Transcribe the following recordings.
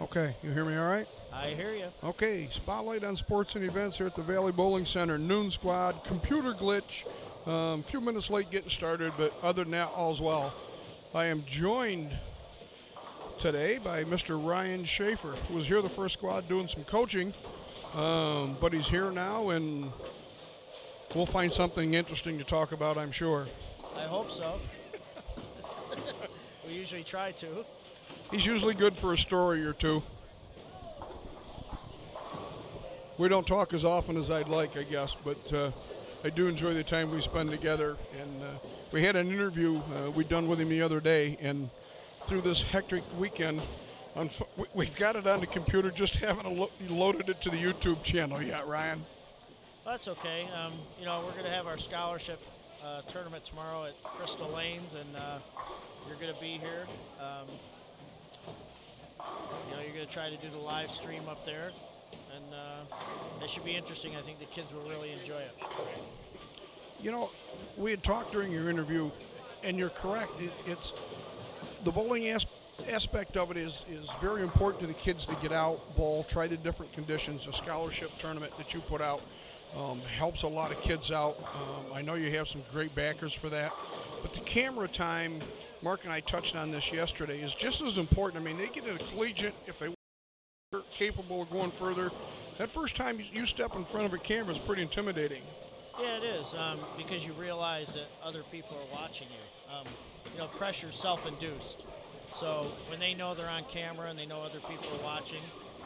Okay, you hear me all right? I hear you. Okay, spotlight on sports and events here at the Valley Bowling Center. Noon squad, computer glitch. A few minutes late getting started, but other than that, all's well. I am joined today by Mr. Ryan Schaefer, who was here the first squad doing some coaching, but he's here now, and we'll find something interesting to talk about, I'm sure. I hope so. We usually try to. He's usually good for a story or two. We don't talk as often as I'd like, I guess, but I do enjoy the time we spend together. And we had an interview we'd done with him the other day, and through this hectic weekend, we've got it on the computer, just haven't loaded it to the YouTube channel yet, Ryan. Well, that's okay. We're going to have our scholarship tournament tomorrow at Crystal Lanes, and you're going to be here. You're going to try to do the live stream up there, and it should be interesting. I think the kids will really enjoy it. You know, we had talked during your interview, and you're correct. It's the bowling aspect of it is very important to the kids to get out, bowl, try the different conditions. The scholarship tournament that you put out helps a lot of kids out. I know you have some great backers for that. But the camera time, Mark and I touched on this yesterday, is just as important. I mean, they get a collegiate if they are capable of going further. That first time you step in front of a camera is pretty intimidating. Yeah, it is, because you realize that other people are watching you. Pressure is self-induced. So when they know they're on camera and they know other people are watching,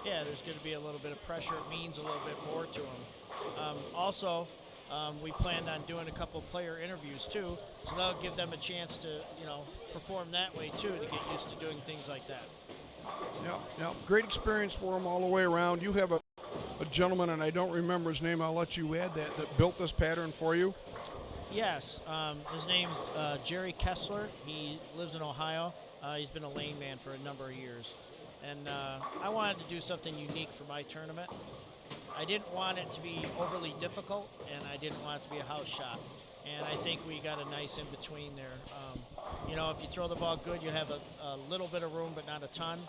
yeah, there's going to be a little bit of pressure. It means a little bit more to them. Also, we planned on doing a couple player interviews too, so that'll give them a chance to, perform that way too, to get used to doing things like that. Yeah, great experience for them all the way around. You have a gentleman, and I don't remember his name, I'll let you add that built this pattern for you. Yes, his name's Jerry Kessler. He lives in Ohio. He's been a lane man for a number of years. And I wanted to do something unique for my tournament. I didn't want it to be overly difficult, and I didn't want it to be a house shot. And I think we got a nice in-between there. If you throw the ball good, you have a little bit of room, but not a ton.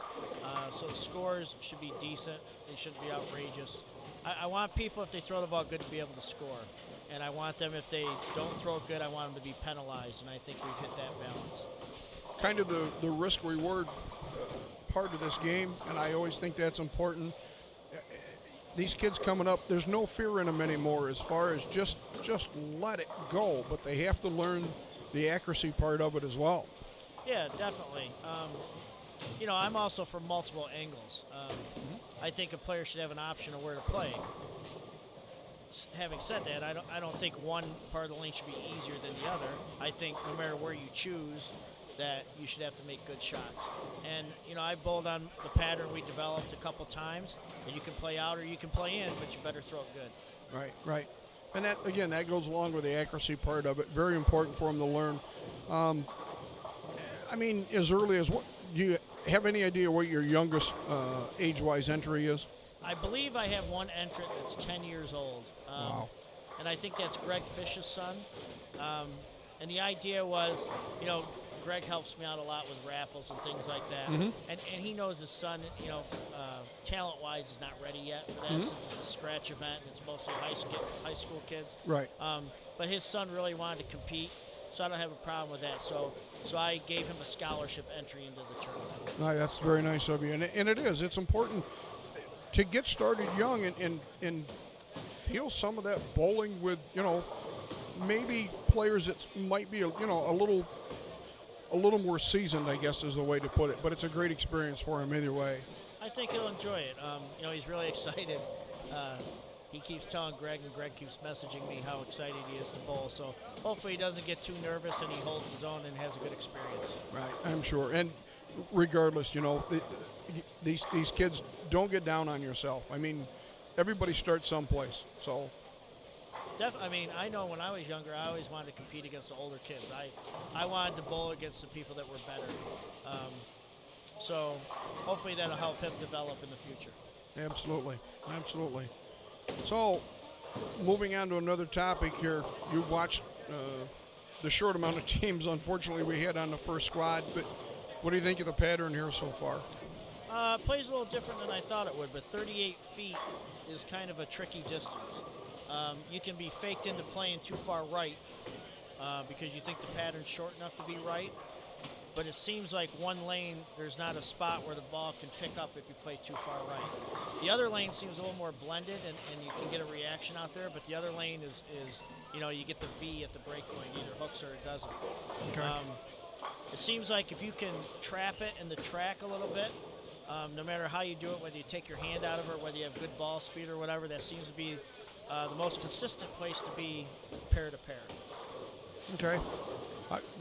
So the scores should be decent. They shouldn't be outrageous. I want people, if they throw the ball good, to be able to score. And I want them, if they don't throw it good, I want them to be penalized. And I think we've hit that balance. Kind of the risk-reward part of this game, and I always think that's important. These kids coming up, there's no fear in them anymore as far as just let it go, but they have to learn the accuracy part of it as well. Yeah, definitely. I'm also for multiple angles. I think a player should have an option of where to play. Having said that, I don't think one part of the lane should be easier than the other. I think no matter where you choose, that you should have to make good shots. And, I bowled on the pattern we developed a couple times, and you can play out or you can play in, but you better throw it good. Right. And that goes along with the accuracy part of it. Very important for them to learn. As early as what, do you have any idea what your youngest age-wise entry is? I believe I have one entrant that's 10 years old. Wow. And I think that's Greg Fish's son. And the idea was, Greg helps me out a lot with raffles and things like that. Mm-hmm. And he knows his son, talent-wise is not ready yet for that, since it's a scratch event and it's mostly high school kids. Right. But his son really wanted to compete, so I don't have a problem with that. So I gave him a scholarship entry into the tournament. No, that's very nice of you. And it is. It's important to get started young and feel some of that bowling with, maybe players that might be, a little more seasoned, I guess is the way to put it. But it's a great experience for him either way. I think he'll enjoy it. He's really excited. He keeps telling Greg, and Greg keeps messaging me how excited he is to bowl. So hopefully he doesn't get too nervous and he holds his own and has a good experience. Right, I'm sure. And regardless, these kids, don't get down on yourself. I mean, everybody starts someplace. So. I know when I was younger, I always wanted to compete against the older kids. I wanted to bowl against the people that were better. So hopefully that'll help him develop in the future. Absolutely. So moving on to another topic here, you've watched the short amount of teams, unfortunately, we had on the first squad, but what do you think of the pattern here so far? Plays a little different than I thought it would, but 38 feet is kind of a tricky distance. You can be faked into playing too far right because you think the pattern's short enough to be right, but it seems like one lane, there's not a spot where the ball can pick up if you play too far right. The other lane seems a little more blended, and you can get a reaction out there, but the other lane is you get the V at the break point, either hooks or it doesn't. Okay. It seems like if you can trap it in the track a little bit, no matter how you do it, whether you take your hand out of it, whether you have good ball speed or whatever, that seems to be the most consistent place to be pair to pair. Okay.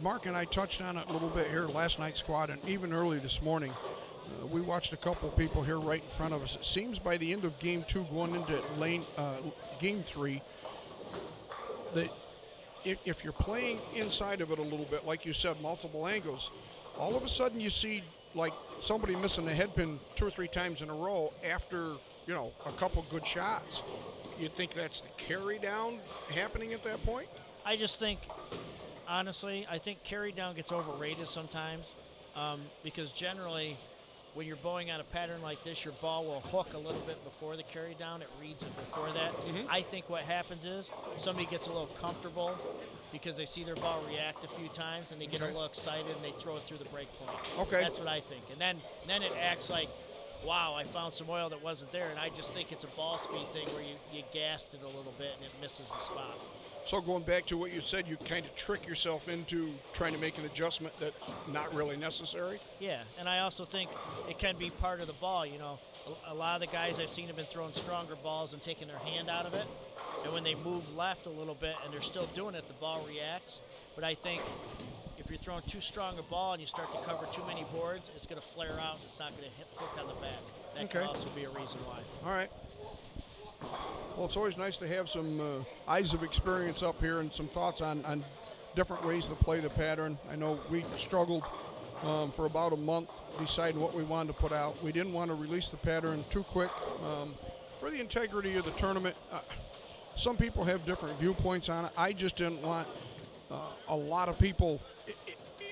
Mark and I touched on it a little bit here last night's squad, and even early this morning. We watched a couple people here right in front of us. It seems by the end of game 2, going into game 3, that if you're playing inside of it a little bit, like you said, multiple angles, all of a sudden you see like somebody missing the head pin 2 or 3 times in a row after a couple good shots. You think that's the carry down happening at that point? I just think, honestly, I think carry down gets overrated sometimes because generally when you're bowling on a pattern like this, your ball will hook a little bit before the carry down. It reads it before that. Mm-hmm. I think what happens is somebody gets a little comfortable because they see their ball react a few times and they get a little excited and they throw it through the break point. Okay. That's what I think. And then it acts like, wow, I found some oil that wasn't there. And I just think it's a ball speed thing where you gassed it a little bit and it misses the spot. So going back to what you said, you kind of trick yourself into trying to make an adjustment that's not really necessary? Yeah, and I also think it can be part of the ball. A lot of the guys I've seen have been throwing stronger balls and taking their hand out of it. And when they move left a little bit and they're still doing it, the ball reacts. But I think if you're throwing too strong a ball and you start to cover too many boards, it's going to flare out and it's not going to hook on the back. That can also be a reason why. All right. Well, it's always nice to have some eyes of experience up here and some thoughts on different ways to play the pattern. I know we struggled for about a month deciding what we wanted to put out. We didn't want to release the pattern too quick for the integrity of the tournament. Some people have different viewpoints on it. I just didn't want a lot of people,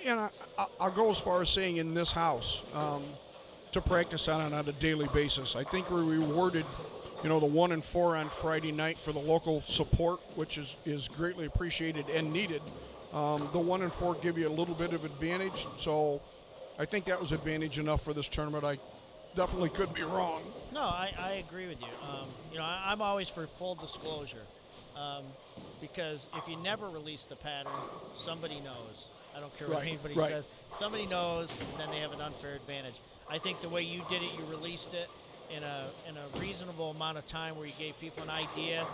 and I'll go as far as saying in this house, to practice on it on a daily basis. I think we rewarded the 1 and 4 on Friday night for the local support, which is greatly appreciated and needed. The 1 and 4 give you a little bit of advantage, so I think that was advantage enough for this tournament. I definitely could be wrong. No, I agree with you. I'm always for full disclosure because if you never release the pattern, somebody knows. I don't care what anybody says. Somebody knows, and then they have an unfair advantage. I think the way you did it, you released it in a reasonable amount of time where you gave people an idea.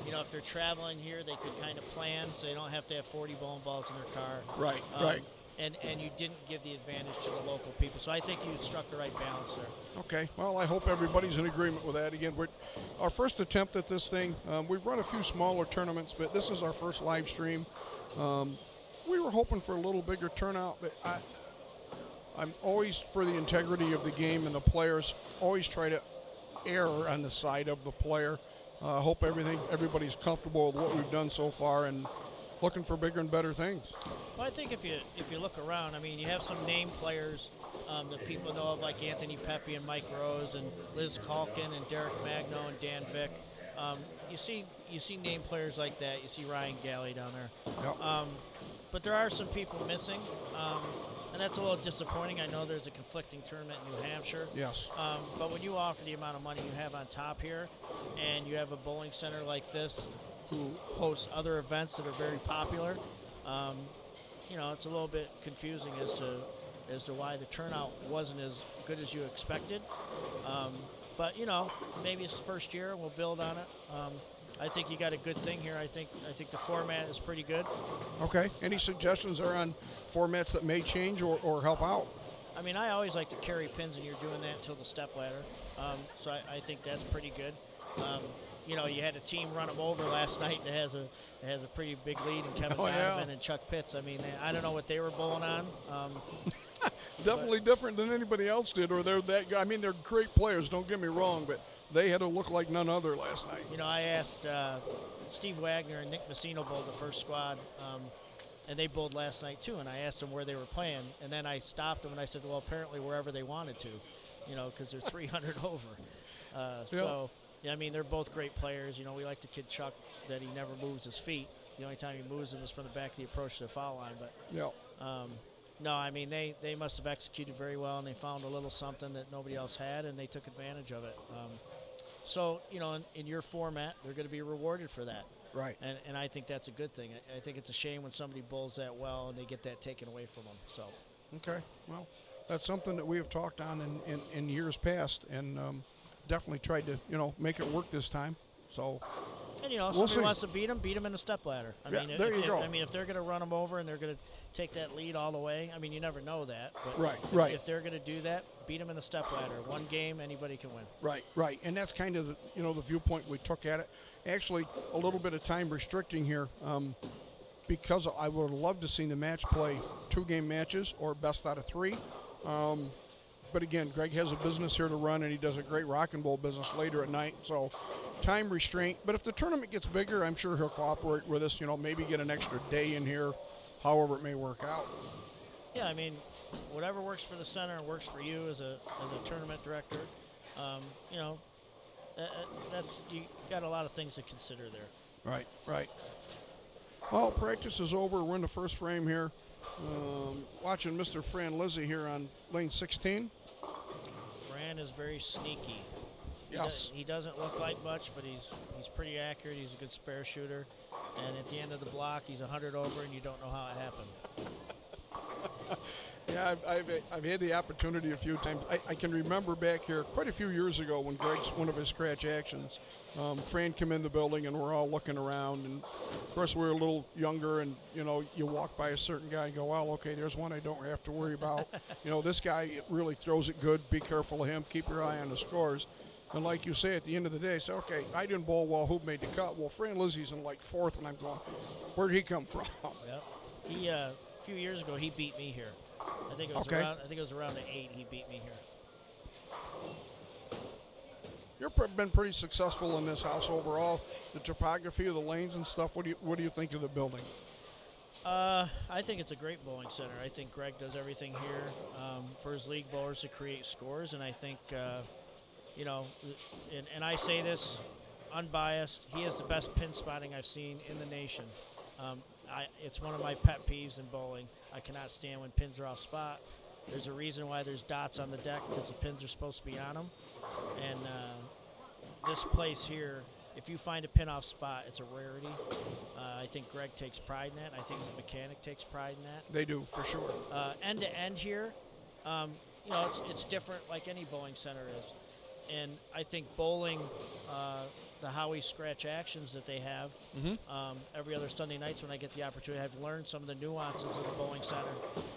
If they're traveling here, they could kind of plan so they don't have to have 40 bowling balls in their car. Right. And you didn't give the advantage to the local people. So I think you struck the right balance there. Okay. Well, I hope everybody's in agreement with that. Again, our first attempt at this thing. We've run a few smaller tournaments, but this is our first live stream. We were hoping for a little bigger turnout, but I'm always for the integrity of the game and the players. Always try to err on the side of the player. Hope everybody's comfortable with what we've done so far and looking for bigger and better things. Well, I think if you look around, you have some name players that people know of, like Anthony Pepe and Mike Rose and Liz Calkin and Derek Magno and Dan Vick. You see name players like that. You see Ryan Galley down there. Yep. But there are some people missing, and that's a little disappointing. I know there's a conflicting tournament in New Hampshire. Yes. But when you offer the amount of money you have on top here, and you have a bowling center like this who hosts other events that are very popular, it's a little bit confusing as to why the turnout wasn't as good as you expected. But maybe it's the first year. We'll build on it. I think you got a good thing here. I think the format is pretty good. Okay. Any suggestions are on formats that may change or help out? I always like to carry pins, and you're doing that until the step ladder. So I think that's pretty good. You had a team run them over last night that has a pretty big lead in Kevin Donovan and Chuck Pitts. I don't know what they were bowling on. Definitely different than anybody else did, or they're that guy. They're great players, don't get me wrong, but they had to look like none other last night. I asked Steve Wagner and Nick Messino bowled the first squad, and they bowled last night too, and I asked them where they were playing, and then I stopped them and I said, well, apparently wherever they wanted to. because they're 300 over. So, yeah, I mean, they're both great players. We like the kid Chuck that he never moves his feet. The only time he moves them is from the back of the approach to the foul line. But no, I mean, they must have executed very well, and they found a little something that nobody else had, and they took advantage of it. So, in your format, they're going to be rewarded for that. Right. And I think that's a good thing. I think it's a shame when somebody bowls that well and they get that taken away from them. So. Okay. Well, that's something that we have talked on in years past, and definitely tried to, make it work this time. So. And, if somebody wants to beat them in a stepladder. There you go. I mean, if they're going to run them over and they're going to take that lead all the way, I mean, you never know that. But right. If they're going to do that, beat them in a stepladder. One game, anybody can win. Right. And that's kind of, the viewpoint we took at it. Actually, a little bit of time restricting here because I would have loved to see the match play 2-game matches or best out of 3. But again, Greg has a business here to run, and he does a great rock and roll business later at night. So time restraint. But if the tournament gets bigger, I'm sure he'll cooperate with us, maybe get an extra day in here, however it may work out. Yeah, I mean, whatever works for the center and works for you as a tournament director, that's you got a lot of things to consider there. Right. Well, practice is over. We're in the first frame here. Watching Mr. Fran Lizzie here on lane 16. Fran is very sneaky. Yes. He doesn't look like much, but he's pretty accurate. He's a good spare shooter. And at the end of the block, he's 100 over, and you don't know how it happened. Yeah, I've had the opportunity a few times. I can remember back here quite a few years ago when Greg's one of his scratch actions. Fran came in the building and we're all looking around, and of course we were a little younger, and you walk by a certain guy and go, well, okay, there's one I don't have to worry about. This guy really throws it good. Be careful of him. Keep your eye on the scores. And like you say, at the end of the day, say, okay, I didn't bowl well. Who made the cut? Well, Fran Lizzie's in like 4th, and I'm going, where'd he come from? Yep. He a few years ago he beat me here. I think it was around the 8 he beat me here. You've been pretty successful in this house overall. The topography of the lanes and stuff. What do you think of the building? I think it's a great bowling center. I think Greg does everything here for his league bowlers to create scores, and I think and I say this unbiased, he has the best pin spotting I've seen in the nation. It's one of my pet peeves in bowling. I cannot stand when pins are off spot. There's a reason why there's dots on the deck, because the pins are supposed to be on them. And this place here, if you find a pin off spot, it's a rarity. I think Greg takes pride in that. I think his mechanic takes pride in that. They do, for sure. End to end here, it's different like any bowling center is. And I think bowling, the Howie scratch actions that they have every other Sunday nights when I get the opportunity, I've learned some of the nuances of the bowling center.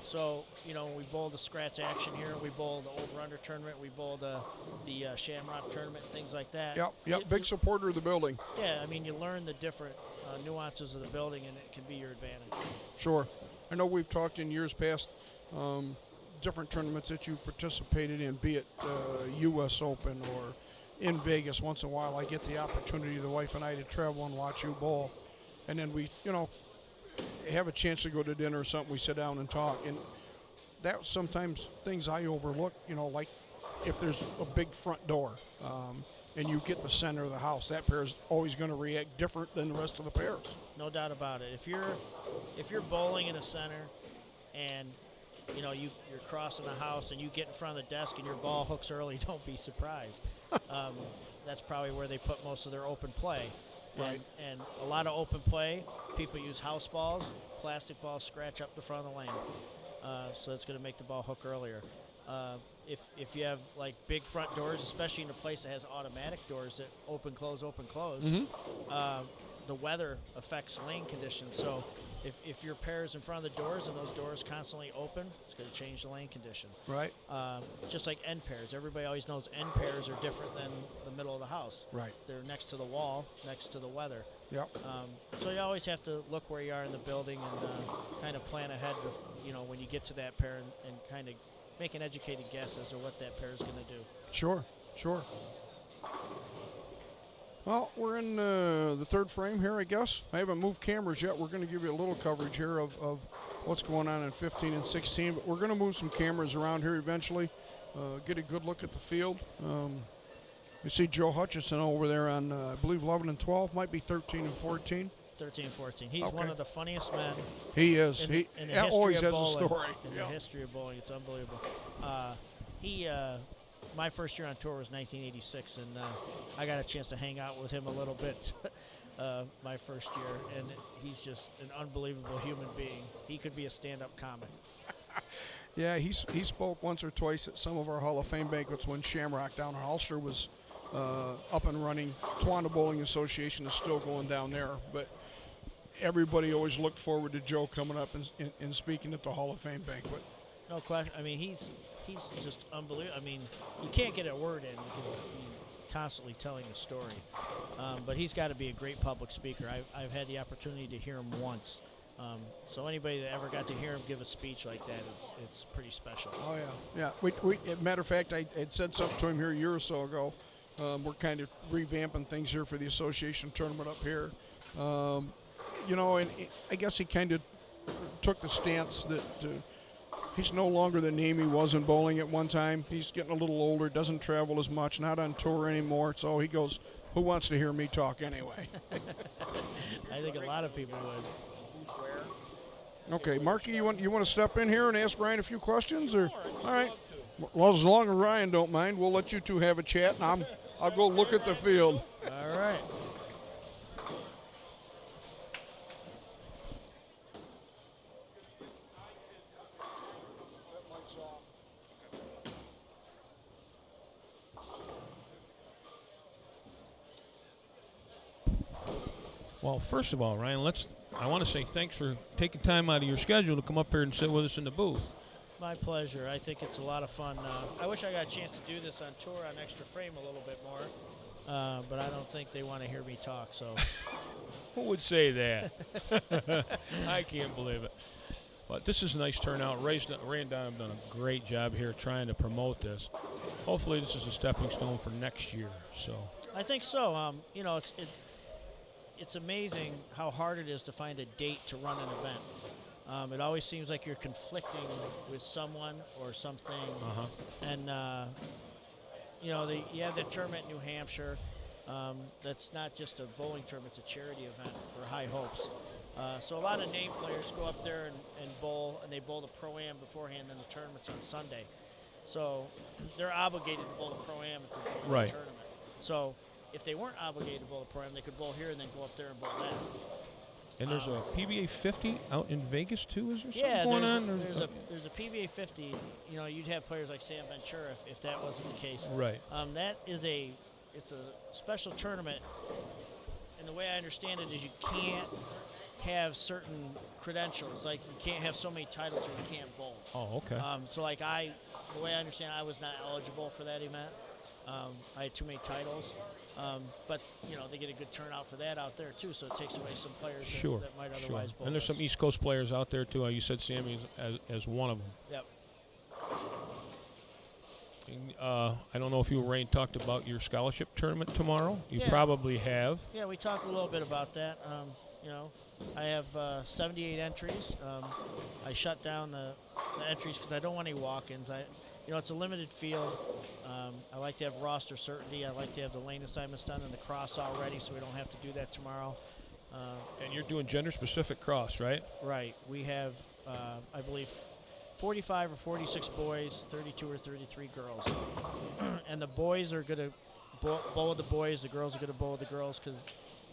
So, we bowled the scratch action here, we bowled the over-under tournament, we bowled the Shamrock tournament, things like that. Yep, big supporter of the building. Yeah, I mean, you learn the different nuances of the building, and it can be your advantage. Sure. I know we've talked in years past different tournaments that you participated in, be it U.S. Open or in Vegas. Once in a while I get the opportunity, the wife and I, to travel and watch you bowl. And then we, have a chance to go to dinner or something. We sit down and talk. And that's sometimes things I overlook, like if there's a big front door and you get the center of the house, that pair's always going to react different than the rest of the pairs. No doubt about it. If you're bowling in a center and you're crossing the house and you get in front of the desk and your ball hooks early, don't be surprised. That's probably where they put most of their open play. Right. And a lot of open play, people use house balls, plastic balls scratch up the front of the lane. So it's going to make the ball hook earlier. If you have like big front doors, especially in a place that has automatic doors that open, close, the weather affects lane conditions. So if your pair is in front of the doors and those doors constantly open, it's going to change the lane condition. Right. It's just like end pairs. Everybody always knows end pairs are different than the middle of the house. Right. They're next to the wall, next to the weather. Yep. So you always have to look where you are in the building and kind of plan ahead with, when you get to that pair and kind of make an educated guess as to what that pair is going to do. Sure. Well, we're in the third frame here, I guess. I haven't moved cameras yet. We're going to give you a little coverage here of what's going on in 15 and 16, but we're going to move some cameras around here eventually. get a good look at the field. You see Joe Hutchison over there on, I believe, 11 and 12, might be 13 and 14. 13 and 14. He's Okay. one of the funniest men He is. in, He in the history always of has bowling. a story. In Yeah. the history of bowling, it's unbelievable. He, my first year on tour was 1986, and I got a chance to hang out with him a little bit my first year, and he's just an unbelievable human being. He could be a stand-up comic. Yeah, he spoke once or twice at some of our Hall of Fame banquets when Shamrock down in Ulster was up and running. Towanda Bowling Association is still going down there, but everybody always looked forward to Joe coming up and speaking at the Hall of Fame banquet. No question. I mean, he's just unbelievable. I mean, you can't get a word in because he's constantly telling a story. But he's got to be a great public speaker. I've had the opportunity to hear him once. So anybody that ever got to hear him give a speech like that, it's pretty special. Oh, yeah. Yeah. We, matter of fact, I had said something to him here a year or so ago. We're kind of revamping things here for the association tournament up here. You know, and I guess he kind of took the stance that he's no longer the name he was in bowling at one time. He's getting a little older, doesn't travel as much, not on tour anymore. So he goes, who wants to hear me talk anyway? I think a lot of people would. Okay, Marky, you want to step in here and ask Ryan a few questions, or all right? Well, as long as Ryan don't mind, we'll let you two have a chat, and I'll go look at the field. All right. Well, first of all, Ryan, I want to say thanks for taking time out of your schedule to come up here and sit with us in the booth. My pleasure. I think it's a lot of fun. I wish I got a chance to do this on tour on Extra Frame a little bit more, but I don't think they want to hear me talk. So, Who would say that? I can't believe it. But this is a nice turnout. Ray and Don have done a great job here trying to promote this. Hopefully this is a stepping stone for next year. So I think so. You know, it's amazing how hard it is to find a date to run an event. It always seems like you're conflicting with someone or something. And, you know, you have that tournament in New Hampshire. That's not just a bowling tournament, it's a charity event for High Hopes. So a lot of name players go up there and bowl, and they bowl the Pro-Am beforehand, and the tournament's on Sunday. So they're obligated to bowl the Pro-Am if they're bowling Right. the tournament. So if they weren't obligated to bowl the Pro-Am, they could bowl here and then go up there and bowl that. and there's a PBA 50 out in Vegas too. Is there something Yeah, going on? there's a PBA 50. You know, you'd have players like Sam Ventura if that wasn't the case. Right. That is it's a special tournament, and the way I understand it is you can't have certain credentials. Like you can't have so many titles or you can't bowl. Oh, okay. So like the way I understand, I was not eligible for that event. I had too many titles, but you know they get a good turnout for that out there too. So it takes away some players Sure. that might Sure. otherwise bowl. And there's us. some East Coast players out there too. You said Sammy as one of them. Yep. I don't know if you, Rain, talked about your scholarship tournament tomorrow. You Yeah. probably have. Yeah, we talked a little bit about that. You know, I have 78 entries. I shut down the entries because I don't want any walk-ins. You know, it's a limited field. I like to have roster certainty. I like to have the lane assignments done and the cross already, so we don't have to do that tomorrow. And you're doing gender-specific cross, right? Right. We have, I believe, 45 or 46 boys, 32 or 33 girls. And the boys are going to bowl with the boys. The girls are going to bowl with the girls because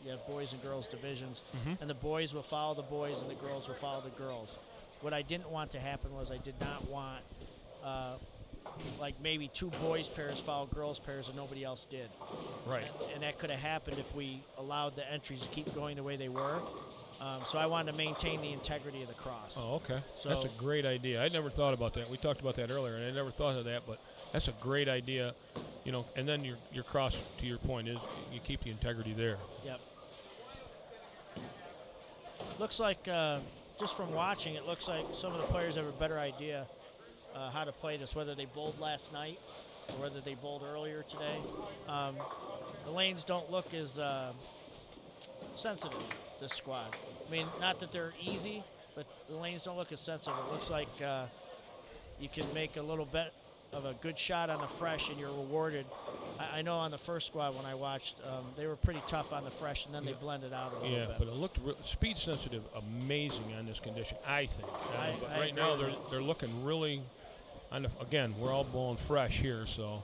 you have boys and girls divisions. And the boys will follow the boys and the girls will follow the girls. What I didn't want to happen was I did not want like maybe two boys pairs follow girls pairs and nobody else did. Right. And that could have happened if we allowed the entries to keep going the way they were. So I wanted to maintain the integrity of the cross. Oh, okay. So- That's a great idea. I never thought about that. We talked about that earlier, and I never thought of that, but that's a great idea. You know, and then your cross, to your point, is you keep the integrity there. Yep. Looks like, just from watching, it looks like some of the players have a better idea how to play this, whether they bowled last night or whether they bowled earlier today. The lanes don't look as sensitive, this squad. I mean, not that they're easy, but the lanes don't look as sensitive. It looks like you can make a little bit of a good shot on the fresh and you're rewarded. I know on the first squad when I watched, they were pretty tough on the fresh, and then they blended out a little bit. Yeah, but it looked speed sensitive, amazing on this condition, I think. But right now they're looking really. Again, we're all bowling fresh here, so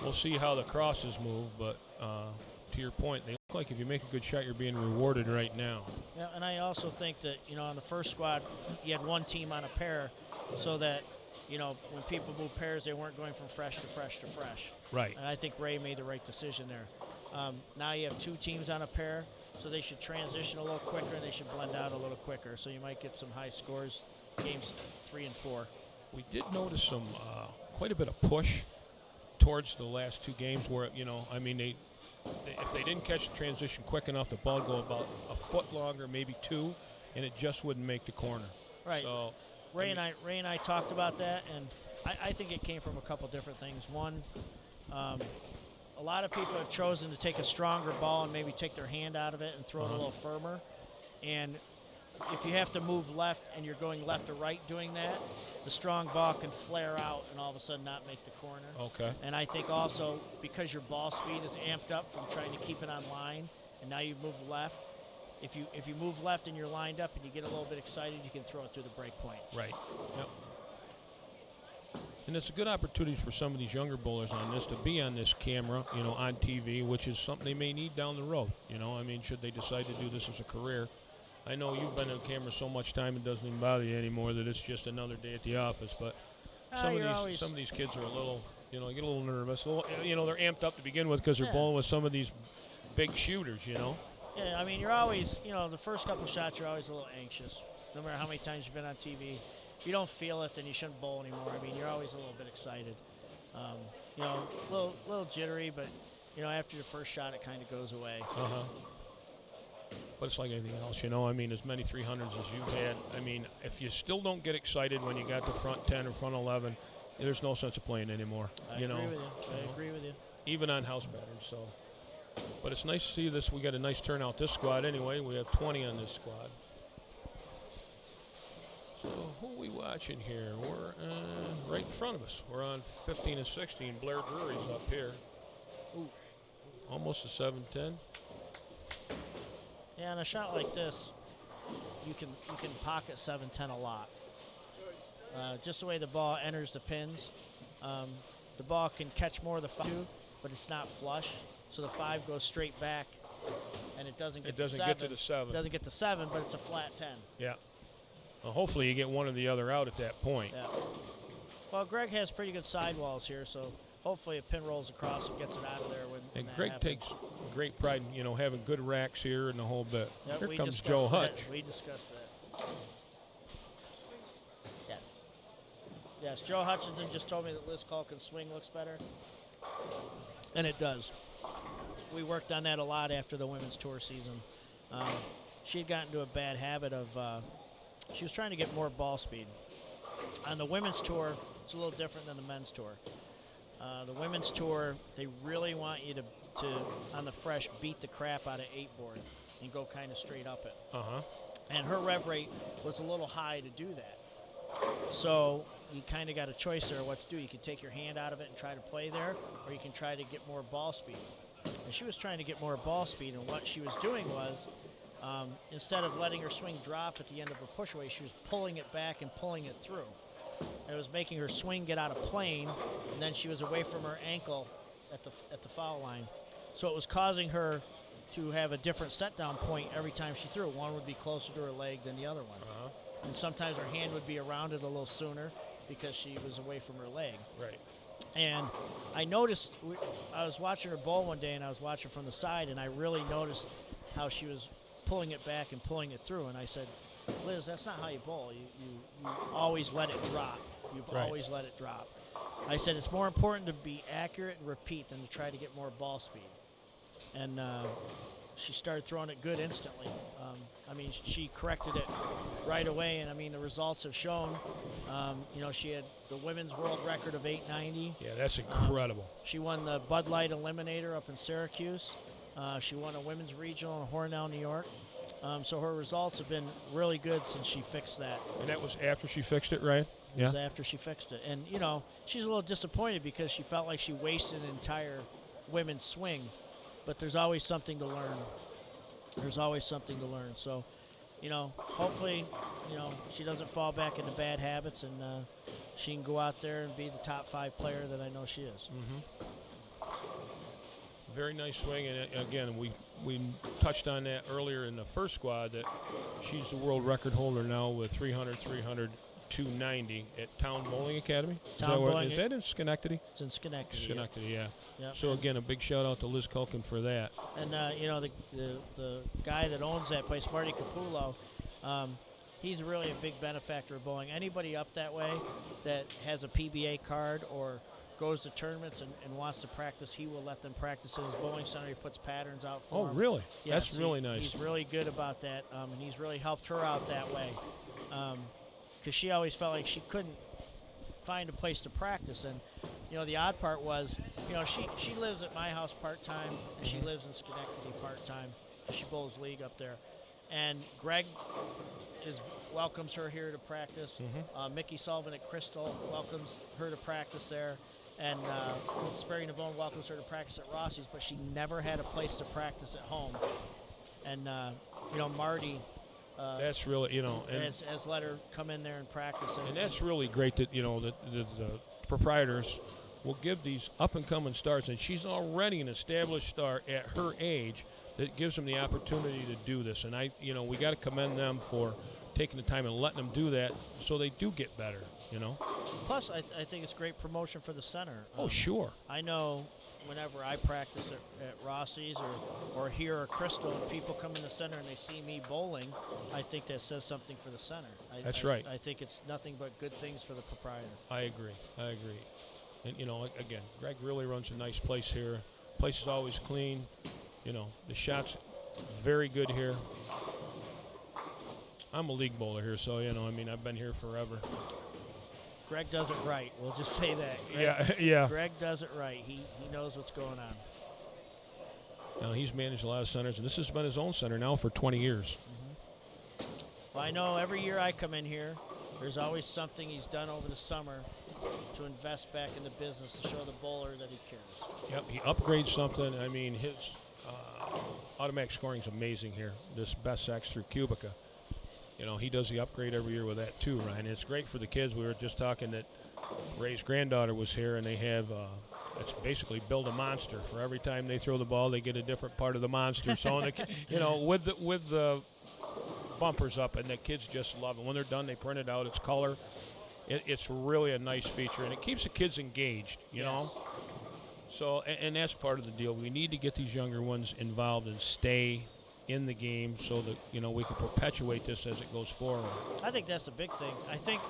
we'll see how the crosses move. But to your point, they look like if you make a good shot, you're being rewarded right now. Yeah, and I also think that on the first squad, you had one team on a pair, so that when people move pairs, they weren't going from fresh to fresh to fresh. Right. And I think Ray made the right decision there. Now you have two teams on a pair, so they should transition a little quicker and they should blend out a little quicker. So you might get some high scores, games 3 and 4. We did notice some quite a bit of push towards the last 2 games where, they if they didn't catch the transition quick enough, the ball would go about a foot longer, maybe 2, and it just wouldn't make the corner. Right. So Ray and I talked about that, and I think it came from a couple different things. One, a lot of people have chosen to take a stronger ball and maybe take their hand out of it and throw it a little firmer. And if you have to move left and you're going left or right doing that, the strong ball can flare out and all of a sudden not make the corner. Okay. And I think also because your ball speed is amped up from trying to keep it on line, and now you've moved left, if you move left and you're lined up and you get a little bit excited, you can throw it through the break point. Right. Yep. And it's a good opportunity for some of these younger bowlers on this to be on this camera, on TV, which is something they may need down the road. Should they decide to do this as a career. I know you've been on camera so much time it doesn't even bother you anymore that it's just another day at the office. But some of these kids are a little, get a little nervous. They're amped up to begin with because they're bowling with some of these big shooters. Yeah, you're always, the first couple shots you're always a little anxious, no matter how many times you've been on TV. If you don't feel it, then you shouldn't bowl anymore. You're always a little bit excited. A little jittery, but after the first shot, it kind of goes away. But it's like anything else, as many 300s as you've had. If you still don't get excited when you got the front 10 or front 11, there's no sense of playing anymore. I agree with you. Even on house patterns. So, but it's nice to see this. We got a nice turnout this squad anyway. We have 20 on this squad. So who are we watching here? We're right in front of us. We're on 15 and 16. Blair Drury's up here. Ooh, almost a 7-10. Yeah, and a shot like this, you can pocket 7-10 a lot. Just the way the ball enters the pins, the ball can catch more of the 5, but it's not flush, so the 5 goes straight back, and it doesn't get to 7. Get to the 7. It doesn't get to 7, but it's a flat 10. Yeah. Well, hopefully you get one or the other out at that point. Yeah. Well, Greg has pretty good sidewalls here, so hopefully a pin rolls across and gets it out of there when And that Greg happens. takes great pride in, having good racks here and the whole bit. Yep, Here we comes discussed Joe that. Hutch. We discussed that. Yes. Yes, Joe Hutchinson just told me that Liz Culkin's swing looks better. And it does. We worked on that a lot after the women's tour season. She had gotten into a bad habit of, she was trying to get more ball speed. On the women's tour, it's a little different than the men's tour. The women's tour, they really want you to on the fresh, beat the crap out of 8-board and go kind of straight up it. And her rev rate was a little high to do that. So you kind of got a choice there what to do. You can take your hand out of it and try to play there, or you can try to get more ball speed. And she was trying to get more ball speed, and what she was doing was, instead of letting her swing drop at the end of her push away, she was pulling it back and pulling it through. And it was making her swing get out of plane, and then she was away from her ankle at the foul line. So it was causing her to have a different set down point every time she threw. One would be closer to her leg than the other one. And sometimes her hand would be around it a little sooner because she was away from her leg. Right. And I noticed, I was watching her bowl one day, and I was watching from the side, and I really noticed how she was pulling it back and pulling it through. And I said, Liz, that's not how you bowl. You always let it drop. You've always let it drop. I said it's more important to be accurate and repeat than to try to get more ball speed. And she started throwing it good instantly. She corrected it right away, and the results have shown. She had the women's world record of 890. Yeah, that's incredible. She won the Bud Light Eliminator up in Syracuse. She won a women's regional in Hornell, New York. So her results have been really good since she fixed that. And that was after she fixed it, right? It was Yeah. after she fixed it. And, she's a little disappointed because she felt like she wasted an entire women's swing. But there's always something to learn. There's always something to learn. So, hopefully, she doesn't fall back into bad habits and she can go out there and be the top 5 player that I know she is. Very nice swing, and again, we touched on that earlier in the first squad that she's the world record holder now with 300, 290 at Town Bowling Academy. Is that in Schenectady? It's in Schenectady. Schenectady, yeah. Yep. So again, a big shout out to Liz Culkin for that. And the guy that owns that place, Marty Capullo, he's really a big benefactor of bowling. Anybody up that way that has a PBA card or goes to tournaments and wants to practice, he will let them practice in his bowling center. He puts patterns out for them. Oh, really? Yes, That's really nice. He's really good about that, and he's really helped her out that way. Because she always felt like she couldn't find a place to practice. And, the odd part was, she lives at my house part-time, and she lives in Schenectady part-time. She bowls league up there. And Greg welcomes her here to practice. Mickey Sullivan at Crystal welcomes her to practice there. And Sperry Navone welcomes her to practice at Rossi's, but she never had a place to practice at home. And, Marty that's really, and has let her come in there and practice. And that's really great that, the proprietors will give these up-and-coming stars, and she's already an established star at her age that gives them the opportunity to do this. And we got to commend them for taking the time and letting them do that so they do get better, Plus, I think it's great promotion for the center. Oh, sure. I know whenever I practice at Rossi's or here at Crystal and people come in the center and they see me bowling, I think that says something for the center. That's right. I think it's nothing but good things for the proprietor. I agree. And, again, Greg really runs a nice place here. Place is always clean. The shot's very good here. I'm a league bowler here, so, I've been here forever. Greg does it right. We'll just say that. Yeah. Greg does it right. He knows what's going on. Now, he's managed a lot of centers, and this has been his own center now for 20 years. Well, I know every year I come in here, there's always something he's done over the summer to invest back in the business to show the bowler that he cares. Yep, he upgrades something. His automatic scoring is amazing here. This Best X through Cubica. He does the upgrade every year with that too, Ryan. And it's great for the kids. We were just talking that Ray's granddaughter was here, and they have it's basically build a monster. For every time they throw the ball, they get a different part of the monster. So, with the bumpers up, and the kids just love it. When they're done, they print it out. It's color. It's really a nice feature, and it keeps the kids engaged. You know. So, and that's part of the deal. We need to get these younger ones involved and stay in the game so that we can perpetuate this as it goes forward. I think that's a big thing. I think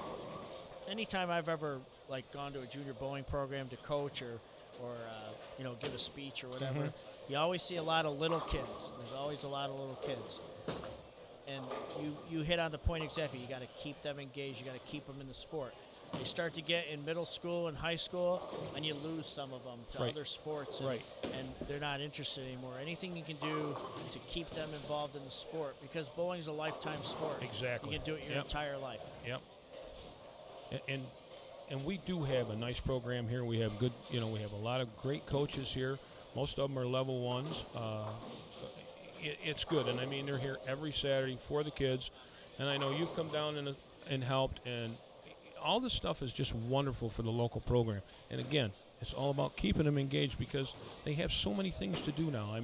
anytime I've ever gone to a junior bowling program to coach or give a speech or whatever, you always see a lot of little kids. There's always a lot of little kids, and you hit on the point exactly. You got to keep them engaged. You got to keep them in the sport. They start to get in middle school and high school, and you lose some of them to other sports, and they're not interested anymore. Anything you can do to keep them involved in the sport, because bowling is a lifetime sport. Exactly. You can do it your entire life. Yep. And we do have a nice program here. We have good, we have a lot of great coaches here. Most of them are level ones. It's good, and they're here every Saturday for the kids. And I know you've come down and helped, and all this stuff is just wonderful for the local program. And again, it's all about keeping them engaged because they have so many things to do now.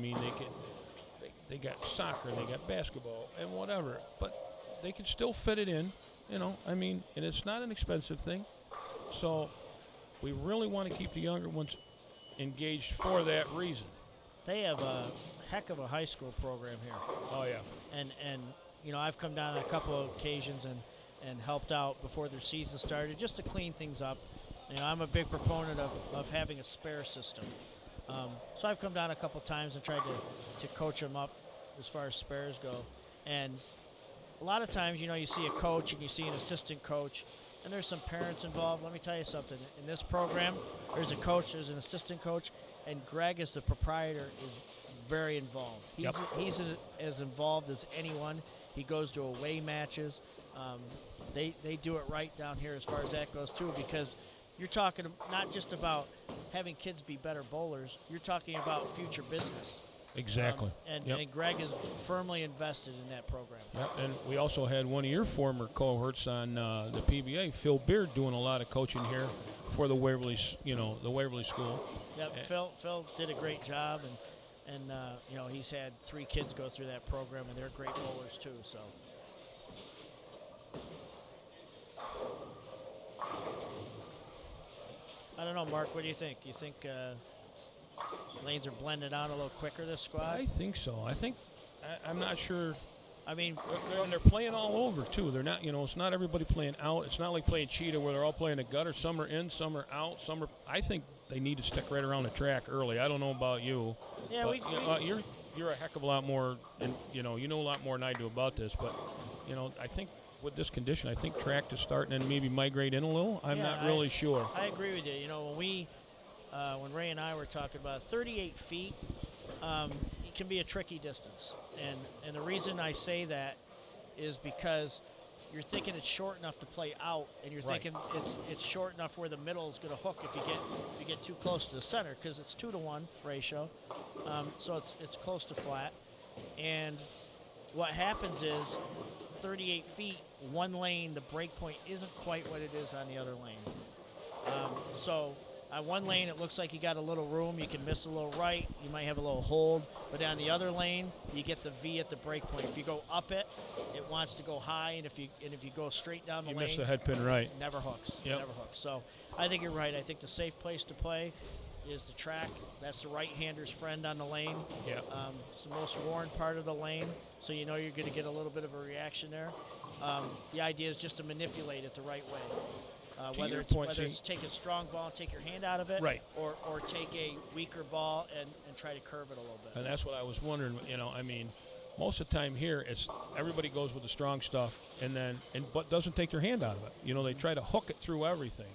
They got soccer, they got basketball, and whatever, but they can still fit it in, and it's not an expensive thing. So we really want to keep the younger ones engaged for that reason. They have a heck of a high school program here. Oh, yeah. And I've come down on a couple of occasions and helped out before their season started just to clean things up. I'm a big proponent of having a spare system. So I've come down a couple times and tried to coach them up as far as spares go. And a lot of times, you see a coach and you see an assistant coach, and there's some parents involved. Let me tell you something. In this program, there's a coach, there's an assistant coach, and Greg, as the proprietor, is very involved. He's as involved as anyone. He goes to away matches. They do it right down here as far as that goes too, because you're talking not just about having kids be better bowlers. You're talking about future business. Exactly. And Greg is firmly invested in that program. Yep. And we also had one of your former cohorts on the PBA, Phil Beard, doing a lot of coaching here for the Waverly, the Waverly School. Yep. Phil did a great job, and he's had 3 kids go through that program, and they're great bowlers too. So. I don't know, Mark. What do you think? You think lanes are blended out a little quicker this squad? I think so. I'm not sure. I mean, they're playing all over too. They're not, it's not everybody playing out. It's not like playing cheetah where they're all playing the gutter. Some are in, some are out, some are. I think they need to stick right around the track early. I don't know about you. Yeah, but, you're a heck of a lot more, and you know a lot more than I do about this. But I think with this condition, I think track to start and then maybe migrate in a little. I'm not really sure. I agree with you. When Ray and I were talking about 38 feet, it can be a tricky distance. And the reason I say that is because you're thinking it's short enough to play out, and you're thinking it's short enough where the middle is going to hook if you get too close to the center, because it's 2-to-1 ratio, so it's close to flat. And what happens is 38 feet, one lane, the break point isn't quite what it is on the other lane. So on one lane, it looks like you got a little room. You can miss a little right. You might have a little hold. But on the other lane, you get the V at the break point. If you go up it, it wants to go high. And if you go straight down the lane, you miss the head pin right. It never hooks. Yep. Never hooks. So I think you're right. I think the safe place to play is the track. That's the right-hander's friend on the lane. Yeah. It's the most worn part of the lane, so you know you're going to get a little bit of a reaction there. The idea is just to manipulate it the right way. Whether it's take a strong ball and take your hand out of it, right, or take a weaker ball and try to curve it a little bit. And that's what I was wondering. Most of the time here, it's everybody goes with the strong stuff but doesn't take their hand out of it. They try to hook it through everything.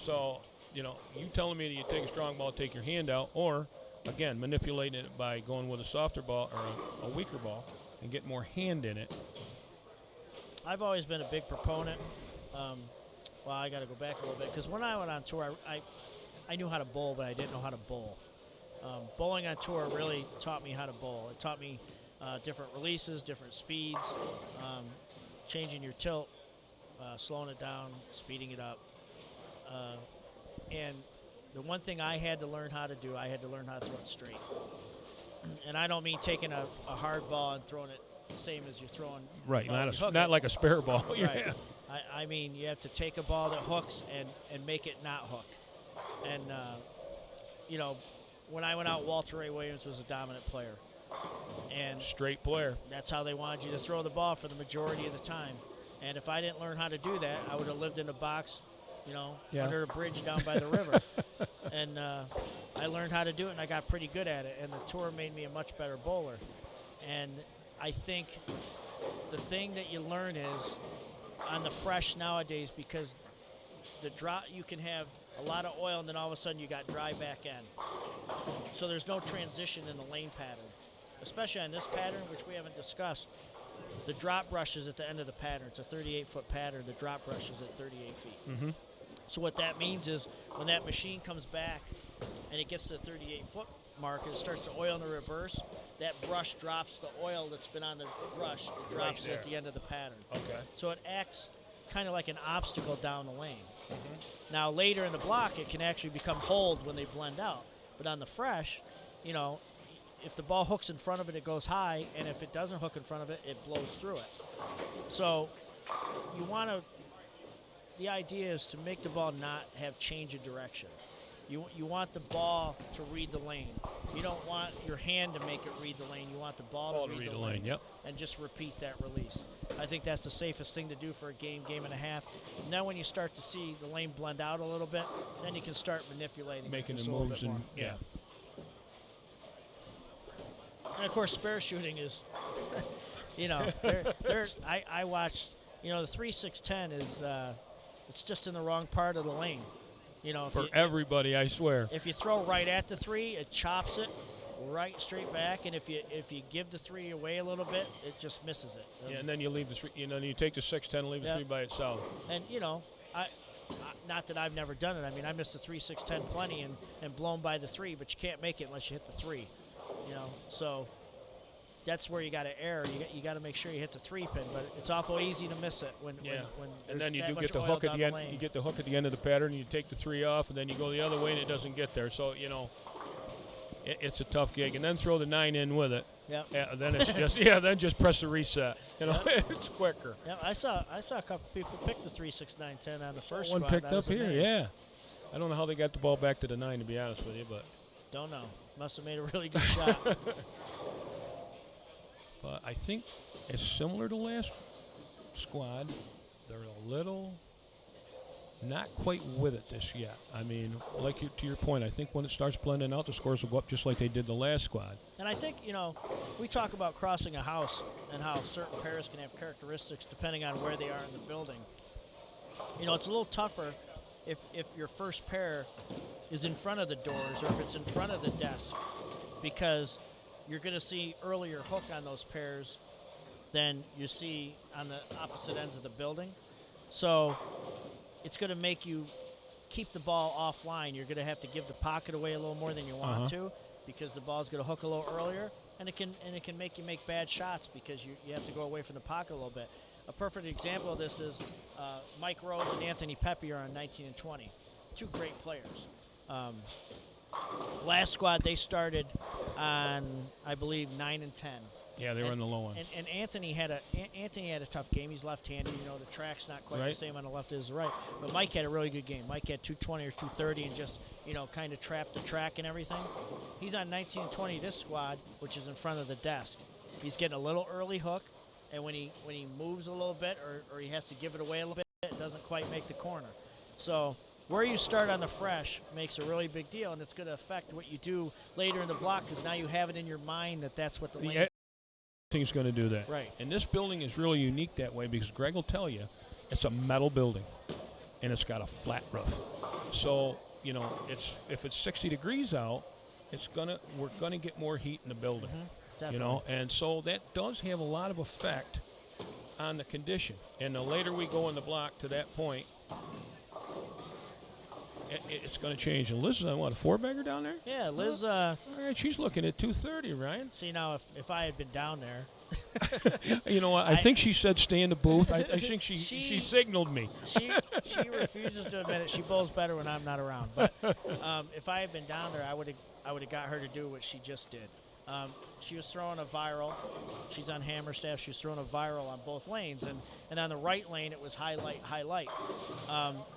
So, you telling me that you take a strong ball, take your hand out, or, again, manipulating it by going with a softer ball or a weaker ball and get more hand in it. I've always been a big proponent. I got to go back a little bit, because when I went on tour, I knew how to bowl, but I didn't know how to bowl. Bowling on tour really taught me how to bowl. It taught me different releases, different speeds, changing your tilt, slowing it down, speeding it up. And the one thing I had to learn how to do, I had to learn how to throw it straight. And I don't mean taking a hard ball and throwing it the same as you're throwing. Right, not like a spare ball. Right. I mean, you have to take a ball that hooks and make it not hook. And, when I went out, Walter Ray Williams was a dominant player. And straight player. That's how they wanted you to throw the ball for the majority of the time. And if I didn't learn how to do that, I would have lived in a box, under a bridge down by the river. And I learned how to do it, and I got pretty good at it. And the tour made me a much better bowler. And I think the thing that you learn is on the fresh nowadays, because the drop, you can have a lot of oil, and then all of a sudden you got dry back end. So there's no transition in the lane pattern, especially on this pattern, which we haven't discussed. The drop brush is at the end of the pattern. It's a 38-foot pattern. The drop brush is at 38 feet. Mm-hmm. So what that means is when that machine comes back and it gets to the 38-foot mark and it starts to oil in the reverse, that brush drops the oil that's been on the brush. It drops it at the end of the pattern. Okay. So it acts kind of like an obstacle down the lane. Mm-hmm. Now later in the block, it can actually become hold when they blend out. But on the fresh, if the ball hooks in front of it, it goes high, and if it doesn't hook in front of it, it blows through it. So the idea is to make the ball not have change of direction. You want the ball to read the lane. You don't want your hand to make it read the lane. You want the ball to read the lane. Yep. And just repeat that release. I think that's the safest thing to do for a game and a half. And then when you start to see the lane blend out a little bit, then you can start manipulating, making it the a little moves, bit more. and And of course, spare shooting is, I watched, the 3-6-10 is, it's just in the wrong part of the lane. Everybody, I swear. If you throw right at the 3, it chops it right straight back, and if you give the 3 away a little bit, it just misses it. Yeah, and then you leave the 3. You take the 6-10 and leave the 3 by itself. And I not that I've never done it. I mean, I missed the 3, 6, 10 plenty and blown by the 3, but you can't make it unless you hit the 3. So that's where you got to err. You got to make sure you hit the 3 pin, but it's awful easy to miss it when and then you that do much get the oil hook at down the end. lane. You get the hook at the end of the pattern, and you take the 3 off, and then you go the other way, and it doesn't get there. So it's a tough gig, and then throw the 9 in with it. Yep. Yeah. Then it's just then just press the reset. It's quicker. Yeah, I saw a couple people pick the 3, 6, 9, 10 on the first One squad. picked I up was here. amazed. Yeah. I don't know how they got the ball back to the 9, to be honest with you, but Don't know. Must have made a really good shot. but I think it's similar to last squad. They're a little not quite with it this yet. I mean, to your point, I think when it starts blending out, the scores will go up just like they did the last squad. And I think, we talk about crossing a house and how certain pairs can have characteristics depending on where they are in the building. It's a little tougher if your first pair is in front of the doors or if it's in front of the desk, because you're going to see earlier hook on those pairs than you see on the opposite ends of the building. So it's going to make you keep the ball offline. You're going to have to give the pocket away a little more than you want to, because the ball's going to hook a little earlier, and it can make you make bad shots because you have to go away from the pocket a little bit. A perfect example of this is Mike Rose and Anthony Pepe are on 19 and 20. 2 great players. Last squad, they started on, I believe, 9 and 10. Yeah, they were in the low ones. And Anthony had a tough game. He's left-handed. The track's not quite the same on the left as the right. But Mike had a really good game. Mike had 220 or 230 and just kind of trapped the track and everything. He's on 19 and 20 this squad, which is in front of the desk. He's getting a little early hook, and when he moves a little bit or he has to give it away a little bit, it doesn't quite make the corner. So where you start on the fresh makes a really big deal, and it's going to affect what you do later in the block, because now you have it in your mind that that's what the lane is. Everything's going to do that. Right. And this building is really unique that way because Greg will tell you it's a metal building, and it's got a flat roof. So, if it's 60 degrees out, we're gonna get more heat in the building. Definitely. And so that does have a lot of effect on the condition. And the later we go in the block to that point, it's going to change. And Liz is on, what, a 4-bagger down there? Yeah, Liz. All right, she's looking at 230, Ryan. See, now, if I had been down there. You know what? I think she said stay in the booth. I think she signaled me. She refuses to admit it. She bowls better when I'm not around. But if I had been down there, I would have got her to do what she just did. She was throwing a viral. She's on hammer staff. She was throwing a viral on both lanes. And on the right lane, it was highlight.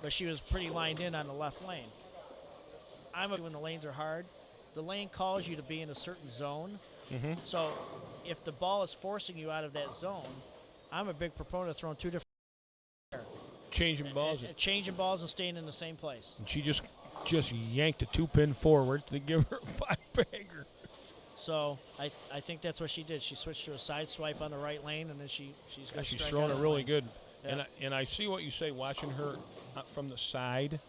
But she was pretty lined in on the left lane. When the lanes are hard, the lane calls you to be in a certain zone. Mm-hmm. So if the ball is forcing you out of that zone, I'm a big proponent of throwing 2 different Changing balls. changing balls and staying in the same place. And she just yanked a 2-pin forward to give her a 5-bagger. So I think that's what she did. She switched to a side swipe on the right lane, and then she's going to She's strike throwing out it the really lane. good. Yeah. And I see what you say, watching her from the side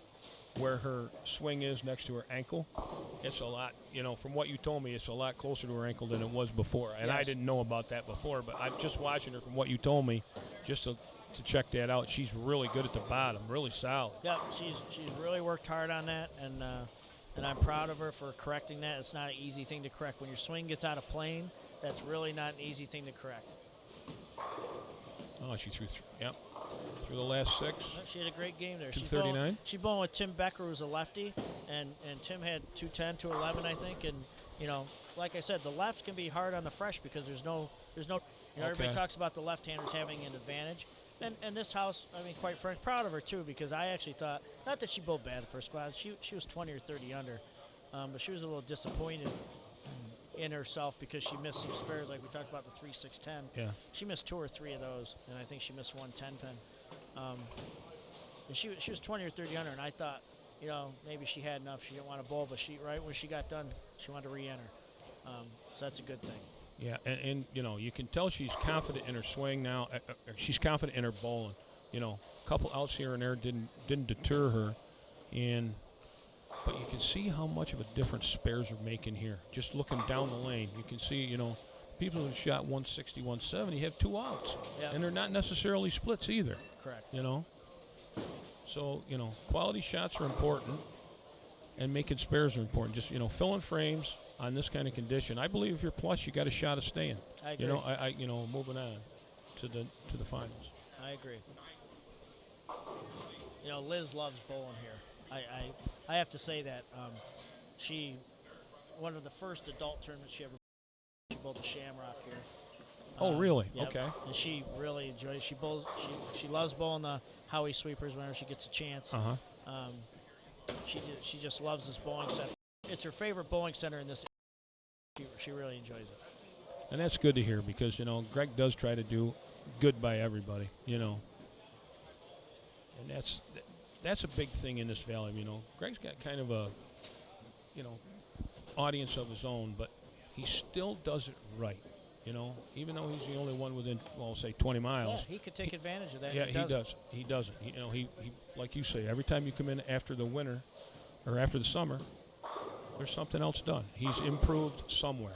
where her swing is next to her ankle. It's a lot, from what you told me, it's a lot closer to her ankle than it was before. And I Yes. didn't know about that before, but I'm just watching her from what you told me, just to check that out. She's really good at the bottom, really solid. Yeah, she's really worked hard on that, and I'm proud of her for correcting that. It's not an easy thing to correct. When your swing gets out of plane, that's really not an easy thing to correct. Oh, she threw through the last 6. She had a great game there. 239? She's bowling with Tim Becker, who's a lefty, and Tim had 210, 211, I think. And, like I said, the lefts can be hard on the fresh because there's no everybody Okay. talks about the left-handers having an advantage. And this house, quite frankly, proud of her, too, because I actually thought, not that she bowled bad the first squad, she was 20 or 30 under, but she was a little disappointed in herself because she missed some spares, like we talked about the 3, 6, 10. Yeah. She missed 2 or 3 of those, and I think she missed 1 10-pin. And she was 20 or 30 under, and I thought, maybe she had enough. She didn't want to bowl, but right when she got done, she wanted to re-enter. So that's a good thing. Yeah, and you can tell she's confident in her swing now. She's confident in her bowling. A couple outs here and there didn't deter her, and But you can see how much of a difference spares are making here. Just looking down the lane, you can see, people who shot 160, 170 have 2 outs. Yep. And they're not necessarily splits either, Correct. So, quality shots are important, and making spares are important. Just, filling frames on this kind of condition. I believe if you're plus, you got a shot of staying. I agree. Moving on to the finals. I agree. Liz loves bowling here. I have to say that one of the first adult tournaments she bowled the Shamrock here. Oh, really? Yep. Okay. And she really enjoys it. She bowls. She loves bowling the Howie sweepers whenever she gets a chance. She just loves this bowling center. It's her favorite bowling center in this. She really enjoys it. And that's good to hear because Greg does try to do good by everybody. And that's a big thing in this valley. Greg's got kind of a audience of his own, but he still does it right. Even though he's the only one within, say 20 miles. Yeah, he could take advantage of that. Yeah, he does. He doesn't. He like you say, every time you come in after the winter or after the summer, there's something else done. He's improved somewhere.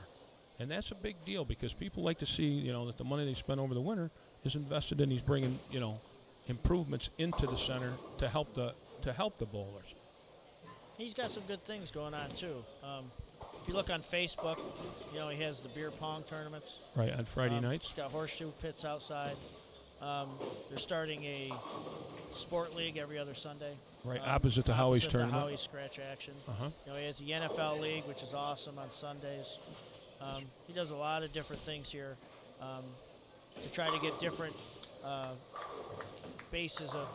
And that's a big deal because people like to see, that the money they spend over the winter is invested in. He's bringing, improvements into the center to help the bowlers. He's got some good things going on too. If you look on Facebook, he has the beer pong tournaments. Right, on Friday nights. He's got horseshoe pits outside. They're starting a sport league every other Sunday. Right, opposite the Howie's tournament. Howie's scratch action. He has the NFL league, which is awesome on Sundays. He does a lot of different things here to try to get different bases of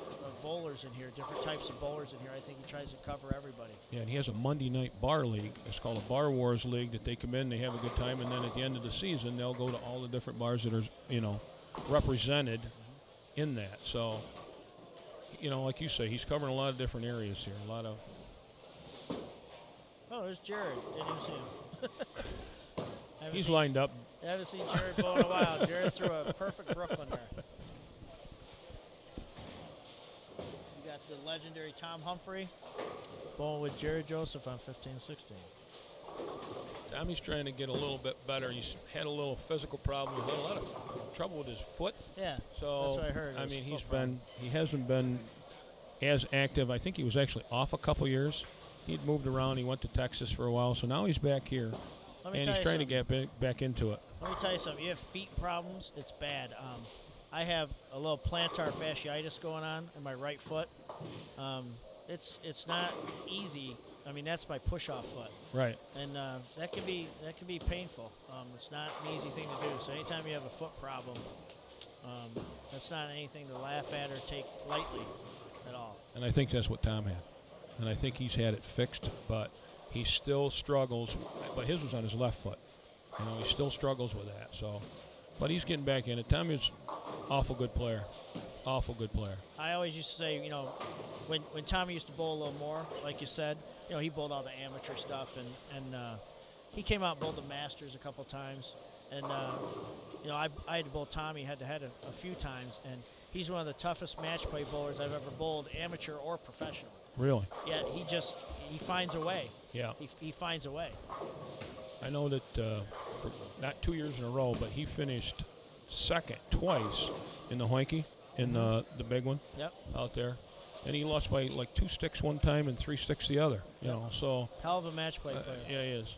bowlers in here, different types of bowlers in here. I think he tries to cover everybody. Yeah, and he has a Monday night bar league. It's called a Bar Wars League that they come in, they have a good time, and then at the end of the season, they'll go to all the different bars that are, represented in that. So, like you say, he's covering a lot of different areas here. A lot of. Oh, there's Jared. Didn't even see him. He's lined up. I haven't seen Jared bowl in a while. Jared threw a perfect Brooklyn there. You got the legendary Tom Humphrey bowling with Jared Joseph on 15-16. Tommy's trying to get a little bit better. He's had a little physical problem. He's had a lot of trouble with his foot. Yeah, so that's what I heard. He hasn't been as active. I think he was actually off a couple years. He'd moved around. He went to Texas for a while, so now he's back here. And he's trying to get back into it. Let me tell you something. You have feet problems, it's bad. I have a little plantar fasciitis going on in my right foot. It's not easy. I mean, that's my push-off foot. Right. And that can be painful. It's not an easy thing to do. So anytime you have a foot problem, that's not anything to laugh at or take lightly at all. And I think that's what Tom had. And I think he's had it fixed, but he still struggles. But his was on his left foot. He still struggles with that. So, but he's getting back in it. Tommy's awful good player. Awful good player. I always used to say, when Tommy used to bowl a little more, like you said, he bowled all the amateur stuff, and he came out and bowled the Masters a couple times, and I had to bowl Tommy head-to-head a few times, and he's one of the toughest match play bowlers I've ever bowled, amateur or professional. Really? Yeah, he finds a way. Yeah. He finds a way. I know that for not 2 years in a row, but he finished second twice in the Hoinky, in the big one. Yep. Out there. And he lost by like 2 sticks one time and 3 sticks the other. So hell of a match play player. Yeah, he is.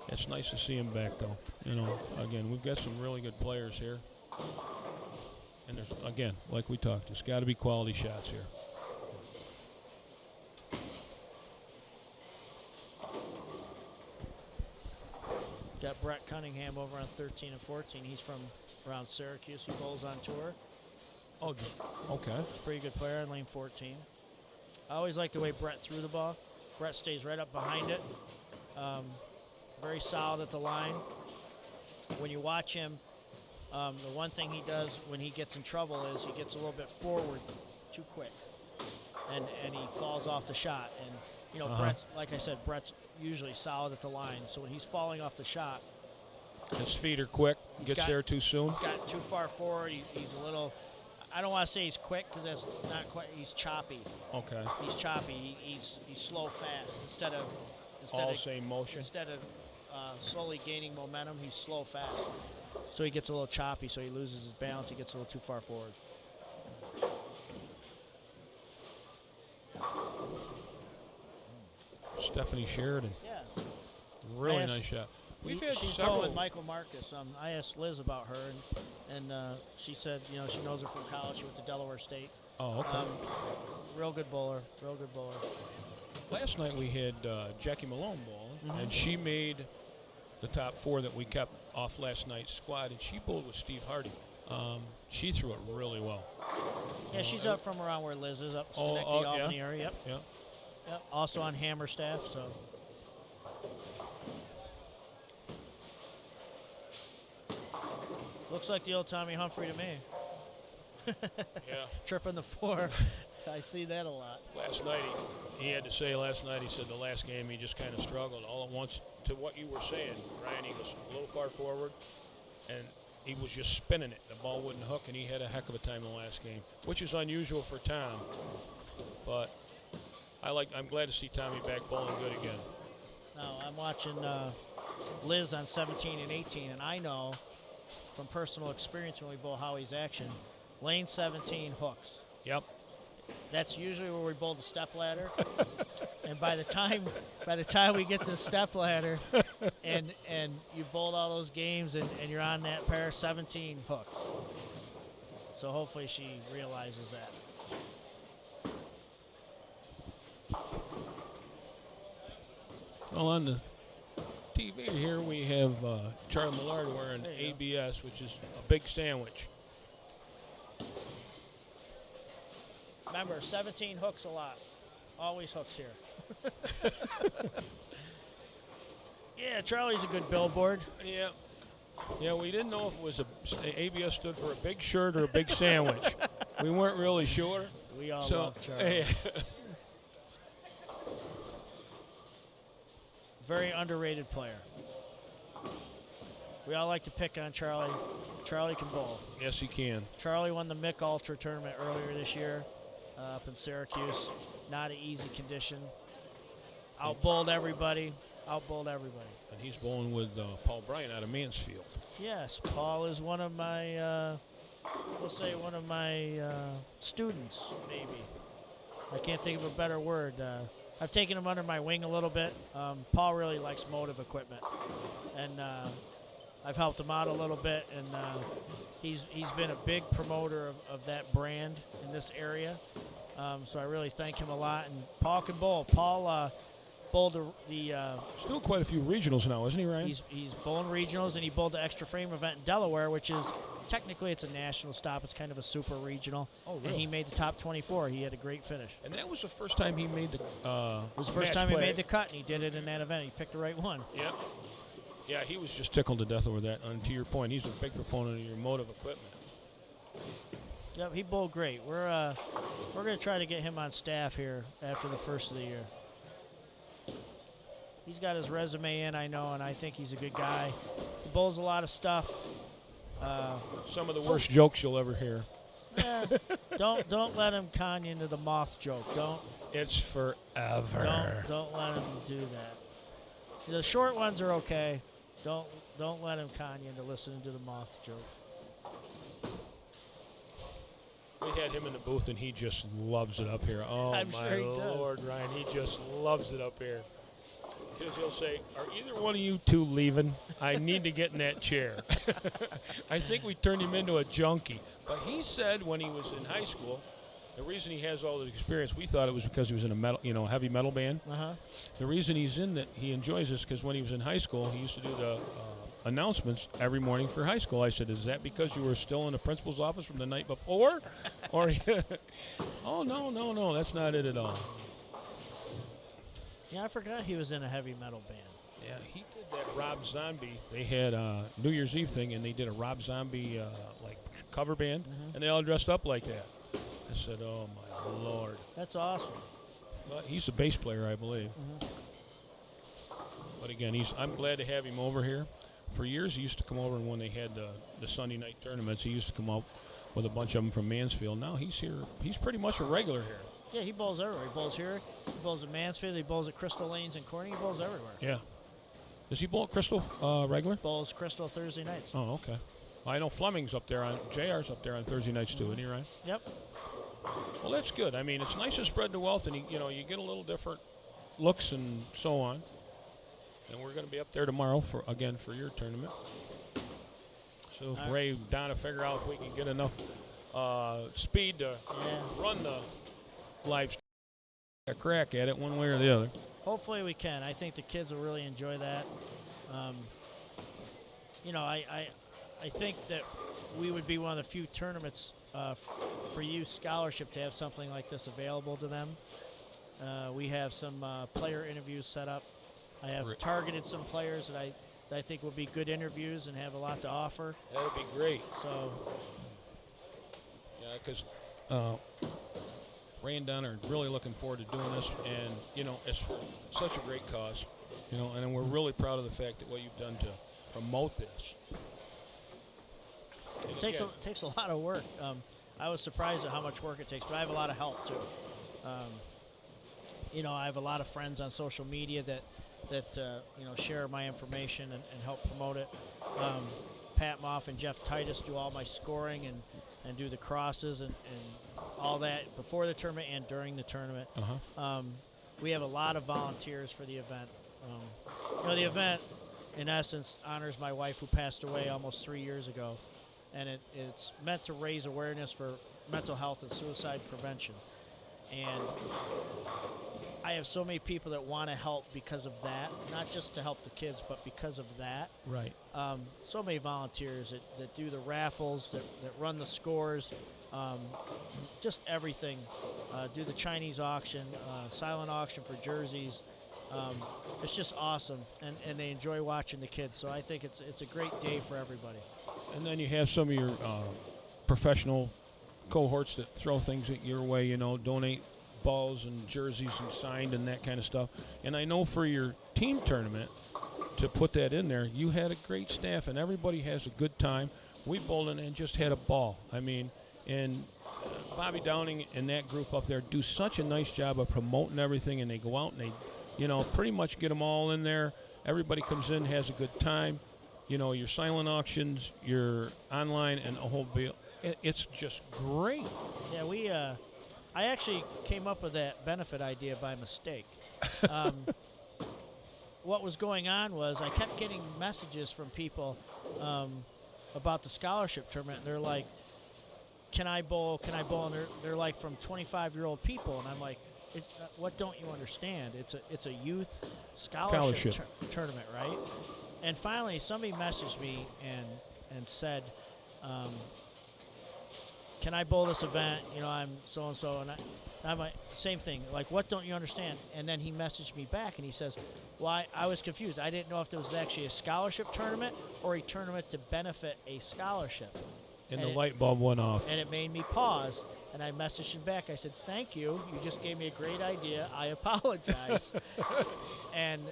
It's nice to see him back, though. Again, we've got some really good players here. And there's, again, like we talked, there's got to be quality shots here. Got Brett Cunningham over on 13 and 14. He's from around Syracuse. He bowls on tour. Oh, okay. He's a pretty good player in lane 14. I always like the way Brett threw the ball. Brett stays right up behind it. Very solid at the line. When you watch him, the one thing he does when he gets in trouble is he gets a little bit forward too quick, and he falls off the shot. And Brett's, like I said, Brett's usually solid at the line. So when he's falling off the shot, his feet are quick. Gets there too soon. He's got too far forward. He's a little. I don't want to say he's quick because that's not quite. He's choppy. Okay. He's choppy. He's slow fast instead of All same motion. Instead of slowly gaining momentum, he's slow fast. So he gets a little choppy. So he loses his balance. He gets a little too far forward. Stephanie Sheridan. Yeah. Really nice shot. We've had she's several. going with Michael Marcus. I asked Liz about her, and she said, she knows her from college. She went to Delaware State. Oh, okay. Real good bowler. Real good bowler. Last night we had Jackie Malone bowling, and she made the top 4 that we kept off last night's squad, and she bowled with Steve Hardy. She threw it really well. Yeah, she's up from around where Liz is, up Schenectady, Albany area. Yep. Yeah. Yep. Also on Hammer staff, so. Looks like the old Tommy Humphrey to me. Yeah. Tripping the 4. I see that a lot. Last night, he had to say he said the last game he just kind of struggled all at once to what you were saying, Ryan. He was a little far forward, and he was just spinning it. The ball wouldn't hook, and he had a heck of a time the last game, which is unusual for Tom. But I'm glad to see Tommy back bowling good again. Now, I'm watching Liz on 17 and 18, and I know from personal experience when we bowl Howie's action, lane 17 hooks. Yep. That's usually where we bowl the step ladder. And by the time we get to the step ladder and you bowled all those games and you're on that pair, 17 hooks. So hopefully she realizes that. Well, on the TV here we have Charlie Millard wearing ABS, which is a big sandwich. Remember, 17 hooks a lot. Always hooks here. Yeah, Charlie's a good billboard. Yeah. Yeah, we didn't know if it was ABS stood for a big shirt or a big sandwich. We weren't really sure. We all love Charlie. Yeah. Very underrated player. We all like to pick on Charlie. Charlie can bowl. Yes, he can. Charlie won the Mick Ultra tournament earlier this year up in Syracuse. Not an easy condition. Outbowled everybody. And he's bowling with Paul Bryant out of Mansfield. Yes, Paul is one of my, students, maybe. I can't think of a better word. I've taken him under my wing a little bit. Paul really likes motive equipment, and I've helped him out a little bit, and he's been a big promoter of that brand in this area. So I really thank him a lot. And Paul can bowl. Paul bowled the. Still quite a few regionals now, isn't he, Ryan? He's bowling regionals, and he bowled the extra frame event in Delaware, which is technically it's a national stop. It's kind of a super regional. Oh, really? And he made the top 24. He had a great finish. And that was the first time he made the. It was the first time he made the cut, and he did it in that event. He picked the right one. Yep. Yeah, he was just tickled to death over that. And to your point, he's a big proponent of your motive equipment. Yep, he bowled great. We're going to try to get him on staff here after the first of the year. He's got his resume in, I know, and I think he's a good guy. He bowls a lot of stuff. Some of the worst jokes you'll ever hear. Don't let him con you into the moth joke. It's forever. Don't let him do that. The short ones are okay. Don't let him con you into listening to the moth joke. We had him in the booth, and he just loves it up here. Oh, I'm my sure he does. Lord, Ryan, he just loves it up here. Because he'll say, are either one of you two leaving? I need to get in that chair. I think we turned him into a junkie. But he said when he was in high school, the reason he has all the experience, we thought it was because he was in a heavy metal band. Uh-huh. The reason he's in that, he enjoys this because when he was in high school, he used to do the announcements every morning for high school. I said, is that because you were still in the principal's office from the night before? Or, oh, no, that's not it at all. Yeah, I forgot he was in a heavy metal band. Yeah, he did that Rob Zombie. They had a New Year's Eve thing, and they did a Rob Zombie cover band, and they all dressed up like that. I said, oh, my Lord. That's awesome. But he's a bass player, I believe. But again, I'm glad to have him over here. For years, he used to come over, and when they had the Sunday night tournaments, he used to come out with a bunch of them from Mansfield. Now he's here. He's pretty much a regular here. Yeah, he bowls everywhere. He bowls here. He bowls at Mansfield. He bowls at Crystal Lanes and Corning. He bowls everywhere. Yeah. Does he bowl at Crystal regular? Bowls Crystal Thursday nights. Oh, okay. I know Fleming's up there on JR's up there on Thursday nights too, isn't he, Ryan? Yep. Well, that's good. I mean, it's nice to spread the wealth, and you get a little different looks and so on. And we're going to be up there tomorrow for your tournament. So if Ray down to figure out if we can get enough speed to run the live a crack at it one way or the other. Hopefully we can. I think the kids will really enjoy that. I think that we would be one of the few tournaments for youth scholarship to have something like this available to them. We have some player interviews set up. I have targeted some players that I think will be good interviews and have a lot to offer. That would be great. So, yeah, because Ray and Don are really looking forward to doing this, and it's for such a great cause, and we're really proud of the fact that what you've done to promote this. It takes a lot of work. I was surprised at how much work it takes, but I have a lot of help too. I have a lot of friends on social media that share my information and help promote it. Pat Moff and Jeff Titus do all my scoring and do the crosses and all that before the tournament and during the tournament. We have a lot of volunteers for the event. The event, in essence, honors my wife who passed away almost 3 years ago, and it's meant to raise awareness for mental health and suicide prevention. And I have so many people that want to help because of that, not just to help the kids, but because of that. Right. So many volunteers that do the raffles, that run the scores, just everything. Do the Chinese auction, silent auction for jerseys. It's just awesome, and they enjoy watching the kids. So I think it's a great day for everybody. And then you have some of your professional cohorts that throw things at your way, donate balls and jerseys and signed and that kind of stuff. And I know for your team tournament, to put that in there, you had a great staff and everybody has a good time. We bowled in and just had a ball. I mean, and Bobby Downing and that group up there do such a nice job of promoting everything, and they go out and they, pretty much get them all in there. Everybody comes in, has a good time. Your silent auctions, your online, and a whole deal. It's just great. Yeah, I actually came up with that benefit idea by mistake. What was going on was I kept getting messages from people about the scholarship tournament, and they're like, can I bowl? And they're like from 25-year-old people, and I'm like, what don't you understand? It's a youth scholarship tournament, right? And finally, somebody messaged me and said, can I bowl this event? I'm so-and-so, and I'm like, same thing. Like, what don't you understand? And then he messaged me back, and he says, well, I was confused. I didn't know if there was actually a scholarship tournament or a tournament to benefit a scholarship. And the light bulb went off. And it made me pause, and I messaged him back. I said, thank you. You just gave me a great idea. I apologize. And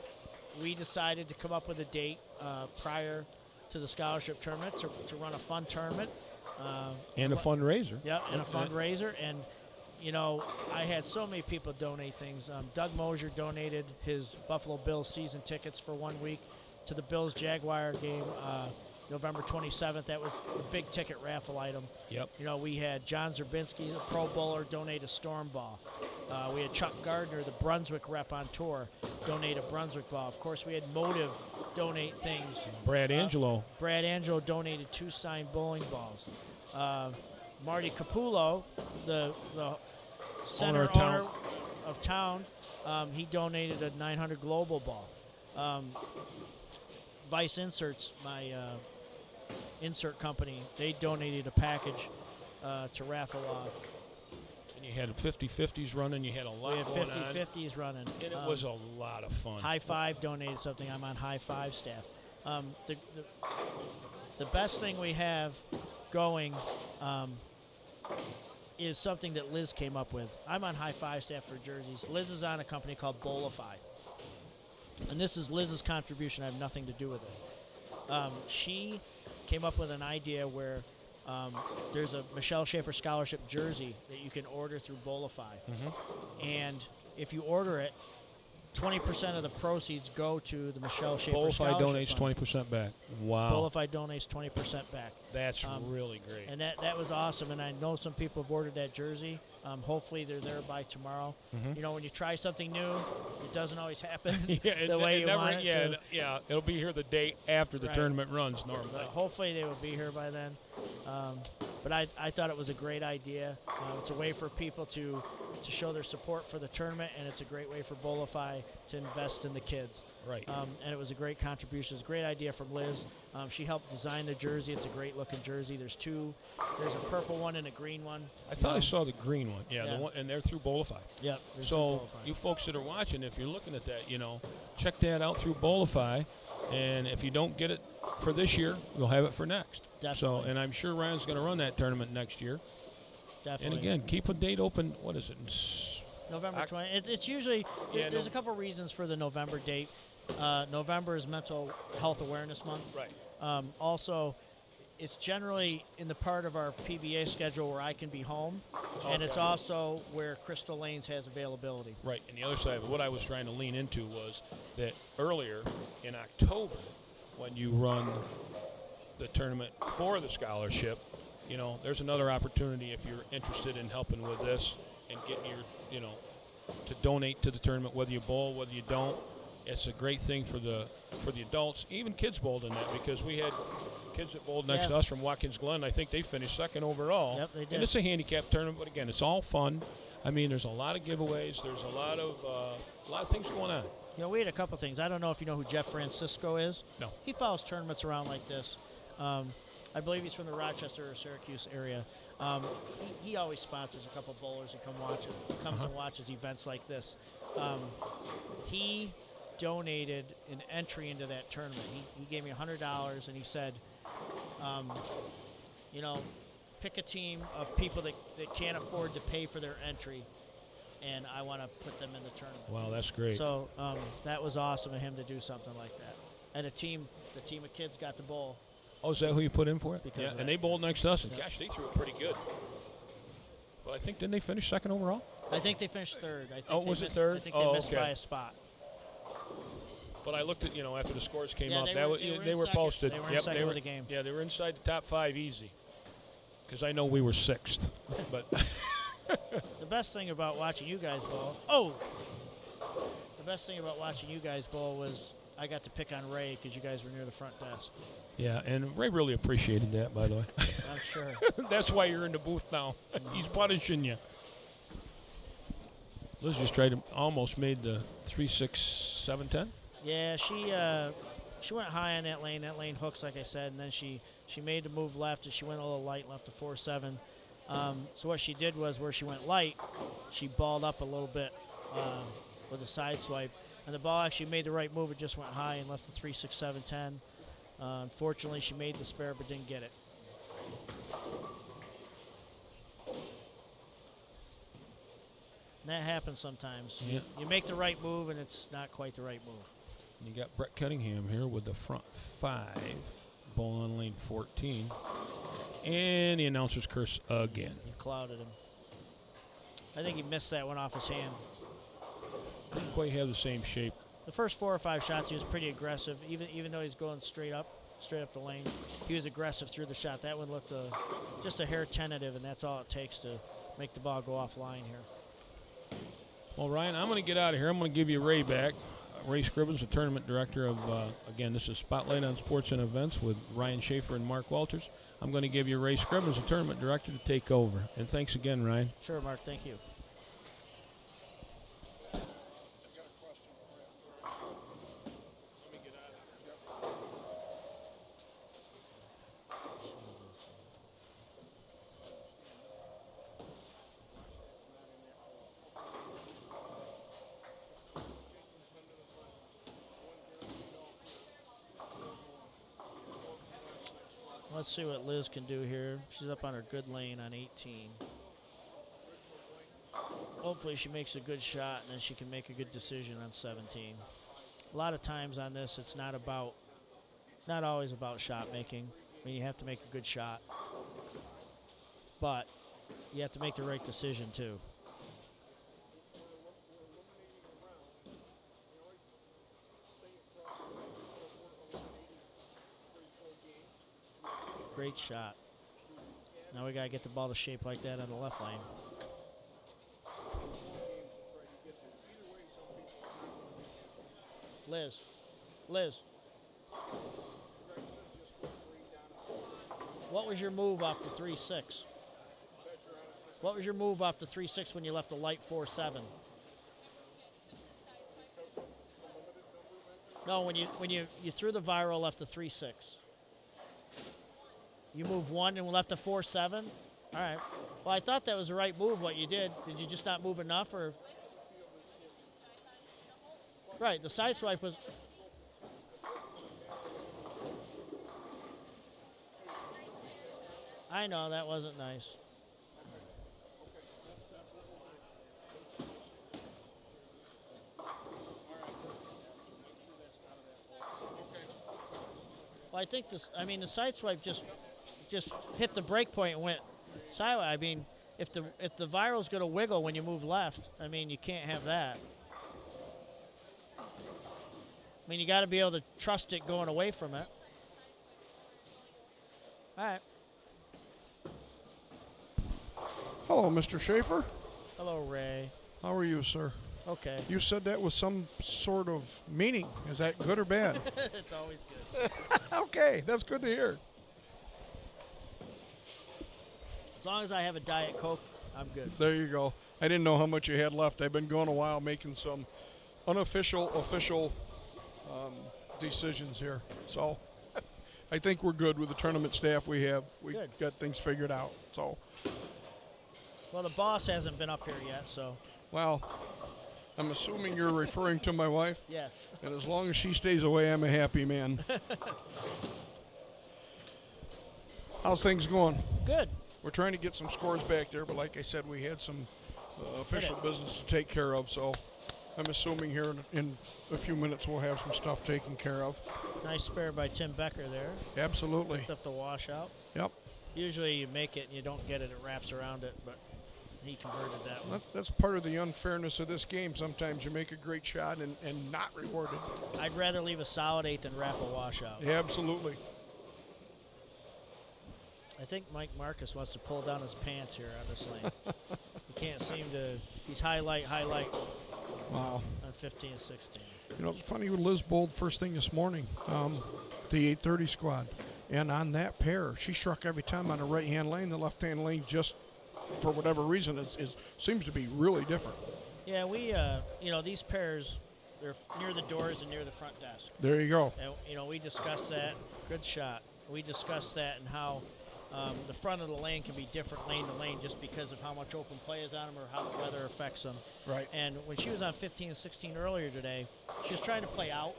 we decided to come up with a date prior to the scholarship tournament to run a fun tournament. And a fundraiser. Yeah, and a fundraiser. And, I had so many people donate things. Doug Mosier donated his Buffalo Bills season tickets for 1 week to the Bills-Jaguar game November 27th. That was a big ticket raffle item. Yep. We had John Zerbinski, the Pro Bowler, donate a storm ball. We had Chuck Gardner, the Brunswick rep on tour, donate a Brunswick ball. Of course, we had Motive donate things. Brad Angelo donated 2 signed bowling balls. Marty Capullo, the center owner of town, he donated a 900 Global ball. Vice Inserts, my insert company, they donated a package to raffle off. And you had 50-50s running. You had a lot We had going on. 50-50s running. And it was a lot of fun. High Five donated something. I'm on High Five staff. The best thing we have going is something that Liz came up with. I'm on High Five staff for jerseys. Liz is on a company called Bowlify. And this is Liz's contribution. I have nothing to do with it. She came up with an idea where there's a Michelle Schaefer Scholarship jersey that you can order through Bolify. And if you order it, 20% of the proceeds go to the Michelle Schaefer Bolify Scholarship donates Fund. 20% back. Wow. Bolify donates 20% back. That's really great. And that was awesome. And I know some people have ordered that jersey. Hopefully they're there by tomorrow. You know, when you try something new, it doesn't always happen the way you want it to. Yeah, it'll be here the day after the tournament runs normally. But hopefully they will be here by then. But I thought it was a great idea. It's a way for people to show their support for the tournament, and it's a great way for Bolify to invest in the kids. Right. And it was a great contribution. It's a great idea from Liz. She helped design the jersey. It's a great-looking jersey. There's two. There's a purple one and a green one. I thought I saw the green one. Yeah, Yeah. the one, and they're through Bolify. Yep. So you folks that are watching, if you're looking at that, check that out through Bolify. And if you don't get it for this year, you'll have it for next. Definitely. So, and I'm sure Ryan's going to run that tournament next year. Definitely. And again, keep a date open. What is it? November 20. It's usually there's a couple reasons for the November date. November is Mental Health Awareness Month. Right. Also, it's generally in the part of our PBA schedule where I can be home, and it's also where Crystal Lanes has availability. Right. And the other side of what I was trying to lean into was that earlier in October, when you run the tournament for the scholarship, there's another opportunity if you're interested in helping with this and getting your, to donate to the tournament, whether you bowl, whether you don't. It's a great thing for the adults, even kids bowled in that, because we had kids that bowled next to us from Watkins Glen. I think they finished second overall. Yep, they did. And it's a handicap tournament, but again, it's all fun. I mean, there's a lot of giveaways. There's a lot of things going on. We had a couple things. I don't know if you know who Jeff Francisco is. No. He follows tournaments around like this. I believe he's from the Rochester or Syracuse area. He always sponsors a couple bowlers that comes and watches events like this. He donated an entry into that tournament. He gave me $100 and he said, pick a team of people that can't afford to pay for their entry, and I want to put them in the tournament. Wow, that's great. So that was awesome of him to do something like that. And the team of kids got to bowl. Oh, is that who you put in for it? Because yeah, of and that. they bowled next to us, and gosh, they threw it pretty good. But I think, didn't they finish second overall? I think they finished third. I think was it third? I think they missed okay. by a spot. But I looked at, after the scores came Yeah, up, they were in posted. second. They were in second of the game. Yeah, they were inside the top 5 easy. Because I know we were 6th. But The best thing about watching you guys bowl. The best thing about watching you guys bowl was I got to pick on Ray because you guys were near the front desk. yeah, and Ray really appreciated that, by the way. I'm sure. That's why you're in the booth now. He's punishing you. Liz just almost made the 3-6-7-10. Yeah, she went high on that lane. That lane hooks, like I said, and then she made the move left, and she went a little light, left to 4-7. So what she did was where she went light, she balled up a little bit with a side swipe. And the ball actually made the right move. It just went high and left the 3-6-7-10. Unfortunately, she made the spare but didn't get it. And that happens sometimes. Yeah. You make the right move, and it's not quite the right move. You got Brett Cunningham here with the front 5, ball on lane 14. And the announcer's curse again. He clouded him. I think he missed that one off his hand. Didn't quite have the same shape. The first 4 or 5 shots, he was pretty aggressive. Even though he's going straight up the lane, he was aggressive through the shot. That one looked just a hair tentative, and that's all it takes to make the ball go offline here. Well, Ryan, I'm going to get out of here. I'm going to give you Ray back. Ray Scribbins, the tournament director of, again, this is Spotlight on Sports and Events with Ryan Schaefer and Mark Walters. I'm going to give you Ray Scribbins, the tournament director, to take over. And thanks again, Ryan. Sure, Mark. Thank you. Let's see what Liz can do here. She's up on her good lane on 18. Hopefully she makes a good shot and then she can make a good decision on 17. A lot of times on this, it's not always about shot making. I mean, you have to make a good shot. but you have to make the right decision too. Great shot. Now we got to get the ball to shape like that on the left lane. Liz. What was your move off the 3-6? What was your move off the 3-6 when you left the light 4-7? No, when you threw the viral left the 3-6. You moved 1 and left a 4-7? All right. Well, I thought that was the right move, what you did. Did you just not move enough? Or? Right, the side swipe was... I know, that wasn't nice. Well, I think the side swipe just hit the break point and went sideways. I mean, if the viral's going to wiggle when you move left, I mean, you can't have that. I mean, you got to be able to trust it going away from it. All right. Hello, Mr. Schaefer. Hello, Ray. How are you, sir? Okay. You said that with some sort of meaning. Is that good or bad? It's always good. Okay, that's good to hear. As long as I have a Diet Coke, I'm good. There you go. I didn't know how much you had left. I've been going a while making some unofficial, official decisions here. So I think we're good with the tournament staff we have. We Good. got things figured out. So, Well, the boss hasn't been up here yet, so well, I'm assuming you're referring to my wife. yes. And as long as she stays away, I'm a happy man. How's things going? Good. We're trying to get some scores back there, but like I said, we had some official business to take care of. So I'm assuming here in a few minutes we'll have some stuff taken care of. Nice spare by Tim Becker there. Absolutely. Picked up the washout. Yep. Usually you make it and you don't get it, it wraps around it, but he converted that one. That's part of the unfairness of this game. Sometimes you make a great shot and not rewarded. I'd rather leave a solid 8 than wrap a washout. Yeah, absolutely. I think Mike Marcus wants to pull down his pants here on this lane. He can't seem to. He's highlight Wow. on 15 and 16. You know, it's funny with Liz bowled first thing this morning, the 830 squad. And on that pair, she struck every time on the right-hand lane. The left-hand lane just, for whatever reason, seems to be really different. Yeah, we, these pairs, they're near the doors and near the front desk. There you go. And, we discussed that. Good shot. We discussed that and how the front of the lane can be different lane to lane just because of how much open play is on them or how the weather affects them. Right. And when she was on 15 and 16 earlier today, she was trying to play out.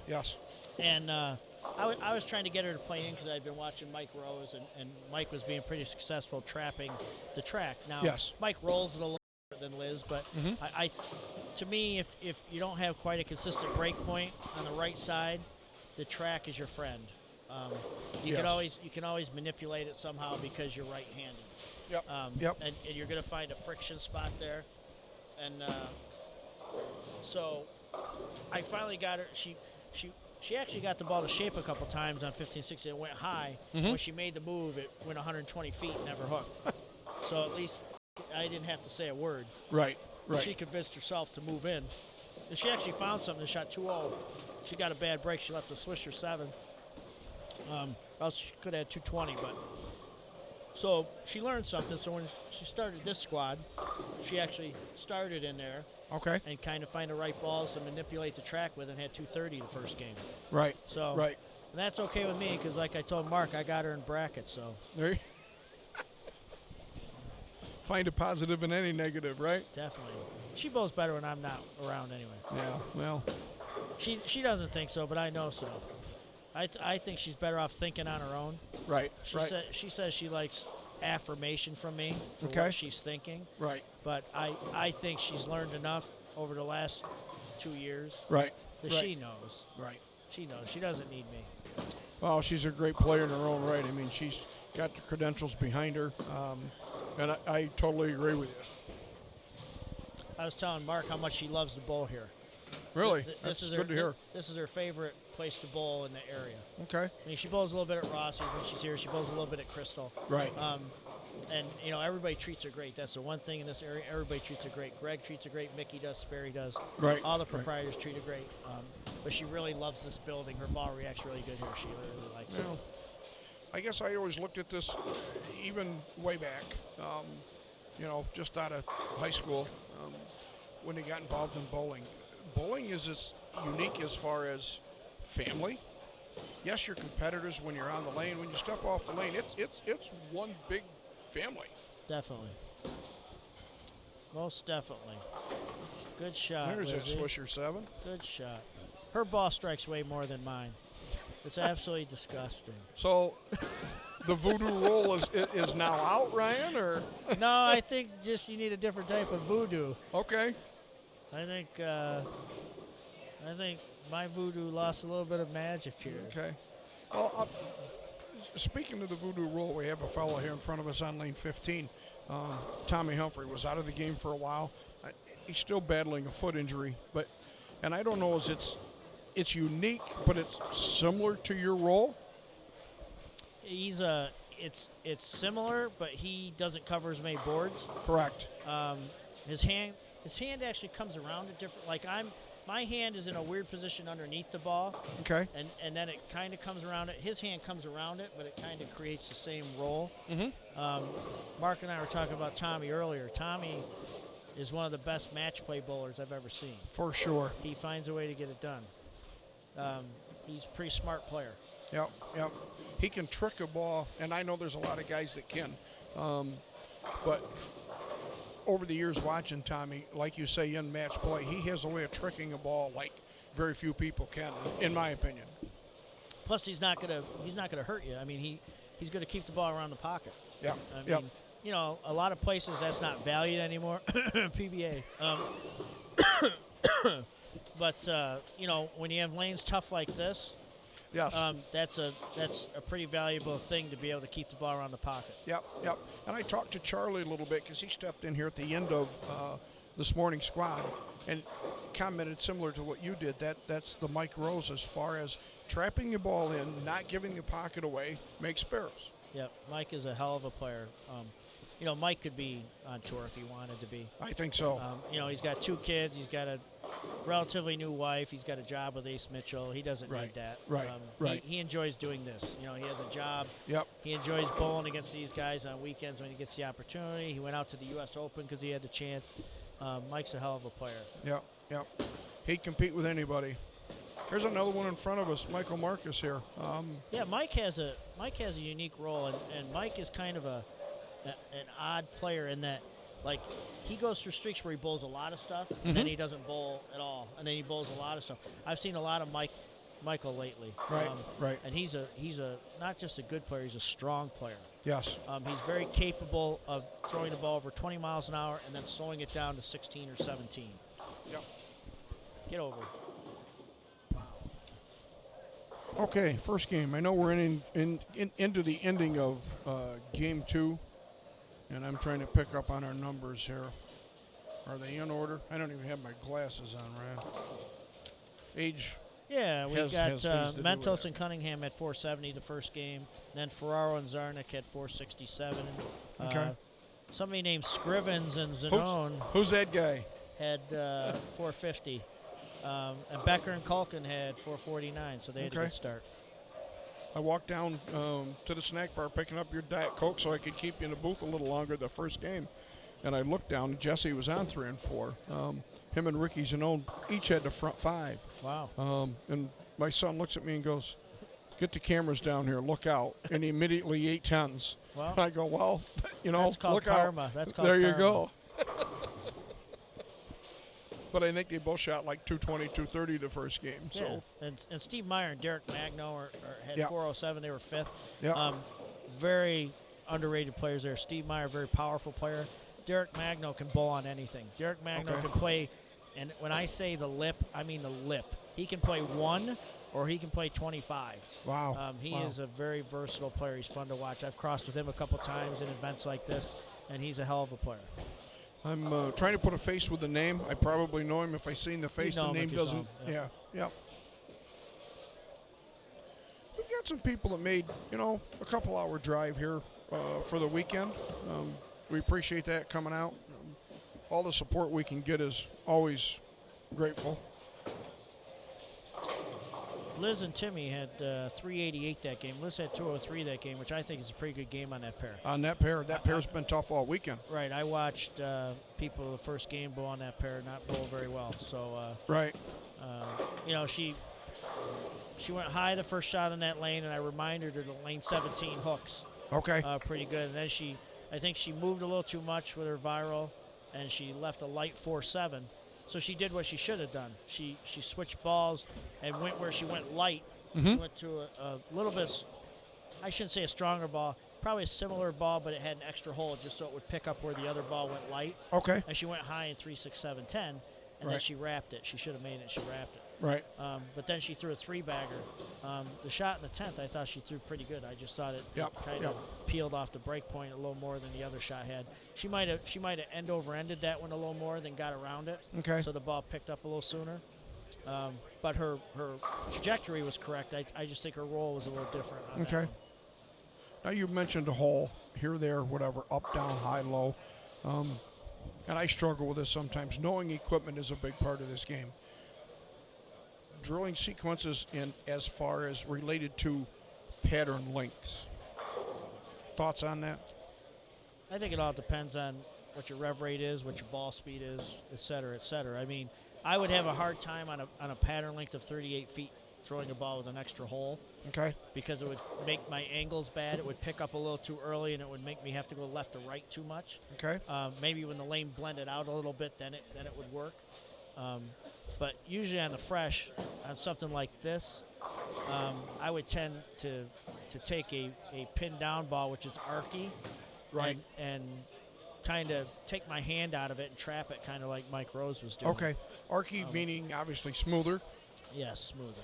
Yes. And I was trying to get her to play in because I'd been watching Mike Rose, and Mike was being pretty successful trapping the track. Now, Yes. Mike rolls it a little better than Liz, but to me, if you don't have quite a consistent break point on the right side, the track is your friend. You can always manipulate it somehow because you're right-handed. Yep. Yep. And you're going to find a friction spot there, and so I finally got her. She actually got the ball to shape a couple times on 15-16. It went high. When she made the move, it went 120 feet and never hooked. So at least I didn't have to say a word. Right. She convinced herself to move in. And she actually found something and shot 2-0. She got a bad break. She left a swisher 7. Else she could have had 220. But so she learned something. So when she started this squad, she actually started in there. Okay. And kind of find the right balls to manipulate the track with, and had 230 the first game. Right. So right. And that's okay with me because, like I told Mark, I got her in brackets. So there you find a positive in any negative, right? Definitely. She bowls better when I'm not around anyway. Yeah. Well, she doesn't think so, but I know so. I think she's better off thinking on her own. Right. She says she likes affirmation from me for Okay. what she's thinking. Right. But I think she's learned enough over the last 2 years. Right. That right. she knows. Right. She knows. She doesn't need me. Well, she's a great player in her own right. I mean, she's got the credentials behind her, and I totally agree with you. I was telling Mark how much she loves to bowl here. Really, This that's is good to hear. This is her favorite place to bowl in the area. Okay, I mean, she bowls a little bit at Rossi's when she's here. She bowls a little bit at Crystal. right. And, everybody treats her great. That's the one thing in this area. Everybody treats her great. Greg treats her great. Mickey does. Sperry does. Right. All the proprietors treat her great. But she really loves this building. Her ball reacts really good here. She really likes it. Well, I guess I always looked at this, even way back, just out of high school, when they got involved in bowling. Bowling is as unique as far as family. Yes, you're competitors when you're on the lane. When you step off the lane, it's one big family. Definitely. Most definitely. Good shot. There's a Lizzie. Swisher 7. Good shot. Her ball strikes way more than mine. It's absolutely disgusting. So the voodoo roll is now out, Ryan, or? No, I think just you need a different type of voodoo. Okay. I think my voodoo lost a little bit of magic here. Okay. Well, speaking of the voodoo roll, we have a fellow here in front of us on lane 15. Tommy Humphrey was out of the game for a while. He's still battling a foot injury, and I don't know if it's unique, but it's similar to your roll. It's similar, but he doesn't cover as many boards. Correct. His hand actually comes around at different. My hand is in a weird position underneath the ball. Okay. And then it kind of comes around it. His hand comes around it, but it kind of creates the same roll. Mm-hmm. Mark and I were talking about Tommy earlier. Tommy is one of the best match play bowlers I've ever seen. For sure. He finds a way to get it done. He's a pretty smart player. Yep. He can trick a ball, and I know there's a lot of guys that can. But over the years watching Tommy, like you say, in match play, he has a way of tricking a ball like very few people can, in my opinion. Plus, he's not gonna hurt you. I mean, he's gonna keep the ball around the pocket. Yeah. I mean, a lot of places that's not valued anymore. PBA. But when you have lanes tough like this, Yes. that's a pretty valuable thing to be able to keep the ball around the pocket. Yep. And I talked to Charlie a little bit because he stepped in here at the end of this morning's squad and commented similar to what you did. That's the Mike Rose as far as trapping the ball in, not giving the pocket away, make sparrows. Yep. Mike is a hell of a player. Mike could be on tour if he wanted to be. I think so. He's got 2 kids. He's got a relatively new wife. He's got a job with Ace Mitchell. He doesn't need that. Right. He enjoys doing this. He has a job. Yep. He enjoys bowling against these guys on weekends when he gets the opportunity. He went out to the U.S. Open because he had the chance. Mike's a hell of a player. Yep. He'd compete with anybody. Here's another one in front of us, Michael Marcus here. Mike has a unique role, and Mike is kind of an odd player in that, like, he goes through streaks where he bowls a lot of stuff, and then he doesn't bowl at all, and then he bowls a lot of stuff. I've seen a lot of Michael lately. Right. And he's a not just a good player, he's a strong player. Yes. He's very capable of throwing the ball over 20 miles an hour and then slowing it down to 16 or 17. Yep. Get over. Okay, first game. I know we're into the ending of game 2, and I'm trying to pick up on our numbers here. Are they in order? I don't even have my glasses on, Ryan. Age. Yeah, we has got things to do with Mentos it. and Cunningham at 470 the first game. Then Ferraro and Zarnik at 467. Okay. Somebody named Scrivens and Zanone Who's that guy? had 450. And Becker and Culkin had 449, so they had a Okay. good start. I walked down to the snack bar picking up your Diet Coke so I could keep you in the booth a little longer the first game. And I looked down, and Jesse was on 3 and 4. Him and Ricky Zanone each had the front 5. Wow. And my son looks at me and goes, "Get the cameras down here, look out." And he immediately ate 10s. Well, And I go, well, that's called look karma. out. That's called there you karma. go. But I think they both shot like 220, 230 the first game. So Yeah. And Steve Meyer and Derek Magno had Yeah. 407. They were 5th. yeah, Very underrated players there. Steve Meyer, very powerful player. Derek Magno can bowl on anything. Derek Magno Okay. can play, and when I say the lip, I mean the lip. He can play 1 or he can play 25. Wow. He Wow. is a very versatile player. He's fun to watch. I've crossed with him a couple times in events like this, and he's a hell of a player. I'm trying to put a face with the name. I probably know him if I seen the face. know The him name if you saw doesn't. him, Yeah. Yep. We've got some people that made, a couple-hour drive here for the weekend. We appreciate that coming out. All the support we can get is always grateful. Liz and Timmy had 388 that game. Liz had 203 that game, which I think is a pretty good game on that pair. On that pair's been tough all weekend. Right. I watched people the first game bowl on that pair not bowl very well. So, Right. she went high the first shot in that lane, and I reminded her the lane 17 hooks Okay. pretty good. And then I think she moved a little too much with her viral, and she left a light 4-7. So she did what she should have done. She switched balls and went where she went light. Mm-hmm. She went to a little bit, I shouldn't say a stronger ball, probably a similar ball, but it had an extra hole just so it would pick up where the other ball went light. Okay. And she went high in 3, 6, 7, 10, and then Right. she wrapped it. She should have made it. She wrapped it. Right. But then she threw a 3-bagger. The shot in the 10th, I thought she threw pretty good. I just thought it kind of peeled off the break point a little more than the other shot had. She might have end over ended that one a little more than got around it. Okay. So the ball picked up a little sooner. But her trajectory was correct. I just think her roll was a little different. On that Okay. one. Now you mentioned a hole here, there, whatever, up, down, high, low, and I struggle with this sometimes. Knowing equipment is a big part of this game. Drilling sequences in as far as related to pattern lengths. Thoughts on that? I think it all depends on what your rev rate is, what your ball speed is, et cetera, et cetera. I mean, I would have a hard time on a pattern length of 38 feet throwing a ball with an extra hole Okay. because it would make my angles bad. It would pick up a little too early, and it would make me have to go left or right too much. Okay. Maybe when the lane blended out a little bit, then it would work. But usually on the fresh, on something like this, I would tend to take a pin down ball, which is archy, Right. and kind of take my hand out of it and trap it, kind of like Mike Rose was doing. Okay. Archy meaning obviously smoother. Yes, smoother.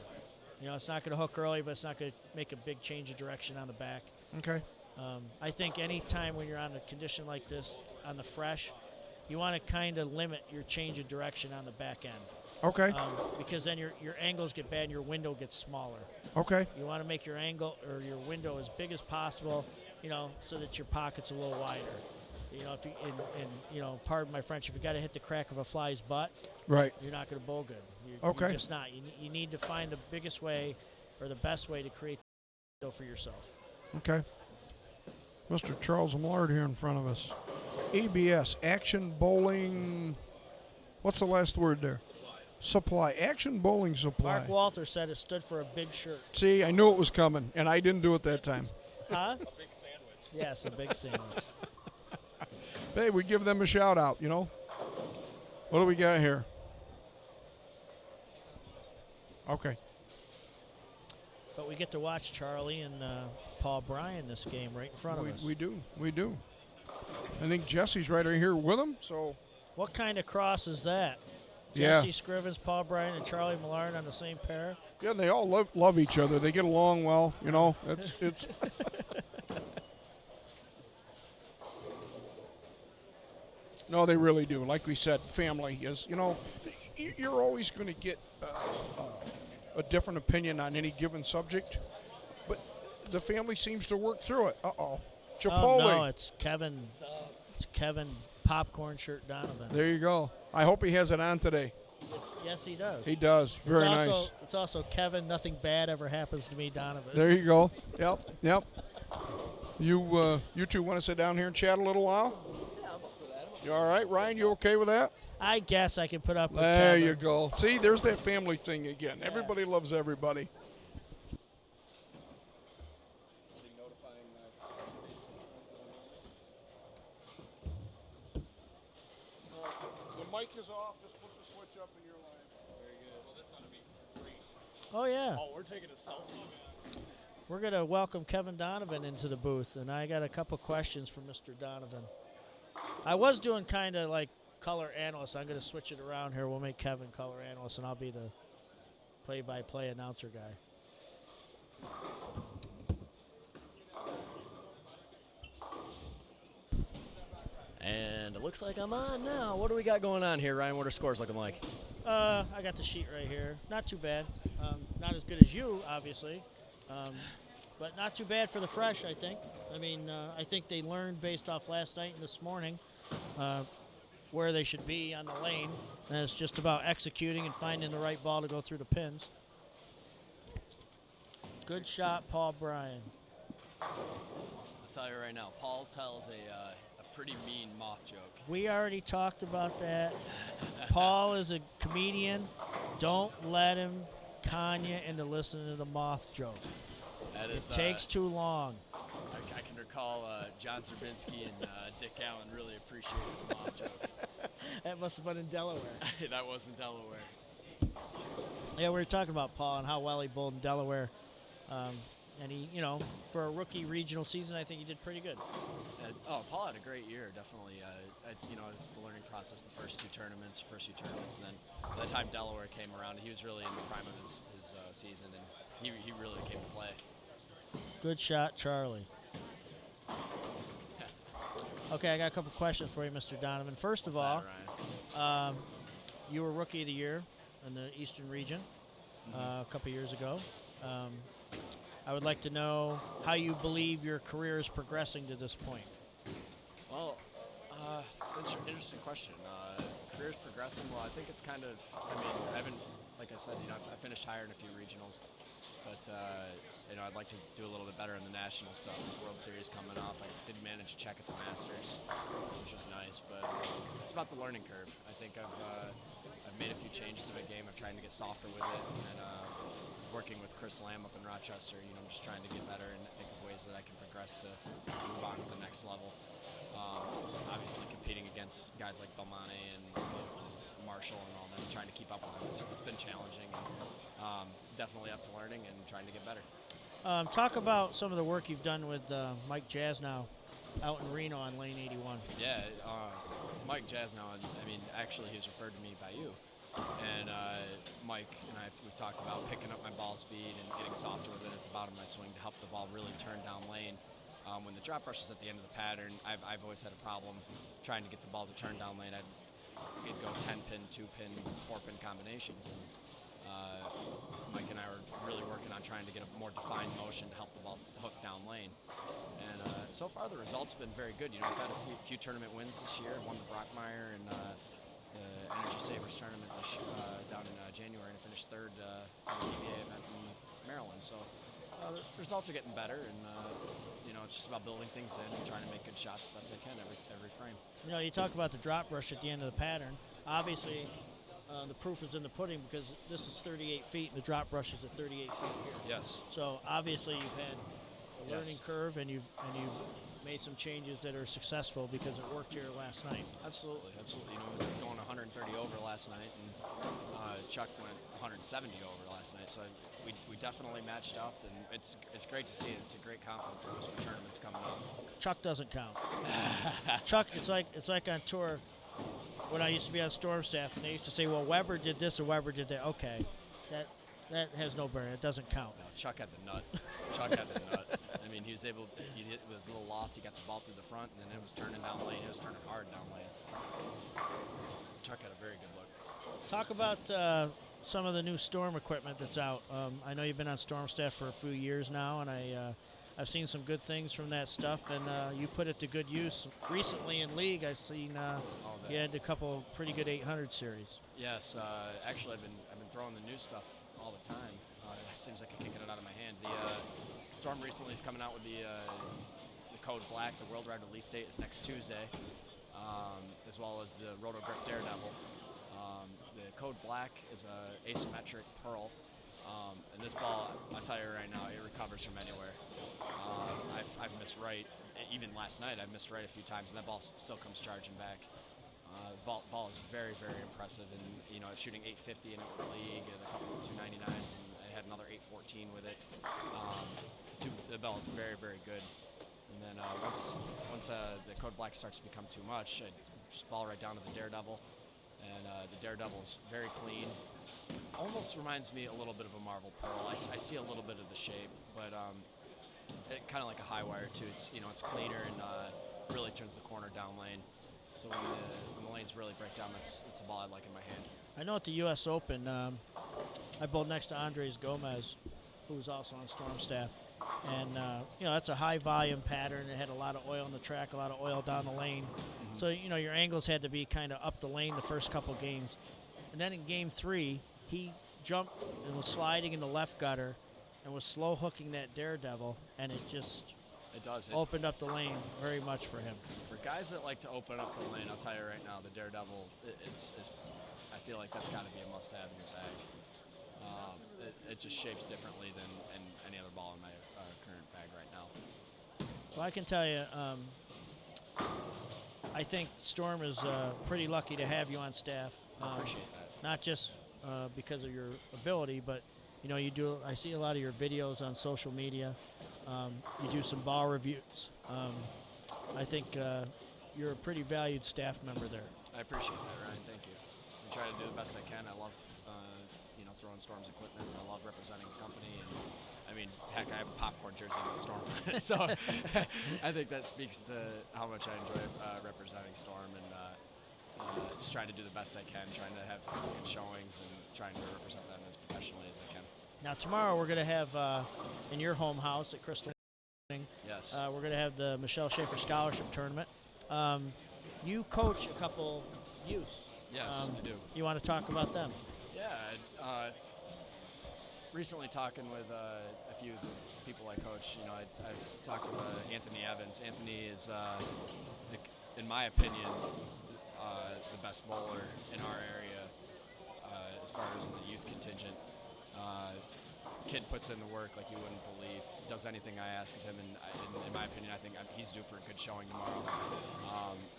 It's not going to hook early, but it's not going to make a big change of direction on the back. Okay. I think any time when you're on a condition like this on the fresh, you want to kind of limit your change of direction on the back end. Okay. Because then your angles get bad and your window gets smaller. Okay. You want to make your angle or your window as big as possible, so that your pocket's a little wider. If you pardon my French, if you got to hit the crack of a fly's butt, Right. you're not going to bowl good. Okay. You're just not. You need to find the biggest way or the best way to create the window for yourself. Okay. Mr. Charles Millard here in front of us. ABS, Action Bowling. What's the last word there? Supply. Action Bowling Supply. Mark Walter said it stood for a big shirt. See, I knew it was coming, and I didn't do it that time. Huh? A big sandwich. Yes, a big sandwich. Hey, we give them a shout out, What do we got here? Okay. But we get to watch Charlie and Paul Bryan this game right in front of us. We do. We do. I think Jesse's right here with him, so. What kind of cross is that? Yeah. Jesse Scrivens, Paul Bryan, and Charlie Millard on the same pair? Yeah, they all love each other. They get along well, It's No, they really do. Like we said, family is, you're always going to get a different opinion on any given subject, but the family seems to work through it. Uh-oh. Chipotle. Oh, no, it's Kevin. It's Kevin Popcorn Shirt Donovan. There you go. I hope he has it on today. Yes, he does. He does. Very nice. It's also Kevin, nothing bad ever happens to me, Donovan. There you go. Yep. You two want to sit down here and chat a little while? Yeah, I'm up for that. You all right, Ryan? You okay with that? I guess I can put up with There Kevin. you go. See, there's that family thing again. Everybody loves everybody. The mic is off. Just put the switch up in your line. Very good. Well, this ought to be great. Oh, yeah. Oh, we're taking a selfie. We're going to welcome Kevin Donovan into the booth, and I got a couple questions for Mr. Donovan. I was doing kind of like color analyst. I'm going to switch it around here. We'll make Kevin color analyst, and I'll be the play-by-play announcer guy. And it looks like I'm on now. What do we got going on here, Ryan? What are scores looking like? I got the sheet right here. Not too bad. Not as good as you, obviously, but not too bad for the Fresh, I think. I mean, I think they learned based off last night and this morning where they should be on the lane, and it's just about executing and finding the right ball to go through the pins. Good shot, Paul Bryan. I'll tell you right now, Paul tells a pretty mean moth joke. We already talked about that. Paul is a comedian. Don't let him con you into listening to the moth joke. That is, It takes too long. I can recall John Zerbinski and Dick Allen really appreciated the moth joke. That must have been in Delaware. That was in Delaware. Yeah, we were talking about Paul and how well he bowled in Delaware. And he, for a rookie regional season, I think he did pretty good. Paul had a great year, definitely. It's the learning process, the first few tournaments, and then by the time Delaware came around, he was really in the prime of his season, and he really came to play. Good shot, Charlie. Okay, I got a couple questions for you, Mr. Donovan. First of all, Ryan? you were Rookie of the Year in the Eastern region a couple years ago. I would like to know how you believe your career is progressing to this point. Well, it's an interesting question. Career's progressing. Well, I think it's kind of, I haven't, like I said, I finished higher in a few regionals, but, I'd like to do a little bit better in the national stuff. World Series coming up. I did manage to check at the Masters, which was nice, but it's about the learning curve. I think I've made a few changes to my game. I'm trying to get softer with it, and working with Chris Lamb up in Rochester, I'm just trying to get better and think of ways that I can progress to move on to the next level. Obviously competing against guys like Belmonte and Marshall and all them, trying to keep up with them. It's been challenging, and definitely up to learning and trying to get better. Talk about some of the work you've done with Mike Jasnow out in Reno on lane 81. Yeah, Mike Jasnow, actually he was referred to me by you. And Mike and we've talked about picking up my ball speed and getting softer with it at the bottom of my swing to help the ball really turn down lane. When the drop rush is at the end of the pattern, I've always had a problem trying to get the ball to turn down lane. I'd go 10-pin, 2-pin, 4-pin combinations. And Mike and I were really working on trying to get a more defined motion to help the ball hook down lane. And so far the results have been very good. I've had a few tournament wins this year. I won the Brockmeyer and the Energy Savers tournament down in January, and I finished third at the PBA event in Maryland. So the results are getting better, and it's just about building things in and trying to make good shots as best I can every frame. You talk about the drop rush at the end of the pattern. Obviously, the proof is in the pudding because this is 38 feet and the drop rush is at 38 feet here. Yes. So obviously you've had a learning curve and you've made some changes that are successful because it worked here last night. Absolutely. We were going 130 over last night, and Chuck went 170 over last night. So we definitely matched up, and it's great to see it. It's a great confidence boost for tournaments coming up. Chuck doesn't count. Chuck, it's like on tour when I used to be on Storm staff, and they used to say, "Well, Weber did this or Weber did that." Okay, that has no bearing. It doesn't count. No, Chuck had the nut. He was able. He hit with his little loft. He got the ball through the front, and then it was turning down lane. It was turning hard down lane. Chuck had a very good look. Talk about some of the new Storm equipment that's out. I know you've been on Storm staff for a few years now, and I've seen some good things from that stuff, and you put it to good use recently in league. I've seen you had a couple pretty good 800 series. Yes, actually, I've been throwing the new stuff all the time. It seems like I can't get it out of my hand. The Storm recently is coming out with the Code Black. The worldwide release date is next Tuesday, as well as the Roto Grip Daredevil. The Code Black is a asymmetric pearl, and this ball, I'll tell you right now, it recovers from anywhere. I've missed right, even last night, I've missed right a few times, and that ball still comes charging back. Ball is very, very impressive, and shooting 850 in it with the league, and a couple of 299s, and I had another 814 with it. The ball is very, very good. And then once the Code Black starts to become too much, I just ball right down to the Daredevil, and the Daredevil is very clean, almost reminds me a little bit of a Marvel Pearl. I see a little bit of the shape, but it kind of like a high wire too. It's it's cleaner and really turns the corner down lane. So when the lanes really break down, it's a ball I like in my hand. I know at the U.S. Open, I bowled next to Andres Gomez, who was also on Storm staff. And, that's a high volume pattern. It had a lot of oil on the track, a lot of oil down the lane. Mm-hmm. So, your angles had to be kind of up the lane the first couple games. And then in game 3, he jumped and was sliding in the left gutter and was slow hooking that Daredevil, and it just It does. opened up the lane very much for him. For guys that like to open up the lane, I'll tell you right now, the Daredevil is I feel like that's got to be a must-have in your bag. It just shapes differently than any other ball in my current bag right now. Well, I can tell you, I think Storm is pretty lucky to have you on staff. I appreciate that. Not just because of your ability, but you do. I see a lot of your videos on social media. You do some ball reviews. I think you're a pretty valued staff member there. I appreciate that, Ryan. Thank you. I try to do the best I can. I love, throwing Storm's equipment. I love representing the company, and I mean, heck, I have a popcorn jersey with Storm on it, so I think that speaks to how much I enjoy representing Storm and just trying to do the best I can, trying to have good showings and trying to represent them as professionally as I can. Now tomorrow we're going to have in your home house at Crystal. Yes. We're going to have the Michelle Schaefer Scholarship Tournament. You coach a couple youths. Yes, I do. You want to talk about them? Yeah. Recently talking with a few of the people I coach, I've talked to Anthony Evans. Anthony is, in my opinion, the best bowler in our area as far as in the youth contingent. Kid puts in the work like you wouldn't believe. Does anything I ask of him, and in my opinion, I think he's due for a good showing tomorrow.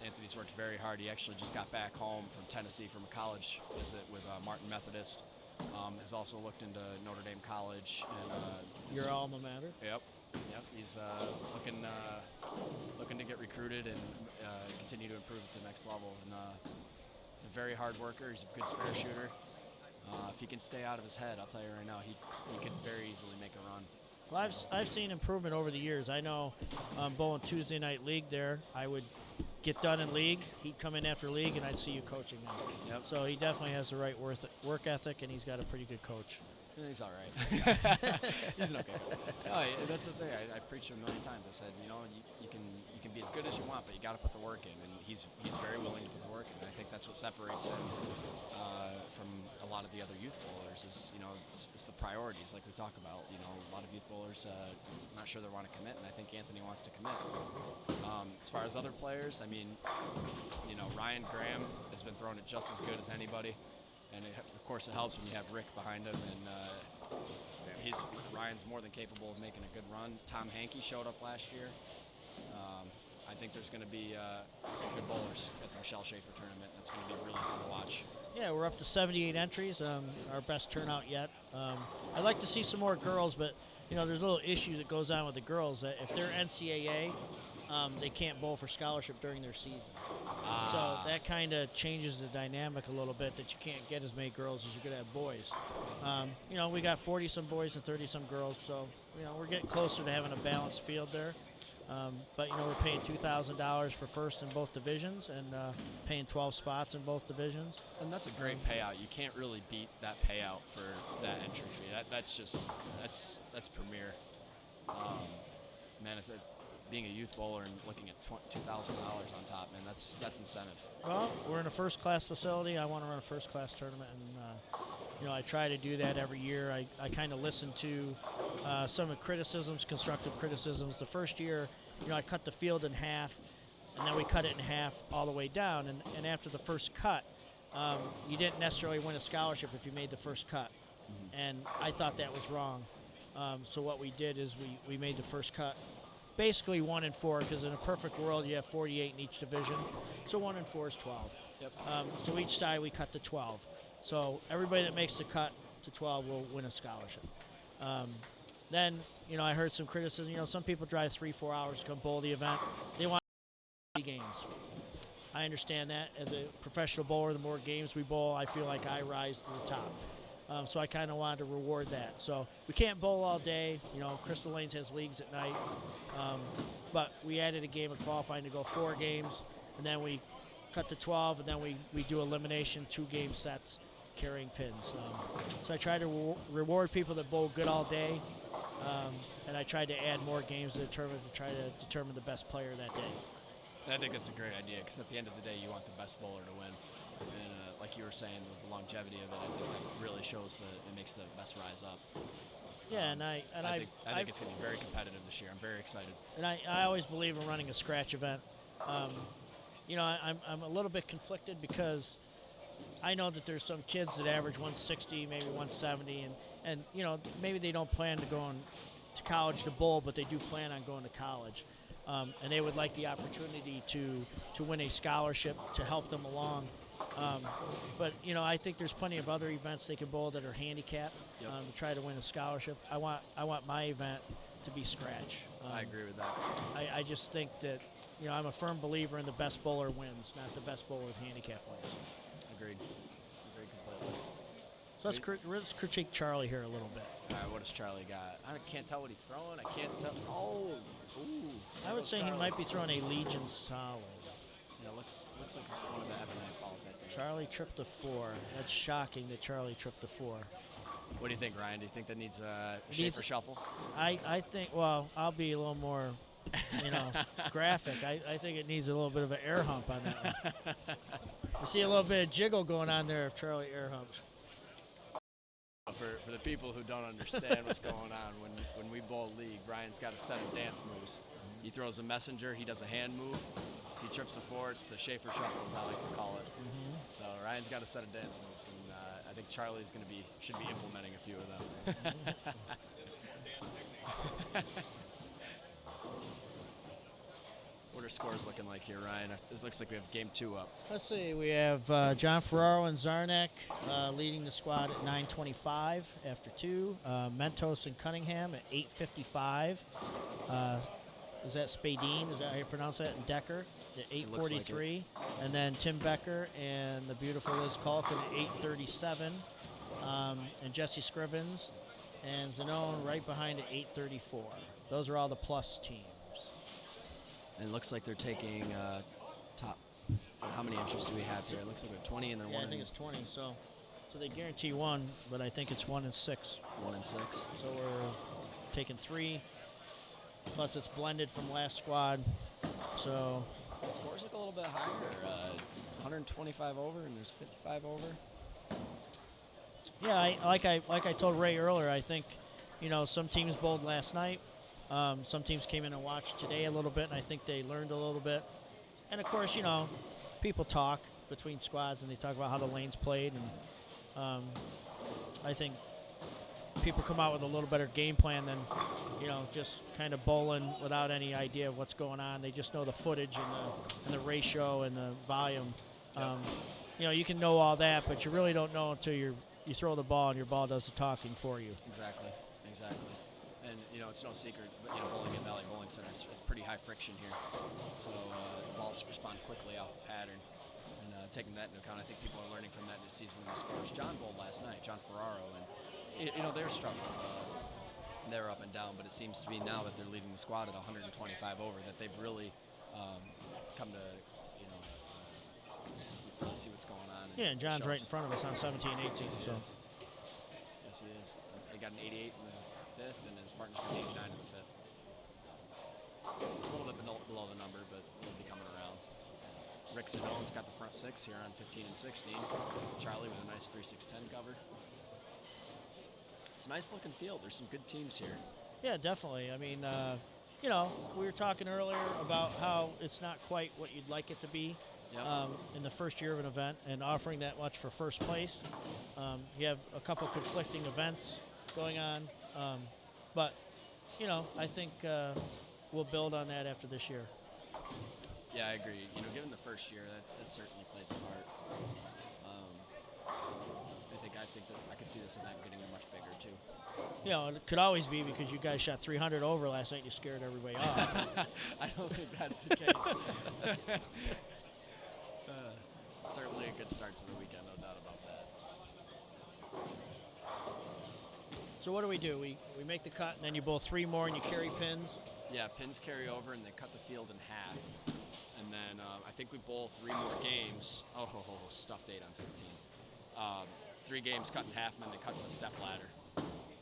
Anthony's worked very hard. He actually just got back home from Tennessee from a college visit with Martin Methodist. Has also looked into Notre Dame College. And, your alma mater? Yep. He's looking to get recruited and continue to improve at the next level. And he's a very hard worker. He's a good spare shooter. If he can stay out of his head, I'll tell you right now, he could very easily make a run. Well, I've seen improvement over the years. I know bowling Tuesday night league there, I would get done in league. He'd come in after league, and I'd see you coaching him. Yep. So he definitely has the right work ethic, and he's got a pretty good coach. He's all right. He's an okay coach. No, that's the thing. I've preached to him a million times. I said, you can be as good as you want, but you got to put the work in. And he's very willing to put the work in. And I think that's what separates him from a lot of the other youth bowlers. Is it's the priorities, like we talk about. A lot of youth bowlers not sure they want to commit, and I think Anthony wants to commit. As far as other players, I mean, Ryan Graham has been throwing it just as good as anybody. And of course, it helps when you have Rick behind him, and Ryan's more than capable of making a good run. Tom Hankey showed up last year. I think there's going to be some good bowlers at the Michelle Schaefer tournament. That's going to be really fun to watch. Yeah, we're up to 78 entries, our best turnout yet. I'd like to see some more girls, but there's a little issue that goes on with the girls that if they're NCAA, they can't bowl for scholarship during their season. So that kind of changes the dynamic a little bit, that you can't get as many girls as you're going to have boys. We got 40-some boys and 30-some girls, so, we're getting closer to having a balanced field there. But, we're paying $2,000 for first in both divisions and paying 12 spots in both divisions. And that's a great payout. You can't really beat that payout for that entry fee. That's premier. Man, being a youth bowler and looking at $2,000 on top, man, that's incentive. Well, we're in a first-class facility. I want to run a first-class tournament, and I try to do that every year. I kind of listen to some of the criticisms, constructive criticisms. The first year, I cut the field in half, and then we cut it in half all the way down. And after the first cut, you didn't necessarily win a scholarship if you made the first cut. Mm-hmm. And I thought that was wrong. So what we did is we made the first cut basically 1 and 4, because in a perfect world you have 48 in each division. So 1 and 4 is 12. Yep. So each side we cut to 12. So everybody that makes the cut to 12 will win a scholarship. Then, I heard some criticism. Some people drive 3-4 hours to come bowl the event. They want games. I understand that. As a professional bowler, the more games we bowl, I feel like I rise to the top. So I kind of wanted to reward that. So we can't bowl all day. Crystal Lanes has leagues at night. But we added a game of qualifying to go 4 games, and then we cut to 12, and then we do elimination 2-game sets carrying pins. So I try to reward people that bowl good all day, and I tried to add more games to try to determine the best player that day. And I think that's a great idea because at the end of the day, you want the best bowler to win. And like you were saying, with the longevity of it, I think that really shows that it makes the best rise up. Yeah, and I think it's going to be very competitive this year. I'm very excited. And I always believe in running a scratch event. I'm a little bit conflicted because I know that there's some kids that average 160, maybe 170, and maybe they don't plan to go to college to bowl, but they do plan on going to college. And they would like the opportunity to win a scholarship to help them along. But I think there's plenty of other events they can bowl that are handicapped to try to win a scholarship. I want my event to be scratch. I agree with that. I just think that I'm a firm believer in the best bowler wins, not the best bowler with handicap wins. Agreed completely. So let's critique Charlie here a little bit. All right, what does Charlie got? I can't tell what he's throwing. I can't tell. Oh, ooh. I would say Charlie. he might be throwing a Legion solid. Yeah, looks like it's one of the Evernight balls, I think. Charlie tripped the 4. That's shocking that Charlie tripped the 4. What do you think, Ryan? Do you think that needs a Schaefer shuffle? I think, well, I'll be a little more, graphic. I think it needs a little bit of an air hump on that one. I see a little bit of jiggle going on there if Charlie air humps. For the people who don't understand what's going on, when we bowl league, Ryan's got a set of dance moves. He throws a messenger, he does a hand move. If he trips a 4, it's the Schaefer shuffle, as I like to call it. Mm-hmm. So Ryan's got a set of dance moves, and I think Charlie's should be implementing a few of them. What are scores looking like here, Ryan? It looks like we have game 2 up. Let's see. We have John Ferraro and Zarnak leading the squad at 9:25 after 2. Mentos and Cunningham at 8:55. Is that Spadine? Is that how you pronounce that? And Decker at 8:43. And then Tim Becker and the beautiful Liz Culkin at 8:37. And Jesse Scrivens and Zanone right behind at 8:34. Those are all the plus teams. And it looks like they're taking top. How many entries do we have here? It looks like we have 20, and then Yeah, one. I think it's 20. So they guarantee 1, but I think it's 1 and 6. 1 and 6. So we're taking 3. Plus it's blended from last squad. So The scores look a little bit higher. 125 over, and there's 55 over. yeah, like I told Ray earlier, I think some teams bowled last night. Some teams came in and watched today a little bit, and I think they learned a little bit. And of course, people talk between squads and they talk about how the lanes played, and I think people come out with a little better game plan than just kind of bowling without any idea of what's going on. They just know the footage and the ratio and the volume. Yep. You can know all that, but you really don't know until you throw the ball and your ball does the talking for you. Exactly. And it's no secret, but bowling at Valley Bowling Center, it's pretty high friction here. So the balls respond quickly off the pattern. And taking that into account, I think people are learning from that this season. The scores. John bowled last night, John Ferraro, and they're struggling. They're up and down, but it seems to be now that they're leading the squad at 125 over that they've really come to really see what's going on. Yeah, and John's right in front of us on 17-18. Yes, So. Yes, he is. They got an 88 in the 5th, and his partner's got an 89 in the 5th. It's a little bit below the number, but he'll be coming around. Rick Sinone's got the front 6 here on 15 and 16. Charlie with a nice 3-6-10 cover. It's a nice looking field. There's some good teams here. Yeah, definitely. I mean, we were talking earlier about how it's not quite what you'd like it to be Yep. in the first year of an event and offering that much for first place. You have a couple conflicting events going on, but, I think we'll build on that after this year. Yeah, I agree. Given the first year, that certainly plays a part. I think that I could see this event getting much bigger too. It could always be because you guys shot 300 over last night and you scared everybody off. I don't think that's the case. Certainly a good start to the weekend, no doubt about that. So what do? We make the cut, and then you bowl 3 more, and you carry pins. Yeah, pins carry over, and they cut the field in half. And then I think we bowl 3 more games. Stuffed 8 on 15. 3 games cut in half, and then they cut to step ladder,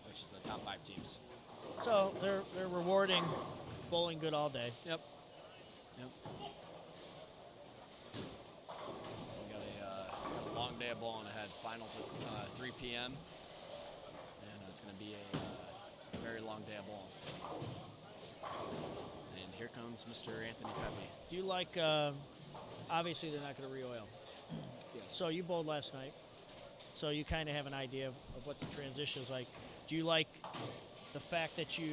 which is the top 5 teams. So they're rewarding bowling good all day. Yep. We got a long day of bowling ahead. Finals at 3 p.m. And it's going to be a very long day of bowling. And here comes Mr. Anthony Pepe. Do you like? Obviously, they're not going to re-oil. Yes. So you bowled last night. So you kind of have an idea of what the transition is like. Do you like the fact that you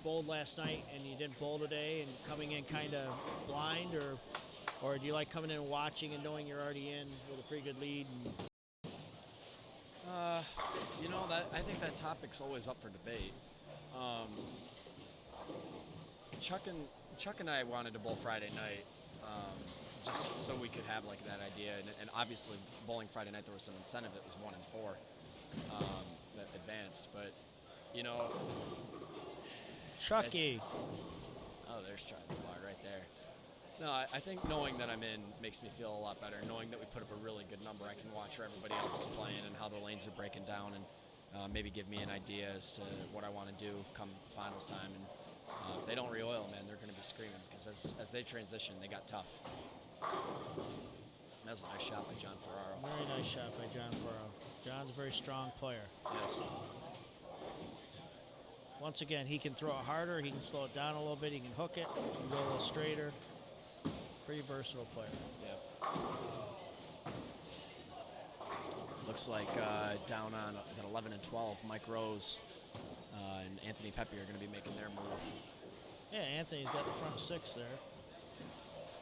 bowled last night and you didn't bowl today and coming in kind of blind, or do you like coming in and watching and knowing you're already in with a pretty good lead? That I think that topic's always up for debate. Chuck and I wanted to bowl Friday night, just so we could have like that idea, and obviously bowling Friday night there was some incentive that was 1 and 4 that advanced, but Chucky. Oh, there's Charlie Bar right there. No, I think knowing that I'm in makes me feel a lot better. Knowing that we put up a really good number, I can watch where everybody else is playing and how the lanes are breaking down, and maybe give me an idea as to what I want to do come finals time. And if they don't re-oil, man, they're going to be screaming because as they transition, they got tough. That was a nice shot by John Ferraro. Very nice shot by John Ferraro. John's a very strong player. Yes. Once again, he can throw it harder, he can slow it down a little bit, he can hook it, he can go a little straighter. Pretty versatile player. Yeah. Looks like down on, is it 11 and 12, Mike Rose and Anthony Pepe are going to be making their move. Yeah, Anthony's got the front 6 there.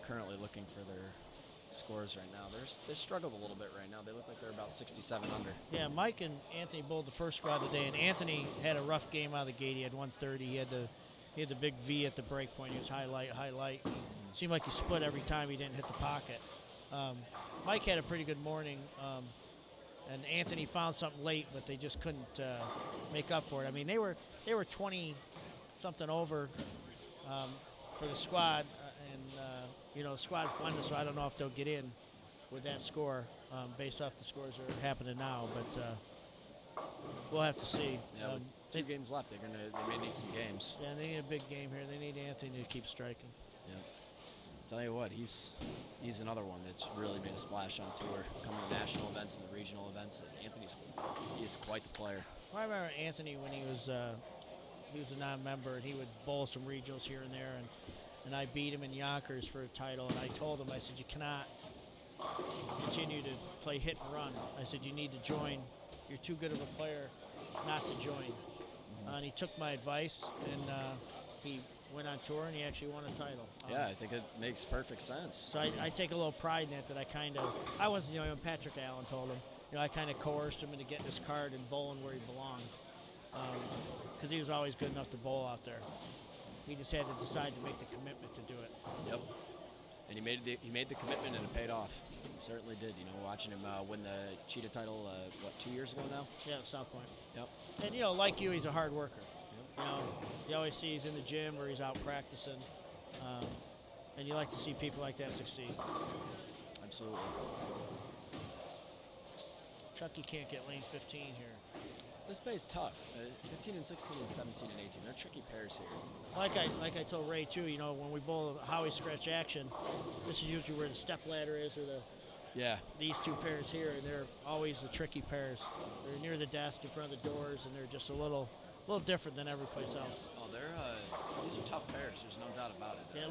Currently looking for their scores right now. They struggled a little bit right now. They look like they're about 67 under. Yeah, Mike and Anthony bowled the first squad today, and Anthony had a rough game out of the gate. He had 130. He had the big V at the break point. He was highlight. Seemed like he split every time he didn't hit the pocket. Mike had a pretty good morning, and Anthony found something late, but they just couldn't make up for it. I mean, they were 20 something over for the squad, and the squad's blended, so I don't know if they'll get in with that score based off the scores that are happening now, but we'll have to see. Yeah, with 2 games left, they may need some games. Yeah, they need a big game here. They need Anthony to keep striking. Yeah. Tell you what, he's another one that's really made a splash on tour, coming to national events and the regional events. He is quite the player. Well, I remember Anthony when he was a non-member, and he would bowl some regionals here and there, and I beat him in Yonkers for a title, and I told him, I said, you cannot continue to play hit and run. I said, you need to join. You're too good of a player not to join. And he took my advice, and he went on tour, and he actually won a title. Yeah, I think it makes perfect sense. So I take a little pride in that I wasn't, when Patrick Allen told him, I kind of coerced him into getting his card and bowling where he belonged, because he was always good enough to bowl out there. He just had to decide to make the commitment to do it. Yep. And he made the commitment, and it paid off. He certainly did. Watching him win the Cheetah title, 2 years ago now? Yeah, South Point. Yep. And, like you, he's a hard worker. Yep. You always see he's in the gym or he's out practicing. And you like to see people like that succeed. Absolutely. Chucky can't get lane 15 here. This bay's tough. 15 and 16 and 17 and 18. They're tricky pairs here. Like I told Ray too, when we bowl a Howie scratch action, this is usually where the step ladder is, or these 2 pairs here, and they're always the tricky pairs. They're near the desk in front of the doors, and they're just a little different than every place else. Oh, these are tough pairs. There's no doubt about it. Yeah,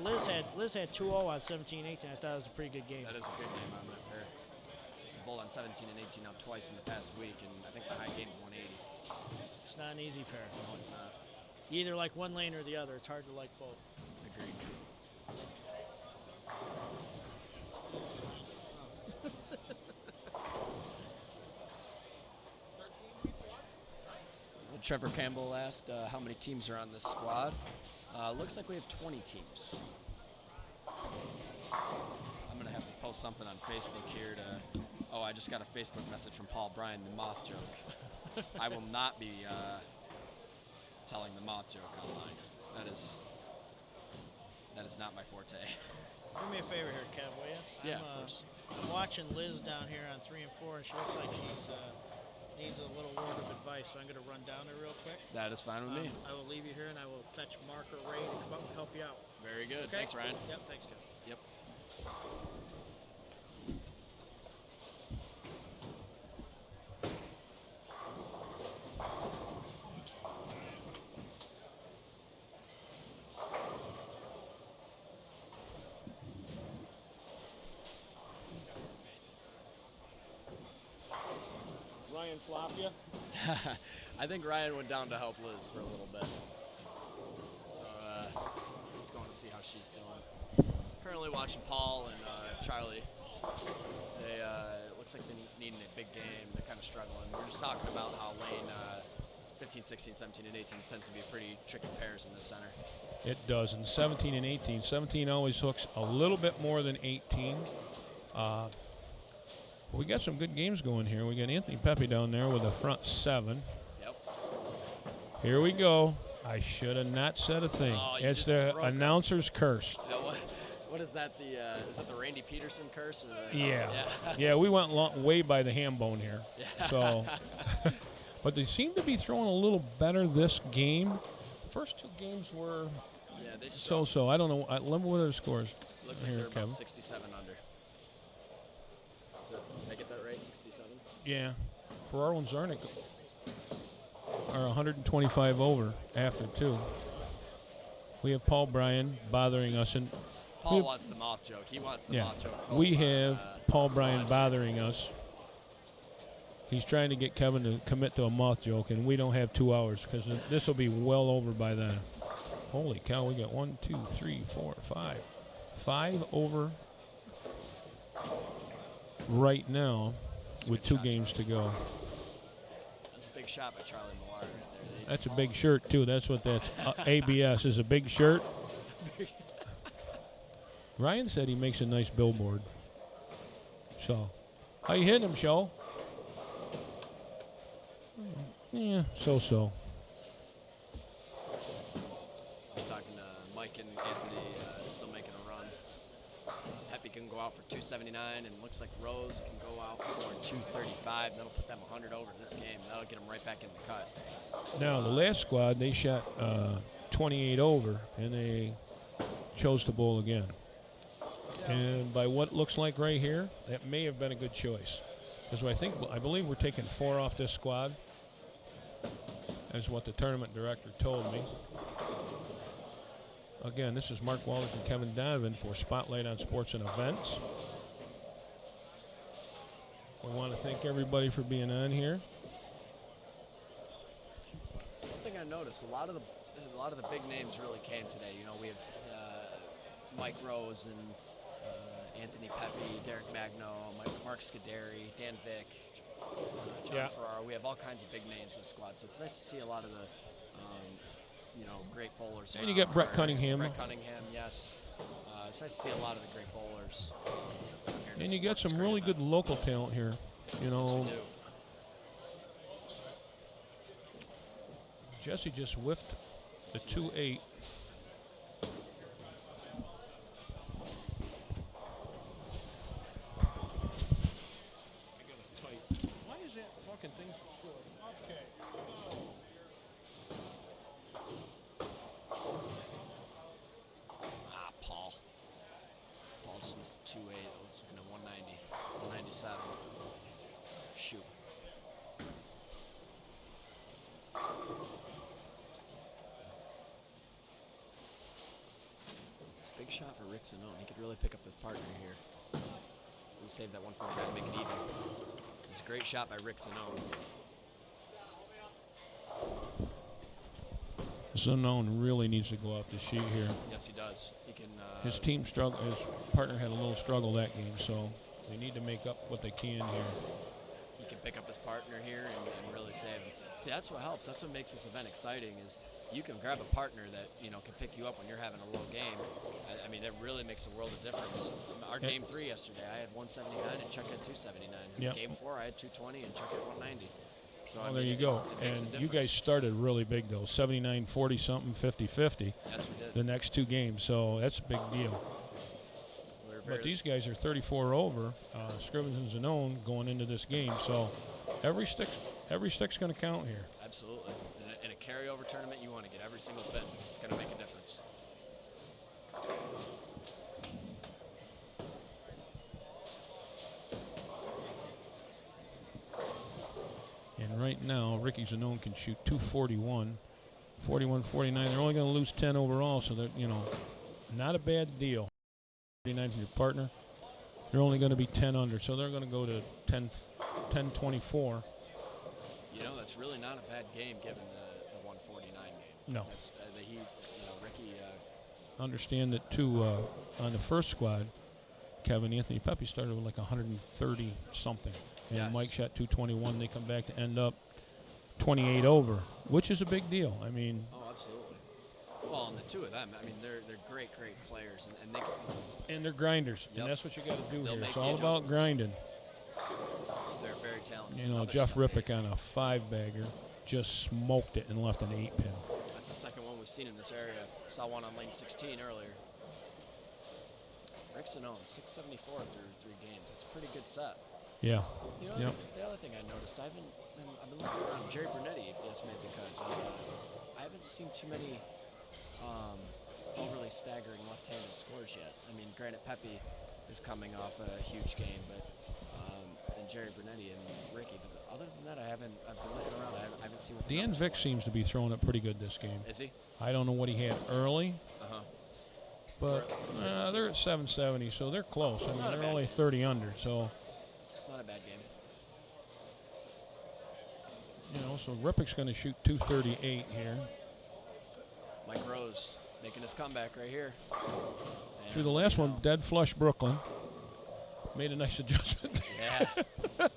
Liz had 2-0 on 17-18. I thought it was a pretty good game. That is a good game on that pair. We bowled on 17 and 18 now twice in the past week, and I think the high game's 180. It's not an easy pair. No, it's not. You either like one lane or the other. It's hard to like both. Agreed. Trevor Campbell asked how many teams are on this squad. Looks like we have 20 teams. I'm going to have to post something on Facebook here to... Oh, I just got a Facebook message from Paul Bryan, the moth joke. I will not be telling the moth joke online. That is not my forte. Do me a favor here, Kev, will you? Yeah, of course. I'm watching Liz down here on 3 and 4, and she looks like she's needs a little word of advice, so I'm going to run down there real quick. That is fine with me. I will leave you here, and I will fetch Mark or Ray to come up and help you out. Very good. Okay? Thanks, Ryan. Yep, thanks, Kev. Yep. Ryan flop you? I think Ryan went down to help Liz for a little bit. So let's go on to see how she's doing. Currently watching Paul and Charlie. They it looks like they're needing a big game. They're kind of struggling. We're just talking about how lane 15, 16, 17, and 18 tends to be pretty tricky pairs in the center. It does. And 17 and 18. 17 always hooks a little bit more than 18. We got some good games going here. We got Anthony Pepe down there with a front 7. Yep. Here we go. I should have not said a thing. Oh, you It's just the broke it. announcer's curse. You know what is that? Is that the Randy Peterson curse? Or the, Yeah. Yeah. Yeah, we went way by the ham bone here. Yeah. So, but they seem to be throwing a little better this game. First 2 games were Yeah, they struggled. so-so. I don't know. What are the scores? Looks like Here, they're about Kevin. 67 under. So, did I get that right? 67? Yeah. Ferraro and Zarnik are 125 over after 2. We have Paul Bryan bothering us, and Paul we- wants the moth joke. He wants the yeah, moth joke. told we by, have Paul Bryan last bothering us. He's trying to get Kevin to commit to a moth joke, and we don't have 2 hours because this will be well over by then. Holy cow, we got 1, 2, 3, 4, 5. 5 over right now That's a with good 2 shot, games to go. That's a big shot by Charlie Millard right there. That's a big shirt, too. That's what that's. ABS is a big shirt. Ryan said he makes a nice billboard. So, how you hitting him, Show? Yeah, so-so. I'm talking to Mike and Anthony, still making a run. Pepe can go out for 279, and looks like Rose can go out for 235. That'll put them 100 over this game. That'll get them right back in the cut. Now, the last squad, they shot 28 over, and they chose to bowl again. And by what looks like right here, that may have been a good choice. Because I believe we're taking 4 off this squad. That's what the tournament director told me. Again, this is Mark Walters and Kevin Donovan for Spotlight on Sports and Events. We want to thank everybody for being on here. One thing I noticed, a lot of the big names really came today. You know, we have Mike Rose and Anthony Pepe, Derek Magno, Mark Scuderi, Dan Vick, John Yeah. Ferraro. We have all kinds of big names in the squad, so it's nice to see a lot of the great bowlers. And you around got Brett here. Cunningham. Brett Cunningham, yes. It's nice to see a lot of the great bowlers. Here to And you got support this some great really event. good local talent here. You Yes, know, we do. Jesse just whiffed the 2-8. Why is that fucking thing so short? Okay. Paul. Paul just missed 2-8. Let's looking at 190, 197. Shoot. It's a big shot for Rick Zanone. He could really pick up his partner here. And save that 149 and make it even. It's a great shot by Rick Zanone. Zanone really needs to go off the sheet here. Yes, he does. He can. His team struggle. His partner had a little struggle that game, so they need to make up what they can here. He can pick up his partner here and really save him. See, that's what helps. That's what makes this event exciting is you can grab a partner that, can pick you up when you're having a low game. I mean, that really makes a world of difference. Our Yep. game 3 yesterday, I had 179 and Chuck had 279. Yep. Game 4, I had 220 and Chuck had 190. So Well, I there mean, you go. it makes a And you difference. guys started really big, though. 79, 40-something, 50-50 Yes, we did. the next two games. So that's a big deal. We're But these guys are 34 over, Scrivens and Zanone going into this game. So every stick's going to count here. Absolutely. In a carryover tournament, you want to get every single bit because it's going to make a difference. And right now, Ricky Zanone can shoot 241, 41, 49. They're only going to lose 10 overall, so that not a bad deal. 49 from your partner. They're only going to be 10 under, so they're going to go to 10-24. That's really not a bad game given the 149 game. No. That's Ricky. Understand that too. On the first squad, Kevin Anthony Pepe started with like 130 something, and Yes. Mike shot 221. They come back to end up 28 over, which is a big deal. I mean, Oh, absolutely. Well, and the two of them, I mean, they're great players, and they can, and they're grinders, Yep. and that's what you got to do They'll here. make It's the all about adjustments. grinding. they're very talented. You know, Other Jeff stuff they- Rippick on a 5-bagger just smoked it and left an 8-pin. That's the second one we've seen in this area. Saw one on lane 16 earlier. Rick Zanone, 674 through 3 games. It's a pretty good set. Yeah. The other thing I noticed, I've been looking around. Jerry Brunetti just made the cut. I haven't seen too many overly staggering left-handed scores yet. I mean, granted, Pepe is coming off a huge game, but and Jerry Brunetti and Ricky. But other than that, I've been looking around. I haven't seen what the Dan numbers Vick are. seems to be throwing it pretty good this game. Is he? I don't know what he had early, Uh-huh. but they're at 770, so they're close. I mean, Not a they're bad only game. 30 under, so Not a bad game. so Rippick's going to shoot 238 here. Mike Rose making his comeback right here. Through the And, last one, dead flush Brooklyn. Made a nice adjustment. Yeah.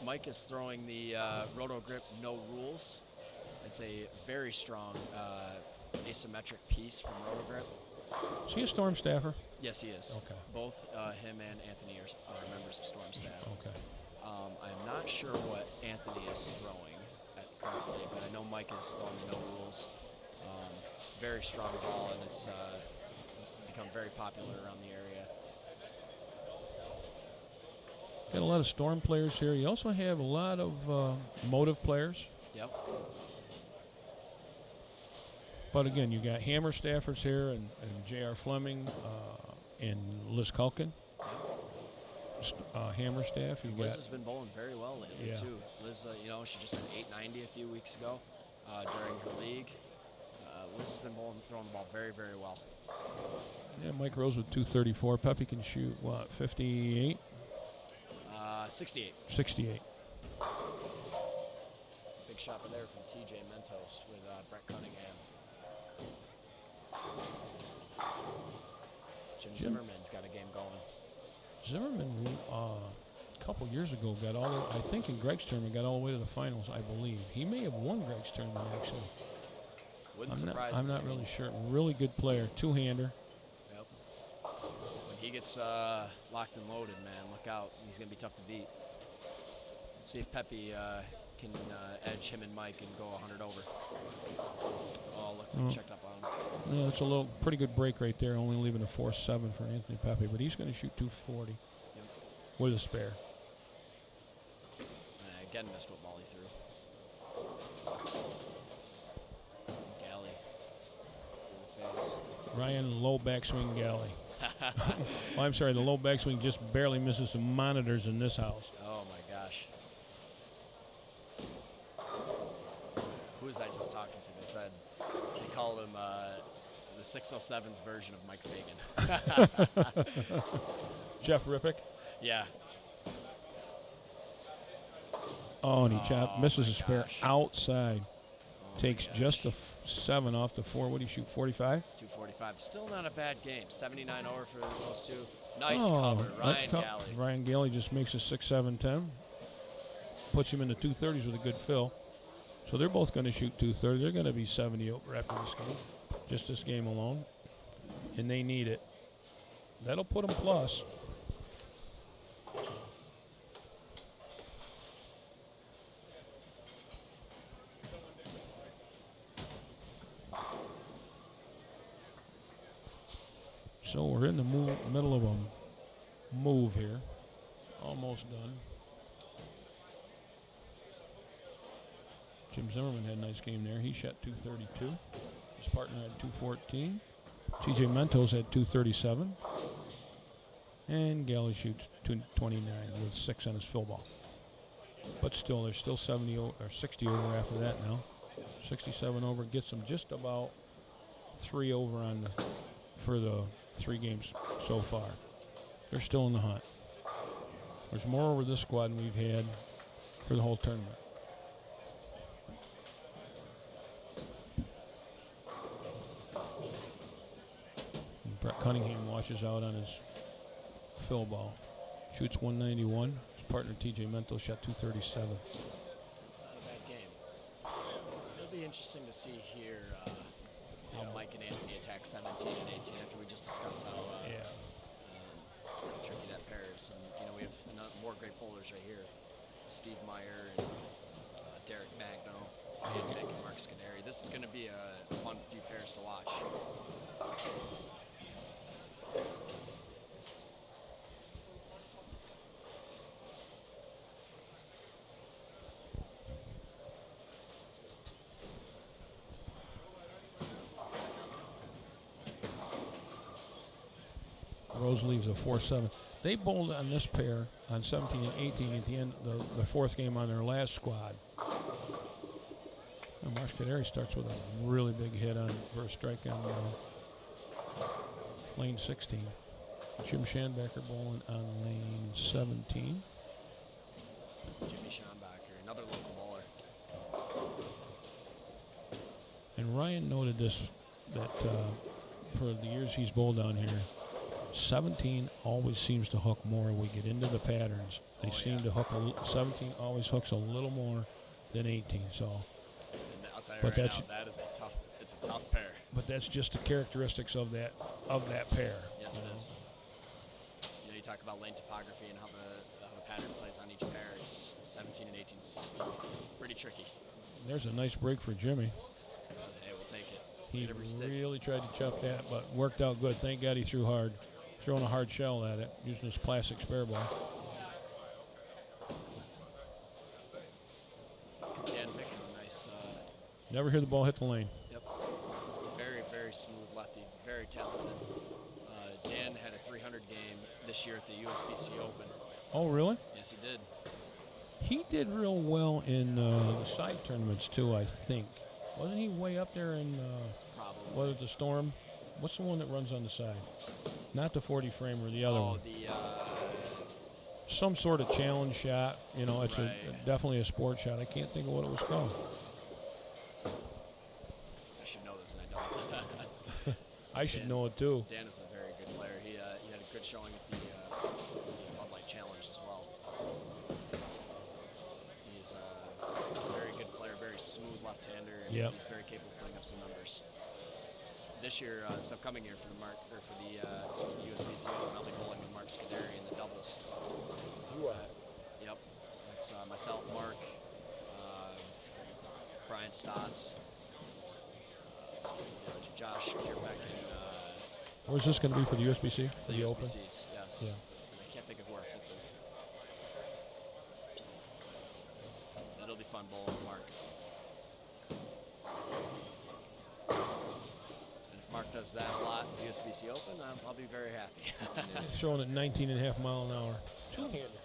Mike is throwing the Roto Grip No Rules. It's a very strong asymmetric piece from Roto Grip. Is he a Storm staffer? Yes, he is. Okay. Both him and Anthony are members of Storm staff. Okay. I'm not sure what Anthony is throwing currently, but I know Mike is throwing the No Rules. Very strong ball, and it's become very popular around the area. Got a lot of Storm players here. You also have a lot of Motive players. Yep. But again, you got Hammer staffers here and J.R. Fleming and Liz Culkin. Hammer staff. You Liz got has been bowling very well lately, Yeah. too. Liz, she just had 890 a few weeks ago during her league. Liz has been throwing the ball very, very well. Mike Rose with 234. Pepe can shoot, what, 58? 68. 68. It's a big shot there from TJ Mentos with Brett Cunningham. Jim Zimmerman's got a game going. Zimmerman, a couple years ago, got I think in Greg's tournament, got all the way to the finals, I believe. He may have won Greg's tournament, actually. Wouldn't surprise me. I'm not I mean, really sure. Really good player. Two-hander. Yep. When he gets locked and loaded, man, look out. He's going to be tough to beat. Let's see if Pepe can edge him and Mike and go 100 over. Oh, looks like he checked up on him. Yeah, that's a pretty good break right there, only leaving a 4-7 for Anthony Pepe, but he's going to shoot 240 with a spare. Again, missed what ball he threw. Galley through the face. Ryan, low backswing galley. Oh, I'm sorry, the low backswing just barely misses some monitors in this house. Oh my gosh. Who was I just talking to? They said they call him the 607's version of Mike Fagan. Jeff Rippick. Yeah. Oh, and he misses my a spare gosh. outside. Oh my Takes gosh. just a 7 off the 4. What do you shoot, 45? 245. Still not a bad game. 79 over for those two. Nice Oh, cover. that's Ryan Galley. Ryan Galley just makes a 6-7-10. Puts him in the 230s with a good fill. So they're both going to shoot 230. They're going to be 70 over after this game. Just this game alone. And they need it. That'll put them plus. So we're in the middle of a move here. Almost done. Jim Zimmerman had a nice game there. He shot 232. His partner had 214. TJ Mentos had 237. And Galley shoots 229 with 6 on his fill ball. But still, there's still 70 or 60 over after that now. 67 over gets them just about 3 over for the 3 games so far. They're still in the hunt. There's more over this squad than we've had for the whole tournament. And Brett Cunningham washes out on his fill ball. Shoots 191. His partner TJ Mentos shot 237. It's not a bad game. It'll be interesting to see here how Mike and Anthony attack 17 and 18 after we just discussed how tricky that pair is. And we have more great bowlers right here. Steve Meyer and Derek Magno, Dan Vick and Mark Scuderi. This is going to be a fun few pairs to watch. Rose leaves a 4-7. They bowled on this pair on 17 and 18 at the end of the 4th game on their last squad. And Mark Scuderi starts with a really big hit for a strike on lane 16. Jim Schanbacher bowling on lane 17. Jimmy Schanbacher, another local bowler. And Ryan noted this, that for the years he's bowled down here, 17 always seems to hook more. We get into the patterns. They seem to hook. 17 always hooks a little more than 18. So, And I'll tell you but right now, that is it's a tough pair. But that's just the characteristics of that pair. Yes, it is. You talk about lane topography and how the pattern plays on each pair. It's 17 and 18 is pretty tricky. There's a nice break for Jimmy. Hey, we'll take it. He really tried to chop that, but worked out good. Thank God he threw hard. Throwing a hard shell at it, using his classic spare ball. Dan Vick, a nice. Never hear the ball hit the lane. Yep. Very, very smooth lefty. Very talented. Dan had a 300 game this year at the USBC Open. Oh, really? Yes, he did. He did real well in the side tournaments, too, I think. Wasn't he way up there in, Probably. what is the Storm? What's the one that runs on the side? Not the 40 framer, the other one. Some sort of challenge shot. It's definitely a sport shot. I can't think of what it was called. I should know this, and I don't. I should know it, too. Dan is a very good player. He had a good showing at the Bud Light Challenge as well. He's a very good player, very smooth left-hander, and he's very capable of putting up some numbers. This year, this upcoming year for the USBC, I'll be bowling with Mark Scuderi in the doubles. You are. Yep, that's myself, Mark, Brian Stotts, Josh Kierbeck, and Where's this going to be for the USBC? For the Open? USBCs, yes. Yeah. I can't think of where I fit this. It'll be fun bowling with Mark. Mark does that a lot at the USBC Open, I'll be very happy. Showing at 19.5 miles an hour. Two-hander.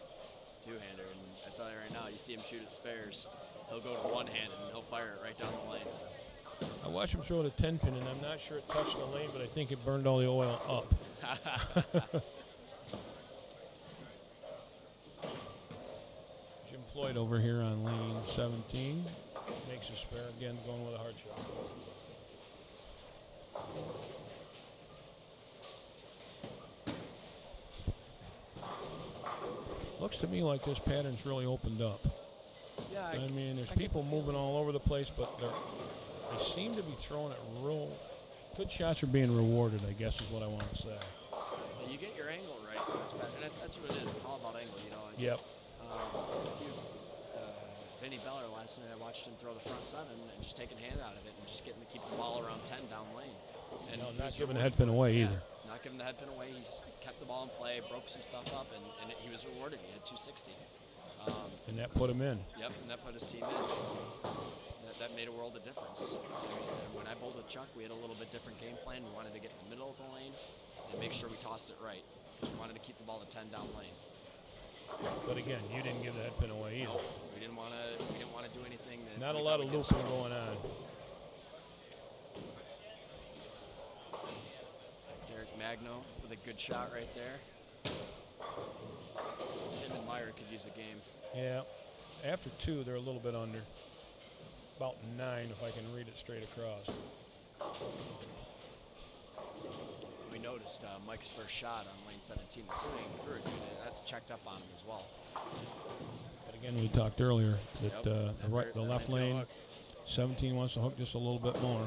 Two-hander, and I tell you right now, you see him shoot at spares, he'll go to one-handed and he'll fire it right down the lane. I watched him throw it a 10-pin, and I'm not sure it touched the lane, but I think it burned all the oil up. Jim Floyd over here on lane 17. Makes a spare again, going with a hard shot. Looks to me like this pattern's really opened up. Yeah, I mean, there's people moving all over the place, but they seem to be throwing it real. Good shots are being rewarded, I guess, is what I want to say. You get your angle right, and that's what it is. It's all about angle, Yep. Vinny Beller last night, I watched him throw the front seven and just taking hand out of it and just keep the ball around 10 down lane. And not giving a head pin away either. not giving the head pin away. He's kept the ball in play, broke some stuff up, and he was rewarded. He had 260. And that put him in. Yep, and that put his team in. So that made a world of difference. And when I bowled with Chuck, we had a little bit different game plan. We wanted to get in the middle of the lane and make sure we tossed it right. Because we wanted to keep the ball to 10 down lane. But again, you didn't give the head pin away either. No, we didn't want to do anything. That Not a we lot thought of we could looping score. going on. Derek Magno with a good shot right there. Him and Meyer could use a game. Yeah. After 2, they're a little bit under. About 9 if I can read it straight across. We noticed Mike's first shot on lane 17 was swinging through it. That checked up on him as well. But again, we talked earlier that Yep. the That left line's gonna lane, hook. 17 wants to hook just a little bit more.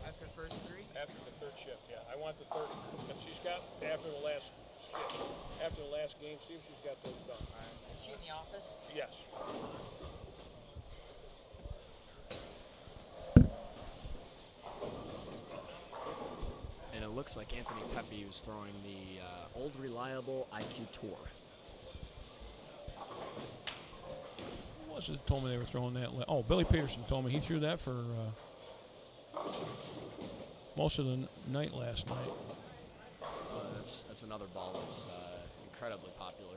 After first 3? After the third shift, yeah. I want the third. If she's got after the last shift, after the last game, see if she's got those done. Is she in the office? Yes. And it looks like Anthony Pepe was throwing the old reliable IQ Tour. Who was it that told me they were throwing that? Oh, Billy Peterson told me he threw that for most of the night last night. That's another ball that's incredibly popular.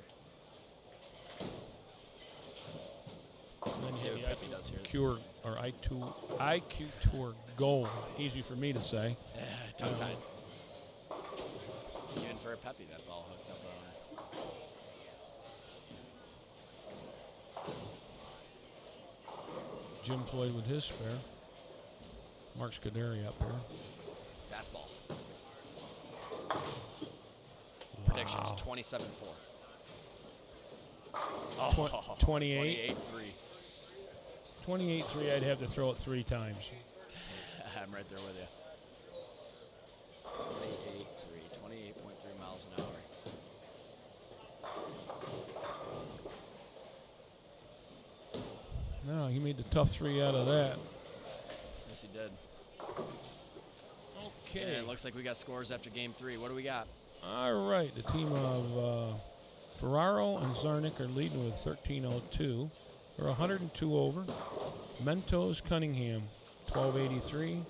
And then Let's see you what have Pepe the does here. Cure or IQ Tour Gold. Easy for me to say. Tongue tied. Even for a Pepe, that ball hooked up on. Jim Floyd with his spare. Mark Scuderi up here. Fastball. Predictions Wow. 27-4. Tw- 28? 28-3. 28-3, I'd have to throw it 3 times. I'm right there with you. 28-3. 28.3 miles an hour. No, he made the tough 3 out of that. Yes, he did. Okay. And it looks like we got scores after game 3. What do we got? All right, the team of Ferraro and Zarnik are leading with 13:02. They're 102 over. Mentos Cunningham, 1283.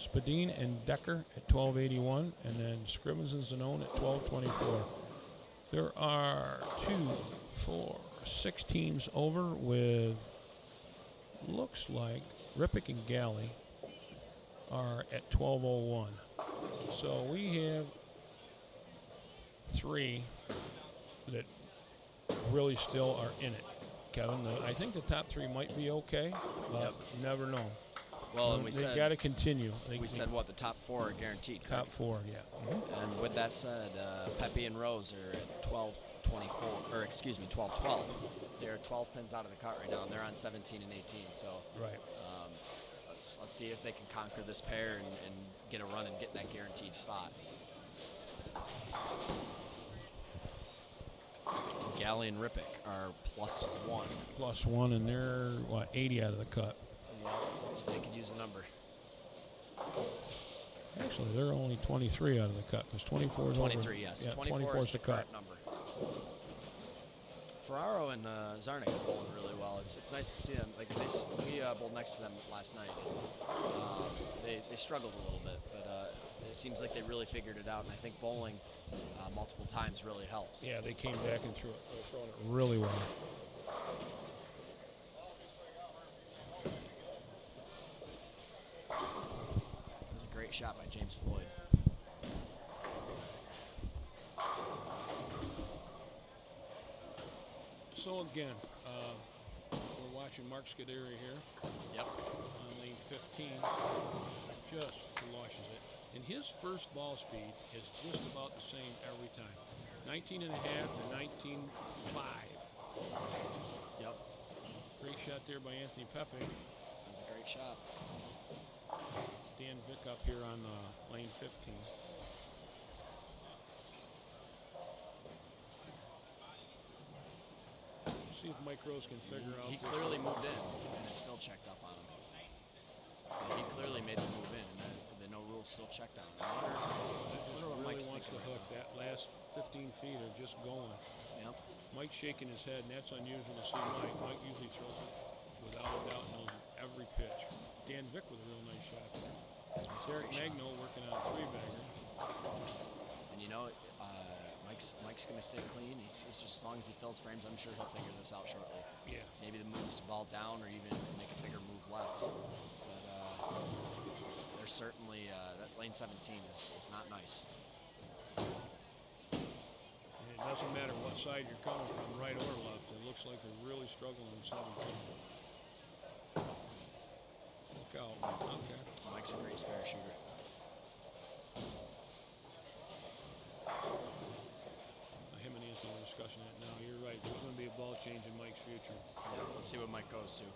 Spadine and Decker at 1281. And then Scrivens and Zanone at 1224. There are 6 teams over with, looks like, Rippick and Galley are at 1201. So we have 3 that really still are in it. Kevin, I think the top 3 might be okay, but Yep. you never know. Well, and we they said got to continue. we said what, the top 4 are guaranteed. top correct? 4, yeah. And with that said, Pepe and Rose are at 12-24, or excuse me, 12-12. They're 12 pins out of the cut right now, and they're on 17 and 18. So Right. let's see if they can conquer this pair and get a run and get that guaranteed spot. Galley and Rippick are +1. +1, and they're, 80 out of the cut. So they could use a number. Actually, they're only 23 out of the cut because 24 is 23, over. yes. Yeah, 24 is the the cut. correct number. Ferraro and Zarnik are bowling really well. It's nice to see them. Like we bowled next to them last night. They struggled a little bit, but it seems like they really figured it out. And I think bowling multiple times really helps. Yeah, they came back and threw it. They were throwing it really well. It was a great shot by James Floyd. So again, we're watching Mark Scuderi here Yep. on lane 15. Just flushes it. And his first ball speed is just about the same every time. 19.5 to 19.5. Yep. Great shot there by Anthony Pepe. That was a great shot. Dan Vick up here on lane 15. see if Mike Rose can figure out. He this. clearly moved in, and it's still checked up on him. He clearly made the move in, and the no rules still checked on him. I That just wonder what really Mike's wants to thinking hook. right That last 15 feet are just going. Yep. Mike's shaking his head, and that's unusual to see Mike. Mike usually throws it without a doubt, knows every pitch. Dan Vick with a real nice shot there. That's a Derek great shot. Magno working on a three-bagger. And you know, Mike's going to stay clean. It's just as long as he fills frames, I'm sure he'll figure this out shortly. Yeah. Maybe the move is to ball down or even make a bigger move left. But there's certainly that lane 17 is not nice. And it doesn't matter what side you're coming from, right or left. It looks like they're really struggling in 17. Look out. Okay. Mike's a great spare shooter. Him and Anthony were discussing that now. You're right. There's going to be a ball change in Mike's future. Yeah, let's see what Mike goes to.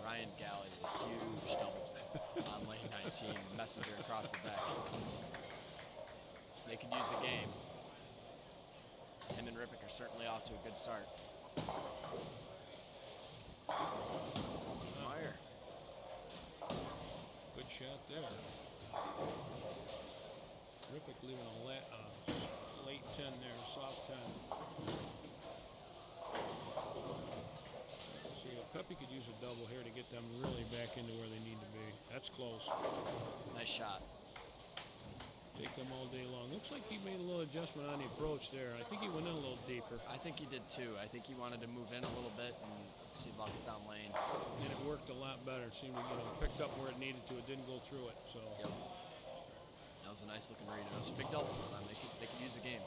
Ryan Galley, a huge double on lane 19. Messenger across the deck. They could use a game. Him and Rippick are certainly off to a good start. Steve Meyer. Good shot there. Rippick leaving a late 10 there, soft 10. See, Pepe could use a double here to get them really back into where they need to be. That's close. Nice shot. Take them all day long. Looks like he made a little adjustment on the approach there. I think he went in a little deeper. I think he did too. I think he wanted to move in a little bit and see about get down lane. And it worked a lot better. It seemed to, picked up where it needed to. It didn't go through it. So. Yep. That was a nice looking read. It was a big double for them. They could use a game.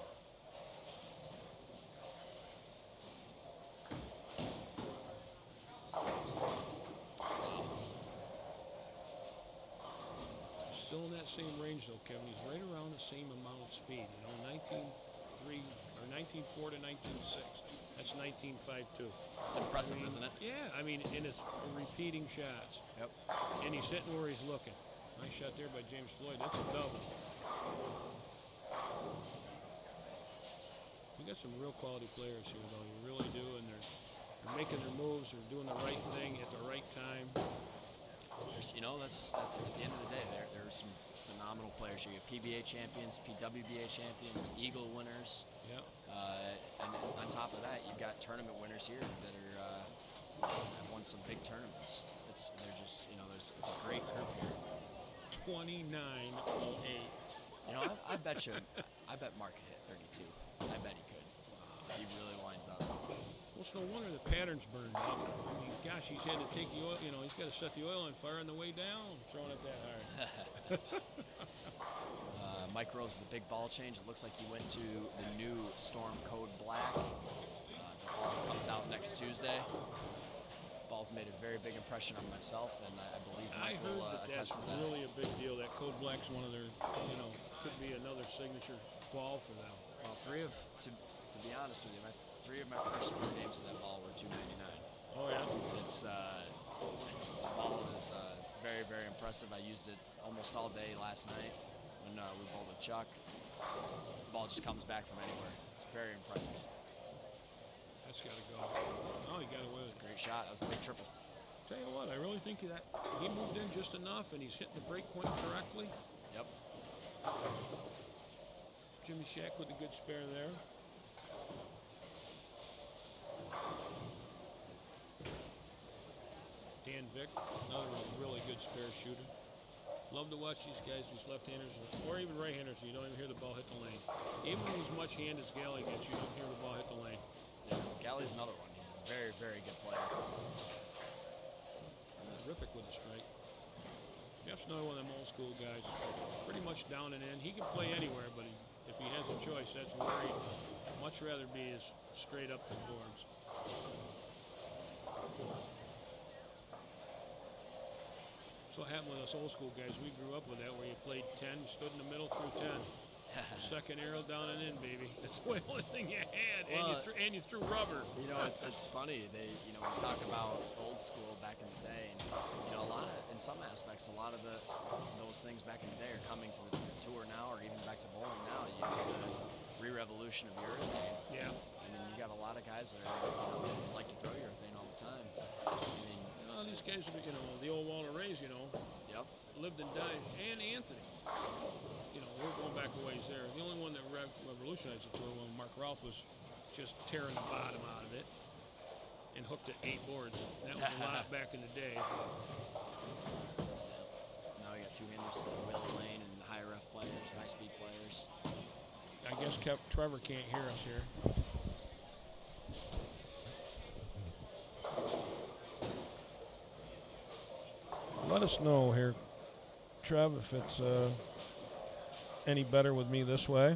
Still in that same range though, Kevin. He's right around the same amount of speed. 19.3 or 19.4 to 19.6. That's 19.52. It's impressive, isn't it? Yeah, and it's repeating shots. Yep. And he's sitting where he's looking. Nice shot there by James Floyd. That's a double. We got some real quality players here, though. You really do, and they're making their moves. They're doing the right thing at the right time. That's at the end of the day. There are some phenomenal players. You get PBA champions, PWBA champions, Eagle winners. Yep. And on top of that, you've got tournament winners here that are have won some big tournaments. It's a great group here. 29.08. I bet Mark could hit 32. I bet he could. He really winds up. Well, it's no wonder the pattern's burned up. Gosh, he's had to take the oil, he's got to set the oil on fire on the way down, throwing it that hard. Mike Rose with the big ball change. It looks like he went to the new Storm Code Black. The ball comes out next Tuesday. Ball's made a very big impression on myself, and I believe Mike will attest that's to that. really a big deal. That Code Black's one of their, could be another signature ball for them. Well, to be honest with you, three of my first 4 games with that ball were $2.99. Oh yeah. This ball is very, very impressive. I used it almost all day last night when we bowled with Chuck. The ball just comes back from anywhere. It's very impressive. That's got to go. Oh, he got away with It's it. a great shot. That was a big triple. Tell you what, I really think that he moved in just enough, and he's hitting the break point correctly. Yep. Jimmy Shack with a good spare there. Dan Vick, another really good spare shooter. Love to watch these guys, these left-handers, or even right-handers, so you don't even hear the ball hit the lane. Even with as much hand as Galley gets, you don't hear the ball hit the lane. Yeah, Galley's another one. He's a very, very good player. Rippick with a strike. Jeff's another one of them old-school guys. Pretty much down and in. He can play anywhere, but if he has a choice, that's where he'd much rather be is straight up the boards. That's what happened with us old school guys. We grew up with that where you played 10, you stood in the middle through 10. Second arrow down and in, baby. That's the only thing you had, Well, and you threw rubber. It's funny. We talk about old school back in the day, and in some aspects, a lot of those things back in the day are coming to the tour now, or even back to bowling now. You know, the re-revolution of the earth game. Yeah. I mean, you got a lot of guys that are like to throw urethane all the time. I mean, These guys, the old Walter Rays, yep. lived and died, and Anthony. We're going back a ways there. The only one that revolutionized the tour when Mark Ralph was just tearing the bottom out of it and hooked at 8 boards. That was a lot back in the day. Now we got two Henderson, Willie Lane, and high ref players, high speed players. I guess Trevor can't hear us here. Let us know here, Trev, if it's any better with me this way.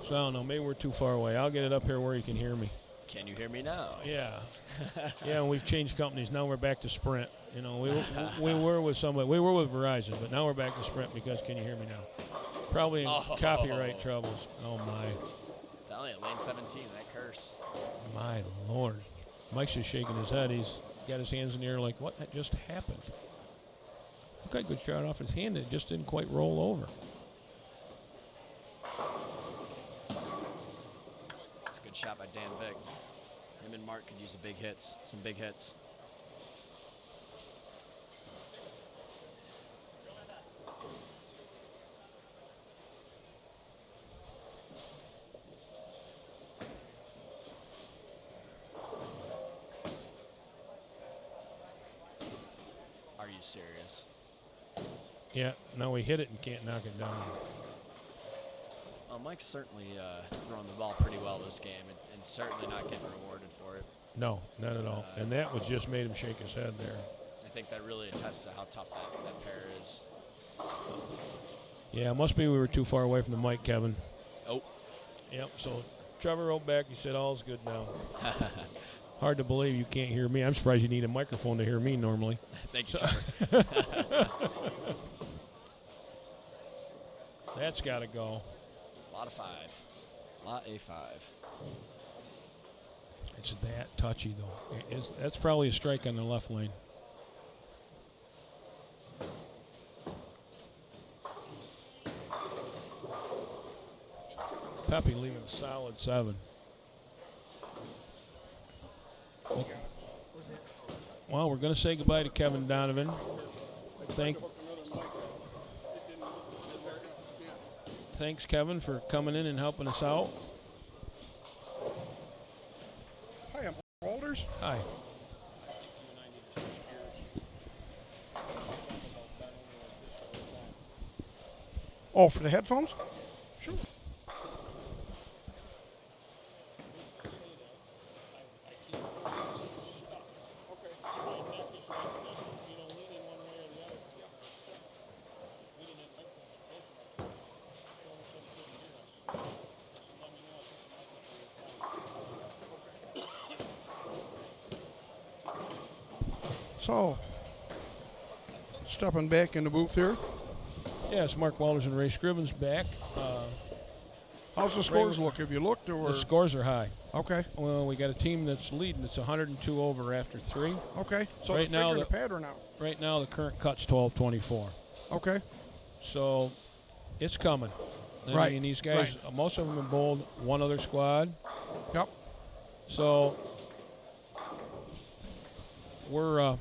So I don't know, maybe we're too far away. I'll get it up here where you can hear me. Can you hear me now? Yeah. Yeah, and we've changed companies. Now we're back to Sprint. We were with somebody. We were with Verizon, but now we're back to Sprint because can you hear me now? Probably in copyright troubles. Oh, my. I'm telling you, lane 17, that curse. My Lord. Mike's just shaking his head. He's got his hands in the air like, what? That just happened. Looked like a good shot off his hand. It just didn't quite roll over. It's a good shot by Dan Vick. Him and Mark could use some big hits. Are you serious? Yeah, no, we hit it and can't knock it down. Well, Mike's certainly throwing the ball pretty well this game and certainly not getting rewarded for it. No, not at all. And that was just made him shake his head there. I think that really attests to how tough that pair is. Yeah, it must be we were too far away from the mic, Kevin. Oh. Yep, so Trevor wrote back. He said, all's good now. Hard to believe you can't hear me. I'm surprised you need a microphone to hear me normally. Thank you, Trevor. That's got to go. Lot of 5. Lot A5. It's that touchy, though. That's probably a strike on the left lane. Pepe leaving a solid 7. Well, we're going to say goodbye to Kevin Donovan. Thanks, Kevin, for coming in and helping us out. Hi, I'm Walters. Hi. Oh, for the headphones? Sure. So, stepping back in the booth here. Yeah, it's Mark Walters and Ray Scrivens back. How's the scores look? Have you looked? Or The scores are high. Okay. Well, we got a team that's leading. It's 102 over after 3. Okay. So Right they're now figuring the- the pattern out. Right now, the current cut's 12-24. Okay. So it's coming. I Right, mean, these guys, most of them have bowled one other squad. Yep. So we're, I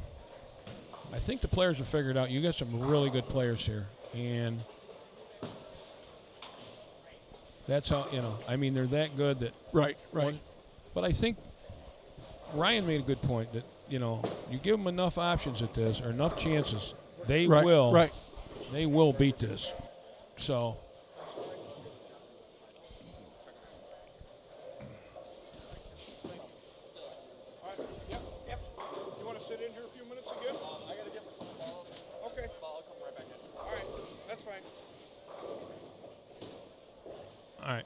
think the players have figured out, you got some really good players here. And that's how, I mean, they're that good that. Right. But I think Ryan made a good point that, you give them enough options at this or enough chances, they will. Right. They will beat this. So. Yep. You want to sit in here a few minutes again? I got to get my balls. Okay. I'll come right back in. All right. That's fine. All right.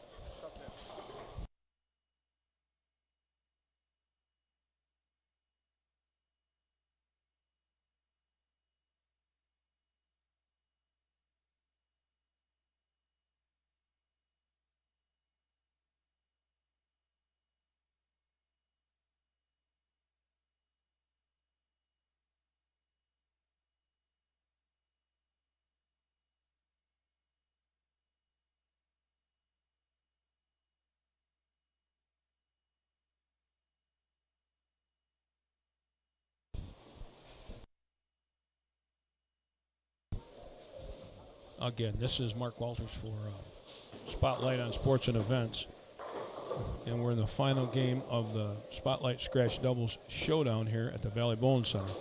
Again, this is Mark Walters for Spotlight on Sports and Events. And we're in the final game of the Spotlight Scratch Doubles Showdown here at the Valley Bowling Center.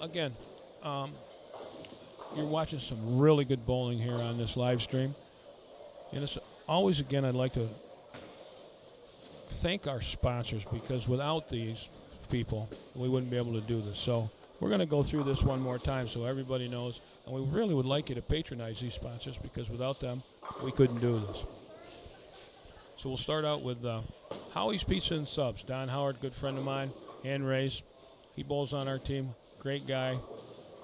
Again, you're watching some really good bowling here on this live stream. And it's always, again, I'd like to thank our sponsors, because without these people, we wouldn't be able to do this. So we're going to go through this one more time so everybody knows. And we really would like you to patronize these sponsors, because without them, we couldn't do this. So we'll start out with Howie's Pizza and Subs. Don Howard, good friend of mine, hand raised. He bowls on our team. Great guy.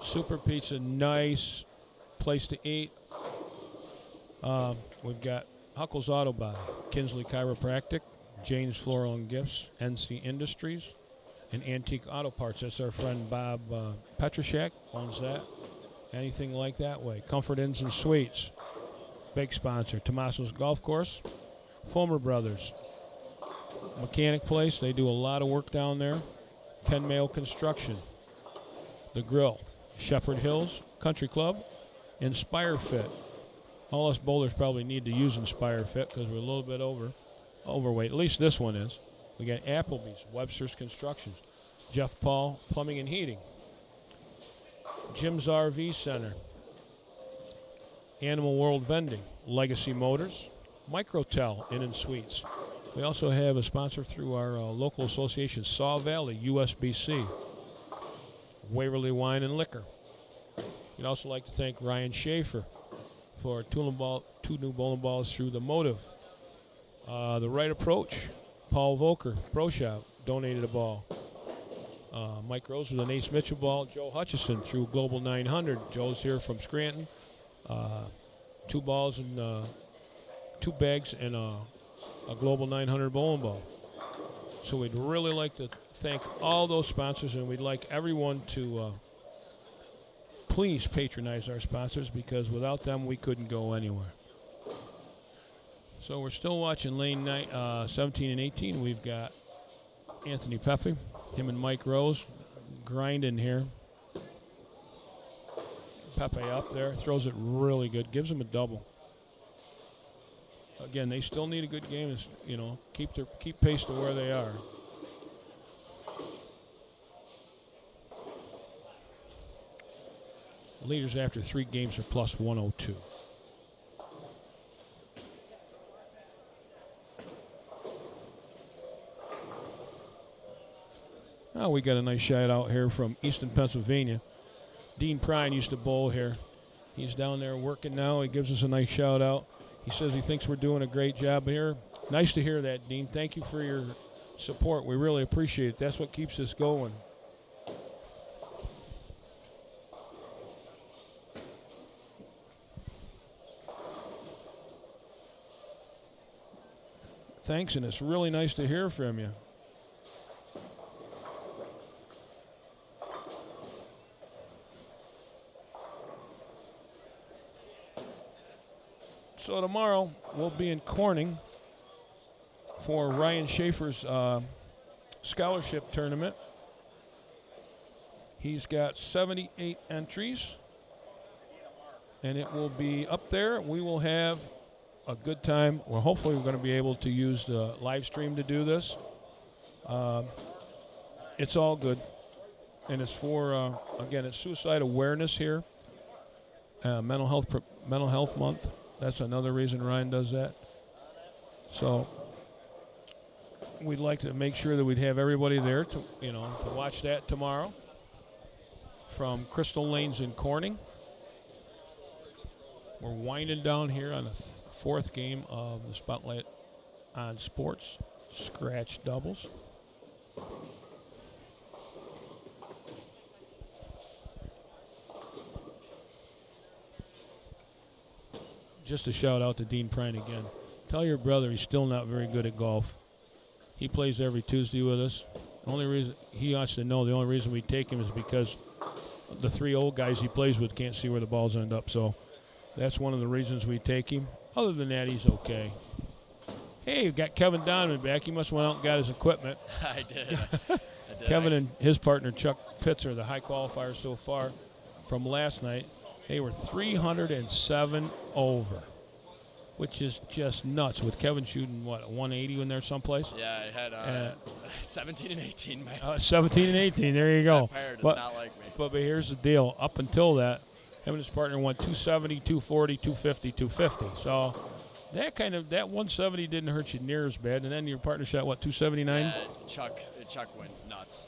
Super pizza, nice place to eat. We've got Huckle's Auto Body, Kinsley Chiropractic, Jane's Floral and Gifts, NC Industries, and Antique Auto Parts. That's our friend Bob Petrashak, owns that. Anything like that way. Comfort Inns and Suites, big sponsor. Tomaso's Golf Course, Fulmer Brothers, Mechanic Place. They do a lot of work down there. Ken Mayo Construction, The Grill, Shepherd Hills Country Club, Inspire Fit. All us bowlers probably need to use Inspire Fit because we're a little bit overweight. At least this one is. We got Applebee's, Webster's Constructions, Jeff Paul Plumbing and Heating, Jim's RV Center, Animal World Vending, Legacy Motors, Microtel Inn and Suites. We also have a sponsor through our local association, Saw Valley, USBC, Waverly Wine and Liquor. We'd also like to thank Ryan Schaefer for two new bowling balls through the Motive. The Right Approach, Paul Volker, Pro Shop, donated a ball. Mike Rose with an Ace Mitchell ball. Joe Hutchison through Global 900. Joe's here from Scranton. 2 balls and 2 bags and a Global 900 bowling ball. So we'd really like to thank all those sponsors, and we'd like everyone to please patronize our sponsors, because without them we couldn't go anywhere. So we're still watching lane 17 and 18. We've got Anthony Pepe, him and Mike Rose grinding here. Pepe up there, throws it really good, gives him a double. Again, they still need a good game, keep pace to where they are. Leaders after 3 games are plus 102. Now we got a nice shout out here from Easton, Pennsylvania. Dean Prine used to bowl here. He's down there working now. He gives us a nice shout out. He says he thinks we're doing a great job here. Nice to hear that, Dean. Thank you for your support. We really appreciate it. That's what keeps us going. Thanks, and it's really nice to hear from you. So tomorrow we'll be in Corning for Ryan Schaefer's scholarship tournament. He's got 78 entries, and it will be up there. We will have a good time. Well, hopefully we're going to be able to use the live stream to do this. It's all good, and it's for again, it's Suicide Awareness here, Mental Health Month. That's another reason Ryan does that. So we'd like to make sure that we'd have everybody there to watch that tomorrow from Crystal Lanes in Corning. We're winding down here on the 4th game of the Spotlight on Sports Scratch Doubles. Just a shout out to Dean Prine again. Tell your brother he's still not very good at golf. He plays every Tuesday with us. The only reason he wants to know, the only reason we take him is because the 3 old guys he plays with can't see where the balls end up. So that's one of the reasons we take him. Other than that, he's okay. Hey, we've got Kevin Donovan back. He must have went out and got his equipment. I did. Kevin and his partner Chuck Pitts are the high qualifiers so far from last night. They were 307 over, which is just nuts. With Kevin shooting, what, 180 in there someplace? Yeah, I had 17 and 18, man. 17 and 18, there you go. That pair does But- not like me. But here's the deal. Up until that, him and his partner went 270, 240, 250, 250. So that 170 didn't hurt you near as bad. And then your partner shot, what, 279? Chuck went nuts.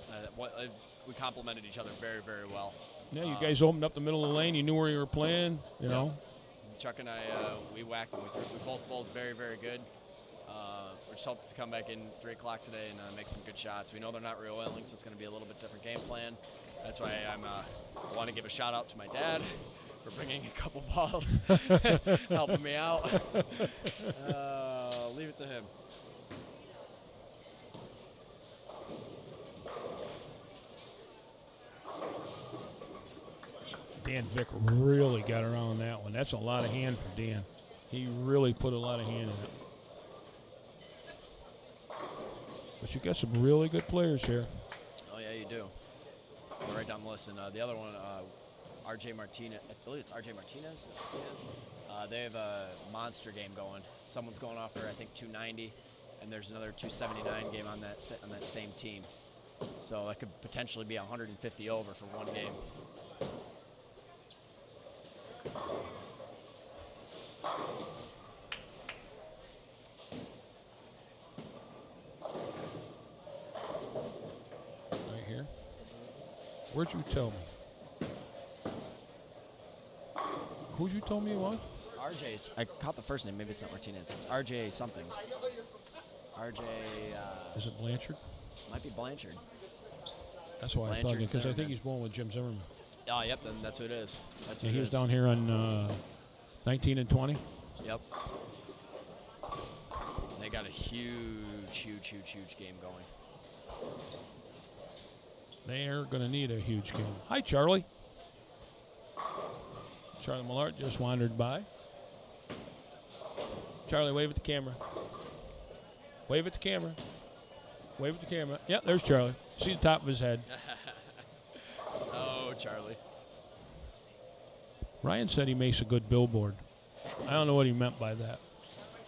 We complimented each other very, very well. Yeah, you guys opened up the middle of the lane. You knew where you were playing, you know. Chuck and I, we whacked them. We both bowled very, very good. We're just hoping to come back in 3 o'clock today and make some good shots. We know they're not reoiling, so it's going to be a little bit different game plan. That's why I want to give a shout out to my dad for bringing a couple balls, helping me out. Leave it to him. Dan Vick really got around that one. That's a lot of hand for Dan. He really put a lot of hand in it. But you got some really good players here. Oh, yeah, you do. I'll write down the list. And the other one, RJ Martinez. I believe it's RJ Martinez. They have a monster game going. Someone's going off for, I think, 290. And there's another 279 game on that same team. So that could potentially be 150 over for one game. Right here. Where'd you tell me? Who'd you tell me it was? RJ's. I caught the first name. Maybe it's not Martinez. It's RJ something. RJ. Is it Blanchard? Might be Blanchard. That's why I thought, Blanchard because I think Zimmerman. he's bowling with Jim Zimmerman. Oh, yep. Then that's who it is. That's who Yeah, it he is. was down here on 19 and 20. Yep. They got a huge game going. They are going to need a huge game. Hi, Charlie. Charlie Millard just wandered by. Charlie, wave at the camera. Wave at the camera. Wave at the camera. Yeah, there's Charlie. See the top of his head. Oh, Charlie. Ryan said he makes a good billboard. I don't know what he meant by that.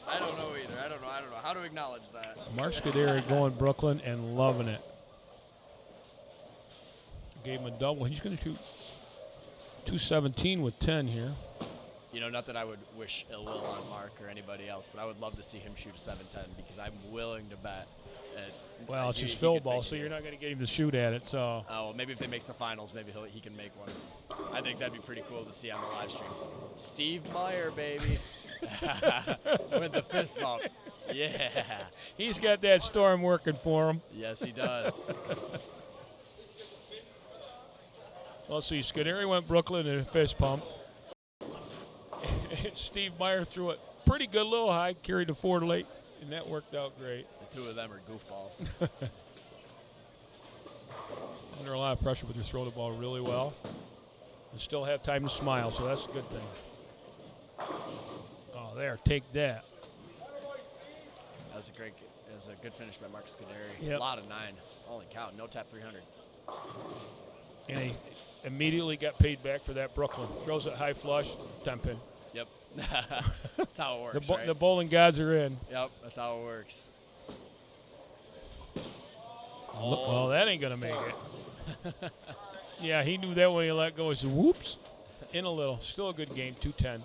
I don't know either. I don't know how to acknowledge that. Mark Scuderi going Brooklyn and loving it. Gave him a double. He's going to shoot 217 with 10 here. You know, not that I would wish ill will on Mark or anybody else, but I would love to see him shoot a 710 because I'm willing to bet. Well, it's he- his he fill could ball, make so it. you're not going to get him to shoot at it. So Oh, well, maybe if they makes the finals, maybe he can make one. I think that'd be pretty cool to see on the live stream. Steve Meyer, baby. With the fist bump. Yeah. he's got that storm working for him. Yes, he does. Well, see, Scuderi went Brooklyn in a fist pump. And Steve Meyer threw it pretty good, little high, carried the 4 late, and that worked out great. The two of them are goofballs. Under a lot of pressure, but they throw the ball really well and still have time to smile, so that's a good thing. Oh, there, take that. That was a good finish by Marcus Scuderi. Yep. A lot of 9. Holy cow, no tap 300. And he immediately got paid back for that Brooklyn. Throws it high flush, 10 pin. Yep. That's how it works, right? The bowling gods are in. Yep, that's how it works. Well, that ain't going to make it. Yeah, he knew that when he let go. He said, whoops. In a little. Still a good game, 210.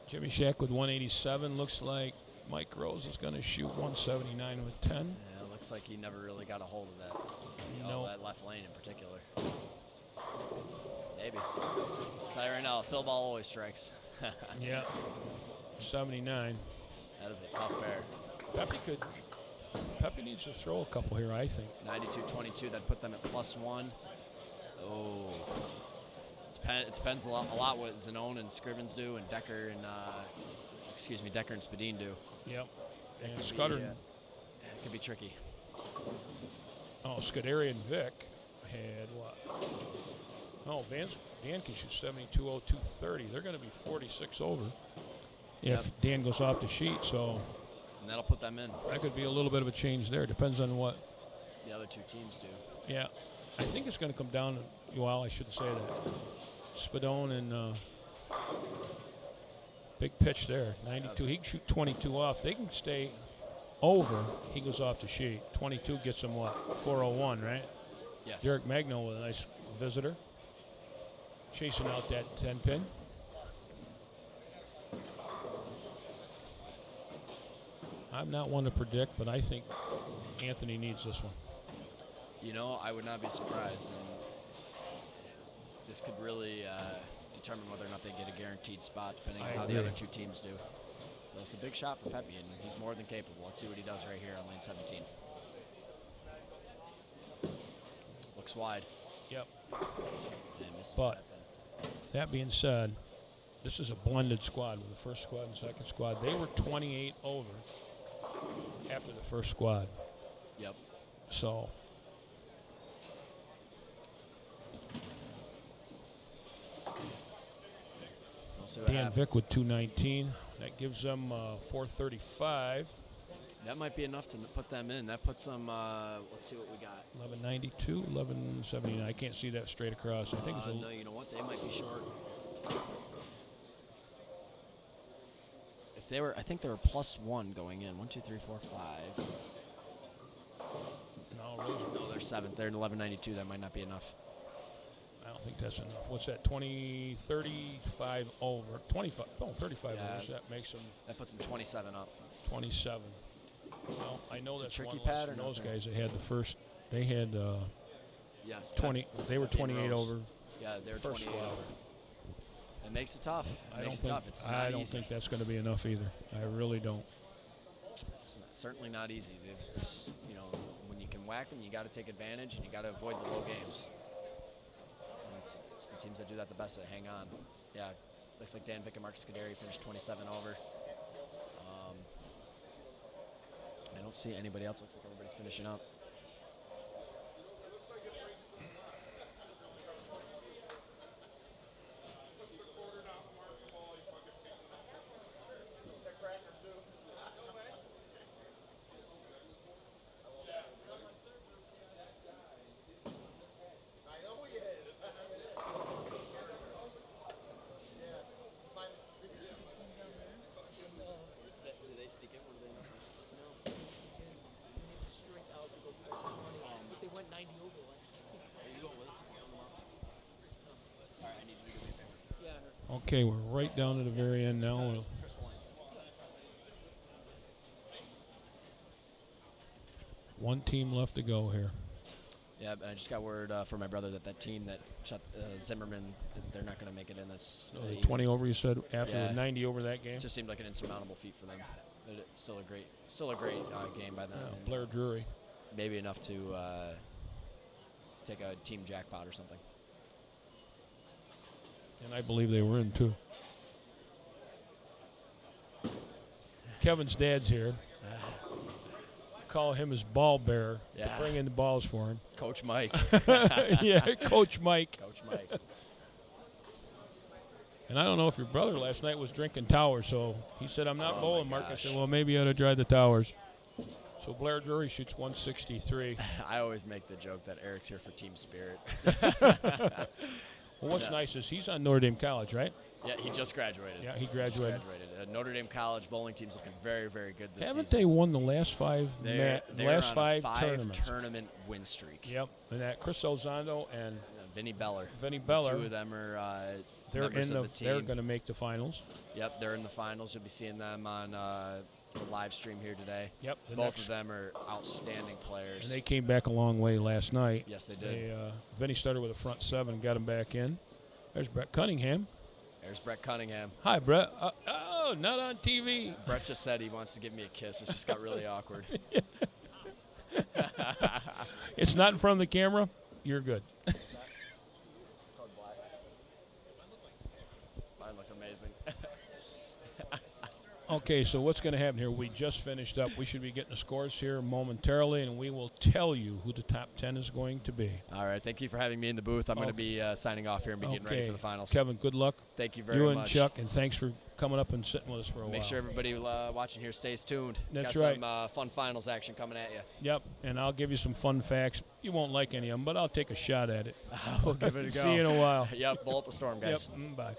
Jimmy Shack with 187. Looks like Mike Rose is going to shoot 179 with 10. Yeah, it looks like he never really got a hold of that. No. That left lane in particular. Maybe. I'll tell you right now, Phil ball always strikes. Yeah. 79. That is a tough pair. Pepe needs to throw a couple here, I think. 92-22, that put them at +1. Oh. It depends a lot what Zanone and Scrivens do and Decker and Spadine do. Yep. And Could be, Scudder. it could be tricky. Oh, Scuderi and Vic had what? Oh, Dan can shoot 72, 230. They're going to be 46 over if Dan goes off the sheet. So And that'll put them in. that could be a little bit of a change there. Depends on what. The other two teams do. Yeah. I think it's going to come down to, well, I shouldn't say that. Spadone and big pitch there, 92. He can shoot 22 off. They can stay over. He goes off the sheet. 22 gets him what? 401, right? Yes. Derek Magno with a nice visitor. Chasing out that 10 pin. I'm not one to predict, but I think Anthony needs this one. You know, I would not be surprised. And this could really determine whether or not they get a guaranteed spot, depending on how the other two teams do. So it's a big shot for Pepe, and he's more than capable. Let's see what he does right here on lane 17. Looks wide. Yep. And misses But that pin. that being said, this is a blended squad with the first squad and second squad. They were 28 over after the first squad. Yep. So We'll see what Dan happens. Vick with 219. That gives them 435. That might be enough to put them in. That puts them, let's see what we got. 1192, 1179. I can't see that straight across. I think it's a No, you know what? They might be short. If they were, I think they were +1 going in. 1, 2, 3, 4, 5. No, they're 7th. They're in 1192. That might not be enough. I don't think that's enough. What's that? 20, 35 over. 25. Oh, 35 Yeah. over. So that makes them That puts them 27 up. 27. Well, I know It's a that's tricky one less pattern than out those there. guys that had the first. They had Yes. 20. They were Pep 28 Rose. over. Yeah, they're first 28 squad. over. It makes it tough. I don't think. It's not I don't easy. think that's going to be enough either. I really don't. It's certainly not easy. There's, you know, when you can whack them, you got to take advantage, and you got to avoid the low games. And it's the teams that do that the best that hang on. Yeah, looks like Dan Vick and Marcus Scuderi finished 27 over. I don't see anybody else. Looks like everybody's finishing up. Do they sneak in? What do they know? But they went 90 over last game. Are you going with us? All right, I need you to do me a favor. Yeah, I heard. Okay, we're right down to the very end now. Crystal Lines. One team left to go here. Yeah, and I just got word from my brother that team that shot Zimmerman, they're not going to make it in this. So the 20 over, you said, after Yeah. the 90 over that game? It just seemed like an insurmountable feat for them. But it's still a great game by them. Yeah, and Blair Drury. maybe enough to take a team jackpot or something. And I believe they were in, too. Kevin's dad's here. Call him his ball bearer. To Yeah. bring in the balls for him. Coach Mike. Yeah, Coach Mike. Coach Mike. And I don't know if your brother last night was drinking towers, so he said, I'm not Oh, bowling, my Mark. I said, gosh. well, maybe you ought to try the towers. So Blair Drury shoots 163. I always make the joke that Eric's here for team spirit. Well, what's Yeah. nice is he's on Notre Dame College, right? Yeah, he just graduated. Yeah, he Just graduated. Notre Dame College bowling team's looking very, very good this Haven't season. they won the last five They're last on five a 5 tournaments? tournament win streak. Yep, and that Chris Elizondo and Vinny Beller. Vinny The Beller, two of them are they're members in of the. the team. They're going to make the finals. Yep, they're in the finals. You'll be seeing them on the live stream here today. Yep, the Both next, of them are outstanding players. and they came back a long way last night. Yes, they did. They Vinny started with a front seven, got him back in. There's Brett Cunningham. There's Brett Cunningham. Hi, Brett. Oh, not on TV. Brett just said he wants to give me a kiss. It just got really awkward. It's not in front of the camera. You're good. Mine looked amazing. Okay, so what's going to happen here? We just finished up. We should be getting the scores here momentarily, and we will tell you who the top 10 is going to be. All right, thank you for having me in the booth. I'm going to be signing off here and be getting ready for the finals. Kevin, good luck. Thank you very You much. and Chuck, and thanks for coming up and sitting with us for a while. Make sure everybody watching here stays tuned. That's Got right. some fun finals action coming at you. Yep, and I'll give you some fun facts. You won't like any of them, but I'll take a shot at it. We'll give it a go. See you in a while. Yep, bowl up a storm, guys. Yep, bye.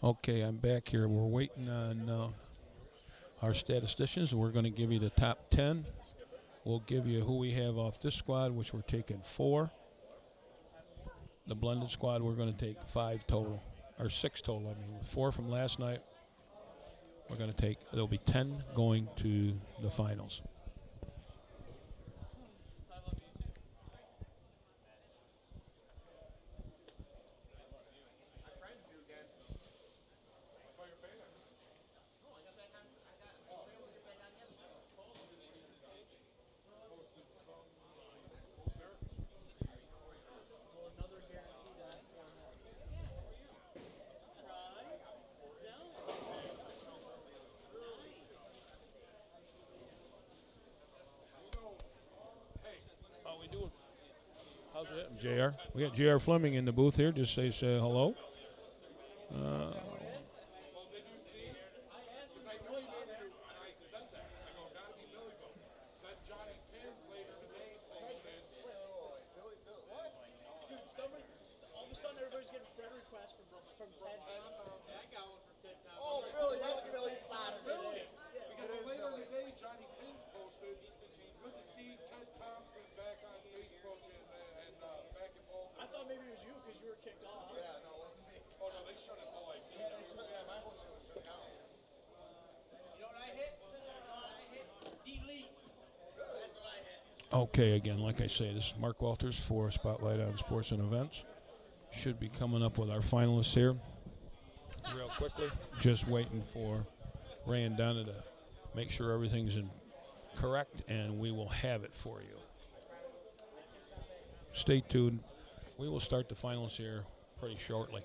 Okay, I'm back here. We're waiting on our statisticians. We're going to give you the top 10. We'll give you who we have off this squad, which we're taking 4. The blended squad, we're going to take 5 total, or 6 total. I mean, 4 from last night. We're going to take, there'll be 10 going to the finals. How's it, JR? We got JR Fleming in the booth here. Just say hello. I thought maybe it was you because you were kicked off. Yeah, no, it wasn't me. Oh, no, they shut us all like Okay, again, like I say, this is Mark Walters for Spotlight on Sports and Events. Should be coming up with our finalists here real quickly. Just waiting for Ray and Donna to make sure everything's in correct, and we will have it for you. Stay tuned. We will start the finals here pretty shortly.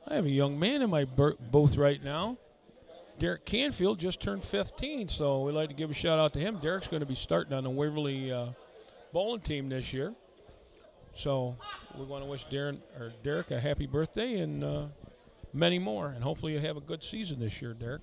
I have a young man in my booth right now. Derek Canfield just turned 15, so we'd like to give a shout out to him. Derek's going to be starting on the Waverly bowling team this year. So we want to wish Derek a happy birthday and many more. And hopefully you have a good season this year, Derek.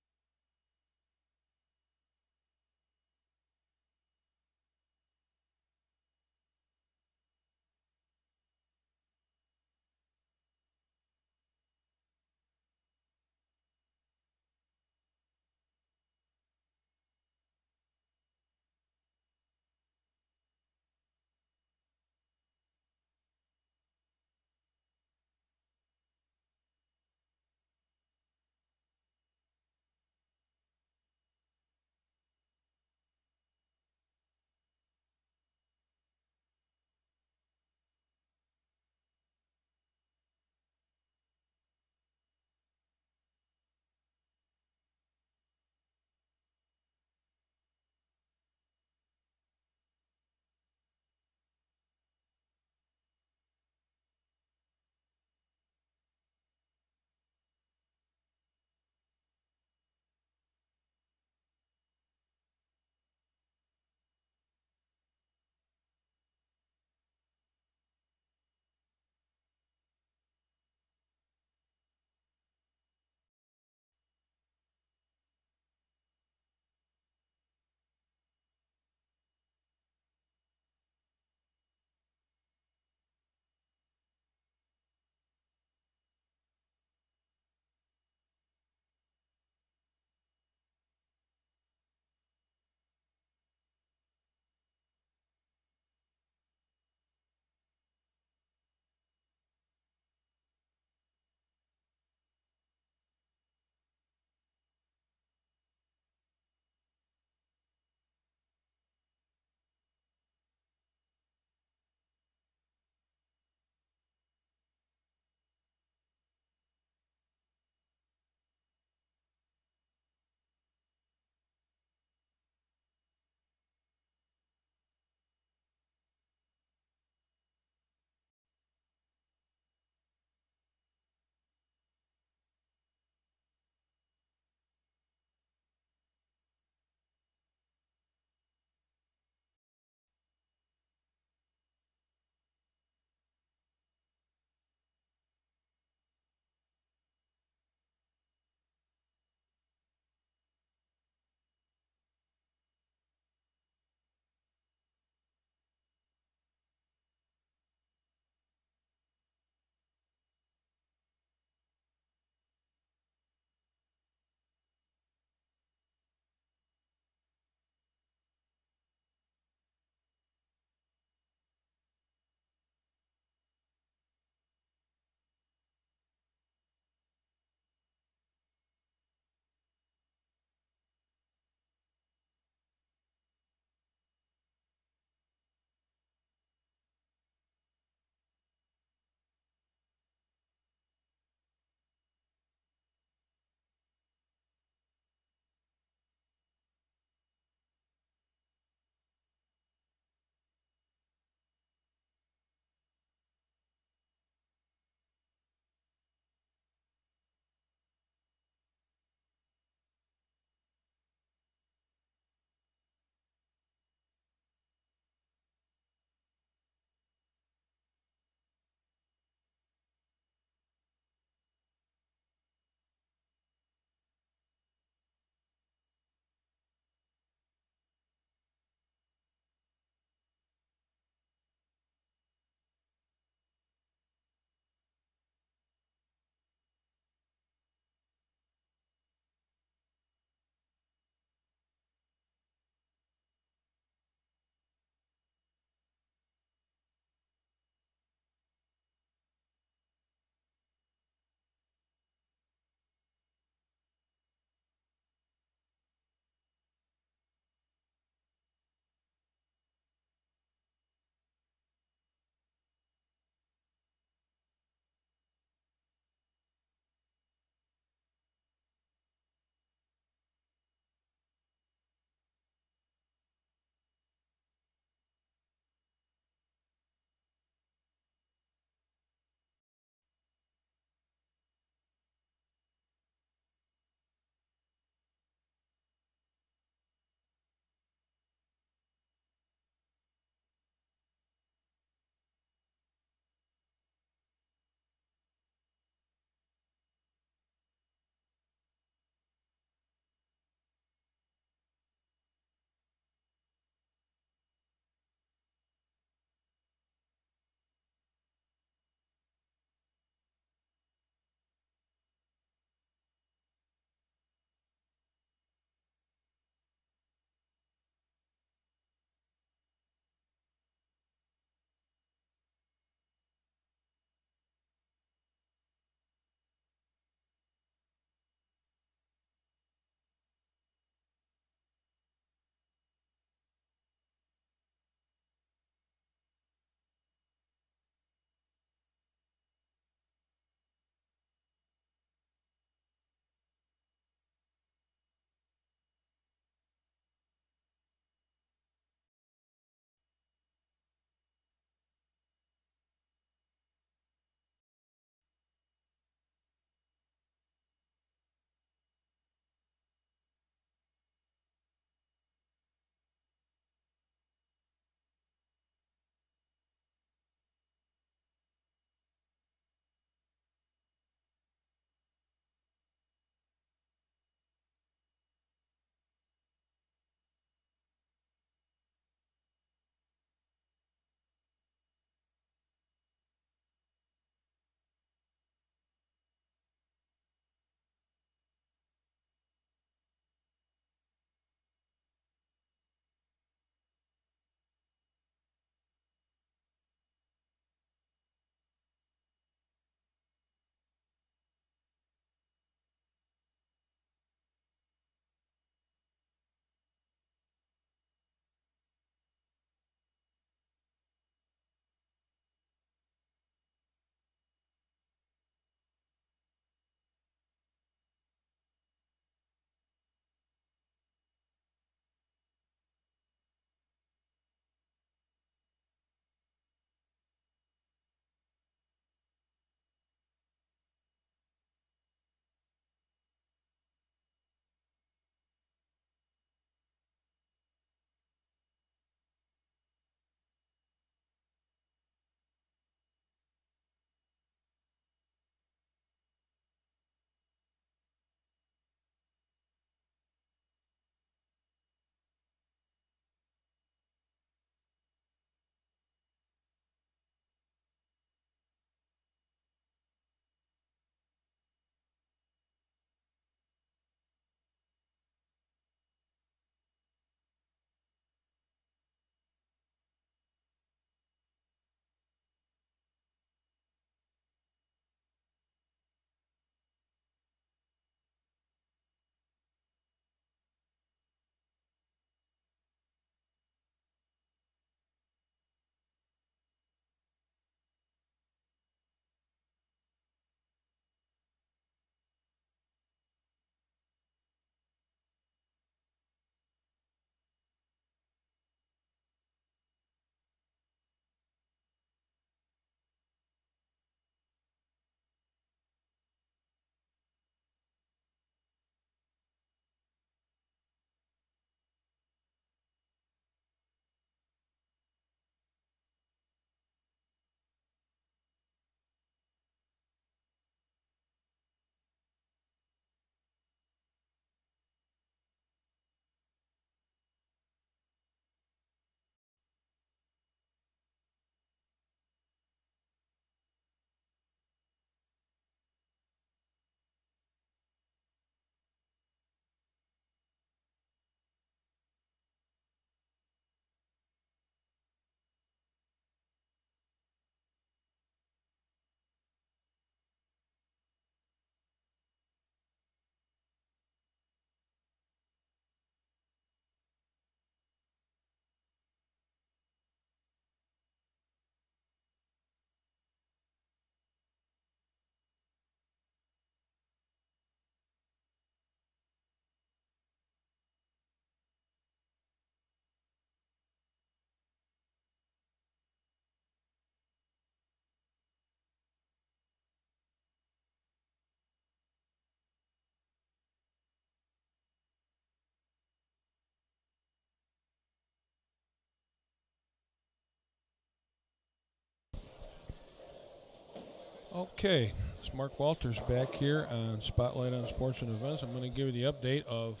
Okay, it's Mark Walters back here on Spotlight on Sports and Events. I'm going to give you the update of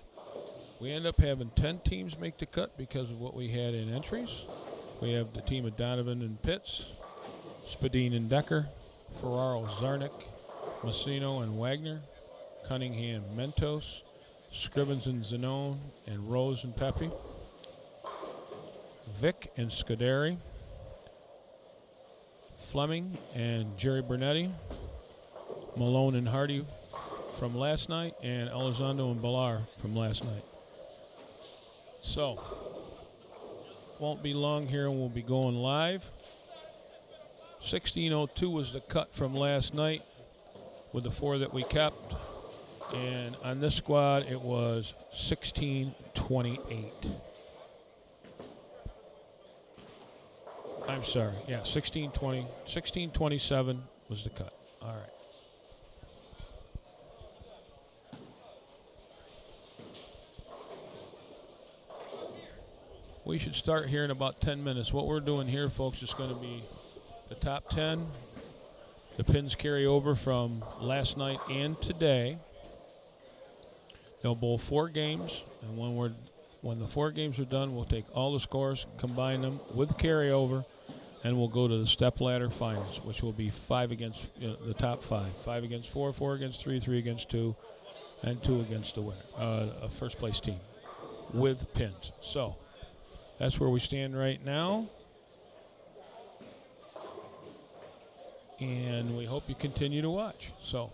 we end up having 10 teams make the cut because of what we had in entries. We have the team of Donovan and Pitts, Spadine and Decker, Ferraro, Zarnik, Massino and Wagner, Cunningham, Mentos, Scrivens and Zanone, and Rose and Pepe, Vic and Scuderi, Fleming and Jerry Bernetti, Malone and Hardy from last night, and Elizondo and Ballar from last night. So, won't be long here and we'll be going live. 1602 was the cut from last night with the 4 that we kept. And on this squad, it was 1628. I'm sorry, yeah, 1620, 1627 was the cut. All right. We should start here in about 10 minutes. What we're doing here, folks, is going to be the top 10. The pins carry over from last night and today. They'll bowl 4 games, and when the 4 games are done, we'll take all the scores, combine them with carryover, and we'll go to the step ladder finals, which will be 5 against the top 5. 5 against 4, 4 against 3, 3 against 2, and 2 against the winner, a first place team with pins. So that's where we stand right now. And we hope you continue to watch. So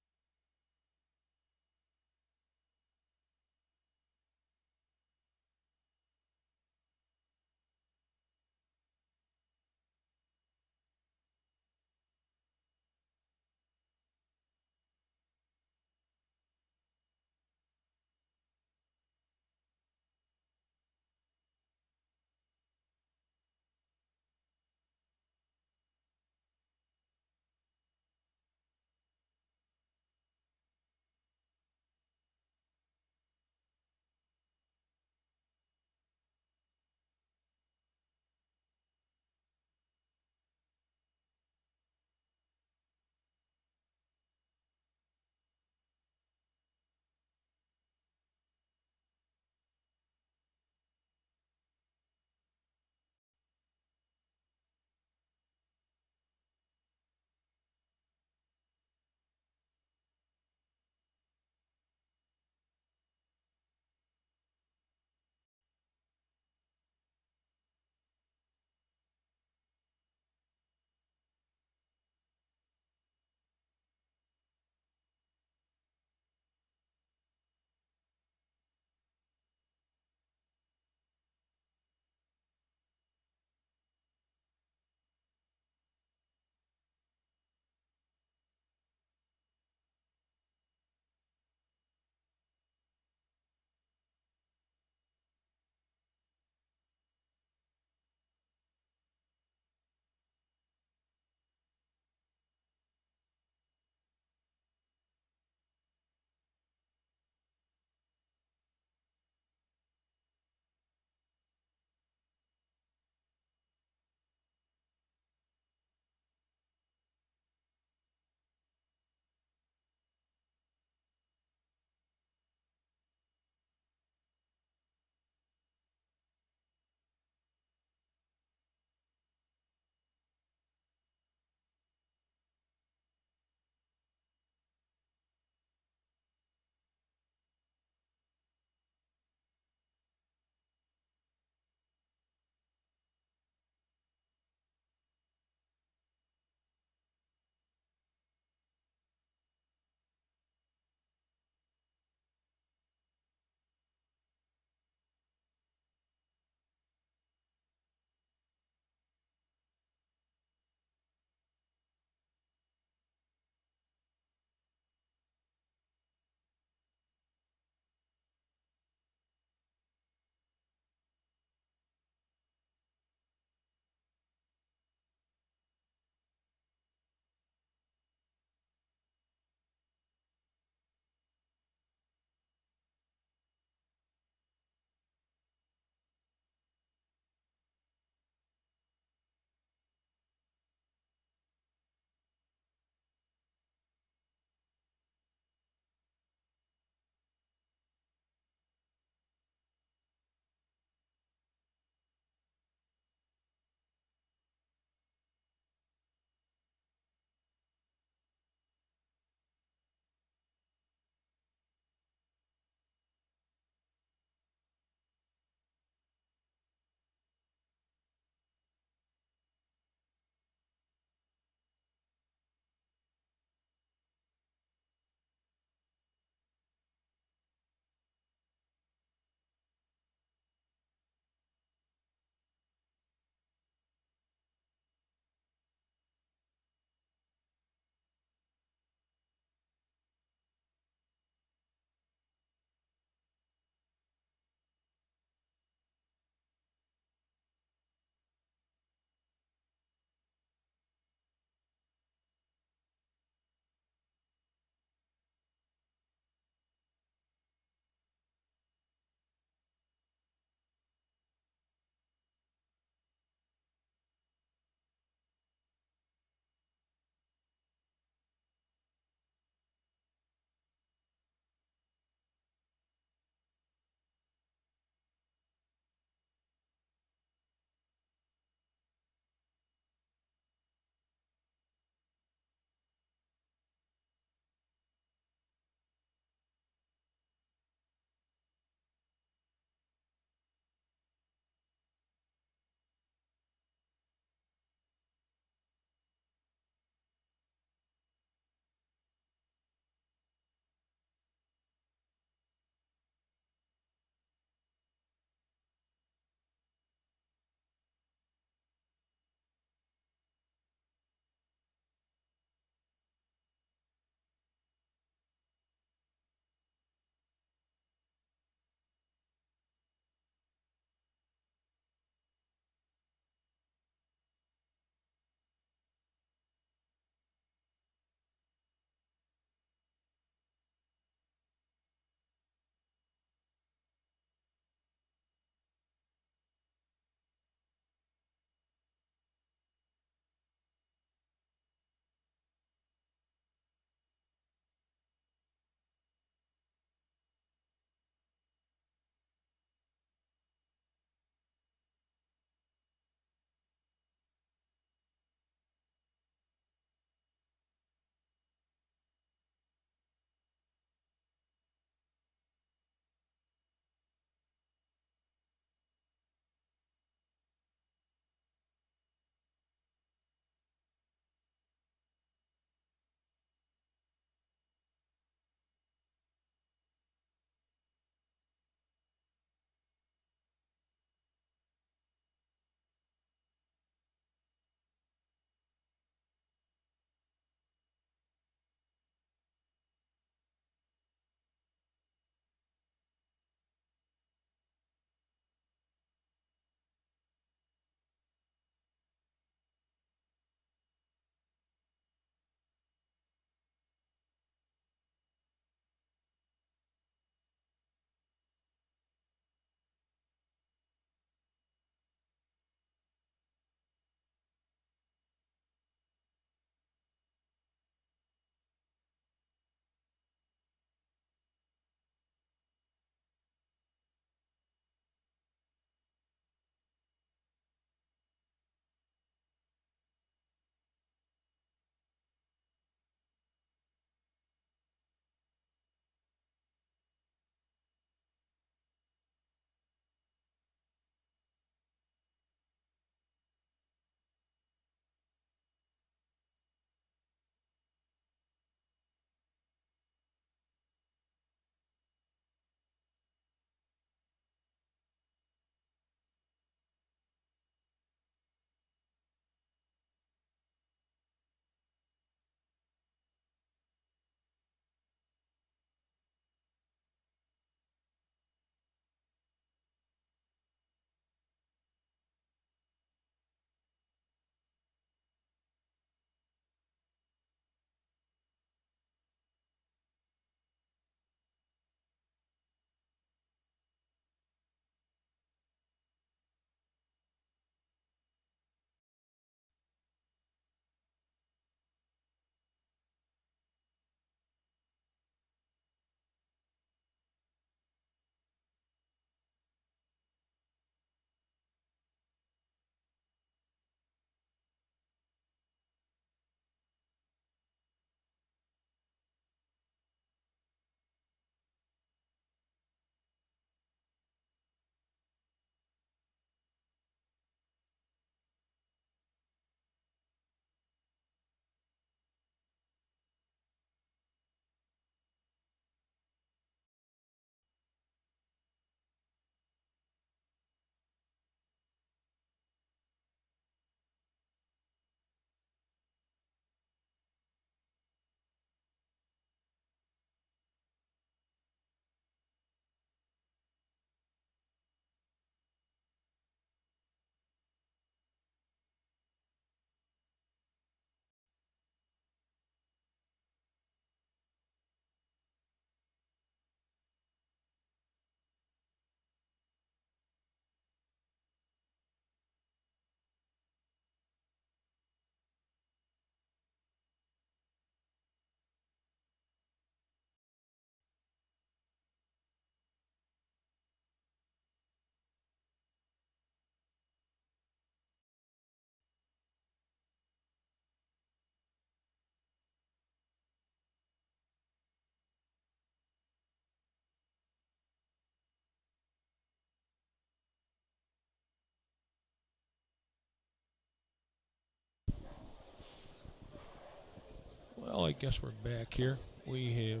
I guess we're back here. We have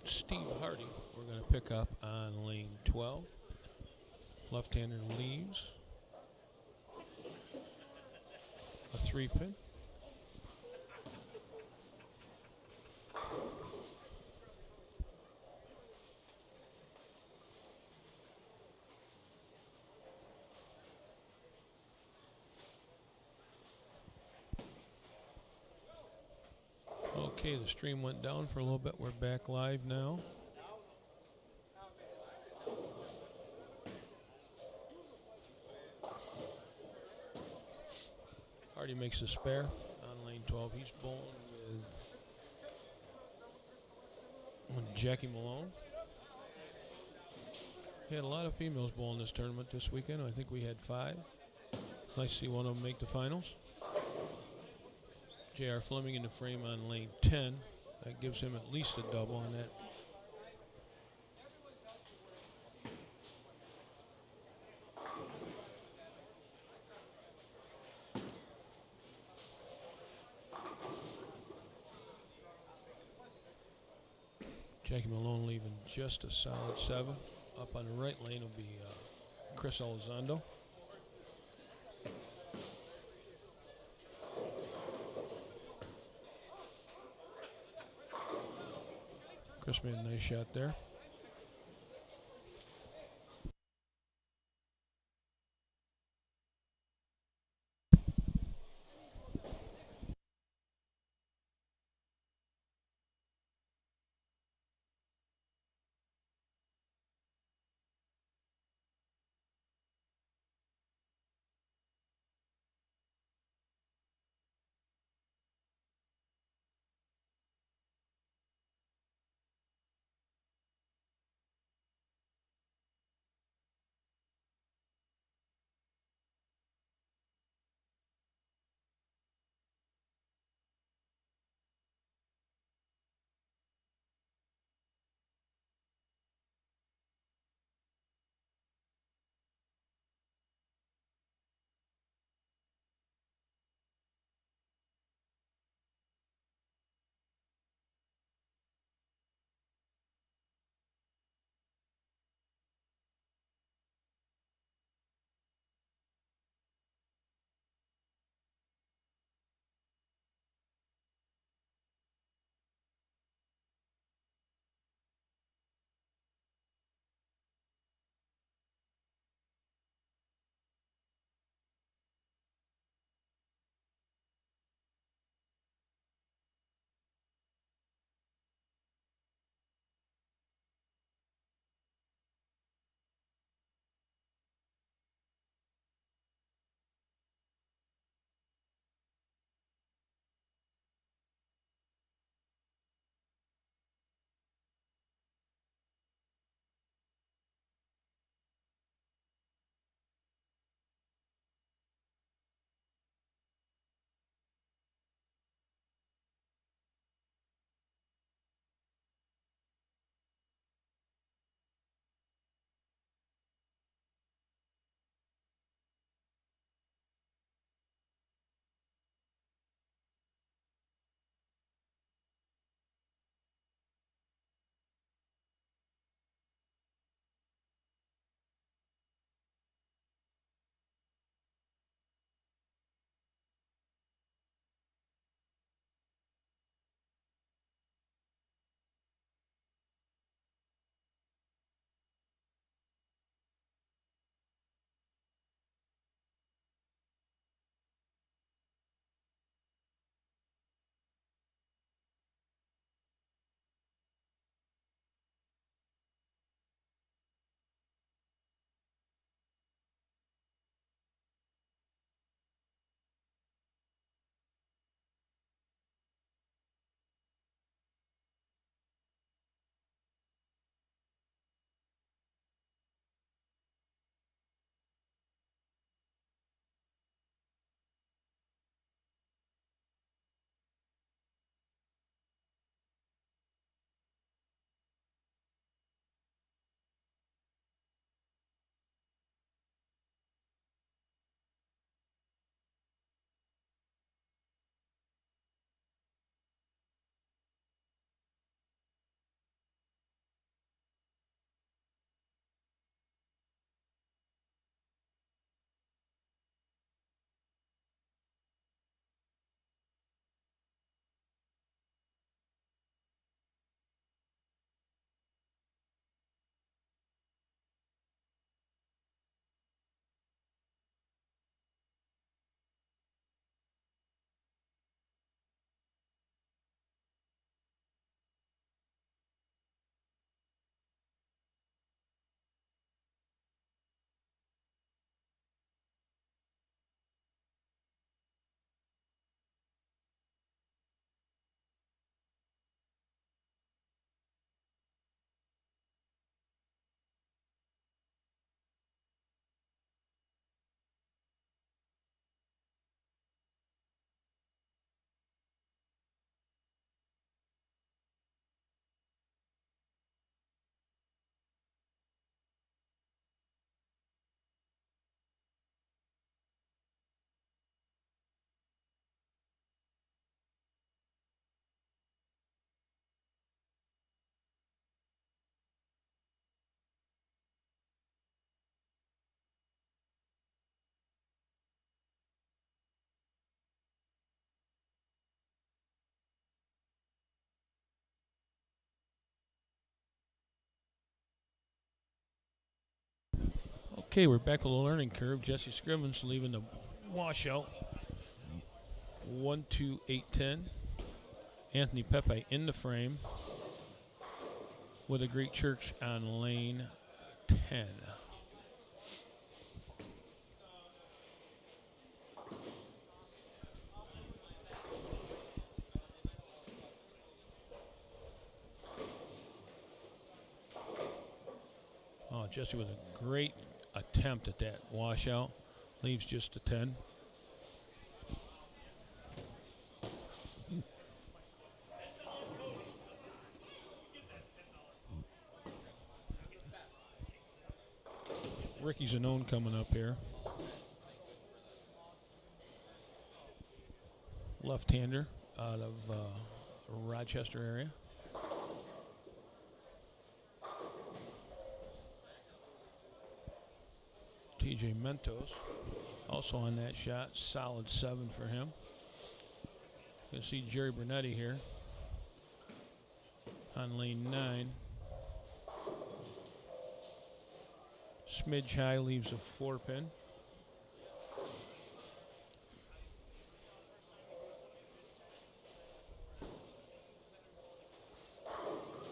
Steve Hardy. We're going to pick up on lane 12. Left-hander leaves. A 3-pin. Okay, the stream went down for a little bit. We're back live now. Hardy makes a spare on lane 12. He's bowling with Jackie Malone. We had a lot of females bowling this tournament this weekend. I think we had 5. Nice to see one of them make the finals. J.R. Fleming in the frame on lane 10. That gives him at least a double on that. Jackie Malone leaving just a solid 7. Up on the right lane will be Chris Elizondo. Chris made a nice shot there. Okay, we're back with a learning curve. Jesse Scrimmons leaving the washout. 1, 2, 8, 10. Anthony Pepe in the frame with a Greek Church on lane 10. Oh, Jesse with a great attempt at that washout. Leaves just a 10. Ricky Zanone coming up here. Left-hander out of Rochester area. TJ Mentos also on that shot. Solid 7 for him. You can see Jerry Bernetti here on lane 9. Smidge high leaves a 4-pin.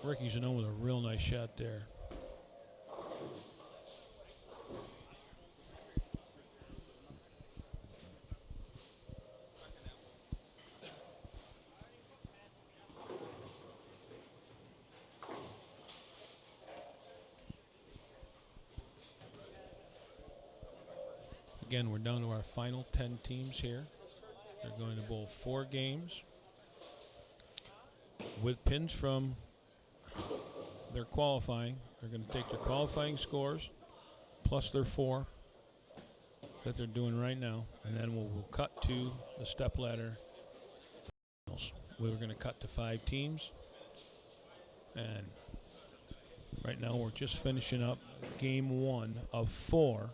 Ricky Zanone with a real nice shot there. Again, we're down to our final 10 teams here. They're going to bowl 4 games with pins from their qualifying. They're going to take their qualifying scores plus their 4 that they're doing right now, and then we'll cut to the step ladder. We're going to cut to 5 teams, and right now we're just finishing up game 1 of 4.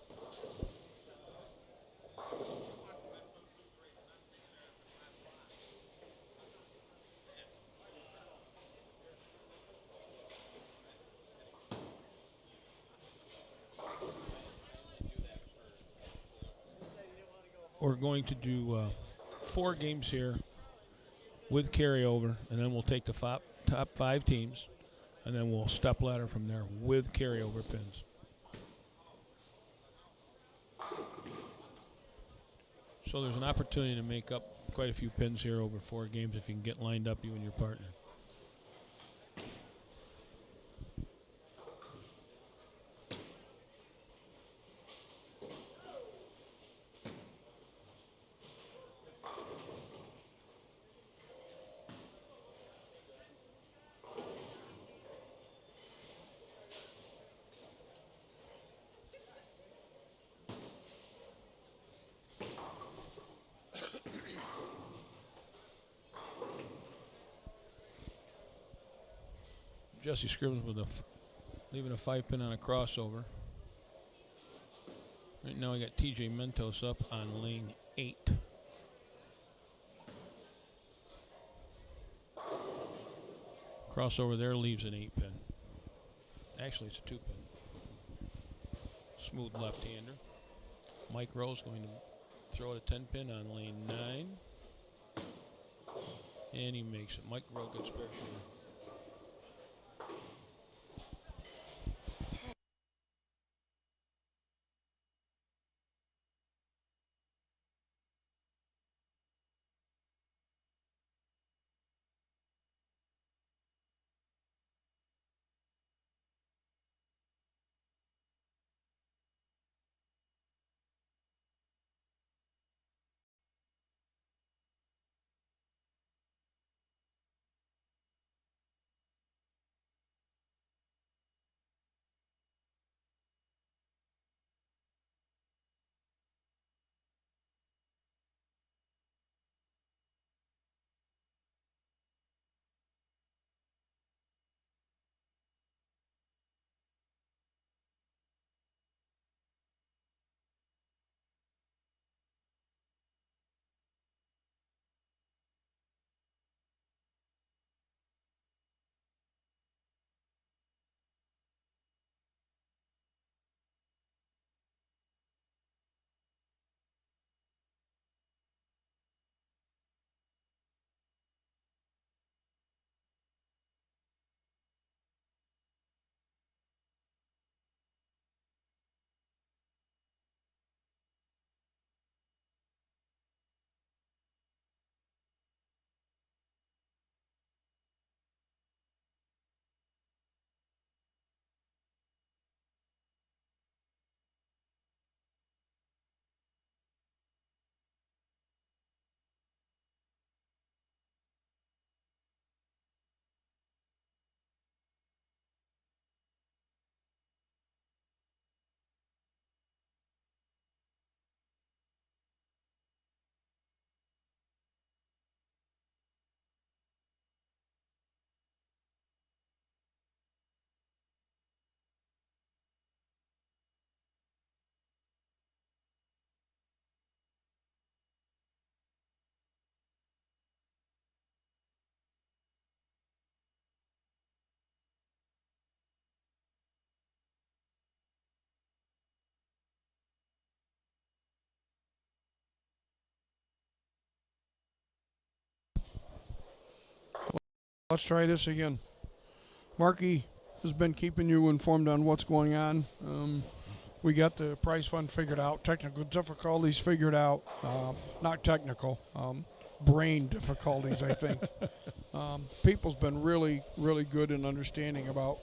We're going to do 4 games here with carryover, and then we'll take the top 5 teams, and then we'll step ladder from there with carryover pins. So there's an opportunity to make up quite a few pins here over 4 games if you can get lined up, you and your partner. Jesse Scribbins with leaving a 5-pin on a crossover. Right now we got TJ Mentos up on lane 8. Crossover there leaves an 8-pin. Actually, it's a 2-pin. Smooth left-hander. Mike Rose going to throw it a 10-pin on lane 9. And he makes it. Mike Rose gets pressure. Let's try this again. Marky has been keeping you informed on what's going on. We got the prize fund figured out, technical difficulties figured out, not technical, brain difficulties, I think. People's been really, really good in understanding about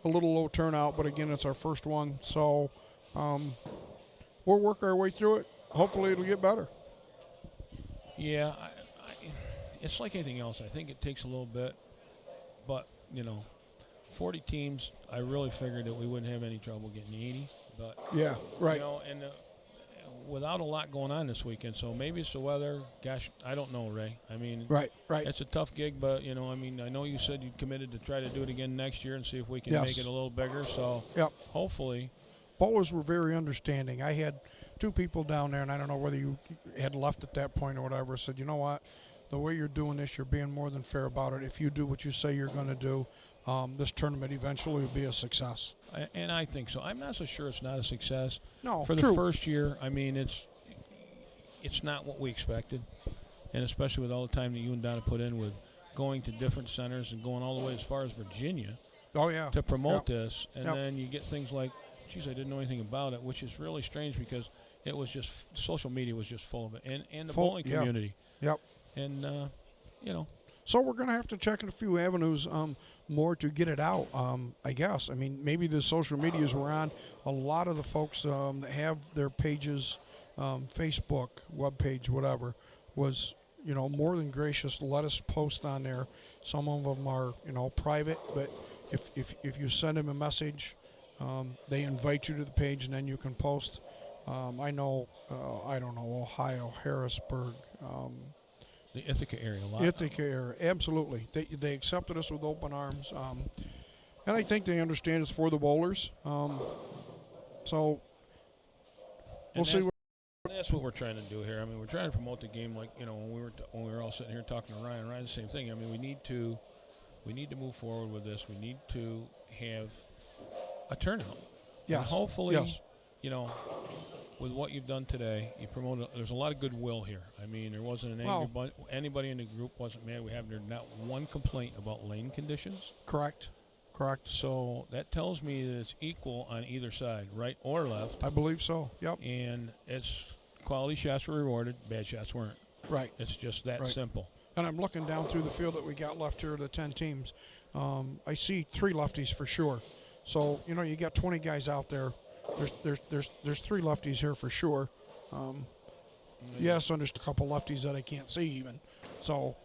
a little low turnout, but again, it's our first one. So we'll work our way through it. Hopefully it'll get better. Yeah, it's like anything else. I think it takes a little bit, but, 40 teams, I really figured that we wouldn't have any trouble getting 80. But, Yeah, right. And without a lot going on this weekend, so maybe it's the weather. Gosh, I don't know, Ray. I mean, Right. it's a tough gig, but, I know you said you committed to try to do it again next year and see if we can Yes. make it a little bigger. So, Yep. hopefully. Bowlers were very understanding. I had 2 people down there, and I don't know whether you had left at that point or whatever, said, you know what, the way you're doing this, you're being more than fair about it. If you do what you say you're going to do, this tournament eventually will be a success. And I think so. I'm not so sure it's not a success. No, For the true. first year, I mean, it's not what we expected. And especially with all the time that you and Donna put in with going to different centers and going all the way as far as Virginia Oh, yeah. to promote Yep. this. And Yep. then you get things like, geez, I didn't know anything about it, which is really strange because it was just, social media was just full of it. And the bowling yeah. community. Yep. And, So we're going to have to check in a few avenues more to get it out, I guess. I mean, maybe the social medias we're on, a lot of the folks that have their pages, Facebook, webpage, whatever, was, more than gracious to let us post on there. Some of them are, private, but if you send them a message, they invite you to the page and then you can post. I know, Ohio, Harrisburg, the Ithaca area a lot. Ithaca area, absolutely. They accepted us with open arms, and I think they understand it's for the bowlers. So we'll see. That's what we're trying to do here. I mean, we're trying to promote the game, like when we were all sitting here talking to Ryan. Ryan, the same thing. I mean, we need to move forward with this. We need to have a turnout. Yes. And hopefully, Yes. With what you've done today, you promoted. There's a lot of goodwill here. I mean, there wasn't anybody in the group wasn't mad. We have not one complaint about lane conditions. Correct. So that tells me that it's equal on either side, right or left. I believe so. Yep. And it's quality shots were rewarded, bad shots weren't. Right. It's just that Right. simple. And I'm looking down through the field that we got left here, the 10 teams. I see 3 lefties for sure. So you got 20 guys out there. There's 3 lefties here for sure. Yes, and there's a couple lefties that I can't see even. So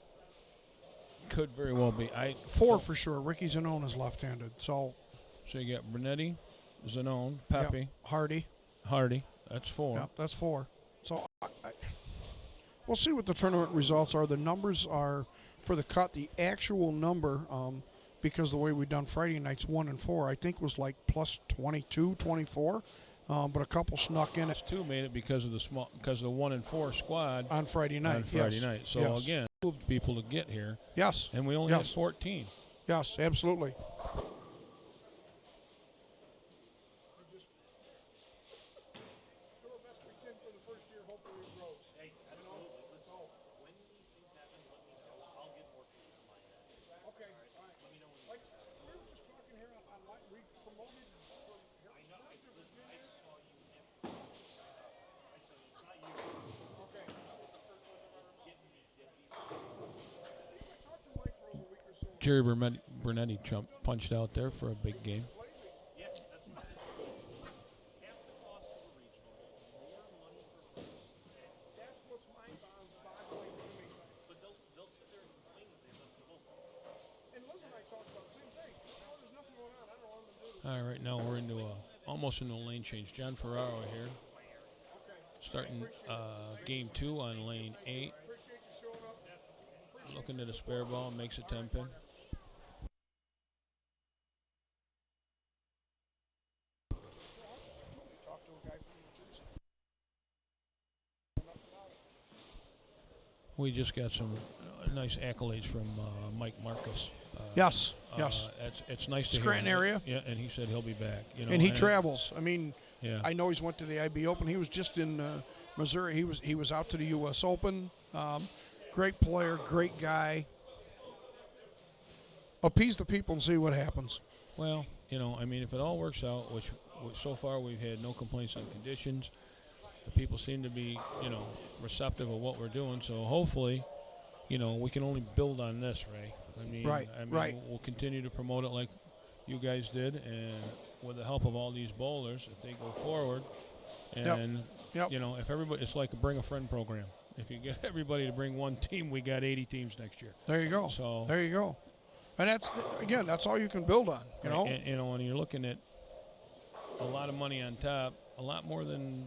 Could very well be. 4 for sure. Ricky Zanone is left-handed. So you got Brunetti, Zanone, Pepe, yep, Hardy. That's 4. Yep, that's 4. So we'll see what the tournament results are. The numbers are for the cut. The actual number, because the way we done Friday nights 1 and 4, I think was like plus 22, 24. But a couple snuck in it 2 made it because of the 1 and 4 squad on Friday night. on Friday yes. night. So yes. again, moved people to get here, Yes. and we only Yes. had 14. Yes, absolutely. Jerry Brunetti punched out there for a big game. All right, right now we're into almost into a lane change. John Ferraro here, starting game 2 on lane 8. Looking at a spare ball, makes a 10 pin. We just got some nice accolades from Mike Marcus. Yes. It's nice to Scranton hear. area. Yeah, and he said he'll be back. And he travels. I mean, yeah. I know he's went to the IB Open. He was just in Missouri. He was out to the U.S. Open. Great player, great guy. appease the people and see what happens. Well, I mean, if it all works out, which so far we've had no complaints on conditions, the people seem to be, receptive of what we're doing. So hopefully, we can only build on this, Ray. Right. We'll continue to promote it like you guys did, and with the help of all these bowlers, if they go forward, and Yep. if everybody, it's like a bring a friend program. If you get everybody to bring one team, we got 80 teams next year. There you go. So there you go. And that's all you can build on. And, when you're looking at a lot of money on top, a lot more than.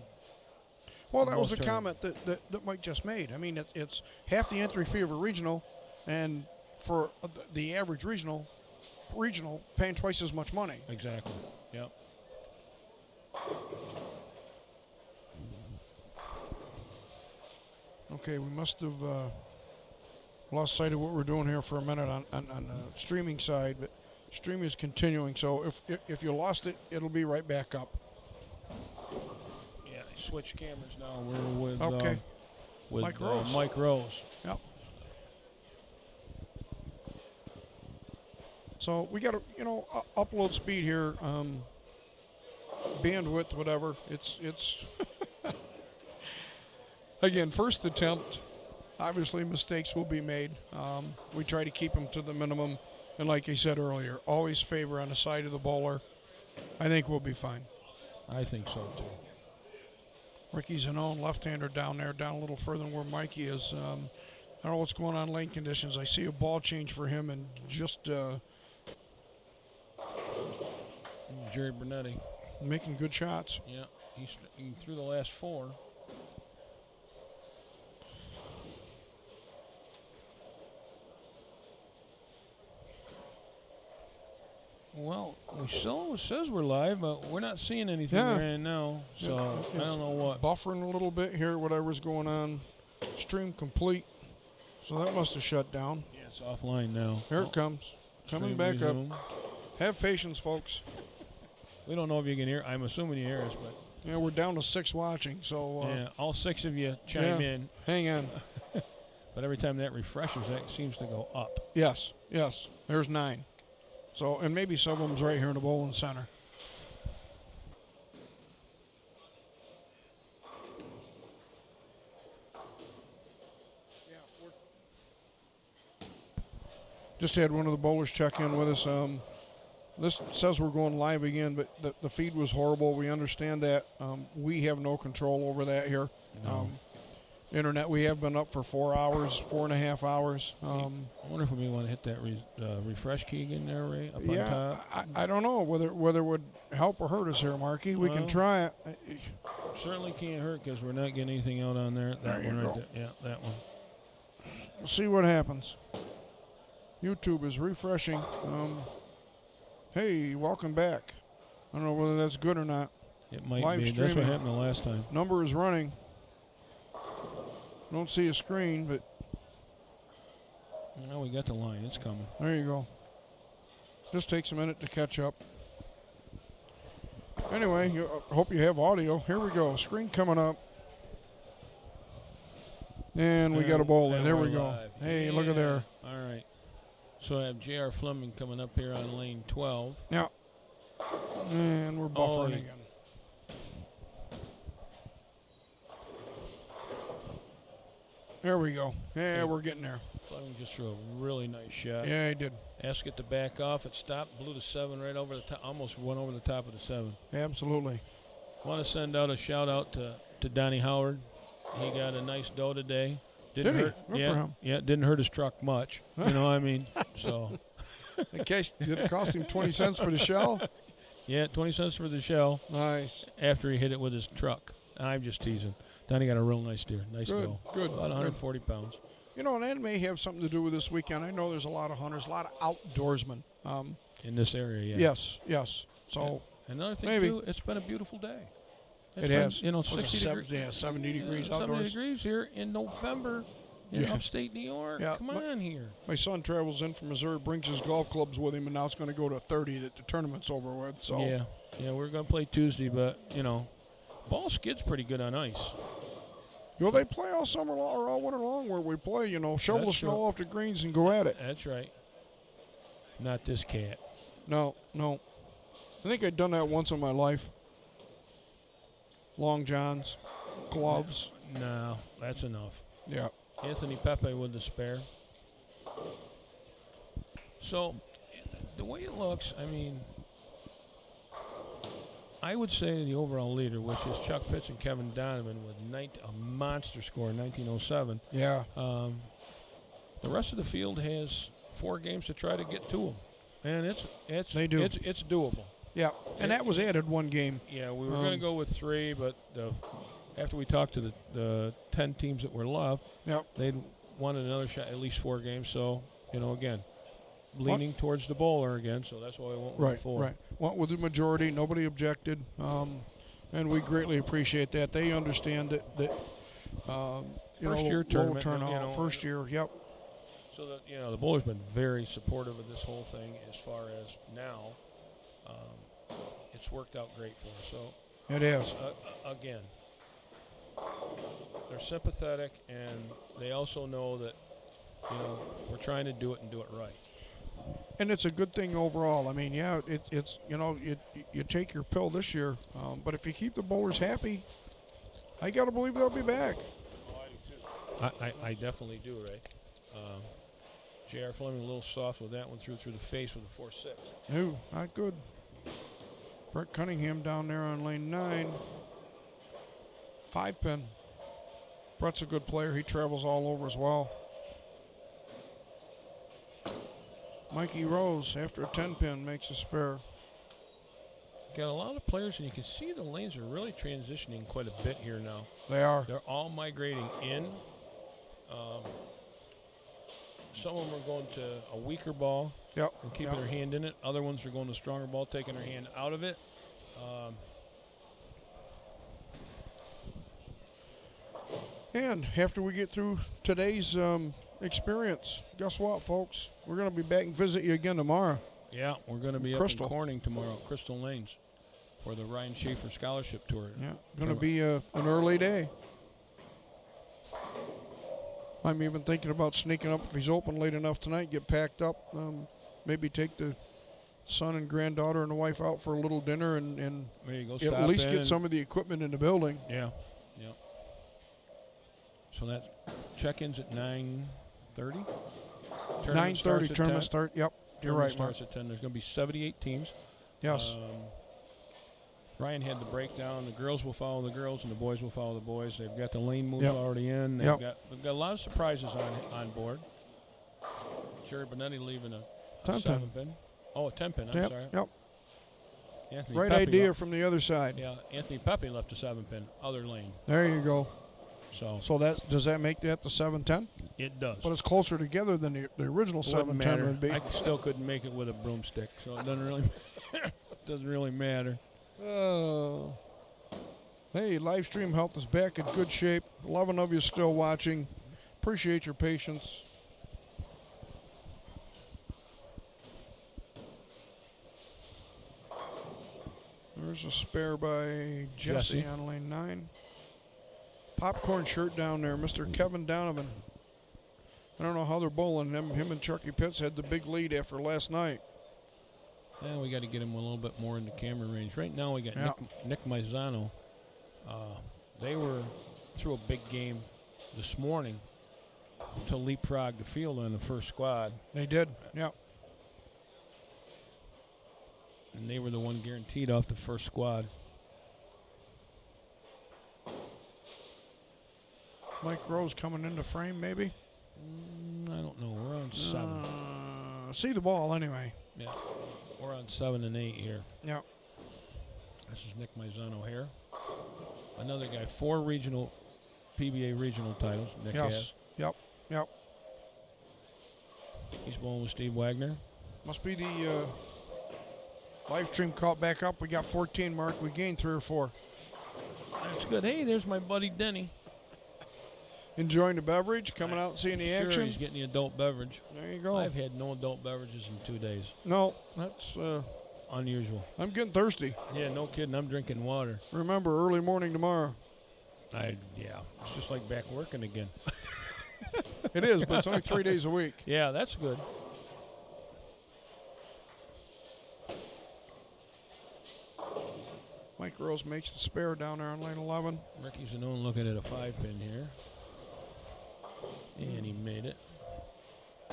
Well, that was a most comment that Mike just made. I mean, it's half the entry fee of a regional, and for the average regional paying twice as much money. Exactly. Yep. Okay, we must have lost sight of what we're doing here for a minute on the streaming side, but streaming is continuing. So if you lost it, it'll be right back up. Yeah, they switched cameras now. We're with Mike Rose. Mike Rose. Yep. So we got to, upload speed here, bandwidth, whatever. It's again, first attempt. Obviously, mistakes will be made. We try to keep them to the minimum, and like I said earlier, always favor on the side of the bowler. I think we'll be fine. I think so too. Ricky's an own left-hander down there, down a little further than where Mikey is. I don't know what's going on in lane conditions. I see a ball change for him, and just Jerry Bernetti. making good shots. Yeah, he threw the last 4. Well, it says we're live, but we're not seeing anything right now. So I don't know what. Buffering a little bit here, whatever's going on. Stream complete. So that must have shut down. Yeah, it's offline now. Here it comes. Coming Stream back resume. up. Have patience, folks. We don't know if you can hear. I'm assuming you hear us, but Yeah, we're down to 6 watching, so yeah, all 6 of you chime in. hang on. But every time that refreshes, that seems to go up. Yes. There's 9. So, and maybe some of them's right here in the bowling center. Just had one of the bowlers check in with us. This says we're going live again, but the feed was horrible. We understand that. We have no control over that here. No. Internet, we have been up for 4 hours, 4.5 hours. I wonder if we may want to hit that refresh key again there, Ray, up on top. I don't know whether it would help or hurt us here, Marky. We can Well, try it. Certainly can't hurt because we're not getting anything out on there. That There one you right go. there. Yeah, that one. We'll see what happens. YouTube is refreshing. Hey, welcome back. I don't know whether that's good or not. It might Live be. That's what streaming. happened the last time. Number is running. Don't see a screen, but Now we got the line. It's coming. there you go. Just takes a minute to catch up. Anyway, hope you have audio. Here we go. Screen coming up. And we got a bowler. And There we're we go. live. Hey, look at there. All right. So I have J.R. Fleming coming up here on lane 12. Yeah. And we're buffering yeah. again. There we go. Yeah, we're getting there. Fleming just threw a really nice shot. Yeah, he did. Asked it to back off. It stopped, blew the 7 right over the top, almost went over the top of the 7. Absolutely. Want to send out a shout out to Donnie Howard. He got a nice dough today. Did he? hurt. Good yeah, for him. Yeah, it didn't hurt his truck much. You know what I mean? So, In case, did it cost him 20 cents for the shell? yeah, 20 cents for the shell Nice. after he hit it with his truck. I'm just teasing. Donnie got a real nice deer. Nice Good, dough. good. About 140 pounds. You know, and that may have something to do with this weekend. I know there's a lot of hunters, a lot of outdoorsmen. In this area, yeah. Yes. So Another thing, maybe. too, it's been a beautiful day. It's it been, has. You know, What's it, 60 degrees. 70 degrees 70 outdoors. degrees here in November in Yeah. upstate New York. Yeah, Come but- on here. My son travels in from Missouri, brings his golf clubs with him, and now it's going to go to 30 that the tournament's over with. So Yeah, we're going to play Tuesday, but, you know, ball skids pretty good on ice. Well, they play all summer long or all winter long where we play, shovel the That's snow true. off the greens and go at it. That's right. Not this cat. No. I think I'd done that once in my life. Long johns, gloves. No, that's enough. Yeah. Anthony Pepe with the spare. So, the way it looks, I mean, I would say the overall leader, which is Chuck Pitts and Kevin Donovan with a monster score in 1907. Yeah. The rest of the field has 4 games to try to get to them, and They do. It's doable. Yeah. And that was added one game. Yeah, we were going to go with 3, but after we talked to the 10 teams that were left, Yep. they'd wanted another shot, at least 4 games. So, again, leaning towards the bowler again. So that's why we went with 4. Right. Went with the majority. Nobody objected, and we greatly appreciate that. They understand that First year low tournament, turnout. First year. Yep. So that the bowler's been very supportive of this whole thing. As far as now, it's worked out great for us. So It is. again, they're sympathetic, and they also know that we're trying to do it and do it right. And it's a good thing overall. I mean, yeah, it's you take your pill this year, but if you keep the bowlers happy, I got to believe they'll be back. I definitely do, Ray. J.R. Fleming a little soft with that one through the face with a 4-6. No, not good. Brett Cunningham down there on lane 9. 5-pin. Brett's a good player. He travels all over as well. Mikey Rose, after a 10-pin, makes a spare. Got a lot of players, and you can see the lanes are really transitioning quite a bit here now. They are. They're all migrating in. Some of them are going to a weaker ball Yep. and keeping their hand in it. Other ones are going to a stronger ball, taking their hand out of it. And after we get through today's experience, guess what, folks? We're going to be back and visit you again tomorrow. Yeah, we're going to be Crystal. up in Corning tomorrow, Crystal Lanes, for the Ryan Schaefer Scholarship Tour. Yeah, going to be an early day. I'm even thinking about sneaking up if he's open late enough tonight, get packed up, maybe take the son and granddaughter and the wife out for a little dinner and There you go. at least get some of the equipment in the building. Yeah. So that check-ins at 9:30. 9:30 tournament start. Yep, you're Tournament right, Mark. starts at 10. There's going to be 78 teams. Yes. Ryan had the breakdown. The girls will follow the girls, and the boys will follow the boys. They've got the lane moves Yep. already in. Yep. They've got a lot of surprises on board. Jerry Bonetti leaving a 10-pin. 7-pin. Oh, a 10-pin. I'm Yep. sorry. Yep. Anthony Right Pepe idea left- from the other side. Yeah, Anthony Pepe left a 7-pin, other lane. There you go. So So does that make that the 7-10? it does. But it's closer together than the original Wouldn't 7-10 matter. would be. I still couldn't make it with a broomstick, so it doesn't really matter. Oh. Hey, live stream health is back in good shape. 11 of you still watching. Appreciate your patience. There's a spare by Jesse Jesse. on lane 9. Popcorn shirt down there, Mr. Kevin Donovan. I don't know how they're bowling. Him and Chucky Pitts had the big lead after last night. Yeah, we got to get him a little bit more in the camera range. Right now we got Yeah. Nick Maizano. They were through a big game this morning to leapfrog the field on the first squad, They did, yeah. and they were the one guaranteed off the first squad. Mike Rose coming into frame, maybe. I don't know. We're on 7. See the ball anyway. Yeah, we're on 7 and 8 here. Yeah. This is Nick Maizano here. Another guy, 4 PBA regional titles. Nick Yes. has. Yep. He's bowling with Steve Wagner. Must be the live stream caught back up. We got 14, Mark. We gained 3 or 4. That's good. Hey, there's my buddy Denny. Enjoying the beverage, coming out and seeing the Sure, action. he's getting the adult beverage. There you go. I've had no adult beverages in 2 days. No, that's. Unusual. I'm getting thirsty. Yeah, no kidding. I'm drinking water. Remember, early morning tomorrow. Yeah, it's just like back working again. It is, but it's only 3 days a week. Yeah, that's good. Mike Rose makes the spare down there on lane 11. Ricky Zanone looking at a 5-pin here. And he made it.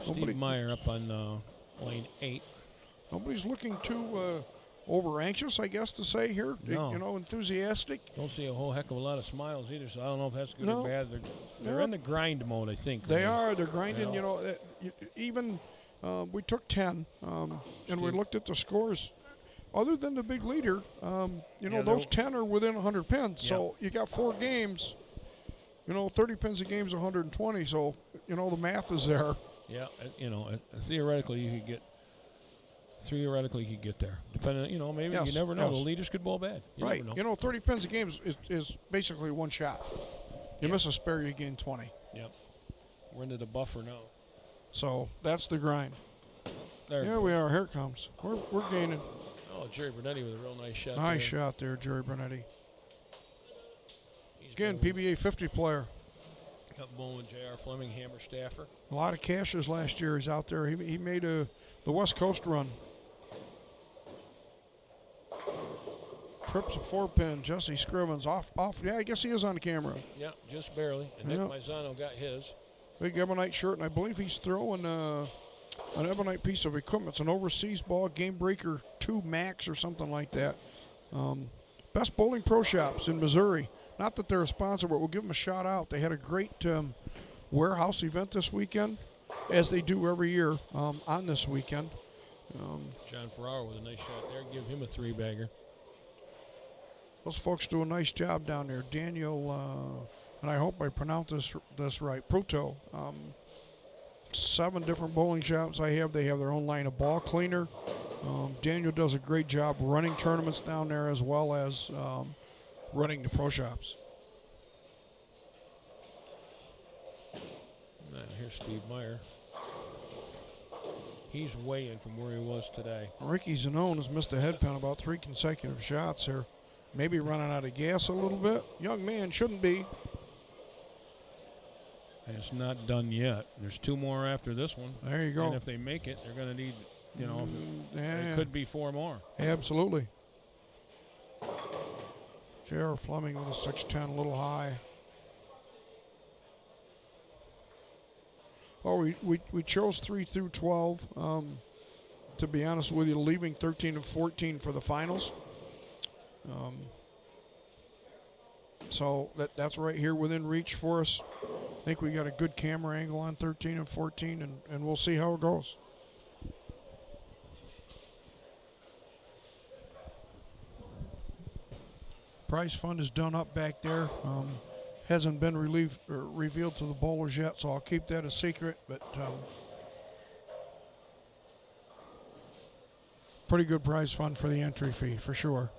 Steve Meyer up on lane 8. Nobody's looking too over anxious, I guess, to say here. No. You know, enthusiastic. Don't see a whole heck of a lot of smiles either, so I don't know if that's good No. or bad. They're in the grind mode, I think. They are. They're grinding. Yeah. You know, even we took 10, and we Steve- looked at the scores. Other than the big leader, you know, Yeah, those they're- 10 are within 100 pins. So you got 4 games. You know, 30 pins a game is 120. So, you know, the math is there. Yeah, you know, theoretically you could get there. Depending, you know, maybe Yes, you never know. yes. The leaders could bowl bad. You Right. never know. You know, 30 pins a game is basically one shot. You miss a spare, you gain 20. Yep. We're into the buffer now. So that's the grind. There. Here we are. Here it comes. We're gaining. Oh, Jerry Bernetti with a real nice shot. Nice there. shot there, Jerry Bernetti. He's Again, bowling- PBA 50 player. Got bowling J.R. Fleming, Hammer Staffer. A lot of cashes last year. He's out there. He made the West Coast run. Trips a 4-pin. Jesse Scrivens off. Yeah, I guess he is on camera. Yeah, just barely. And Nick Yeah. Maizano got his. Big ebonite shirt, and I believe he's throwing an ebonite piece of equipment. It's an overseas ball, Game Breaker 2 Max or something like that. Best bowling pro shops in Missouri. Not that they're a sponsor, but we'll give them a shout out. They had a great warehouse event this weekend, as they do every year on this weekend. John Ferraro with a nice shot there. Give him a 3-bagger. Those folks do a nice job down there. Daniel, and I hope I pronounce this right, Pruto. 7 different bowling shops they have their own line of ball cleaner. Daniel does a great job running tournaments down there as well as running the pro shops. Now, here's Steve Meyer. He's way in from where he was today. Ricky Zanone has missed a head pin about 3 consecutive shots here. Maybe running out of gas a little bit. Young man shouldn't be. And it's not done yet. There's 2 more after this one. There you go. And if they make it, they're going to need, you know, Yeah, it could be 4 more. absolutely. J.R. Fleming with a 6'10", a little high. Oh, we chose 3 through 12. To be honest with you, leaving 13 and 14 for the finals. So that's right here within reach for us. I think we got a good camera angle on 13 and 14, and we'll see how it goes. Prize fund is done up back there. Hasn't been revealed to the bowlers yet, so I'll keep that a secret. But pretty good prize fund for the entry fee, for sure.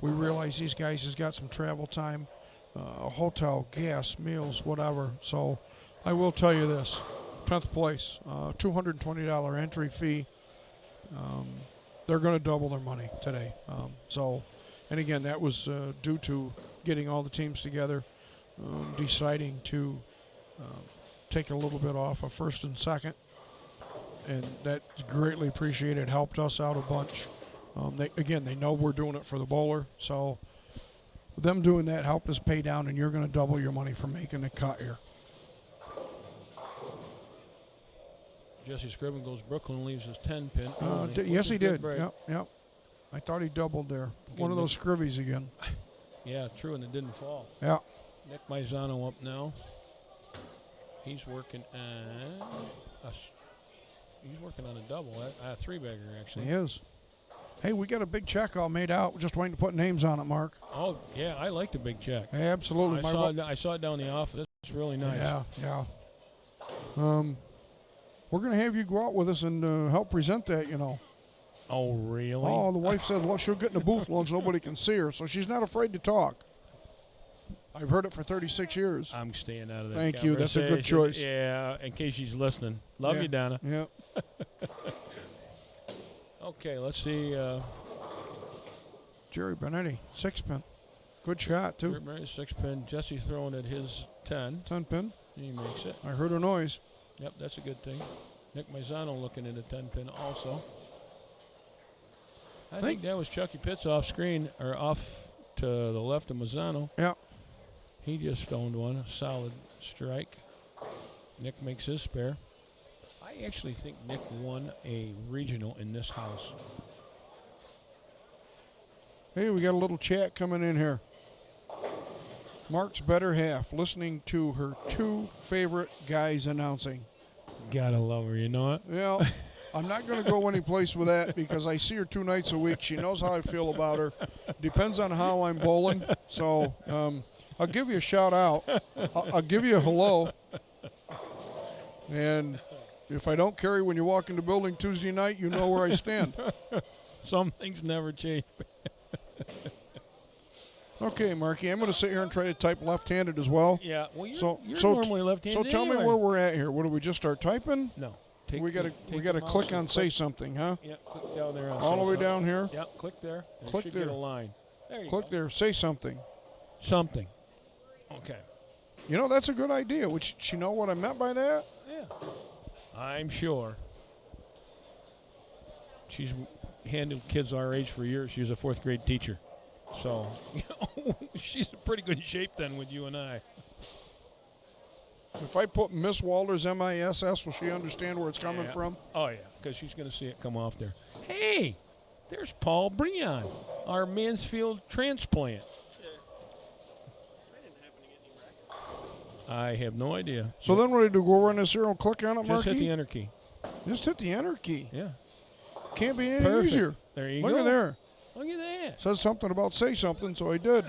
We realize these guys has got some travel time, hotel, gas, meals, whatever. So I will tell you this, 10th place, $220 entry fee. They're going to double their money today. And again, that was due to getting all the teams together, deciding to take a little bit off of first and second. And that's greatly appreciated, helped us out a bunch. They know we're doing it for the bowler, so them doing that helped us pay down, and you're going to double your money for making the cut here. Jesse Scriven goes Brooklyn, leaves his 10-pin. Yes, he did. Yep. I thought he doubled there. One of those scrivies again. Yeah, true, and it didn't fall. Yeah. Nick Maizano up now. He's working on a double, a 3-bagger actually. He is. Hey, we got a big check all made out. We're just waiting to put names on it, Mark. Oh yeah, I like the big check. Absolutely. I saw it down the office. It's really nice. Yeah. We're going to have you go out with us and help present that, you know. Oh, really? Oh, the wife said, well, she'll get in the booth as long as nobody can see her, so she's not afraid to talk. I've heard it for 36 years. I'm staying out of that. Thank you. That's a good choice. Yeah, in case she's listening. Love you, Donna. Yeah. Okay, let's see. Jerry Bernetti, 6-pin. Good shot, too. 6-pin. Jesse throwing at his 10. 10-pin. He makes it. I heard a noise. Yep, that's a good thing. Nick Maizano looking at a 10-pin also. I think that was Chucky Pitts off screen, or off to the left of Mazzano. Yeah. He just stoned one, a solid strike. Nick makes his spare. I actually think Nick won a regional in this house. Hey, we got a little chat coming in here. Mark's better half, listening to her two favorite guys announcing. Gotta love her, you know it? Yeah, I'm not going to go any place with that because I see her 2 nights a week. She knows how I feel about her. Depends on how I'm bowling. So I'll give you a shout out. I'll give you a hello. And if I don't carry when you walk in the building Tuesday night, you know where I stand. Some things never change. Okay, Marky, I'm going to sit here and try to type left-handed as well. Yeah, well, you're, So- you're so- normally left-handed So tell me anyway. where we're at here. What do we just start typing? No. We got to mouse click and on say something, huh? Yeah, click down there. On All the say way something. down here. Yep, click there. And Click it should there. get a line. There you Click go. there. Say something. Something. Okay. You know, that's a good idea. Would she know what I meant by that? Yeah. I'm sure. She's handled kids our age for years. She was a 4th grade teacher. So, you know, she's in pretty good shape then with you and I. If I put Miss Walters MISS, will she understand where it's coming Yeah. from? Oh, yeah, because she's going to see it come off there. Hey, there's Paul Breon, our Mansfield transplant. I have no idea. So then what do I do? Go around this here and click on it, Just Marky? hit the enter key. Just hit the enter key. Yeah. Can't be any Perfect. easier. There you Look go. at there. Look at that. Says something about say something, so I did.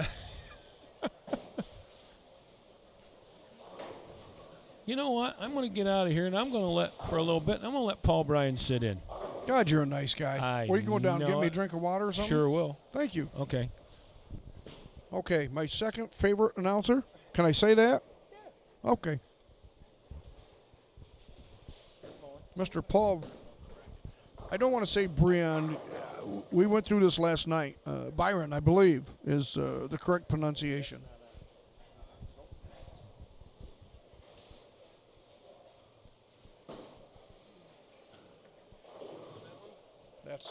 You know what? I'm going to get out of here, and I'm going to for a little bit, I'm going to let Paul Bryan sit in. God, you're a nice guy. I What are you going down? know Get me a it. drink of water or something? Sure will. Thank you. Okay. Okay, my second favorite announcer. Can I say that? Yeah. Okay. Mr. Paul, I don't want to say Breon. We went through this last night. Byron, I believe, is the correct pronunciation. That's...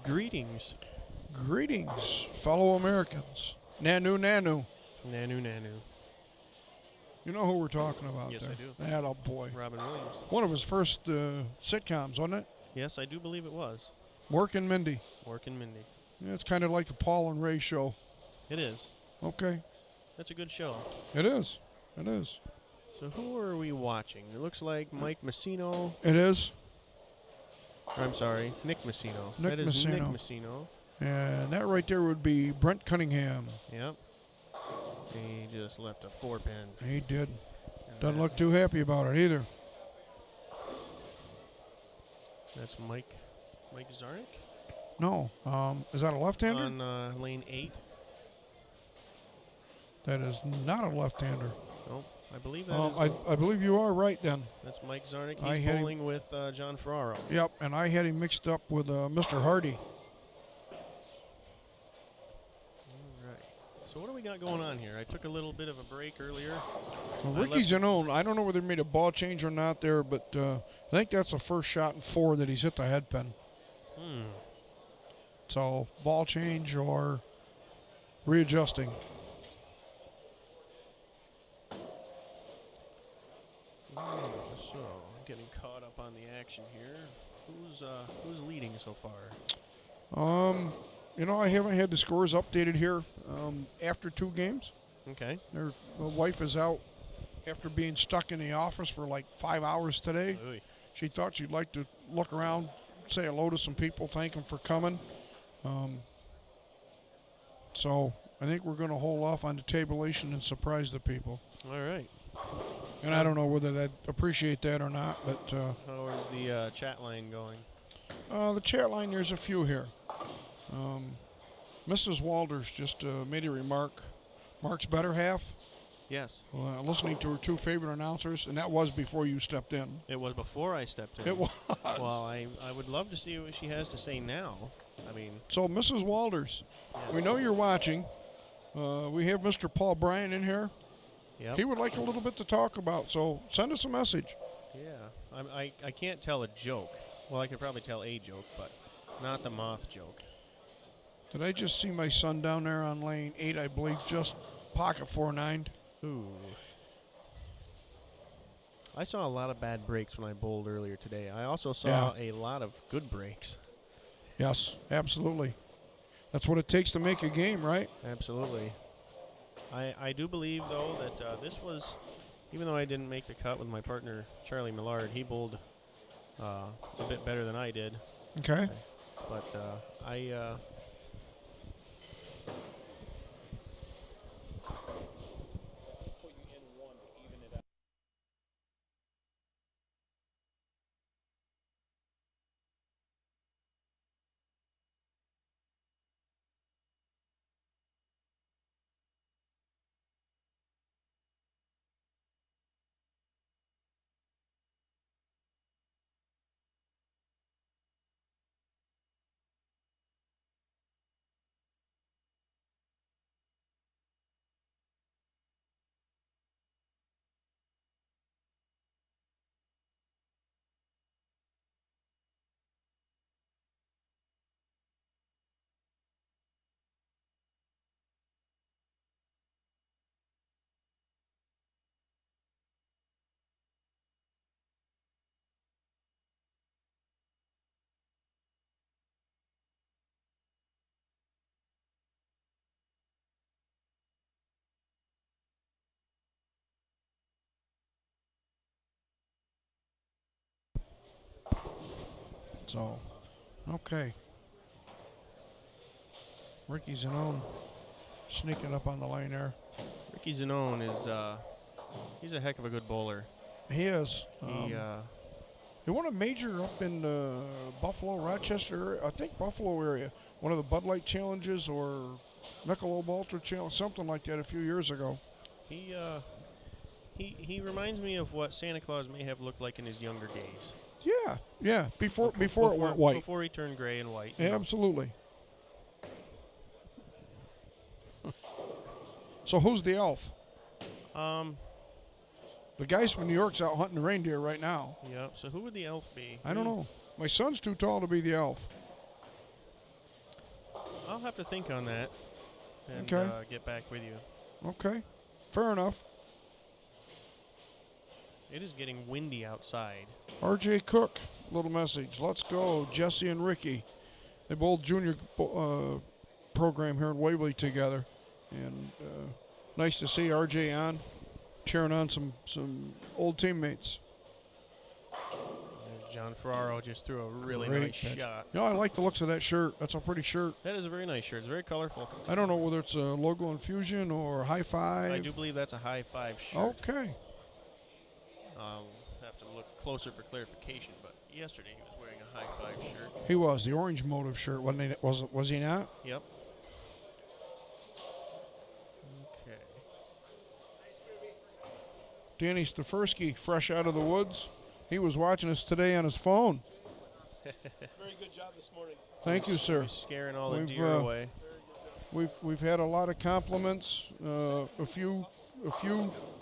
Greetings, Greetings, fellow Americans. Nanu, Nanu. Nanu Nanu. You know who we're talking about Yes, there. I do. That old boy. Robin Williams. One of his first sitcoms, wasn't it? Yes, I do believe it was. Mork and Mindy. Mork and Mindy. Yeah, it's kind of like the Paul and Ray show. It is. Okay. That's a good show. It is. It is. So who are we watching? It looks like Mike Messino. It is. I'm sorry, Nick Messino. Nick That is Nick Messino. Messino. And that right there would be Brent Cunningham. Yep. He just left a 4-pin. He did. And Doesn't that- look too happy about it either. That's Mike Zarnik No. Is that a left-hander? on lane 8. That is not a left-hander. Oh, I believe that is. I believe you are right then. That's Mike Zarnik. I He's had him- bowling with John Ferraro. Yep, and I had him mixed up with Mr. Hardy. All right. So what do we got going on here? I took a little bit of a break earlier. Well, I Ricky's left- in own. I don't know whether he made a ball change or not there, but I think that's the first shot in 4 that he's hit the head pin. So ball change or readjusting. So getting caught up on the action here. Who's leading so far? You know, I haven't had the scores updated here after 2 games. Okay. Their wife is out after being stuck in the office for like 5 hours today. Oy. She thought she'd like to look around, say hello to some people, thank them for coming. So I think we're going to hold off on the tabulation and surprise the people. All right. And I don't know whether they'd appreciate that or not, but How is the chat line going? the chat line, there's a few here. Mrs. Walters just made a remark. Mark's better half, Yes. listening to her 2 favorite announcers, and that was before you stepped in. It was before I stepped in. It was. Well, I would love to see what she has to say now. I mean, So, Mrs. Walters, yeah. we know you're watching. We have Mr. Paul Bryan in here. Yep. He would like a little bit to talk about, so send us a message. Yeah. I can't tell a joke. Well, I could probably tell a joke, but not the moth joke. Did I just see my son down there on lane 8, I believe, just pocket 4-9? Ooh. I saw a lot of bad breaks when I bowled earlier today. I also saw a lot of good breaks. Yes, absolutely. That's what it takes to make a game, right? Absolutely. I do believe, though, that this was, even though I didn't make the cut with my partner, Charlie Millard, he bowled a bit better than I did. Okay. But So, okay. Ricky Zanone sneaking up on the lane there. Ricky Zanone is he's a heck of a good bowler. He is. He He won a major up in Buffalo, Rochester, I think Buffalo area. One of the Bud Light Challenges or Michelob Ultra Challenge, something like that a few years ago. He reminds me of what Santa Claus may have looked like in his younger days. Yeah. Before it went white. Before he turned gray and white. Yeah, absolutely. So who's the elf? The guys from New York's out hunting the reindeer right now. Yeah. So who would the elf be? I don't know. My son's too tall to be the elf. I'll have to think on that and Okay. Get back with you. Okay. Fair enough. It is getting windy outside. RJ Cook, little message. Let's go, Jesse and Ricky. They bowled junior program here in Waverly together. And nice to see RJ on, cheering on some old teammates. John Ferraro just threw a really Great nice catch. shot. No, I like the looks of that shirt. That's a pretty shirt. That is a very nice shirt. It's very colorful. I don't know whether it's a logo infusion or high five. I do believe that's a high five shirt. Okay. I'll have to look closer for clarification, but yesterday he was wearing a high five shirt. He was the orange motive shirt, wasn't he? Was he not? Yep. Okay. Danny Stefersky, fresh out of the woods. He was watching us today on his phone. Very good job this morning. Thank you, sir. He's scaring all the We've, deer away. We've had a lot of compliments, a few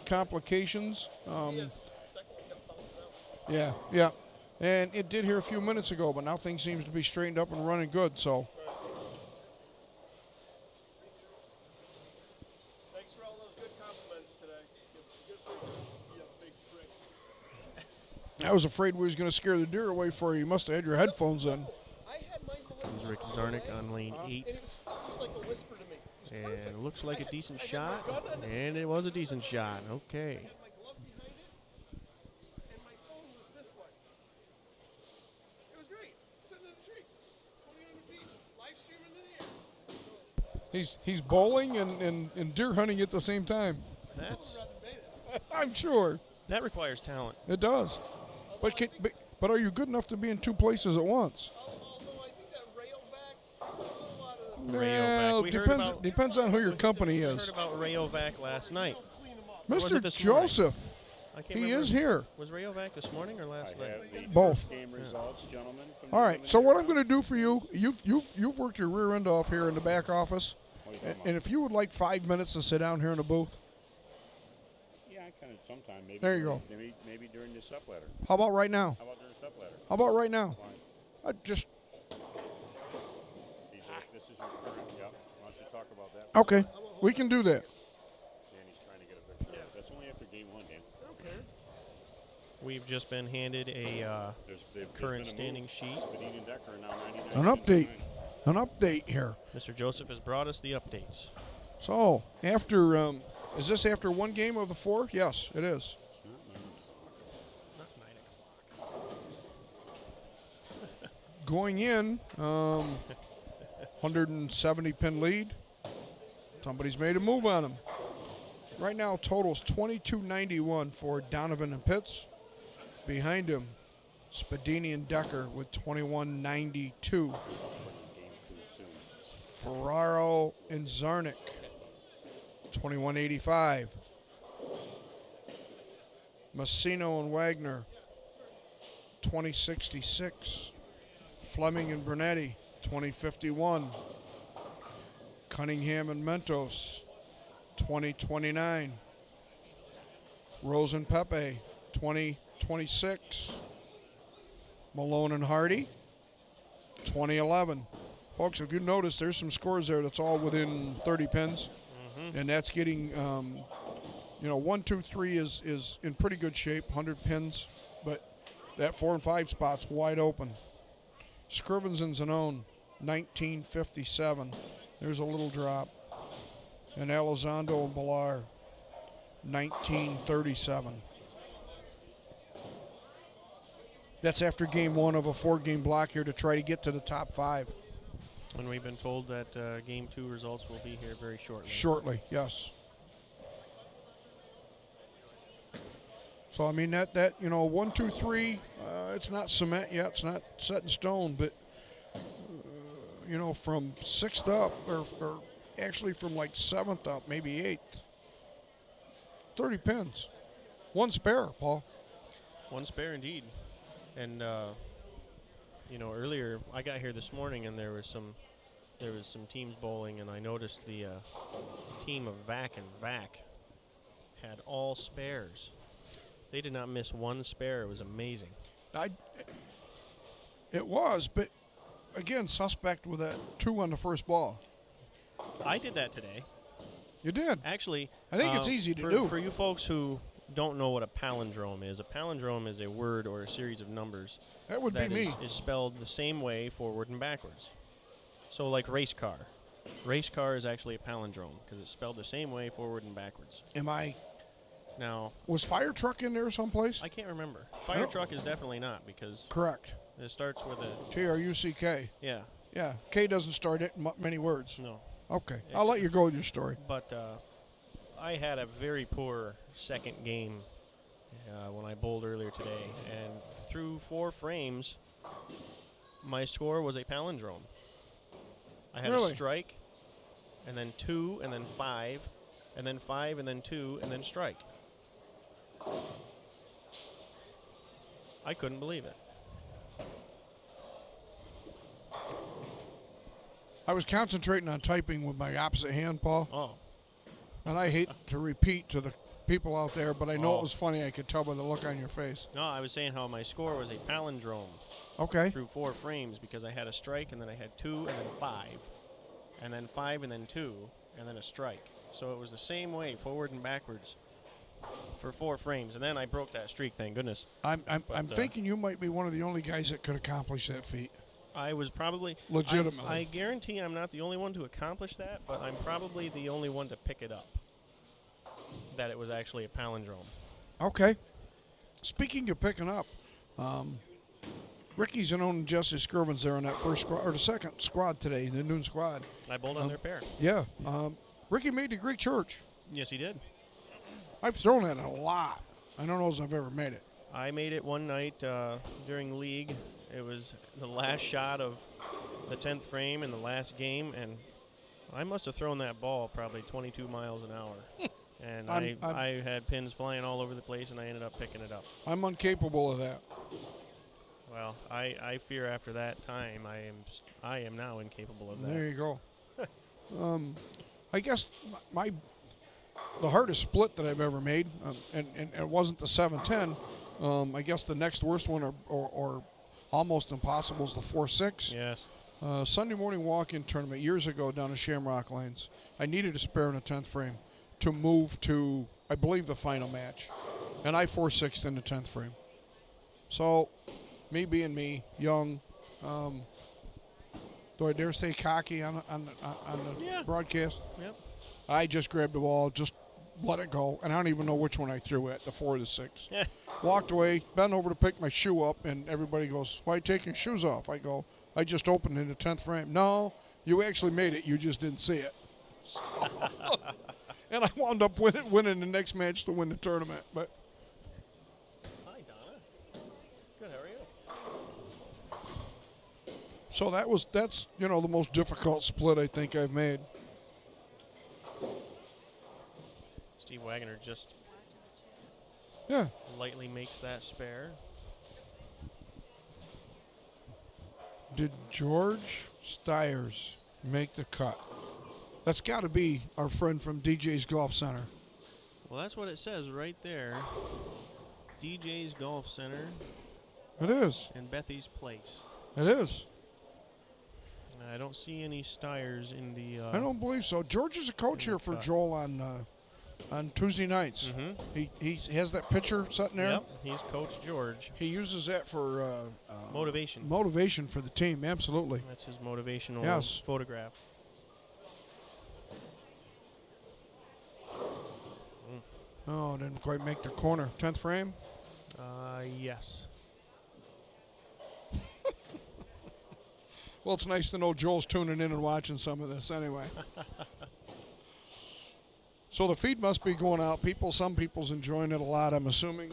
complications. Yeah. And it did here a few minutes ago, but now things seems to be straightened up and running good. So Thanks for all those good compliments today. Good for you, big prick. I was afraid we was going to scare the deer away for you. You must have had your headphones in. I had mine for This is Rick Zarnik on lane 8. and it was still just like a whisper to me. It was And perfect. it looks like a decent I had shot. my gun on it. And it was a decent shot. Okay. I had my glove behind it, and my phone was this way. It was great. Sitting in a tree, 2,900 feet, live streaming in the air. He's bowling and deer hunting at the same time. That's I'm sure that requires talent. it does. But are you good enough to be in two places at once? Although I think that Rayovac, a whole lot of Rayovac. We heard about- depends on who your company I heard is. about Rayovac last night. clean them up. was Mr. it this morning? Joseph. I can't He remember. is here. Was Rayo back this morning or last I night? have the Both. first game results, gentlemen. From All the right. So what I'm eliminator going to do for you, you've worked your rear end off here in the back office, round. What are you talking and about? if you would like 5 minutes to sit down here in the booth, Yeah, I kind of sometime. Maybe There you during- go. Maybe during the step ladder. how about right now? How about during the step ladder? How about right now? Why? Just This is your current. Yep. Why don't you talk about that? okay. We can do that. Danny's trying to get a picture. That's only after game 1, Dan. Okay. We've just been handed a There's current been a standing move. sheet. Spadini and Decker are now 99. An update. An update here. Mr. Joseph has brought us the updates. So after, is this after one game of the 4? Yes, it is. Not 9 o'clock. Going in, 170 pin lead. Somebody's made a move on him. Right now, totals 22.91 for Donovan and Pitts. Behind him, Spadini and Decker with 21.92. Game 2 soon. Ferraro and Zarnik, 21.85. Massino and Wagner, 20.66. Fleming and Bernetti, 20.51. Cunningham and Mentos, 20.29. Rose and Pepe, 20.26. Malone and Hardy, 20.11. Folks, if you notice, there's some scores there that's all within 30 pins, and that's getting, 1, 2, 3 is in pretty good shape, 100 pins, but that 4 and 5 spot's wide open. Scrivens and Zanone, 19.57. There's a little drop. And Elizondo and Bilar, 19.37. That's after game 1 of a 4-game block here to try to get to the top 5. And we've been told that Game 2 results will be here very shortly. Shortly, yes. So I mean that 1, 2, 3, it's not cement yet. It's not set in stone, but from 6th up, or actually from like 7th up, maybe 8th. 30 pins, one spare, Paul. One spare indeed. And earlier I got here this morning and there was some teams bowling, and I noticed the team of Vac and Vac had all spares. They did not miss one spare. It was amazing. It was, but again, suspect with that 2 on the first ball. I did that today. You did. Actually, I think it's easy to for, do. For you folks who don't know what a palindrome is a word or a series of numbers That would be that me. is spelled the same way forward and backwards. So like race car. Race car is actually a palindrome because it's spelled the same way forward and backwards. Now, Was fire truck in there someplace? I can't remember. Fire truck is definitely not because Correct. it starts with a, TRUCK. yeah, Yeah, K doesn't start it in many words. no. Okay, I'll let you go with your story. But I had a very poor second game when I bowled earlier today, and through 4 frames, my score was a palindrome. I had Really? a strike, and then 2, and then 5, and then 5, and then 2, and then strike. I couldn't believe it. I was concentrating on typing with my opposite hand, Paul, Oh, and I hate to repeat to the people out there, but I know Oh. it was funny. I could tell by the look on your face. no, I was saying how my score was a palindrome Okay. through 4 frames because I had a strike, and then I had 2, and then 5, and then 5, and then 2, and then a strike. So it was the same way, forward and backwards, for 4 frames. And then I broke that streak, thank goodness. I'm But, thinking you might be one of the only guys that could accomplish that feat. I was probably... Legitimately. I guarantee I'm not the only one to accomplish that, but I'm probably the only one to pick it up, that it was actually a palindrome. Okay. Speaking of picking up, Ricky's and own Jesse Scrivens there in that first squad, or the second squad today, the noon squad. I bowled on their pair. Yeah. Ricky made the Greek church. Yes, he did. I've thrown it a lot. I don't know if I've ever made it. I made it one night during league. It was the last shot of the 10th frame in the last game, and I must have thrown that ball probably 22 miles an hour. And I'm- I had pins flying all over the place, and I ended up picking it up. I'm incapable of that. Well, I fear after that time I am now incapable of that. There you go. I guess the hardest split that I've ever made, and it wasn't the 7-10. I guess the next worst one or almost impossible is the 4-6. Yes. Sunday morning walk-in tournament years ago down at Shamrock Lanes. I needed a spare in a 10th frame to move to, I believe, the final match. And I 4-6'd in the 10th frame. So, me being me, young, do I dare say cocky on the Yeah. broadcast? Yep. I just grabbed the ball, just let it go, and I don't even know which one I threw at, the 4 or the 6. Yeah. Walked away, bent over to pick my shoe up, and everybody goes, "Why are you taking your shoes off?" I go, "I just opened in the 10th frame." "No, you actually made it, you just didn't see it." So and I wound up winning the next match to win the tournament. But Hi, Donna. Good. How are you? so that's the most difficult split I think I've made. Steve Wagner just Yeah. lightly makes that spare. Did George Stiers make the cut? That's got to be our friend from DJ's Golf Center. Well, that's what it says right there. DJ's Golf Center It is. in Bethy's Place. It is. I don't see any Stiers in the. I don't believe so. George is a coach here for cut. Joel on Tuesday nights. Mm-hmm. He has that picture sitting there. Yep, he's Coach George. He uses that for Motivation. motivation for the team. Absolutely. That's his motivational Yes. photograph. Oh, didn't quite make the corner. 10th frame. Yes. Well, it's nice to know Joel's tuning in and watching some of this anyway. So the feed must be going out. Some people's enjoying it a lot, I'm assuming.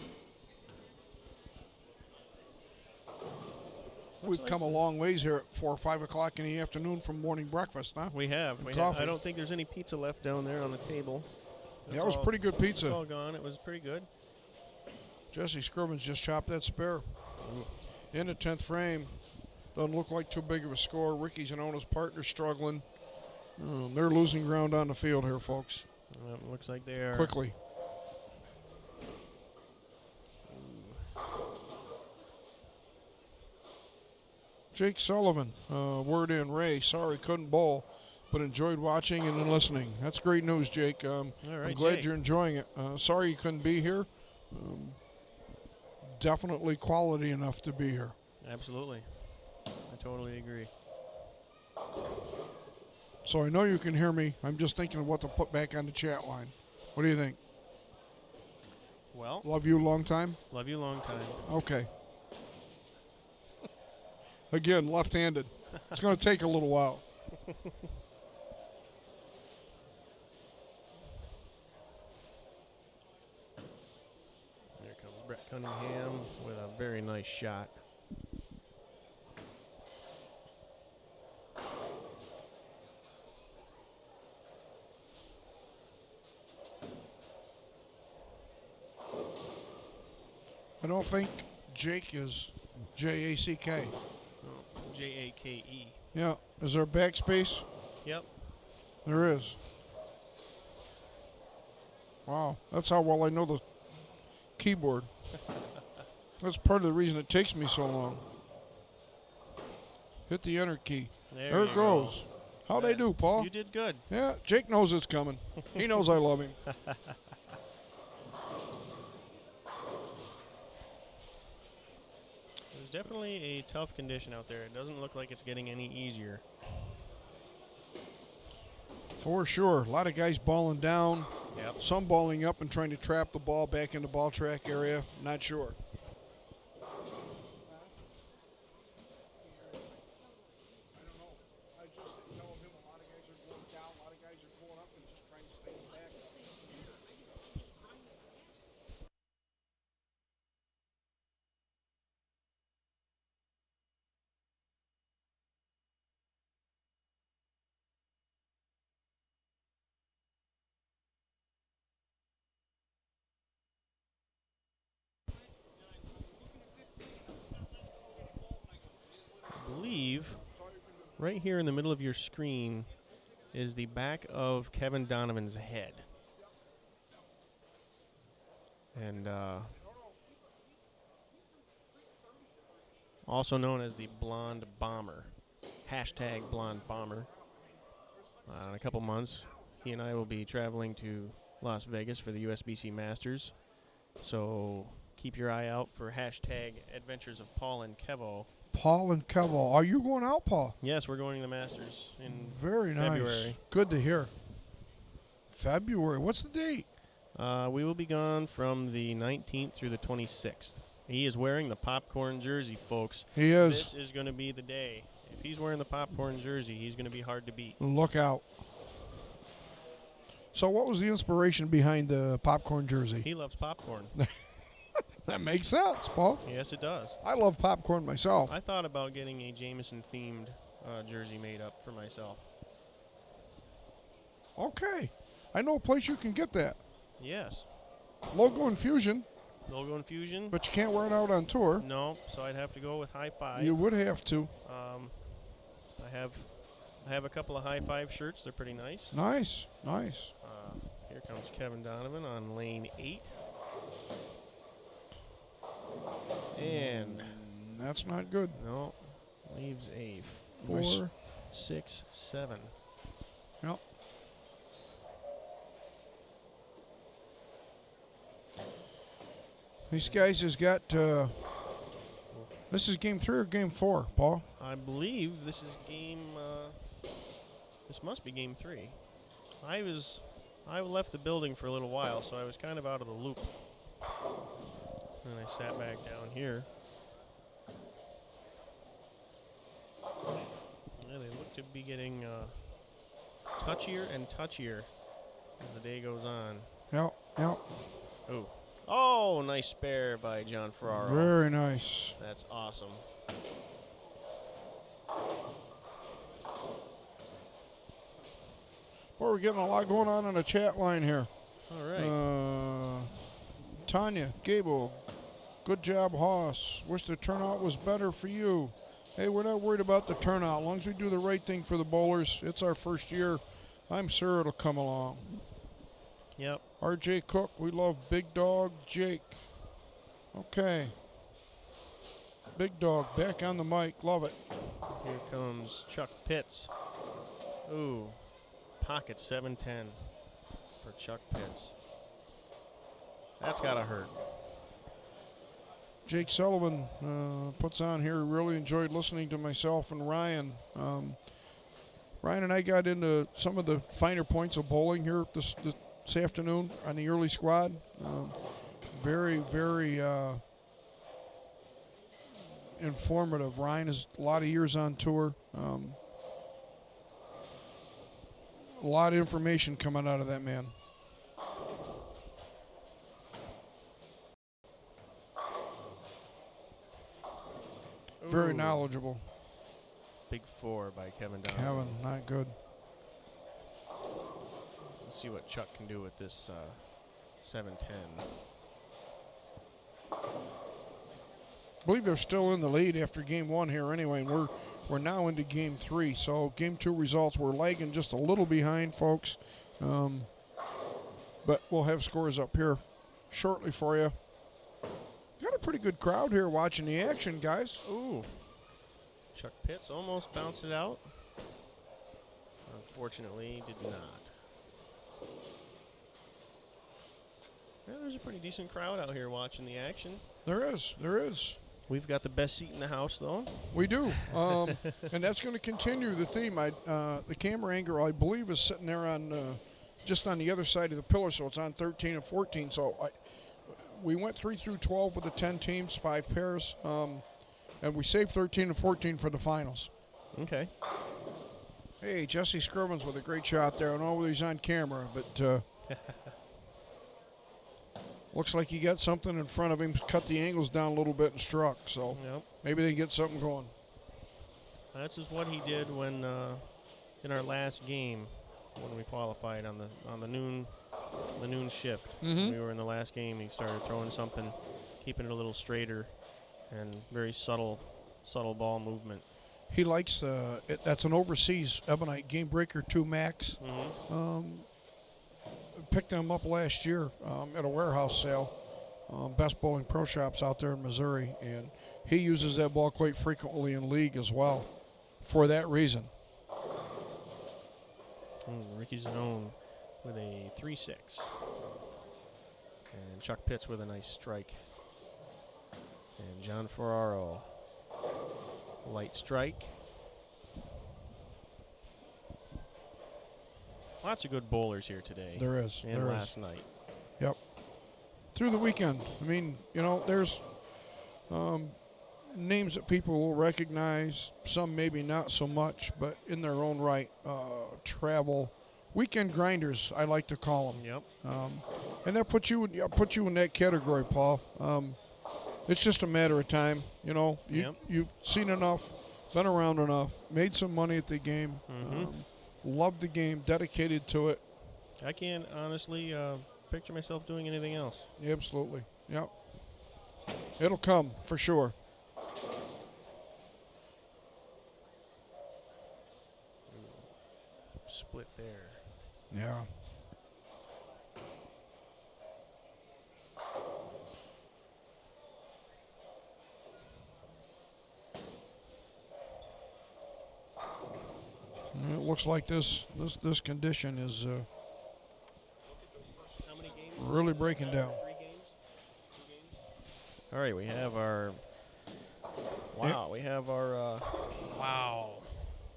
We've come a long ways here at 4 or 5 o'clock in the afternoon from morning breakfast, huh? We have. coffee. I don't think there's any pizza left down there on the table. Yeah, it was pretty good It's pizza. all gone. It was pretty good. Jesse Scrivens just chopped that spare. In the 10th frame. Doesn't look like too big of a score. Ricky Zanona's partner struggling. They're losing ground on the field here, folks. Looks like they are. Quickly. Jake Sullivan, word in. Ray, sorry couldn't bowl, but enjoyed watching and listening. That's great news, Jake. All right, I'm glad Jake. you're enjoying it. Sorry you couldn't be here. Definitely quality enough to be here. Absolutely. I totally agree. So I know you can hear me. I'm just thinking of what to put back on the chat line. What do you think? Well, Love you long time? love you long time. Okay. Again, left-handed. It's going to take a little while. There comes Brett Cunningham with a very nice shot. I don't think Jake is J-A-C-K. Jake. Yeah. Is there backspace? Yep. There is. Wow. That's how well I know the keyboard. That's part of the reason it takes me so long. Hit the enter key. There you it goes. How'd I do, Paul? You did good. Yeah, Jake knows it's coming. He knows I love him. There's definitely a tough condition out there. It doesn't look like it's getting any easier. For sure. A lot of guys balling down. Yep. Some balling up and trying to trap the ball back in the ball track area. Not sure. right here in the middle of your screen is the back of Kevin Donovan's head. And also known as the Blonde Bomber. Hashtag Blonde Bomber. In a couple months, he and I will be traveling to Las Vegas for the USBC Masters. So keep your eye out for hashtag Adventures of Paul and Kevo. Paul and Kevo. Are you going out, Paul? Yes, we're going to the Masters in Very nice. February. Good to hear. February. What's the date? We will be gone from the 19th through the 26th. He is wearing the popcorn jersey, folks. He is. This is going to be the day. If he's wearing the popcorn jersey, he's going to be hard to beat. Look out. So what was the inspiration behind the popcorn jersey? He loves popcorn. That makes sense, Paul. Yes, it does. I love popcorn myself. I thought about getting a Jameson-themed jersey made up for myself. Okay. I know a place you can get that. Yes. Logo Infusion, Logo Infusion? but you can't wear it out on tour. No, so I'd have to go with High Five. You would have to. I have a couple of High Five shirts. They're pretty nice. Nice, nice. Here comes Kevin Donovan on lane 8. And That's not good. no, leaves a Nice. 4, 6, 7. Yep. These guys has got. This is game 3 or game 4, Paul? I believe this is game. This must be game 3. I left the building for a little while, so I was kind of out of the loop. And I sat back down here. Yeah, they look to be getting touchier and touchier as the day goes on. Yep, yep. Oh, nice spare by John Ferraro. Very nice. That's awesome. Well, we're getting a lot going on the chat line here. All right. Tanya, Gable, good job, Hoss. Wish the turnout was better for you. Hey, we're not worried about the turnout. As long as we do the right thing for the bowlers, it's our first year. I'm sure it'll come along. Yep. R.J. Cook, we love Big Dog Jake. Okay. Big Dog, back on the mic. Love it. Here comes Chuck Pitts. Ooh. Pocket 710 for Chuck Pitts. That's got to hurt. Jake Sullivan puts on here, really enjoyed listening to myself and Ryan. Ryan and I got into some of the finer points of bowling here this afternoon on the early squad. Very, very informative. Ryan has a lot of years on tour. A lot of information coming out of that man. Very Ooh. knowledgeable. Big 4 by Kevin Donovan. Kevin, not good. Let's see what Chuck can do with this 710. I believe they're still in the lead after game 1 here anyway, and we're now into game 3. So game 2 results, we're lagging just a little behind, folks. But we'll have scores up here shortly for you. Got a pretty good crowd here watching the action, guys. Ooh. Chuck Pitts almost bounced it out. Unfortunately, did not. Yeah, there's a pretty decent crowd out here watching the action. There is. We've got the best seat in the house, though. We do. And that's going to continue the theme. The camera angle, I believe, is sitting there on just on the other side of the pillar, so it's on 13 and 14. So we went 3 through 12 with the 10 teams, 5 pairs, and we saved 13 and 14 for the finals. Okay. Hey, Jesse Scrivens with a great shot there. I don't know whether he's on camera, but looks like he got something in front of him, cut the angles down a little bit and struck. So Yep. maybe they get something going. That's just what he did when in our last game when we qualified on the noon shift. Mhm. When we were in the last game. He started throwing something, keeping it a little straighter, and very subtle ball movement. he likes that's an overseas Ebonite Game Breaker 2 Max. Picked them up last year at a warehouse sale. Best Bowling Pro Shops out there in Missouri, and he uses that ball quite frequently in league as well for that reason. Ricky Zanone with a 3-6. And Chuck Pitts with a nice strike. And John Ferraro, light strike. Lots of good bowlers here today. There is. And there last is. night. Yep. Through the weekend. I mean, there's names that people will recognize, some maybe not so much, but in their own right, travel. Weekend grinders, I like to call them. Yep. And that puts you in that category, Paul. It's just a matter of time. You've seen enough, been around enough, made some money at the game, loved the game, dedicated to it. I can't honestly picture myself doing anything else. Absolutely. Yep. It'll come for sure. Split there. Yeah. It looks like this condition is How many games? really breaking down. 3 games? 2 games? All right, we have our. Wow, we have our. Wow.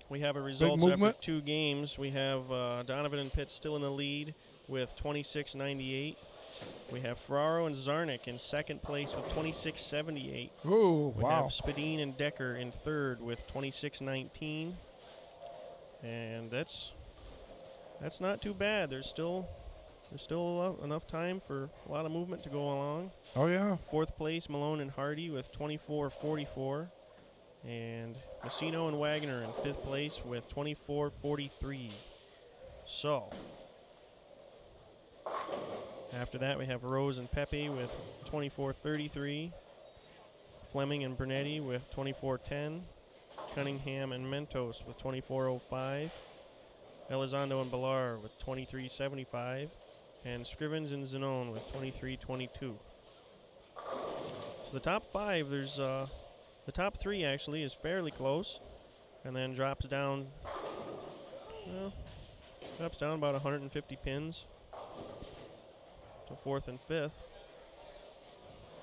We have our results after movement. 2 games. We have Donovan and Pitts still in the lead with 26.98. We have Ferraro and Zarnik in second place with 26.78. Ooh, We wow. have Spadine and Decker in third with 26.19. And that's not too bad. There's still enough time for a lot of movement to go along. Oh, yeah. Fourth place, Malone and Hardy with 24.44. And Messino and Wagner in fifth place with 24.43. So, after that we have Rose and Pepe with 24.33. Fleming and Bernetti with 24.10. Cunningham and Mentos with 24.05. Elizondo and Villar with 23.75. And Scrivens and Zanone with 23.22. So the top 5, there's the top 3 actually is fairly close, and then drops down about 150 pins to 4th and 5th.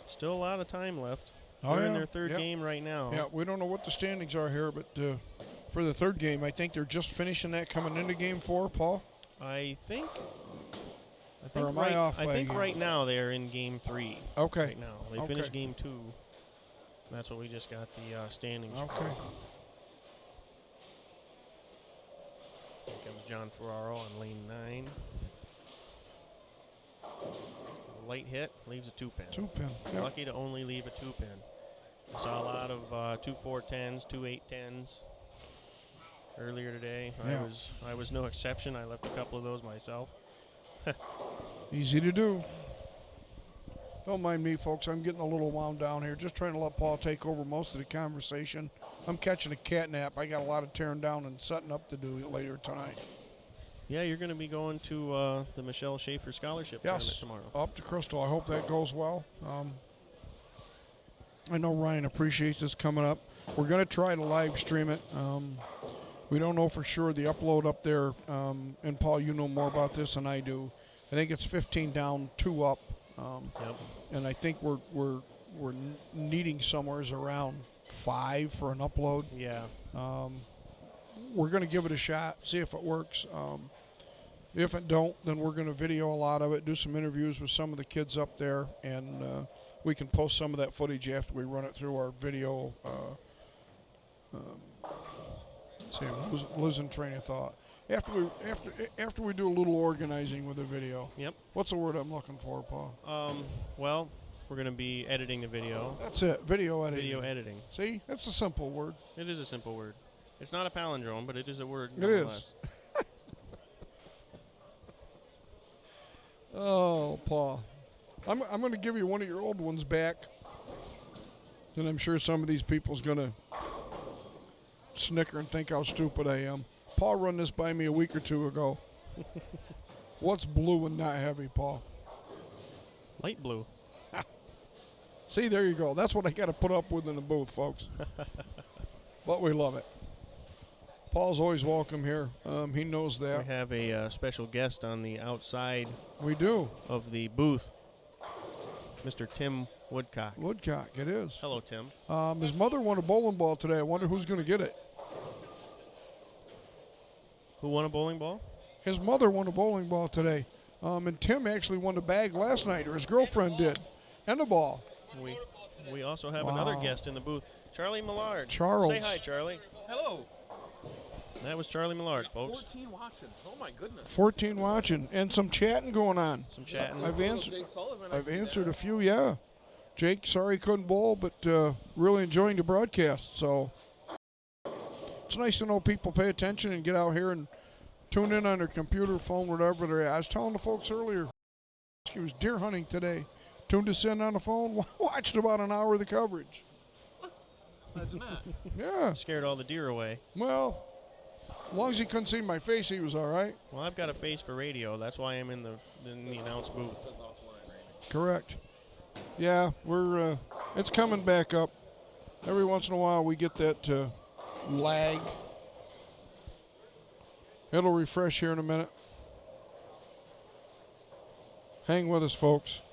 Still a lot of time left. Oh, They're in yeah. their third Yep. game right now. Yeah, we don't know what the standings are here, but for the third game, I think they're just finishing that coming into game 4, Paul. I think Or am I off I by a think game? right now they're in game 3. Okay. Right now. They Okay. finished game 2. That's what we just got the standings. Okay. Here comes John Ferraro on lane 9. Light hit, leaves a 2-pin. 2-pin. Yep. Lucky to only leave a 2-pin. I saw a lot of 2 4-10s, 2 8-10s earlier today. Yeah. I was no exception. I left a couple of those myself. Easy to do. Don't mind me, folks. I'm getting a little wound down here. Just trying to let Paul take over most of the conversation. I'm catching a cat nap. I got a lot of tearing down and setting up to do later tonight. Yeah, you're going to be going to the Michelle Schaefer Scholarship Tournament Yes, tomorrow. up to Crystal. I hope that goes well. I know Ryan appreciates this coming up. We're going to try to live stream it. We don't know for sure the upload up there. And Paul, you know more about this than I do. I think it's 15 down, 2 up. Yep. And I think we're needing somewheres around 5 for an upload. Yeah. We're going to give it a shot, see if it works. If it don't, then we're going to video a lot of it, do some interviews with some of the kids up there, and we can post some of that footage after we run it through our video. Let's see, I'm losing train of thought. After we do a little organizing with the video. Yep. What's the word I'm looking for, Paul? Well, we're going to be editing the video. That's it. Video editing. Video editing. See, that's a simple word. It is a simple word. It's not a palindrome, but it is a word. It nonetheless. is. Oh, Paul. I'm going to give you one of your old ones back. And I'm sure some of these people's going to snicker and think how stupid I am. Paul run this by me a week or two ago. What's blue and not heavy, Paul? Light blue. See, there you go. That's what I got to put up with in the booth, folks. But we love it. Paul's always welcome here. He knows We that. have a special guest on the outside We do. of the booth, Mr. Tim Woodcock. Woodcock, it is. Hello, Tim. His mother won a bowling ball today. I wonder who's going to get it. Who won a bowling ball? His mother won a bowling ball today. And Tim actually won the bag last night, or his girlfriend did, and a ball. We also have another Wow. guest in the booth, Charlie Millard. Charles. Say hi, Charlie. Hello. That was Charlie Millard, folks. 14 watching. Oh my goodness. 14 watching, and some chatting going on. Some chatting. I've answered. Jake Sullivan, I I've see answered that. a few, yeah. Jake, sorry couldn't bowl, but really enjoying the broadcast. So it's nice to know people pay attention and get out here and tune in on their computer, phone, whatever they're at. I was telling the folks earlier, he was deer hunting today. Tuned us in on the phone, watched about an hour of the coverage. Imagine that. Yeah, Scared all the deer away. well, as long as he couldn't see my face, he was all right. Well, I've got a face for radio. That's why I'm in the announce booth. Says offline, Randy. Correct. Yeah, we're it's coming back up. Every once in a while we get that lag. It'll refresh here in a minute. Hang with us, folks.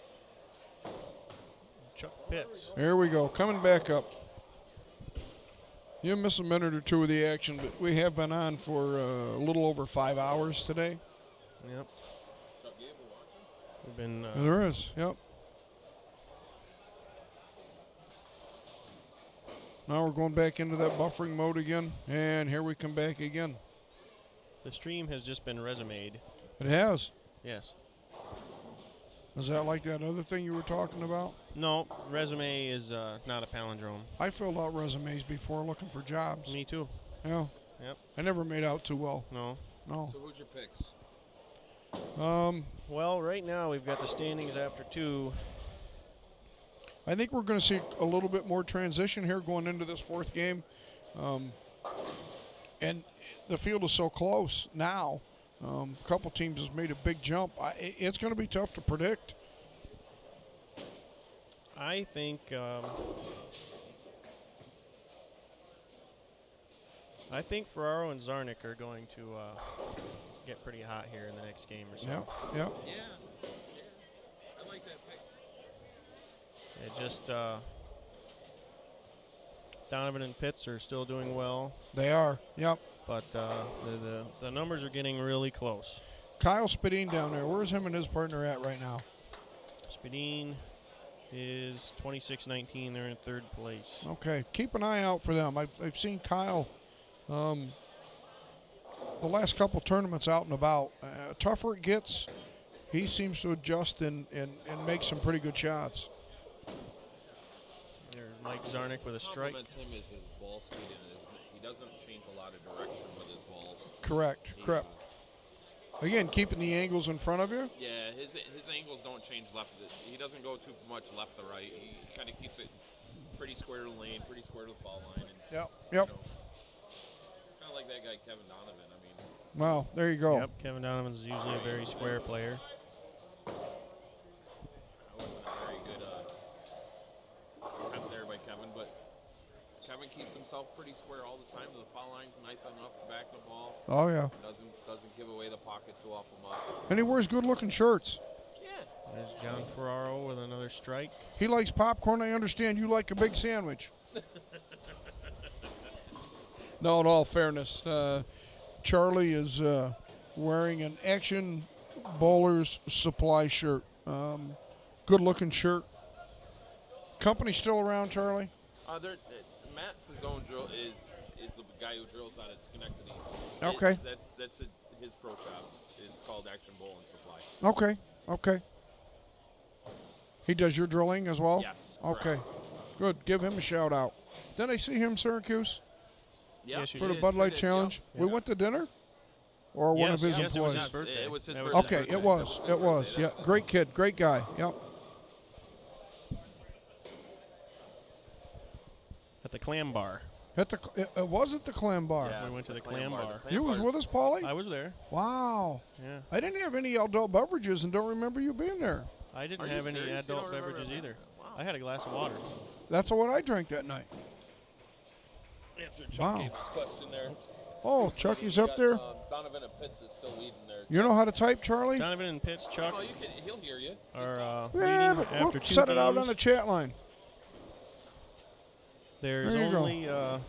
Chuck Pitts. Here we go, coming back up. You miss a minute or two of the action, but we have been on for a little over 5 hours today. Yep. Chuck Gable watching. We've been. There is, yep. Now we're going back into that buffering mode again, and here we come back again. The stream has just been resumed. It has. Yes. Is that like that other thing you were talking about? No, resume is not a palindrome. I filled out resumes before looking for jobs. Me too. Yeah. Yep. I never made out too well. No. No. So who's your picks? Well, right now we've got the standings after 2. I think we're going to see a little bit more transition here going into this fourth game. And the field is so close now. A couple teams has made a big jump. It's going to be tough to predict. I think Ferraro and Zarnik are going to get pretty hot here in the next game or so. Yeah, yeah. Yeah. I like that pick. It just Donovan and Pitts are still doing well, They are. Yep. but the numbers are getting really close. Kyle Spadine down there. Where's him and his partner at right now? Spadine is 26-19. They're in 3rd place. Okay, keep an eye out for them. I've seen Kyle the last couple tournaments out and about. Tougher it gets, he seems to adjust and make some pretty good shots. There's Mike Zarnik with a strike. Compliments him is his ball speed and he doesn't change a lot of direction with his balls. Correct, correct. Again, keeping the angles in front of you. Yeah, his angles don't change left. He doesn't go too much left to right. He kind of keeps it pretty square to the lane, pretty square to the foul line. And, Yep, you yep. know, kind of like that guy Kevin Donovan. I mean, Well, there you go. Yep, Kevin Donovan's usually a very square player. I wasn't a very good attempt there by Kevin, but Kevin keeps himself pretty square all the time to the foul line, nice on up the back of the ball. Oh, yeah. Doesn't give away the pocket too awful much. And he wears good-looking shirts. Yeah. There's John Ferraro with another strike. He likes popcorn. I understand you like a big sandwich. No, in all fairness, Charlie is wearing an Action Bowlers Supply shirt. Good-looking shirt. Company still around, Charlie? Matt Fazzone drill is the guy who drills out at Schenectady. Okay. That's his pro shop. It's called Action Bowl and Supply. Okay, okay. He does your drilling as well? Yes. Okay, correct. good. Give him a shout-out. Did I see him, Syracuse, Yeah, Yes, you for the did. Bud Sure Light did, Challenge? yeah. We went to dinner? Or one of his yes, employees? it was his birthday. It was his That was birthday. Okay, That it was. his It was. birthday. Yeah, great kid, great guy. Yep. At the Clam Bar. At the it was at the Clam Bar. Yeah, We it's went to the Clam Clam Bar. Bar. The Clam You was Bar's- with us, Paulie? I was there. Wow. Yeah. I didn't have any adult beverages and don't remember you being there. I didn't Are you have any serious? You adult don't remember beverages that? either. Wow. I had a glass of water. That's what I drank that night. Answer Chuck Wow. Gable's question there. Oh, Chucky's You up got, there. Donovan and Pitts is still leading there. You know how to type, Charlie? Donovan and Pitts, Chuck, Oh, he'll hear you. are Yeah, leading but after we'll 2 set it out on games. the chat line. There's There you go. only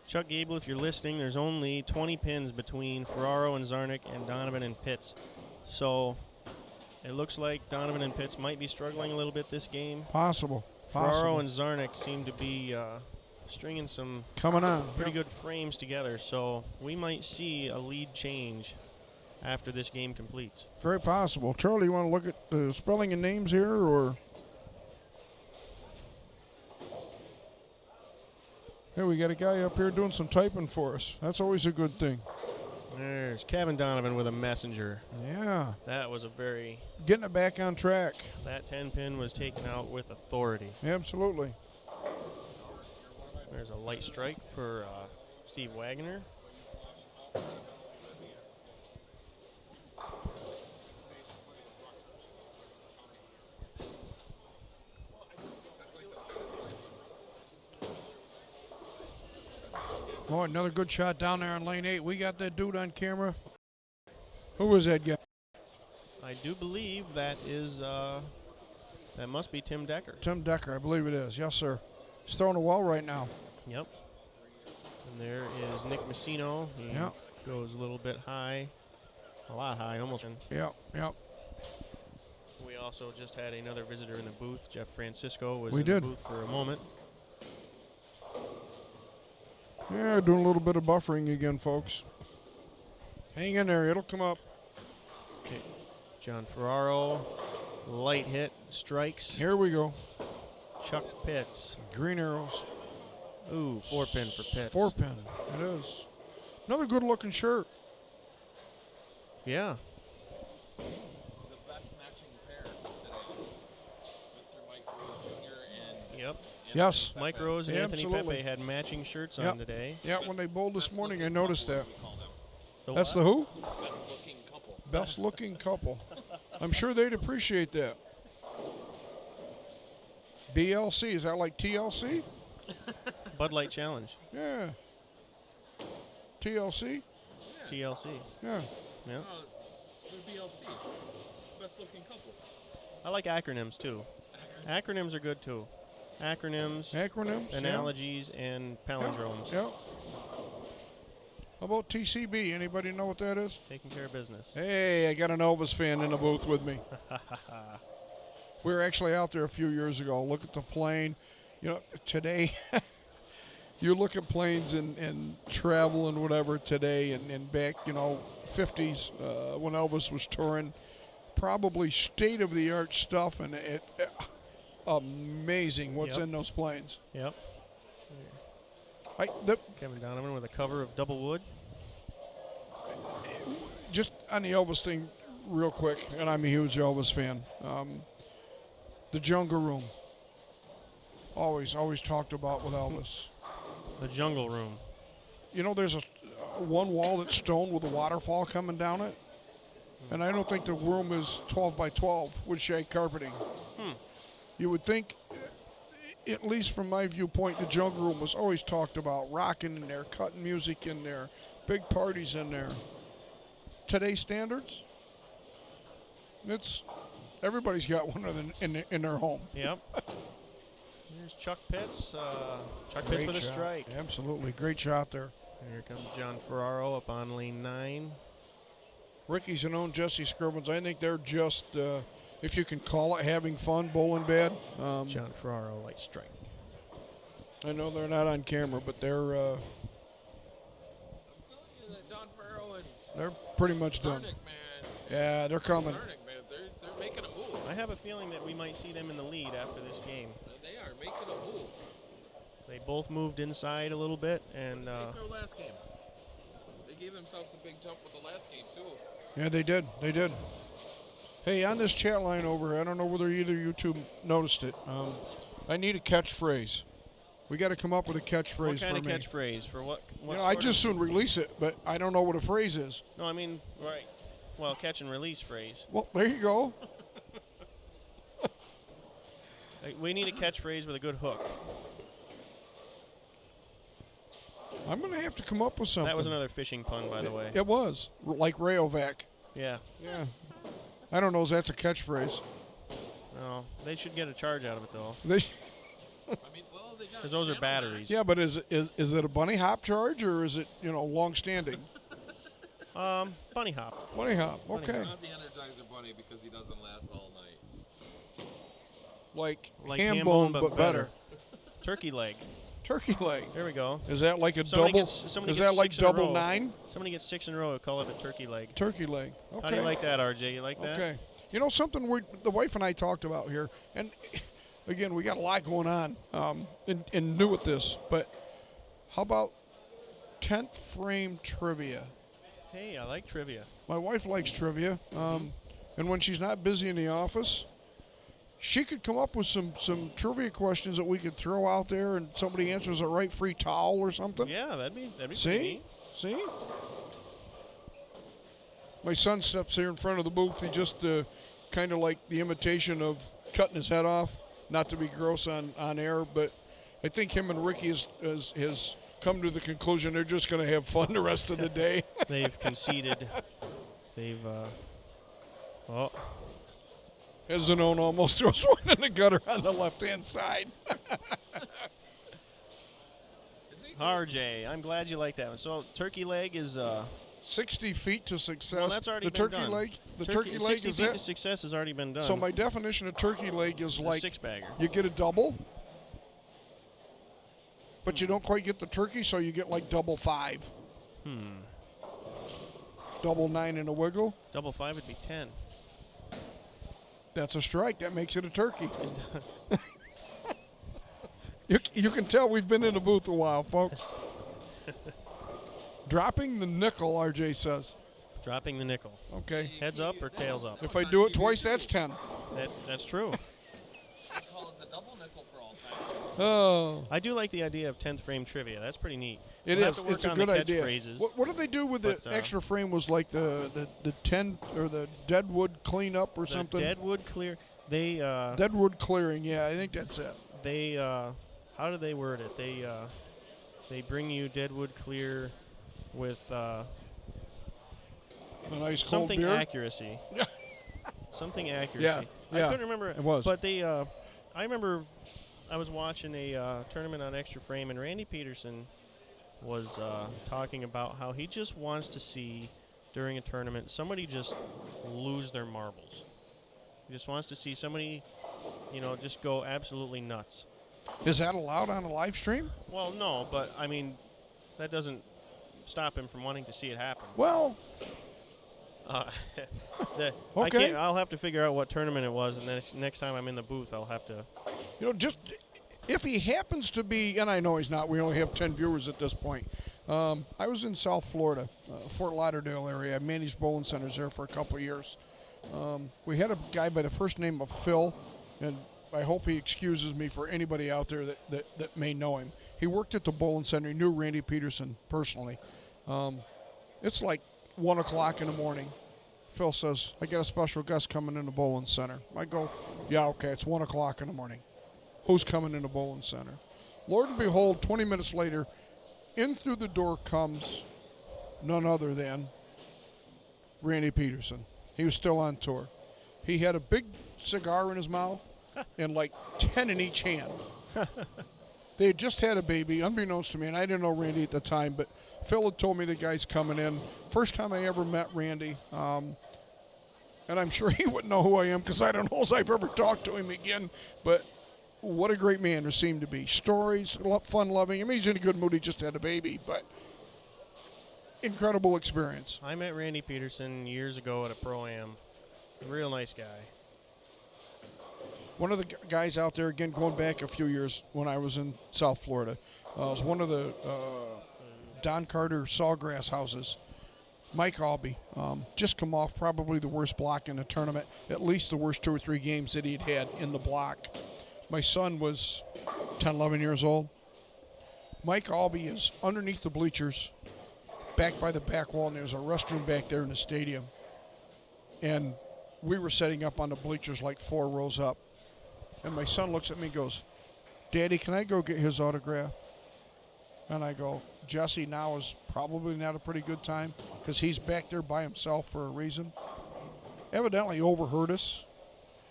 Chuck Gable, if you're listening, there's only 20 pins between Ferraro and Zarnik and Donovan and Pitts. So it looks like Donovan and Pitts might be struggling a little bit this game. Possible. Ferraro and Zarnik seem to be stringing some Coming on. pretty good frames together. So we might see a lead change after this game completes. Very possible. Charlie, you want to look at the spelling and names here, or? Here, we got a guy up here doing some typing for us. That's always a good thing. There's Kevin Donovan with a messenger. Yeah. That was a very, Getting it back on track. that 10 pin was taken out with authority. Absolutely. There's a light strike for Steve Wagner. Oh, another good shot down there on lane 8. We got that dude on camera. Who was that guy? I do believe that is, that must be Tim Decker. Tim Decker, I believe it is. Yes, sir. He's throwing a well right now. Yep. And there is Nick Messino. He Yep. goes a little bit high, a lot high, almost. Yep, yep. We also just had another visitor in the booth. Jeff Francisco was We in did. the booth for a moment. Yeah, doing a little bit of buffering again, folks. Hang in there. It'll come up. Okay. John Ferraro, light hit, strikes. Here we go. Chuck Pitts. Green arrows. Ooh, 4 pin for Pitts. 4 pin. It is. Another good looking shirt. Yeah. The best matching pair today. Mr. Mike Rose Jr. and Yep. Yes. Pepe. Mike Rose and Yeah, Anthony absolutely. Pepe had matching shirts Yep. on today. Yeah, when they bowled this morning, I noticed that. We call them. That's what? the who? Best looking couple. Best looking couple. I'm sure they'd appreciate that. BLC, is that like TLC? Bud Light Challenge. Yeah. TLC? TLC. Yeah. Yeah. The BLC. Best looking couple. I like acronyms too. Acronyms are good too. Acronyms, Acronyms? yeah. analogies, and palindromes. Yeah. How about TCB? Anybody know what that is? Taking care of business. Hey, I got an Elvis fan in the booth with me. We were actually out there a few years ago. Look at the plane. You know, today, you look at planes and travel and whatever today and back, 50s when Elvis was touring. Probably state-of-the-art stuff, and amazing what's Yep. in those planes. Yep. Kevin Donovan with a cover of Double Wood. Just on the Elvis thing, real quick, and I'm a huge Elvis fan. The Jungle Room, always talked about with Elvis. The Jungle Room. There's a one wall that's stone with a waterfall coming down it, and I don't think the room is 12 by 12 with shag carpeting. You would think, at least from my viewpoint, the Jungle Room was always talked about, rocking in there, cutting music in there, big parties in there. Today's standards, everybody's got one in their home. Yep. Here's Chuck Pitts. Chuck Pitts with a shot. strike. Absolutely, great shot there. Here comes John Ferraro up on lane 9. Ricky's and own Jesse Scrivens. I think they're just, if you can call it having fun, bowling bad. John Ferraro, light strike. I know they're not on camera, but they're John Farrow and they're pretty much done. Zarnik, man. Yeah, they're coming. Zarnik, man. They're making a move. I have a feeling that we might see them in the lead after this game. They are making a move. They both moved inside a little bit, and They their last game. They gave themselves a big jump with the last game too. Yeah, they did. They did. Hey, on this chat line over, I don't know whether either of you two noticed it. I need a catchphrase. We got to come up with a catchphrase What kind for of me. catchphrase for what? You know, I just soon release it, but I don't know what a phrase is. No, I mean right. Well, catch and release phrase. Well, there you go. We need a catchphrase with a good hook. I'm going to have to come up with something. That was another fishing pun, by the way. It was. Like Rayovac. Yeah. Yeah. I don't know if that's a catchphrase. No, they should get a charge out of it though, They, I mean, well, they got because those are batteries. yeah, but is it a bunny hop charge or is it, long standing? Bunny hop. Bunny hop. Okay. Not the Energizer Bunny because he doesn't last all night. Like Ham ham bone, bone, but but better. Turkey leg. Turkey leg. There we go. Is that like a Somebody double? gets- somebody Is gets that like 6 in a double row. 9? Somebody gets 6 in a row. Call it a turkey leg. Turkey leg. Okay. How do you like that, RJ? You like that? Okay. Something the wife and I talked about here, and again, we got a lot going on, and new with this, but how about 10th frame trivia? Hey, I like trivia. My wife likes trivia, and when she's not busy in the office, she could come up with some trivia questions that we could throw out there, and somebody answers it right, free towel or something. Yeah, that'd be pretty See? neat. See? My son steps here in front of the booth. He just kind of like the imitation of cutting his head off. Not to be gross on air, but I think him and Ricky has come to the conclusion they're just going to have fun the rest of the day. They've conceded. They've. Oh, As Zanone almost throws one in the gutter on the left-hand side. RJ, I'm glad you like that one. So turkey leg is 60 feet to success. well, that's already the been turkey done. leg. The turkey leg 60 is feet it. to success has already been done. So my definition of turkey leg is a like six-bagger. you get a double, but you don't quite get the turkey, so you get like double 5. Double 9 and a wiggle. Double 5 would be 10. That's a strike. That makes it a turkey. It does. You can tell we've been in the booth a while, folks. Dropping the nickel, RJ says. Dropping the nickel. Okay. Heads up or tails up? If I do it twice, that's 10. That's true. I call it the double nickel for all time. Oh. I do like the idea of 10th frame trivia. That's pretty neat. It We'll is. have to work It's a on good the idea. catchphrases. What did they do with But, the extra frame? Was like the 10 or the deadwood cleanup or The something? Deadwood clear. They Deadwood clearing. Yeah, I think that's it. they how do they word it? They bring you Deadwood clear with A nice cold something beer. accuracy. Something accuracy. Yeah, yeah, I couldn't remember it was. But they I remember I was watching a tournament on extra frame and Randy Peterson was talking about how he just wants to see during a tournament somebody just lose their marbles. He just wants to see somebody, just go absolutely nuts. Is that allowed on a live stream? Well, no, but I mean, that doesn't stop him from wanting to see it happen. Well, Okay. I'll have to figure out what tournament it was, and then next time I'm in the booth, I'll have to. just if he happens to be, and I know he's not. We only have 10 viewers at this point. I was in South Florida, Fort Lauderdale area. I managed bowling centers there for a couple of years. We had a guy by the first name of Phil, and I hope he excuses me for anybody out there that may know him. He worked at the bowling center. He knew Randy Peterson personally. It's like 1 o'clock in the morning. Phil says, I got a special guest coming in the bowling center. I go, yeah, okay, it's 1 o'clock in the morning. Who's coming in the bowling center? Lord and behold, 20 minutes later, in through the door comes none other than Randy Peterson. He was still on tour. He had a big cigar in his mouth and like 10 in each hand. They had just had a baby, unbeknownst to me, and I didn't know Randy at the time, but Phil had told me the guy's coming in. First time I ever met Randy, and I'm sure he wouldn't know who I am because I don't know if I've ever talked to him again, but what a great man there seemed to be. Stories, fun-loving. I mean, he's in a good mood. He just had a baby, but incredible experience. I met Randy Peterson years ago at a Pro-Am. Real nice guy. One of the guys out there, again, going back a few years when I was in South Florida, was one of the Don Carter Sawgrass houses. Mike Albee, just come off probably the worst block in the tournament, at least the worst 2 or 3 games that he'd had in the block. My son was 10, 11 years old. Mike Albee is underneath the bleachers, back by the back wall, and there's a restroom back there in the stadium. And we were setting up on the bleachers like 4 rows up. And my son looks at me and goes, Daddy, can I go get his autograph? And I go, Jesse, now is probably not a pretty good time because he's back there by himself for a reason. Evidently overheard us,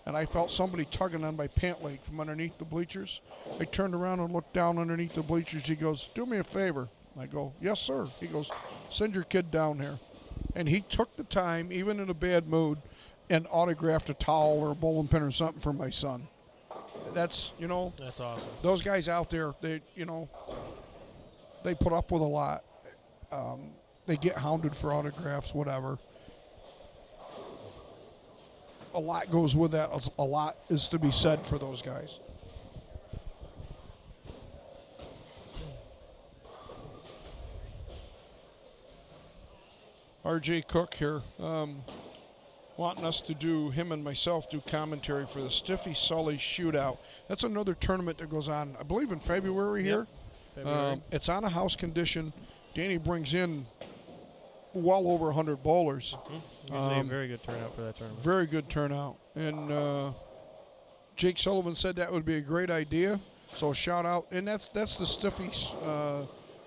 and I felt somebody tugging on my pant leg from underneath the bleachers. I turned around and looked down underneath the bleachers. He goes, do me a favor. I go, yes, sir. He goes, send your kid down here. And he took the time, even in a bad mood, and autographed a towel or a bowling pin or something for my son. That's, That's awesome. those guys out there, they put up with a lot. They get hounded for autographs, whatever. A lot goes with that. A lot is to be said for those guys. RJ Cook here, wanting us to do, him and myself do commentary for the Stiffy Sully Shootout. That's another tournament that goes on, I believe, in February here. February. It's on a house condition. Danny brings in well over 100 bowlers. Usually a very good turnout for that tournament. Very good turnout. And Jake Sullivan said that would be a great idea. So shout out. And that's the Stiffy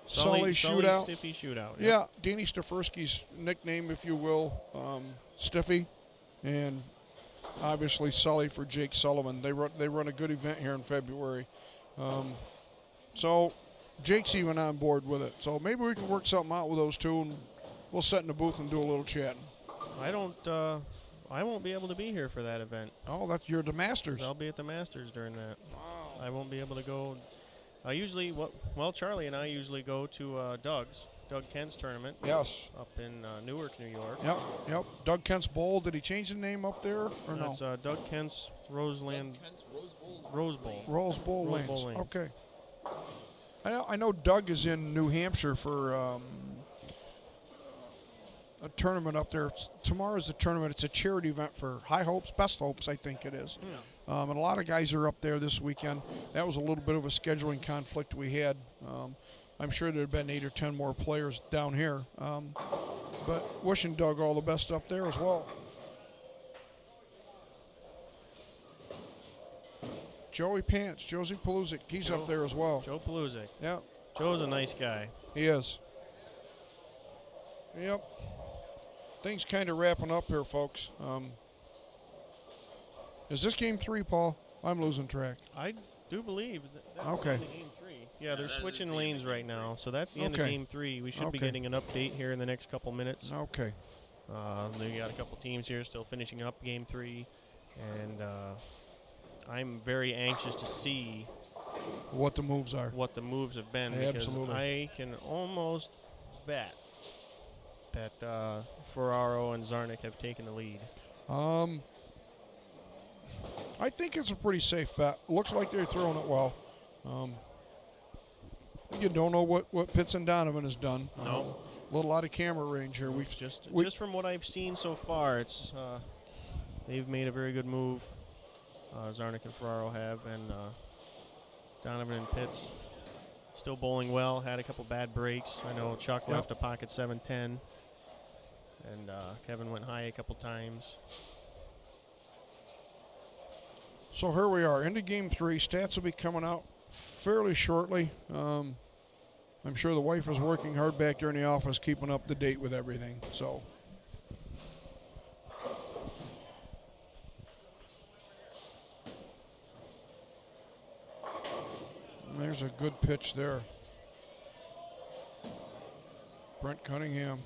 Sully Shootout. Stiffy Shootout. Yeah, Danny Stefersky's nickname, if you will, Stiffy. And obviously Sully for Jake Sullivan. They run a good event here in February. So Jake's even on board with it. So maybe we can work something out with those two, and we'll sit in the booth and do a little chatting. I won't be able to be here for that event. Oh, you're the Masters. I'll be at the Masters during that. Wow. I won't be able to go. I usually, Charlie and I usually go to Doug Kent's tournament. Yes. Up in Newark, New York. Yep. Doug Kent's Bowl. Did he change the name up there or no? It's Doug Kent's Roseland. Kent's Rose Bowl. Rose Bowl. Rose Bowl Rose Lanes. Bowl Lanes. Okay. I know Doug is in New Hampshire for a tournament up there. Tomorrow's the tournament. It's a charity event for High Hopes, Best Hopes, I think it is. Yeah. And a lot of guys are up there this weekend. That was a little bit of a scheduling conflict we had. I'm sure there have been 8 or 10 more players down here. But wishing Doug all the best up there as well. Joey Pants, Josie Paluzik, he's up there as well. Joe Paluzik. Yeah, Joe's a nice guy. he is. Yep. Things kind of wrapping up here, folks. Is this game 3, Paul? I'm losing track. I do believe that's Okay. the end of game 3. Yeah, they're that is switching the end of lanes game right now, so that's the end of Okay. game 3. We should be Okay. getting an update here in the next couple minutes. Okay. We got a couple teams here still finishing up game 3, and I'm very anxious to see What the moves are. what the moves have been because Absolutely. I can almost bet that Ferraro and Zarnik have taken the lead. I think it's a pretty safe bet. Looks like they're throwing it well. You don't know what Pitts and Donovan has done. No. A little out of camera range here. Just we- from what I've seen so far, it's they've made a very good move. Zarnik and Ferraro have, and Donovan and Pitts still bowling well. Had a couple bad breaks. I know Chuck Yep. left a pocket 7-10, and Kevin went high a couple times. So here we are, into game 3. Stats will be coming out fairly shortly. I'm sure the wife is working hard back there in the office, keeping up to date with everything. So. And there's a good pitch there. Brent Cunningham.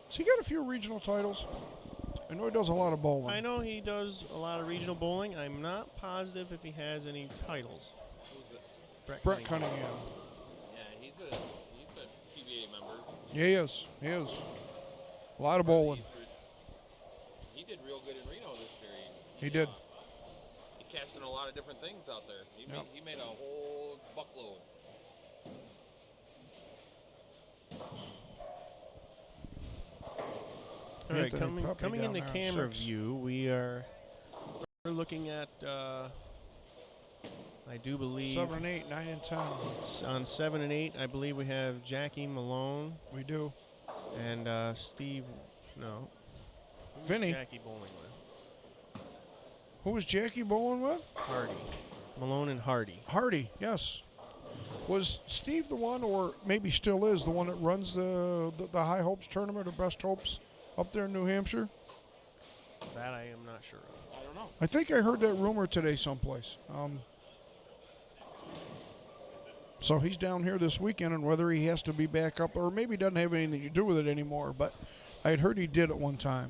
Has he got a few regional titles? I know he does a lot of bowling. I know he does a lot of regional bowling. I'm not positive if he has any titles. Who's this? Brent Cunningham. Yeah, he's a PBA member. Yeah, he is. He is. A lot of bowling. He did real good in Reno this year. He did. He cashed in a lot of different things out there. Yep. He made a whole buckload. All right, Anthony Puppy coming down into there on camera 6. view, we're looking at I do believe 7 and 8, 9 and 10. on 7 and 8, I believe we have Jackie Malone We do. and Steve. No, who's Vinny. Jackie bowling with? Who was Jackie bowling with? Hardy. Malone and Hardy. Hardy, yes. Was Steve the one, or maybe still is, the one that runs the High Hopes tournament or Best Hopes up there in New Hampshire? That I am not sure of. I don't know. I think I heard that rumor today someplace. So he's down here this weekend, and whether he has to be back up or maybe doesn't have anything to do with it anymore, but I had heard he did at one time.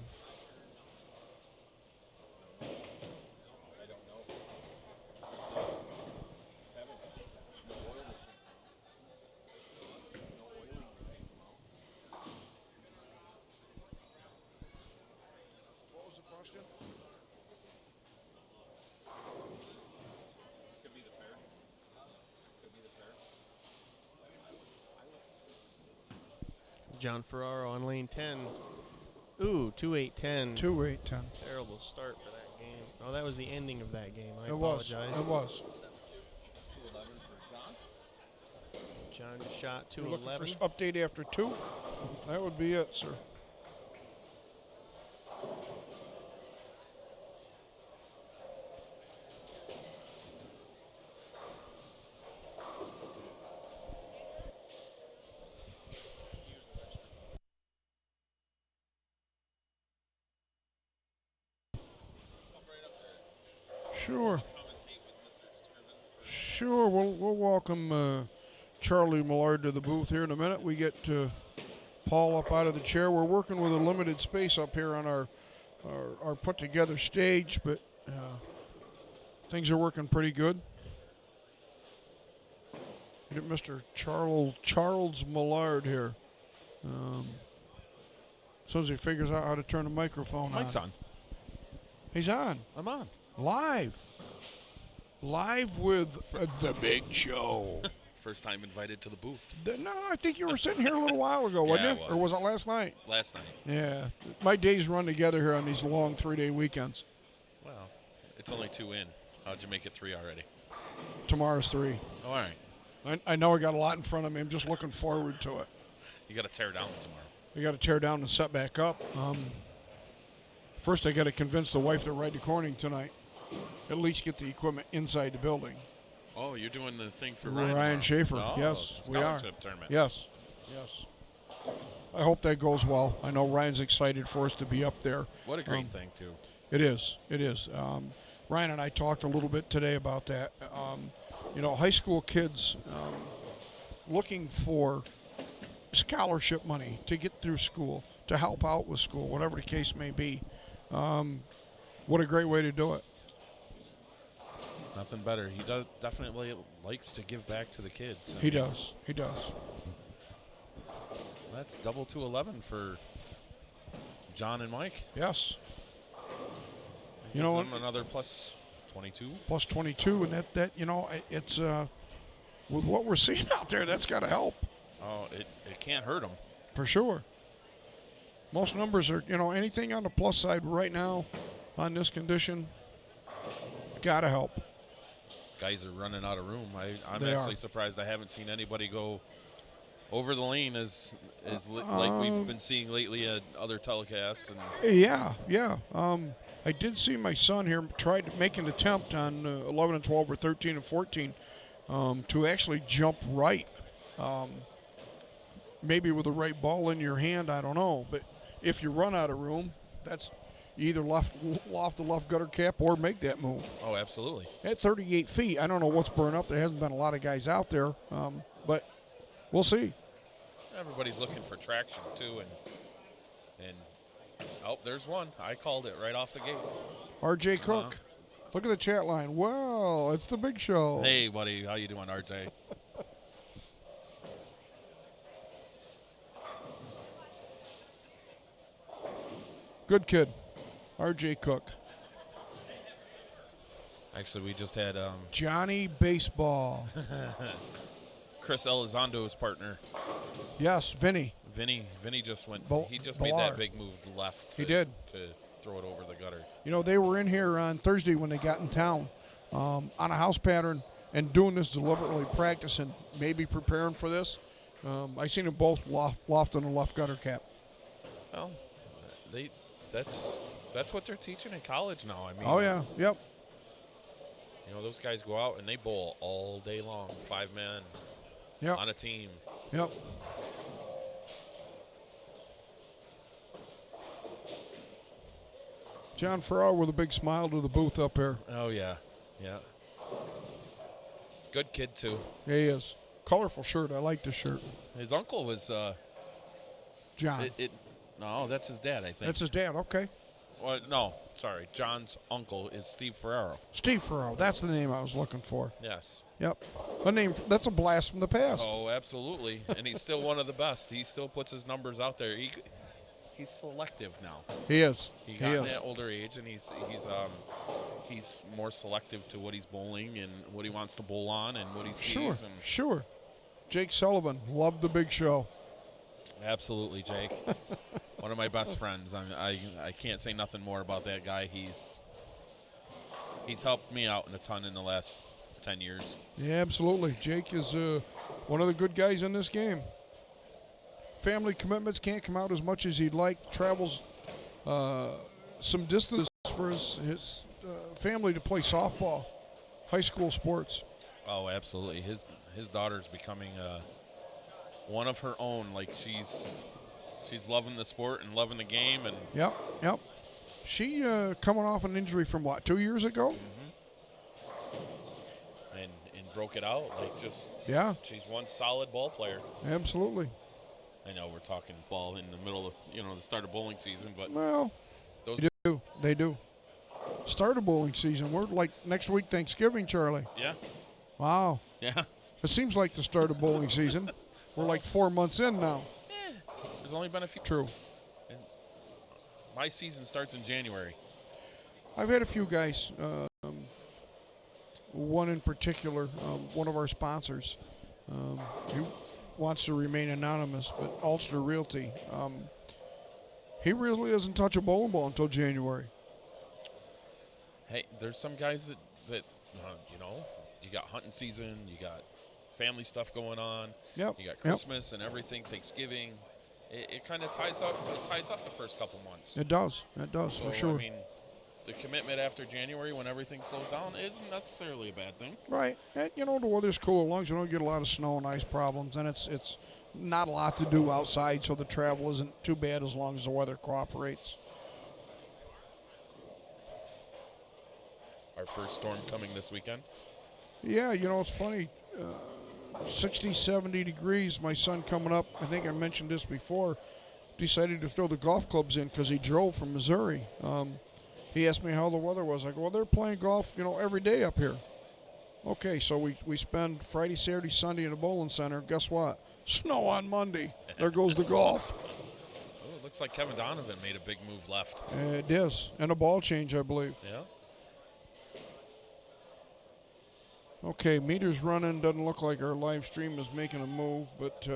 What was the question? Could be the pair. Could be the pair. John Ferraro on lane 10. Ooh, 2-8-10. 2-8-10. Terrible start for that game. Oh, that was the ending of that game. I It was. apologize. It was. 211 for John. John just shot You're looking for 211. s- update after 2? That would be it, sir. Sure. Sure, we'll welcome Charlie Millard to the booth here in a minute. We get Paul up out of the chair. We're working with a limited space up here on our put together stage, but things are working pretty good. Get Mr. Charles Millard here. As soon as he figures out how to turn the microphone Mike's on. on. He's on. I'm on. Live with the Big Show. First time invited to the booth. No, I think you were sitting here a little while ago, wasn't Yeah, it? I Or was. was it last night? Last night. Yeah. My days run together here on these long 3-day weekends. Well, it's only 2 in. How'd you make it 3 already? Tomorrow's 3. Oh, all right. I know I got a lot in front of me. I'm just looking forward to it. You got to tear down tomorrow. We got to tear down and set back up. First, I got to convince the wife to ride to Corning tonight. At least get the equipment inside the building. Oh, you're doing the thing for Ryan. Ryan tomorrow. Schaefer. Oh, Yes, we are. scholarship tournament. Yes. I hope that goes well. I know Ryan's excited for us to be up there. What a great thing, too. It is. It is. Ryan and I talked a little bit today about that. High school kids looking for scholarship money to get through school, to help out with school, whatever the case may be. What a great way to do it. Nothing better. He definitely likes to give back to the kids. He does. He does. That's double 211 for John and Mike. Yes. Gives them another plus 22. Plus 22, and it's with what we're seeing out there, that's got to help. Oh, it can't hurt them. For sure. Most numbers are, anything on the plus side right now on this condition, got to help. Guys are running out of room. I'm They actually are. surprised I haven't seen anybody go over the lane as like we've been seeing lately at other telecasts. And Yeah. I did see my son here try to make an attempt on 11 and 12 or 13 and 14 to actually jump right. Maybe with the right ball in your hand, I don't know. But if you run out of room, that's you either loft the left gutter cap or make that move. oh, absolutely. At 38 feet, I don't know what's burned up. There hasn't been a lot of guys out there, but we'll see. Everybody's looking for traction too, and oh, there's one. I called it right off the gate. R.J. Cook, look at the chat line. Well, it's the Big Show. Hey, buddy, how you doing, RJ? Good kid, R.J. Cook. Actually, we just had Johnny Baseball. Chris Elizondo's partner, Yes, Vinny. Vinny just went. Bol- he just made Ballard. that big move left. He did. To throw it over the gutter. They were in here on Thursday when they got in town on a house pattern. and doing this deliberately, practicing, maybe preparing for this. I seen them both lofting a left gutter cap. Well, that's what they're teaching in college now. I mean, Oh yeah, yep. You know, those guys go out and they bowl all day long, 5 men Yep. on a team. Yep. John Farrar with a big smile to the booth up here. Oh yeah, yeah. Good kid too. Yeah, he is. Colorful shirt. I like the shirt. His uncle was John. No, that's his dad, I think. That's his dad. Okay. Well, no, sorry. John's uncle is Steve Ferraro. Steve Farrar. That's the name I was looking for. Yes. Yep. A name. That's a blast from the past. Oh, absolutely. And he's still one of the best. He still puts his numbers out there. He's selective now. He is. He got in that older age, and he's more selective to what he's bowling and what he wants to bowl on and what he sees. Sure. And Sure. Jake Sullivan. Loved the big show. absolutely, Jake. One of my best friends. I can't say nothing more about that guy. He's helped me out a ton in the last 10 years. Yeah, absolutely. Jake is one of the good guys in this game. Family commitments, can't come out as much as he'd like. Travels some distance for his family to play softball, high school sports. Oh, absolutely. His daughter's becoming one of her own. Like she's loving the sport and loving the game. And Yep. She coming off an injury from what, 2 years ago? and broke it out. Like just Yeah, she's one solid ball player. absolutely. I know we're talking ball in the middle of the start of bowling season, but Well, those they do. Start of bowling season. We're like next week Thanksgiving, Charlie. yeah. Wow. Yeah. It seems like the start of bowling season. We're like 4 months in now. There's only been a few. True. And my season starts in January. I've had a few guys, one in particular, one of our sponsors, he wants to remain anonymous, but Ulster Realty, he really doesn't touch a bowling ball until January. Hey, there's some guys that you got hunting season, you got family stuff going on, Yep. you got Christmas and everything, Thanksgiving. It kind of ties up the first couple months. It does, So, for sure. I mean, the commitment after January when everything slows down isn't necessarily a bad thing. Right. And, the weather's cool as long as you don't get a lot of snow and ice problems. And it's not a lot to do outside, so the travel isn't too bad as long as the weather cooperates. Our first storm coming this weekend. Yeah, it's funny. 60, 70 degrees. My son coming up, I think I mentioned this before, decided to throw the golf clubs in because he drove from Missouri. He asked me how the weather was. I go, well, they're playing golf, every day up here. Okay, so we spend Friday, Saturday, Sunday in the bowling center. Guess what? Snow on Monday. There goes the golf. Oh, it looks like Kevin Donovan made a big move left. It is. And a ball change, I believe. Yeah. Okay, meter's running. Doesn't look like our live stream is making a move, but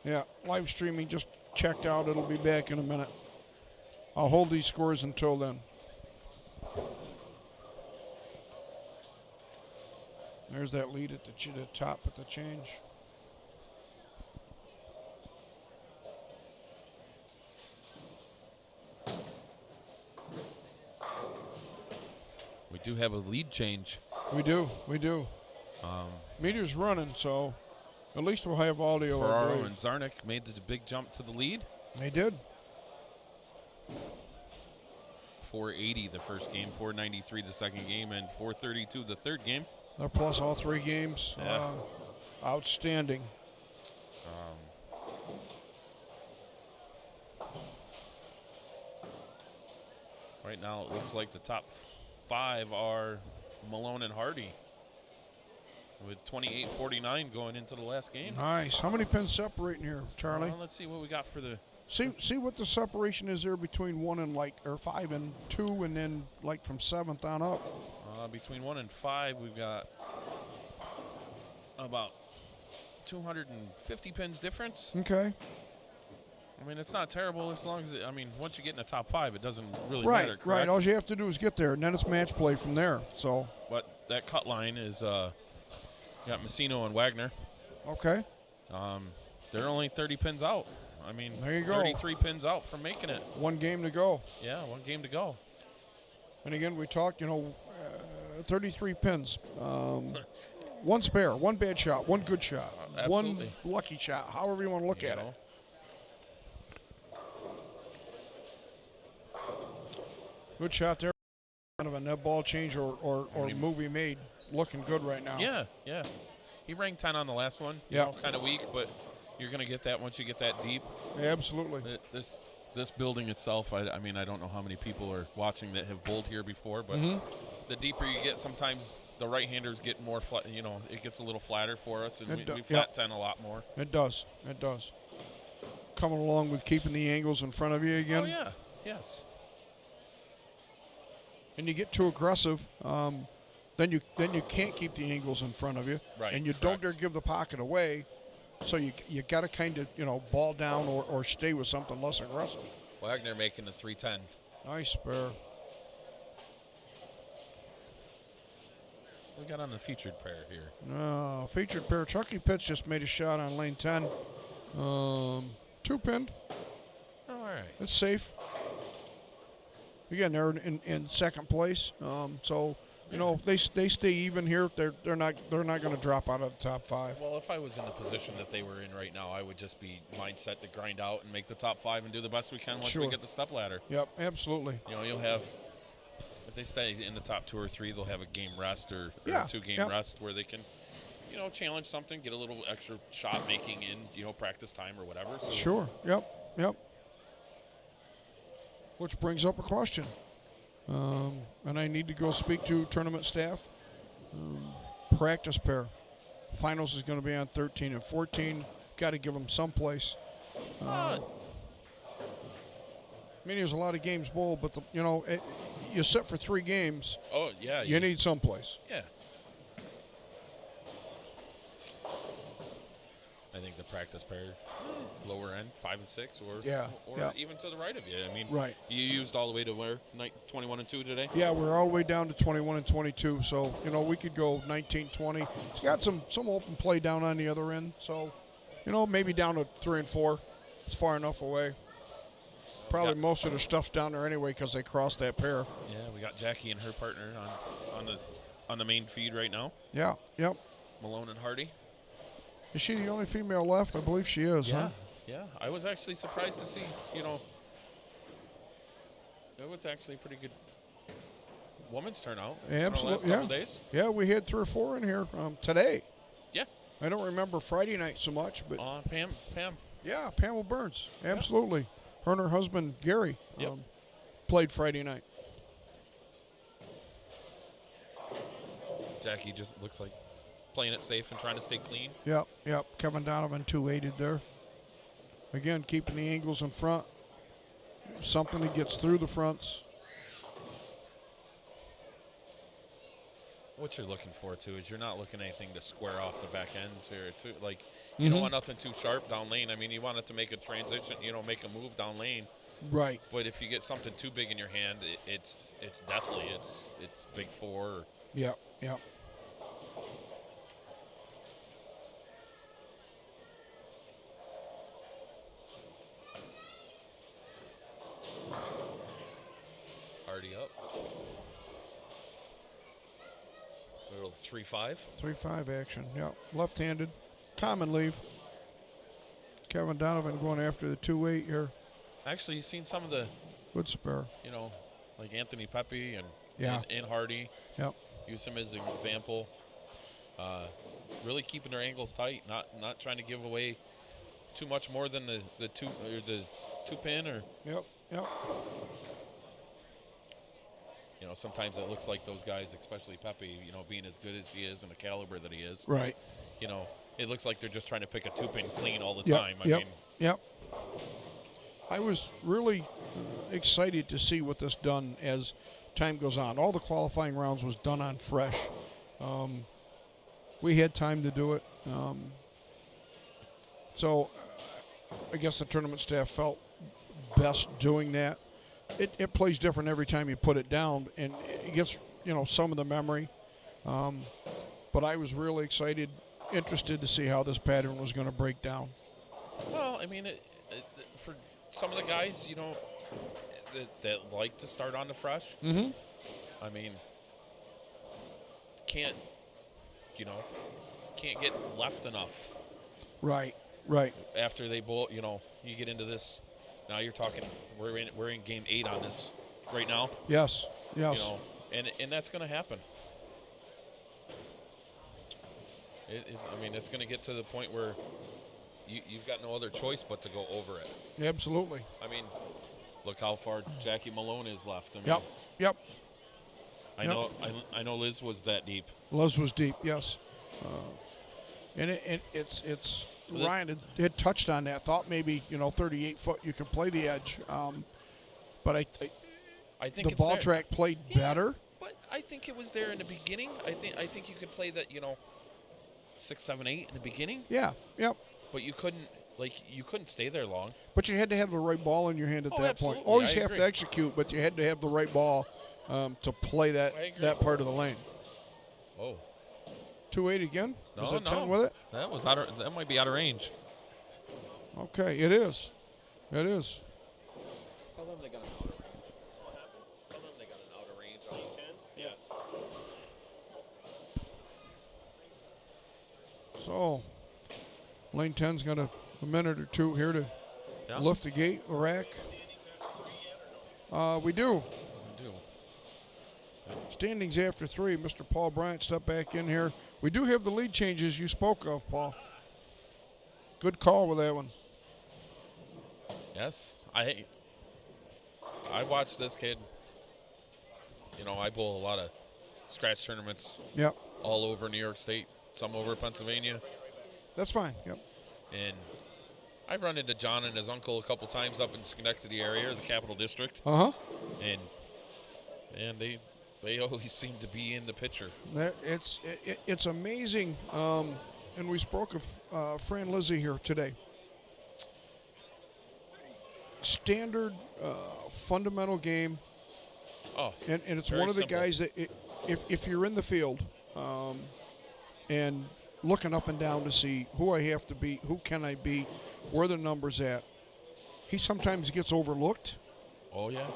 yeah, live streaming just checked out. It'll be back in a minute. I'll hold these scores until then. There's that lead at the top at the change. We do have a lead change. We do. Meter's running, so at least we'll have audio. Ferraro and Zarnik made the big jump to the lead. They did. 480 the first game, 493 the second game, and 432 the third game. They're plus all three games. Yeah. Outstanding. Right now it looks like the top 5 are Malone and Hardy with 28-49 going into the last game. Nice. How many pins separating here, Charlie? Let's see what we got for the... See what the separation is there between 1 and 5 and 2, and then from 7th on up. Between 1 and 5, we've got about 250 pins difference. Okay. I mean, it's not terrible as long as once you get in the top 5, it doesn't really matter. Correct? Right. All you have to do is get there, and then it's match play from there. So. But that cut line is got Messino and Wagner. Okay. They're only 30 pins out. I mean, There you go. 33 pins out from making it. 1 game to go. Yeah, 1 game to go. And again, we talked, 33 pins. 1 spare, 1 bad shot, 1 good shot, 1 Absolutely. lucky shot, however you want to look You at know? it. Good shot there. Kind of a net ball change or movie made. Looking good right now. Yeah, yeah. He ranked 10 on the last one. Yeah. Kind of weak, but you're going to get that once you get that deep. Yeah, absolutely. This building itself, I mean, I don't know how many people are watching that have bowled here before, but the deeper you get, sometimes the right-handers get more flat. It gets a little flatter for us, and we flat 10 a lot more. It does. It does. Coming along with keeping the angles in front of you again. Oh, yeah. Yes. And you get too aggressive, then you can't keep the angles in front of you. Right, And you don't dare give the pocket away. So you got to kind of ball down or stay with something less aggressive. Wagner making the 310. Nice spare. We got on the featured pair here. Featured pair. Chucky Pitts just made a shot on lane 10. 2 pinned. All right. It's safe. Again, they're in second place. So they stay even here. They're not going to drop out of the top 5. Well, if I was in the position that they were in right now, I would just be mindset to grind out and make the top 5 and do the best we can once we get the step ladder. Yep, absolutely. You'll have, if they stay in the top 2 or 3, they'll have a game rest or 2-game rest where they can, challenge something, get a little extra shot making in, practice time or whatever. So Sure. Yep. Which brings up a question. And I need to go speak to tournament staff. Practice pair. Finals is going to be on 13 and 14. Got to give them someplace. I mean, there's a lot of games bowled, but you sit for 3 games. Oh yeah. You need someplace. Yeah. I think the practice pair, lower end, 5 and 6, or even to the right of you. I mean, Right. You used all the way to where 21 and 2 today. Yeah, we're all the way down to 21 and 22. So we could go 19, 20. It's got some open play down on the other end. So maybe down to 3 and 4. It's far enough away. Probably most of the stuff's down there anyway because they crossed that pair. Yeah, we got Jackie and her partner on the main feed right now. Yeah. Yep. Malone and Hardy. Is she the only female left? I believe she is. Huh? Yeah. I was actually surprised to see. It was actually a pretty good women's turnout. Absolutely. Last couple days. Yeah, we had 3 or 4 in here today. Yeah. I don't remember Friday night so much, but Pam. yeah, Pamela Burns. Absolutely. Her and her husband Gary played Friday night. Jackie just looks like playing it safe and trying to stay clean. Yep. Kevin Donovan 2-8'd there. Again, keeping the angles in front. Something that gets through the fronts. What you're looking for too is you're not looking at anything to square off the back end you don't want nothing too sharp down lane. I mean, you want it to make a transition, make a move down lane. Right. But if you get something too big in your hand, it's definitely it's big 4. Yep. Hardy up. Little 3-5. 3-5 action. Yep. Left-handed. Common leave. Kevin Donovan going after the 2-8 here. Actually, you've seen some of the, Good spare. like Anthony Pepe and Hardy. Yep. Use him as an example. Really keeping their angles tight, not trying to give away too much more than the 2 pin or. Yep. Sometimes it looks like those guys, especially Pepe, being as good as he is and the caliber that he is. Right. It looks like they're just trying to pick a 2-pin clean all the time. Yep. I was really excited to see what this done as time goes on. All the qualifying rounds was done on fresh. We had time to do it. So I guess the tournament staff felt best doing that. It plays different every time you put it down, and it gets some of the memory. but I was really interested to see how this pattern was going to break down. Well, I mean, for some of the guys, that like to start on the fresh, Mm-hmm. I mean, can't get left enough Right. after they bowl. You get into this. Now you're talking. We're in game 8 on this right now. Yes. And that's going to happen. I mean, it's going to get to the point where you've got no other choice but to go over it. Absolutely. I mean, look how far Jackie Malone is left. I mean, Yep. I know Liz was that deep. Liz was deep. Yes. And it's Ryan had touched on that. Thought maybe 38 foot you could play the edge, but I think the it's ball there. track played better. But I think it was there in the beginning. I think you could play that 6, 7, 8 in the beginning. Yeah. Yep. But you couldn't stay there long. But you had to have the right ball in your hand at that Absolutely. point. Always I have agree. to execute, but you had to have the right ball to play I agree. that part of the lane. Oh. 2-8 again? No, Is that no. 10 with it? That might be out of range. Okay, it is. It is. Tell them they got an outer range. What happened? Tell them they got an outer range on 10. Yeah. So, lane 10's got a minute or two here to lift the gate, the rack. We do. Standings after 3. Mr. Paul Bryant stepped back in here. We do have the lead changes you spoke of, Paul. Good call with that one. Yes. I watched this kid. I bowl a lot of scratch tournaments Yep. all over New York State, some over Pennsylvania. That's fine. Yep. And I've run into John and his uncle a couple times up in Schenectady area, the Capital District. Uh-huh. And they always seem to be in the picture. It's amazing. And we spoke of Fran Lizzie here today. Standard, fundamental game. Oh, and it's very one of the simple. guys that if you're in the field and looking up and down to see who I have to beat, who can I beat, where the number's at, he sometimes gets overlooked. Oh, yeah.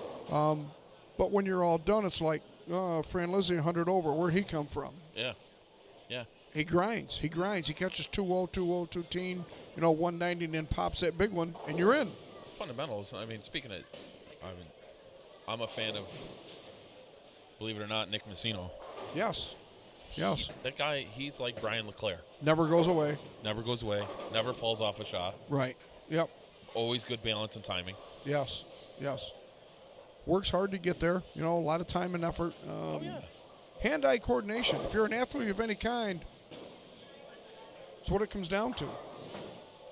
But when you're all done, it's like, Fran Lizzie 100 over. Where'd he come from? Yeah. He grinds. He catches 2-0, 2-10, 190, and then pops that big one, and you're in. Fundamentals. I mean, speaking of, I'm a fan of, believe it or not, Nick Messino. Yes. That guy, he's like Brian LeClaire. Never goes away. Never goes away. Never falls off a shot. Right. Yep. Always good balance and timing. Yes. Works hard to get there. A lot of time and effort. Hand-eye coordination. If you're an athlete of any kind, it's what it comes down to.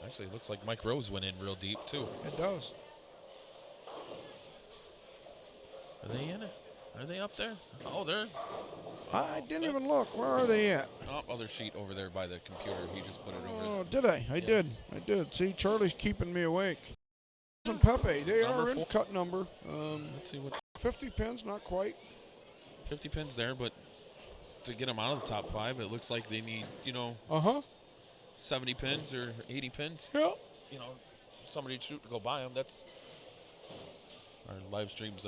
Actually, it looks like Mike Rose went in real deep, too. It does. Are they in it? Are they up there? Oh, they're... I didn't even look. Where are they at? Oh, other sheet over there by the computer. He just put it over Oh, there. did I? I did. See, Charlie's keeping me awake. And Pepe, they Number are in 4. cut number. Let's see what... 50 pins, not quite. 50 pins there, but to get them out of the top 5, it looks like they need, 70 pins or 80 pins. Yeah. Somebody to shoot to go by them. That's our live stream's.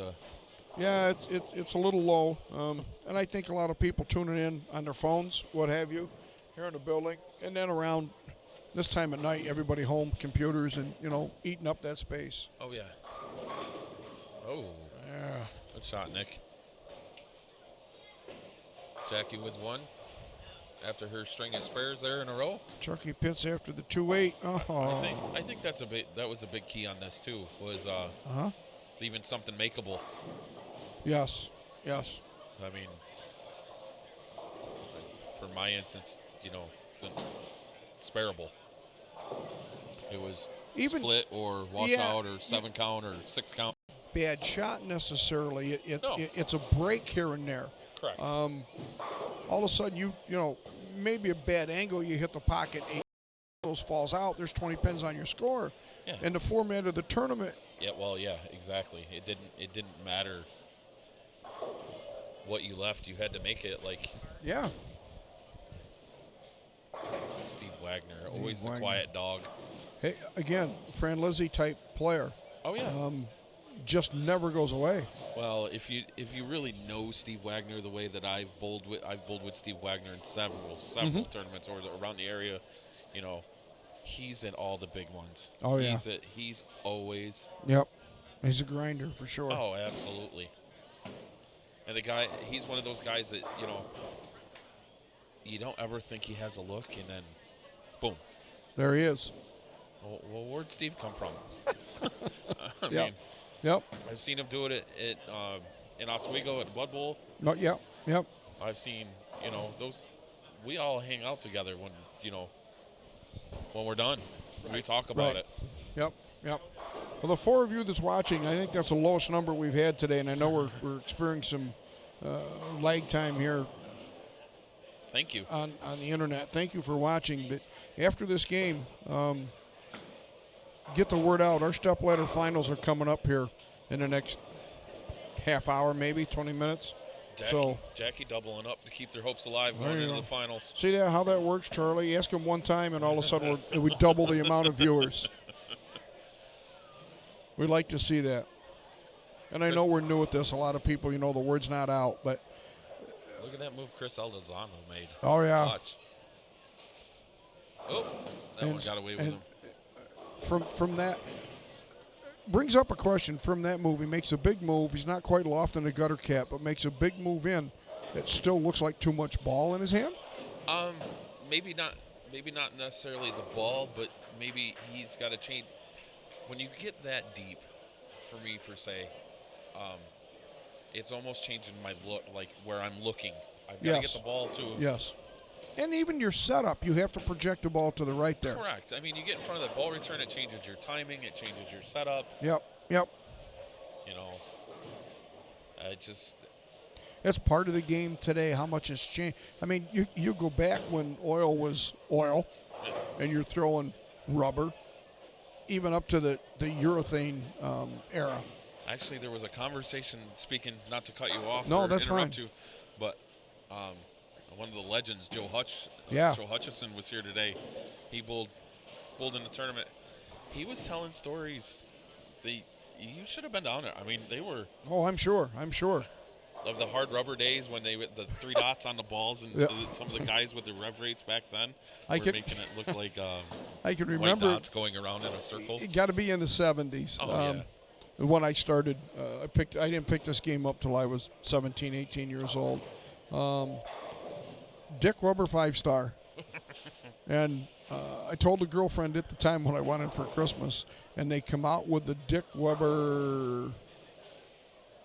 Yeah, it's a little low, and I think a lot of people tuning in on their phones, what have you, here in the building, and then around this time at night, everybody home, computers, and eating up that space. Oh yeah. Oh. Yeah. Good shot, Nick. Jackie with one after her string of spares there in a row. Chucky Pitts after the 2-8. Oh. I think that was a big key on this too, was leaving something makeable. Yes. I mean, for my instance, spareable. It was Even split or wash out or 7 count or 6 count. Bad shot necessarily. No. It's a break here and there. Correct. All of a sudden, maybe a bad angle, you hit the pocket, 8 those falls out, there's 20 pins on your score. Yeah. In the format of the tournament. Yeah, well, yeah, exactly. It didn't matter what you left. You had to make it. Like, Yeah. Wagner, always the Wagner. quiet dog. Hey, again, Fran Lizzie type player. Oh yeah. Just never goes away. Well, if you really know Steve Wagner the way that I've bowled with Steve Wagner in several tournaments or around the area, you know, he's in all the big ones. Oh yeah. He's always. Yep. He's a grinder for sure. Oh, absolutely. And the guy, he's one of those guys that, you know, you don't ever think he has a look, and then, boom. There he is. Well, where'd Steve come from? I Yep. mean, Yep. I've seen him do it in Oswego at Blood Bowl. No. Yep. Yep. I've seen, you know, those. We all hang out together when, you know, when we're done. We talk about it. Yep. Yep. Well, the four of you that's watching, I think that's the lowest number we've had today, and I know we're experiencing some lag time here. Thank you. On the internet. Thank you for watching. But after this game, get the word out. Our stepladder finals are coming up here in the next half hour, maybe 20 minutes. Jackie doubling up to keep their hopes alive going into the finals. See how that works, Charlie? Ask him one time, and all of a sudden we double the amount of viewers. We like to see that. And I know we're new at this. A lot of people, you know, the word's not out, but look at that move Chris Aldazano made. Oh yeah. Watch. Oh, that one got away with him. From that, brings up a question from that move. He makes a big move. He's not quite loft in the gutter cap, but makes a big move in. It still looks like too much ball in his hand. Maybe not necessarily the ball, but maybe he's got to change. When you get that deep, for me per se, it's almost changing my look, like where I'm looking. I've got to get the ball to. Yes. And even your setup, you have to project the ball to the right there. Correct. I mean, you get in front of the ball return, it changes your timing, it changes your setup. Yep. You know, That's part of the game today, how much has changed. I mean, you go back when oil was oil, and you're throwing rubber, even up to the urethane era. Actually, there was a conversation, speaking, not to cut you off no, or that's interrupt fine. you, but one of the legends, Joe Hutchinson, was here today. He bowled in the tournament. He was telling stories. You should have been down there. I mean, they were. Oh, I'm sure. Of the hard rubber days when the 3 dots on the balls and some of the guys with the rev rates back then were making it look like I can white remember dots going around in a circle. It got to be in the 70s. Oh, yeah. When I started, I didn't pick this game up till I was 17, 18 years old. Dick Weber 5-star. And I told a girlfriend at the time what I wanted for Christmas, and they come out with the Dick Weber,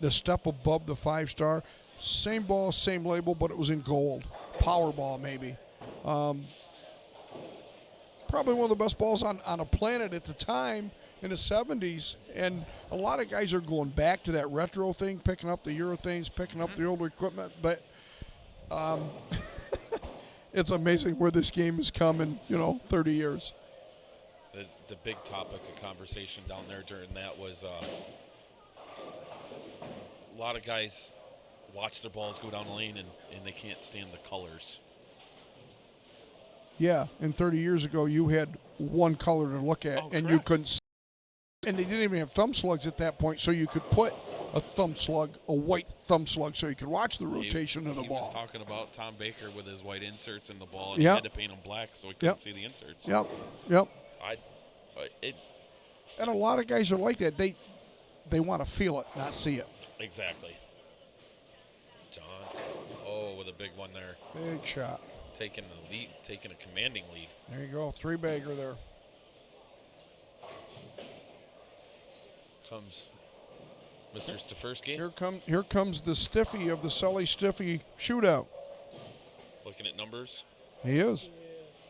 the step above the 5-star. Same ball, same label, but it was in gold. Powerball, maybe. Probably one of the best balls on a planet at the time in the 70s. And a lot of guys are going back to that retro thing, picking up the urethanes, picking up the older equipment. But it's amazing where this game has come in, 30 years. The big topic of conversation down there during that was a lot of guys watch their balls go down the lane and they can't stand the colors. Yeah, and 30 years ago you had one color to look at, and you couldn't see. And they didn't even have thumb slugs at that point, so you could put a white thumb slug, so you could watch the rotation of the ball. He was talking about Tom Baker with his white inserts in the ball, and he had to paint them black so he couldn't see the inserts. Yep. And a lot of guys are like that. They want to feel it, not see it. Exactly. John, with a big one there. Big shot. Taking the lead, taking a commanding lead. There you go, 3-bagger there. Comes Mr. Stefersky. Here comes the stiffy of the Sully Stiffy shootout. Looking at numbers. He is.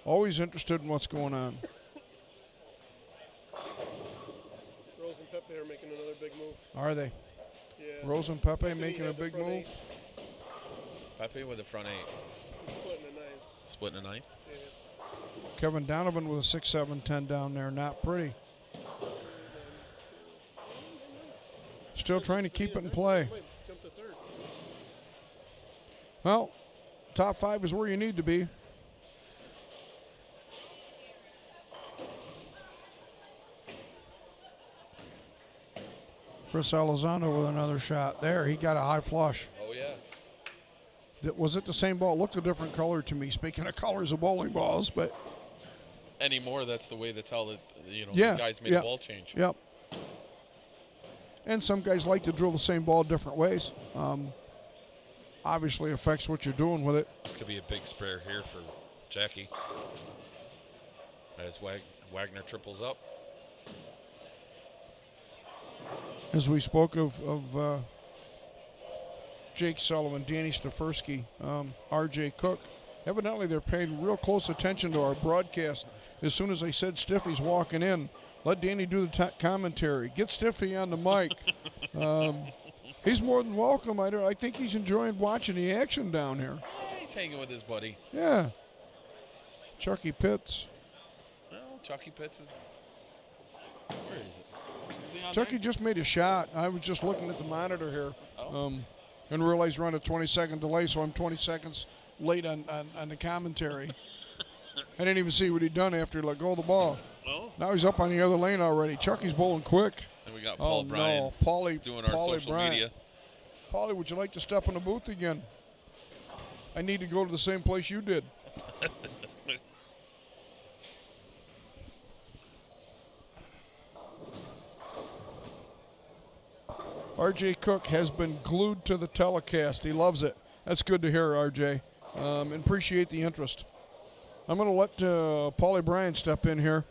Always interested in what's going on. Rose and Pepe are making another big move. Are they? Yeah. Rose and Pepe making a big move. Pepe with the front 8. Splitting a ninth. Yeah. Kevin Donovan with a 6-7-10 down there. Not pretty. Still trying to keep it in play. Jump to third. Well, top 5 is where you need to be. Chris Elizondo with another shot. There, he got a high flush. Oh, yeah. Was it the same ball? It looked a different color to me. Speaking of colors of bowling balls, but Anymore, that's the way to tell that, the guys made yeah, a ball change. Yep. And some guys like to drill the same ball different ways. Obviously affects what you're doing with it. This could be a big spare here for Jackie. As Wagner triples up. As we spoke of Jake Sullivan, Danny Stefersky, R.J. Cook, evidently they're paying real close attention to our broadcast. As soon as I said Stiffy's walking in, let Danny do the commentary. Get Stiffy on the mic. He's more than welcome. I think he's enjoying watching the action down here. He's hanging with his buddy. Yeah. Chucky Pitts. Well, Chucky Pitts is... Where is it? Is he on Chucky there? just made a shot. I was just looking at the monitor here. Oh. And realized we're on a 20-second delay, so I'm 20 seconds late on the commentary. I didn't even see what he'd done after he let go of the ball. Oh. Now he's up on the other lane already. Chucky's bowling quick. And we got Paul Bryan no. Paulie, doing our Paulie social Bryant. media. Paulie, would you like to step in the booth again? I need to go to the same place you did. R.J. Cook has been glued to the telecast. He loves it. That's good to hear, R.J. And appreciate the interest. I'm going to let Paulie Bryan step in here.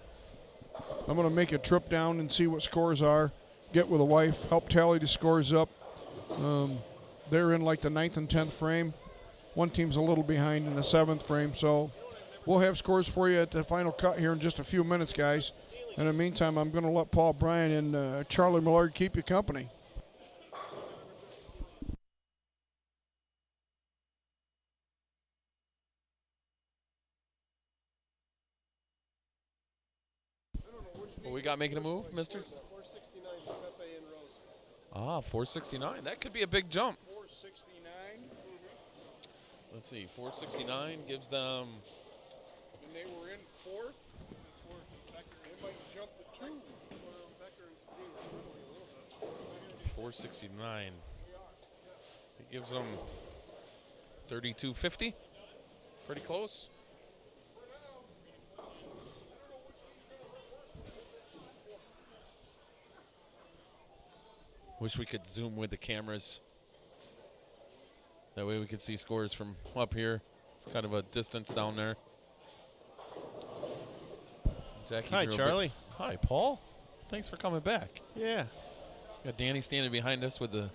I'm going to make a trip down and see what scores are, get with a wife, help tally the scores up. They're in like the 9th and 10th frame. One team's a little behind in the 7th frame, so we'll have scores for you at the final cut here in just a few minutes, guys. In the meantime, I'm going to let Paul Bryan and Charlie Millard keep you company. What we got making a move, mister? 469 for Pepe and Rose. Ah, 469. That could be a big jump. 469. Let's see. 469 gives them... And they were in 4th. They might jump to 2. Becker and Speed were struggling a little bit. 469. It gives them 32.50. Pretty close. Wish we could zoom with the cameras. That way we could see scores from up here. It's kind of a distance down there. Jackie Hi, drew a bit- Charlie. Hi, Paul. Thanks for coming back. Yeah. Got Danny standing behind us with the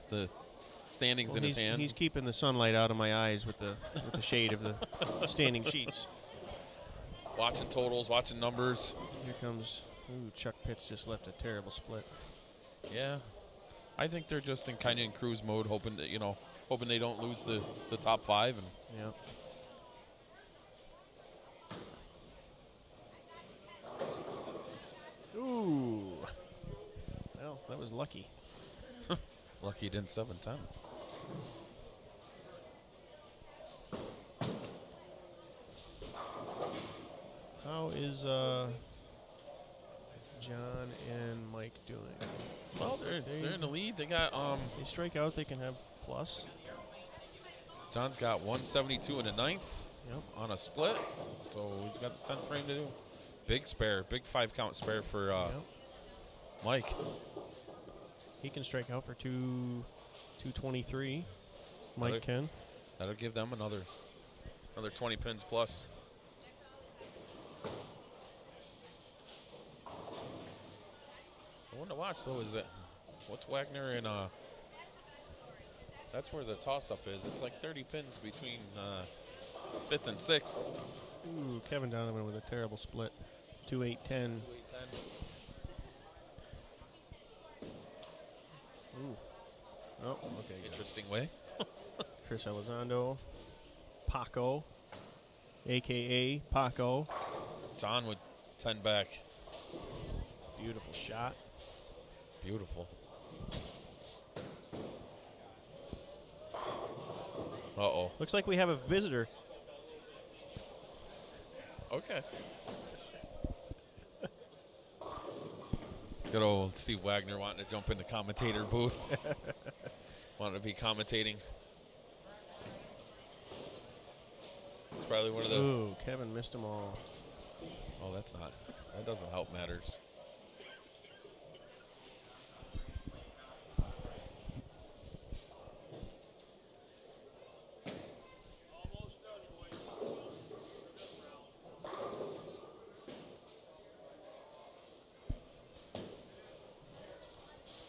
standings in his hands. He's keeping the sunlight out of my eyes with the shade of the standing sheets. Watching totals, watching numbers. Here comes. Ooh, Chuck Pitts just left a terrible split. Yeah. I think they're just in kind of in cruise mode, hoping that, hoping they don't lose the top 5. And Yep. Ooh. Well, that was lucky. lucky he didn't 7-10. How is John and Mike doing? Well, they're in the lead. They got They strike out, they can have plus. John's got 172 in the 9th Yep. on a split, so he's got the 10th frame to do. Big spare, big 5-count spare for Yep. Mike. He can strike out for 223. Mike That'll- can. That'll give them another 20 pins plus. The one to watch though is that what's Wagner and that's where the toss-up is. It's like 30 pins between 5th and 6th. Ooh, Kevin Donovan with a terrible split. 2-8-10. Ooh. Oh, okay. Good. Interesting way. Chris Elizondo. Paco. A.K.A. Paco. John with 10 back. Beautiful shot. Beautiful. Uh-oh. Looks like we have a visitor. Okay. Good old Steve Wagner wanting to jump in the commentator booth. Wanting to be commentating. It's probably one of the. Ooh, Kevin missed them all. Oh, that's not. That doesn't help matters.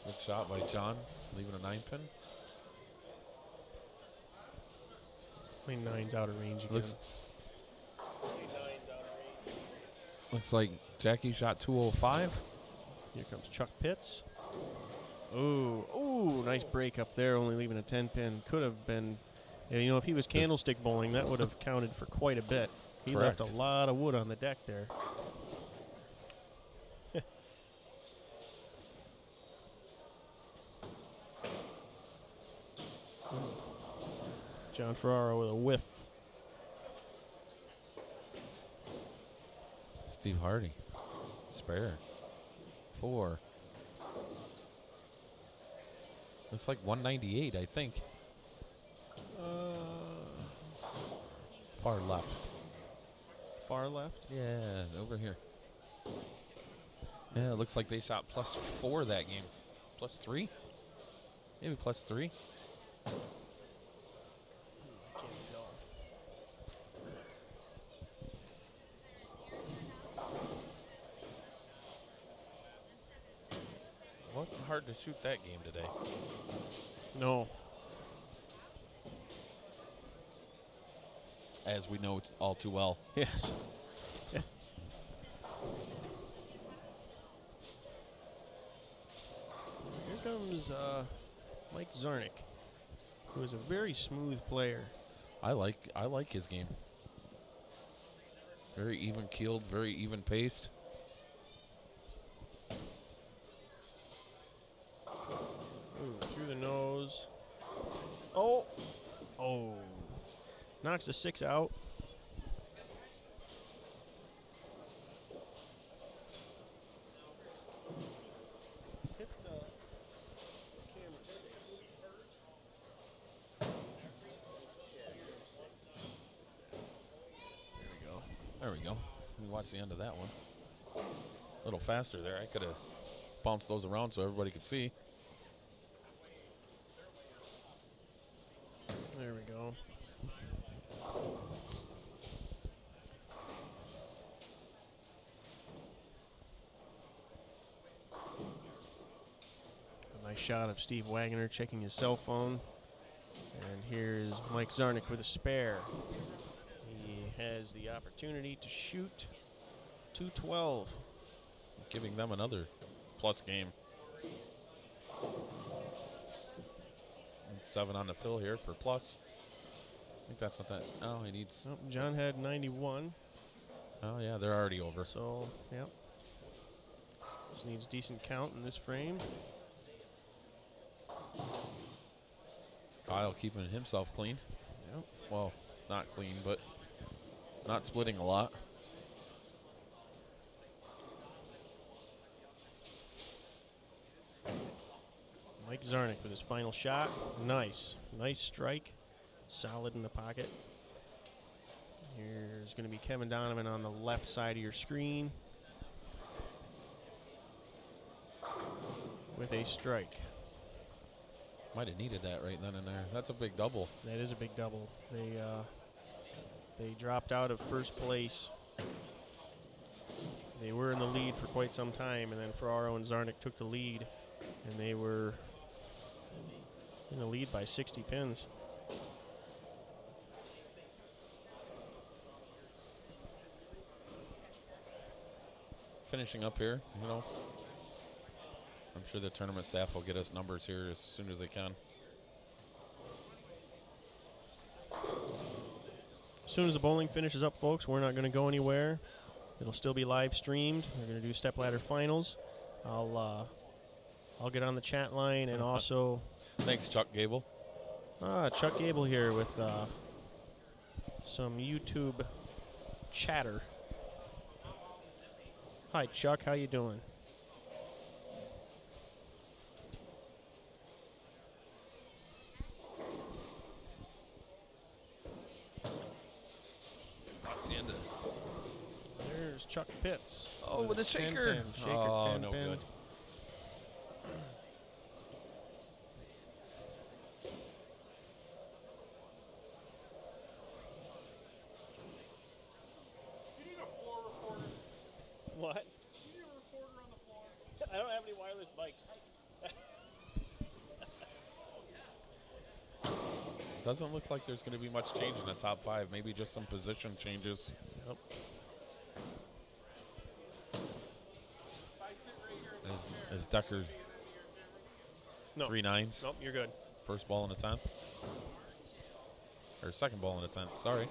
Good shot by John, leaving a 9-pin. I mean, 9's out of range again. Looks like Jackie shot 205. Here comes Chuck Pitts. Ooh, nice break up there, only leaving a 10-pin. Could have been, if he was candlestick bowling, that would have counted for quite a bit. He Correct. left a lot of wood on the deck there. John Ferraro with a whiff. Steve Hardy. Spare. 4. Looks like 198, I think. Far left. Far left? Yeah, over here. Yeah, it looks like they shot +4 that game. +3? Maybe +3. I can't tell. It wasn't hard to shoot that game today. No. As we know all too well. Yes. Yes. Here comes Mike Zarnik, who is a very smooth player. I like his game. Very even keeled, very even paced. Ooh, through the nose. Oh. Knocks the 6 out. Hit camera 6. There we go. Let me watch the end of that one. A little faster there. I could have bounced those around so everybody could see. There we go. A nice shot of Steve Wagner checking his cell phone. And here's Mike Zarnik with a spare. He has the opportunity to shoot 212. Giving them another plus game. And 7 on the fill here for plus. I think that's what that. Oh, he needs. Oh, John had 91. Oh, yeah, they're already over. So, yep. Just needs decent count in this frame. Kyle keeping himself clean. Yep. Well, not clean, but not splitting a lot. Mike Zarnik with his final shot. Nice. Nice strike. Solid in the pocket. Here's going to be Kevin Donovan on the left side of your screen with a strike. Might have needed that right then and there. That's a big double. That is a big double. They dropped out of first place. They were in the lead for quite some time, and then Ferraro and Zarnik took the lead, and they were in the lead by 60 pins. Finishing up here, I'm sure the tournament staff will get us numbers here as soon as they can. As soon as the bowling finishes up, folks, we're not going to go anywhere. It'll still be live streamed. We're going to do stepladder finals. I'll get on the chat line and also. Thanks, Chuck Gable. Chuck Gable here with some YouTube chatter. Hi, Chuck. How you doing? is Chuck Pitts. Oh, with a 10 shaker. pin. Shaker, Oh, 10 no pin. good. You need a floor recorder. What? You need a recorder on the floor. I don't have any wireless bikes. Doesn't look like there's going to be much change in the top 5. Maybe just some position changes. Yep. If I sit right here in this chair, Is Decker see it into your camera. No. 3 nines? Nope, you're good. First ball in the 10th. Or second ball in the 10th. Sorry.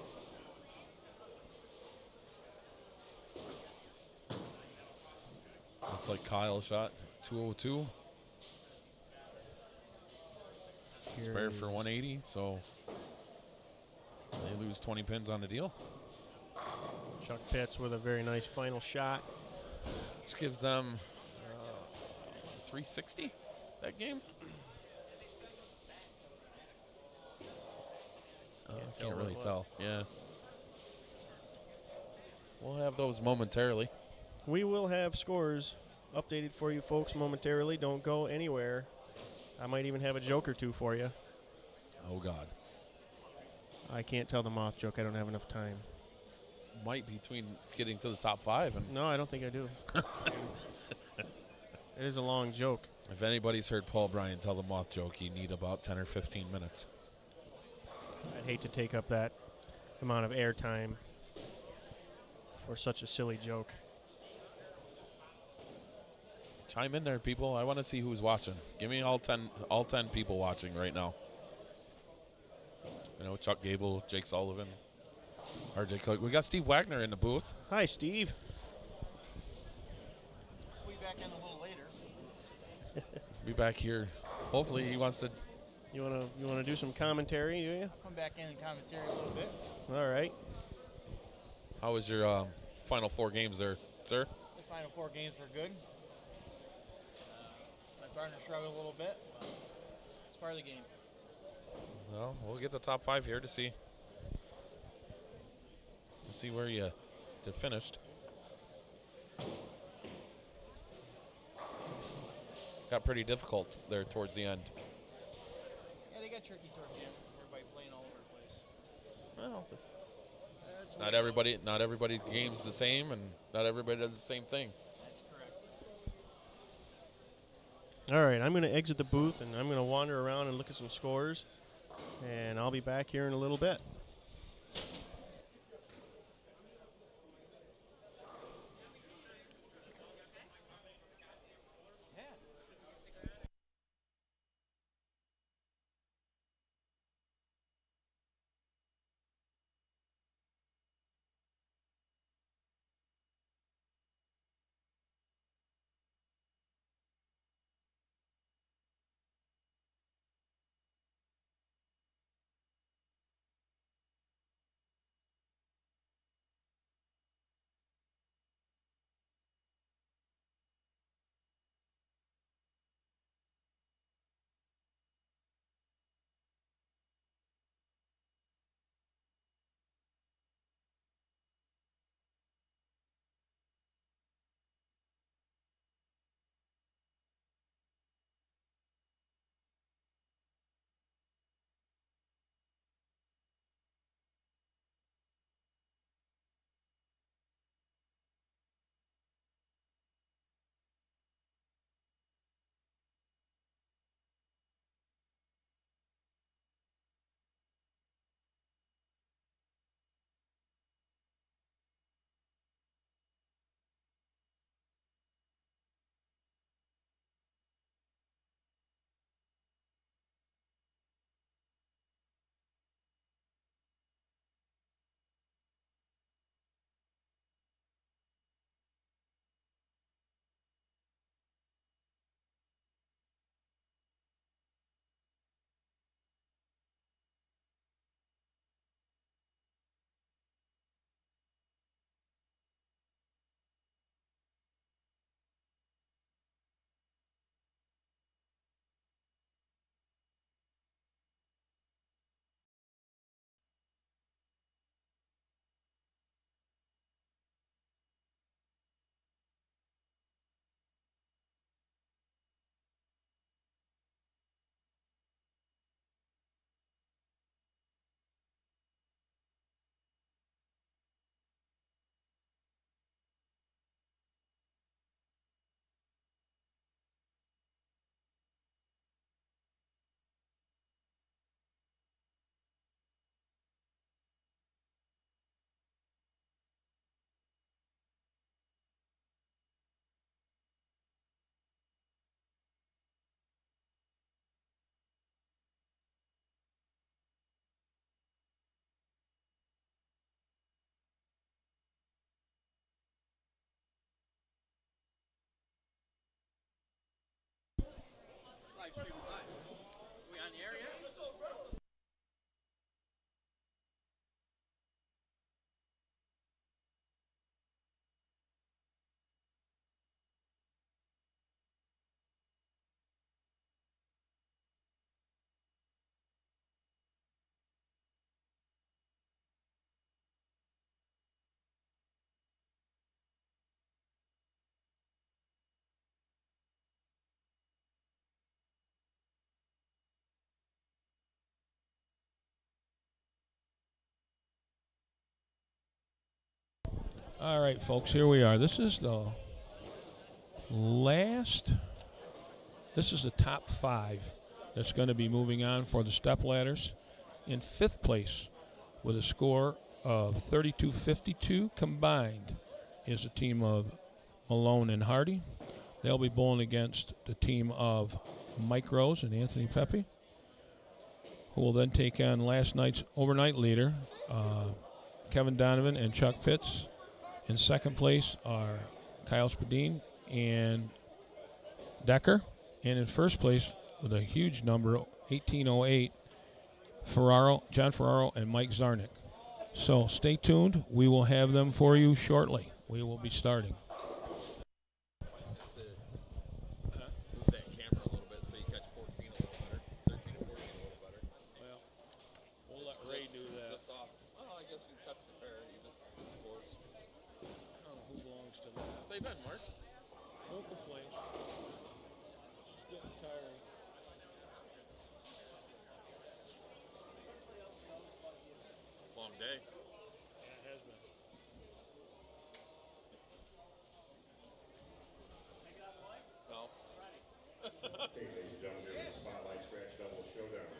Looks like Kyle shot 202. Spared for 180, so they lose 20 pins on the deal. Chuck Pitts with a very nice final shot. Which gives them 360 that game. Can't really tell. Yeah. We'll have those momentarily. We will have scores updated for you folks momentarily. Don't go anywhere. I might even have a joke or two for you. Oh, God. I can't tell the moth joke. I don't have enough time. Might between getting to the top 5 and No, I don't think I do. It is a long joke. if anybody's heard Paul Bryan tell the moth joke, you need about 10 or 15 minutes. I'd hate to take up that amount of airtime for such a silly joke. Chime in there, people. I want to see who's watching. Give me all 10 people watching right now. You know, Chuck Gable, Jake Sullivan, RJ Cook. We got Steve Wagner in the booth. Hi, Steve. We'll be back in a little later. Be back here. Hopefully he wants to. You wanna do some commentary, do you? Come back in and commentary a little bit. All right. How was your final 4 games there, sir? The final 4 games were good. My partner struggled a little bit. It's part of the game. Well, we'll get the top 5 here to see where you finished. Got pretty difficult there towards the end. Yeah, they got tricky towards the end. Everybody playing all over the place. Well, That's not everybody's game's the same, and not everybody does the same thing. That's correct. All right, I'm going to exit the booth and I'm going to wander around and look at some scores, and I'll be back here in a little bit. All right, folks, here we are. This is the last. This is the top 5 that's going to be moving on for the step ladders. In 5th place with a score of 32-52 combined is the team of Malone and Hardy. They'll be bowling against the team of Mike Rose and Anthony Pepe, who will then take on last night's overnight leader, Kevin Donovan and Chuck Pitts. In 2nd place are Kyle Spadine and Decker. And in 1st place with a huge number, 1808, John Ferraro and Mike Zarnik. So stay tuned. We will have them for you shortly. We will be starting. Move that camera a little bit so you catch 14 a little better. 13 and 14 a little better. Well, we'll let Ray do that. Just off. Oh, I guess you touch the pair. You just scores. I don't know who belongs to that. How you been, Mark? No complaints. It's getting tiring. Long day. Yeah, it has been. No. Okay, ladies and gentlemen, here is the Spotlight Scratch Double Showdown.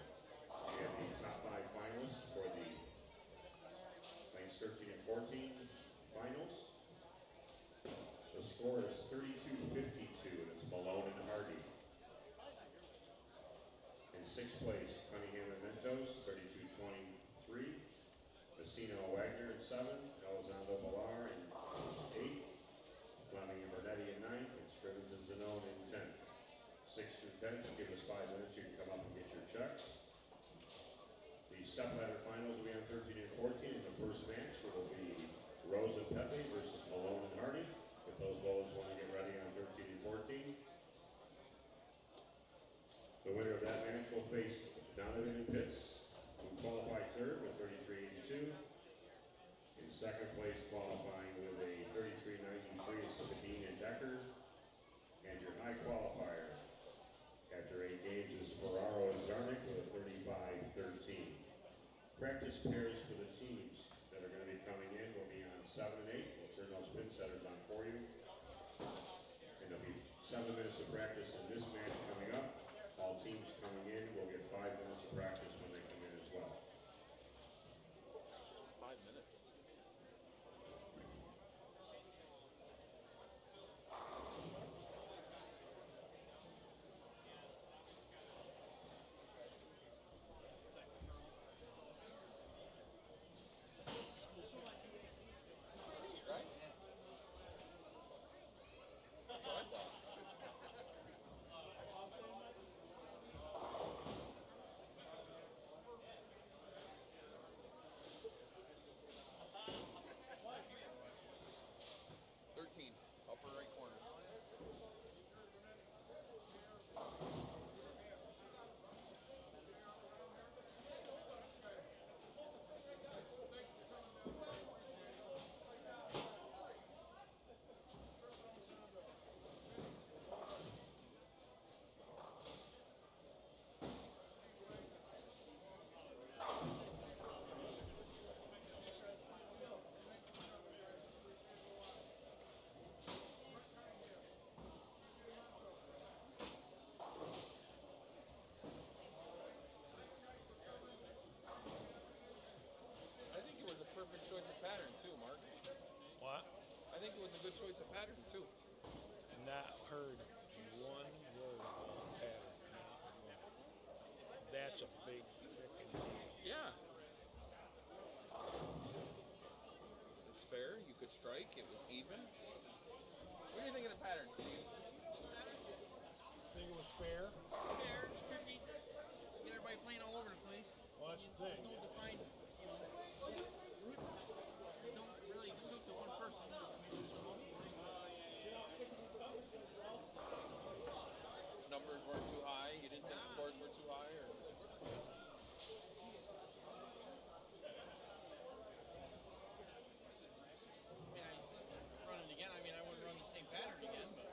We have the top 5 finalists for the lanes 13 and 14 finals. The score is 32-52, and it's Malone and Hardy. In 6th place, Cunningham and Mentos, 32-23. Messina Wagner in 7th, Elizondo Villar in 8th, Fleming and Bernetti in 9th, and Scrivens and Zanone in 10th. 6th through 10th, give us 5 minutes, you can come up and get your checks. The step ladder finals will be on 13 and 14. In the first match, it will be Rose and Pepe versus Malone and Hardy. If those bowlers want to get ready on 13 and 14. The winner of that match will face Donovan and Pitts, who qualified 3rd with 33.82. In 2nd place, qualifying with a 33.93 is Sabine and Decker. And your high qualifier after 8 games is Ferraro and Zarnik with a 35-13. Practice pairs for the teams that are going to be coming in will be on 7 and 8. We'll turn those pin setters on for you. And there'll be 7 minutes of practice in this match coming up. All teams coming in will get 5 minutes of practice when they come in as well. 5 minutes. Right? That's what I thought. Upper right corner. Perfect choice of pattern too, Mark. What? I think it was a good choice of pattern too. Not heard one word about pattern. Not one. That's a big freaking deal. Yeah. It's fair. You could strike. It was even. What do you think of the pattern, Steve? Think it was fair? Fair, it's tricky. Get everybody playing all over the place. Well, that's the thing. There's no defined, they don't really suit to one person. Numbers weren't too high. You didn't think scores were too high, or? Run it again. I wouldn't run the same pattern again. But.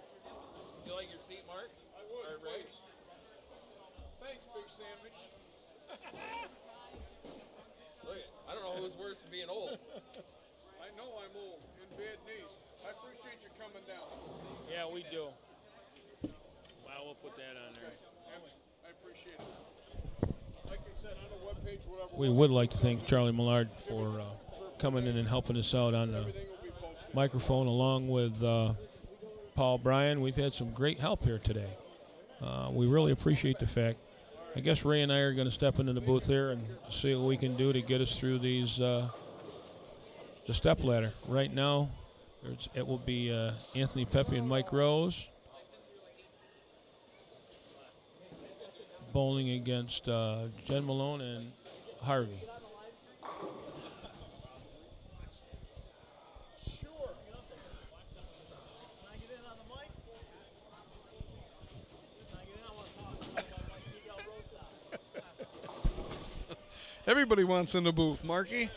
Did you like your seat, Mark? I would. Or Ray? Thanks, Big Sandwich. Look, I don't know who's worse than being old. I I know I'm old and bad knees. I appreciate you coming down. Yeah, we do. Well, we'll put that on there. I appreciate it. Like I said, on the webpage, whatever. We would like to thank Charlie Millard for coming in and helping us out on the Everything will be posted. microphone, along with Paul Bryan. We've had some great help here today. We really appreciate the fact. I guess Ray and I are going to step into the booth here and see what we can do to get us through these the step ladder. Right now, it will be Anthony Pepe and Mike Rose bowling against Jen Malone and Harvey. Everybody wants in the booth, Marky.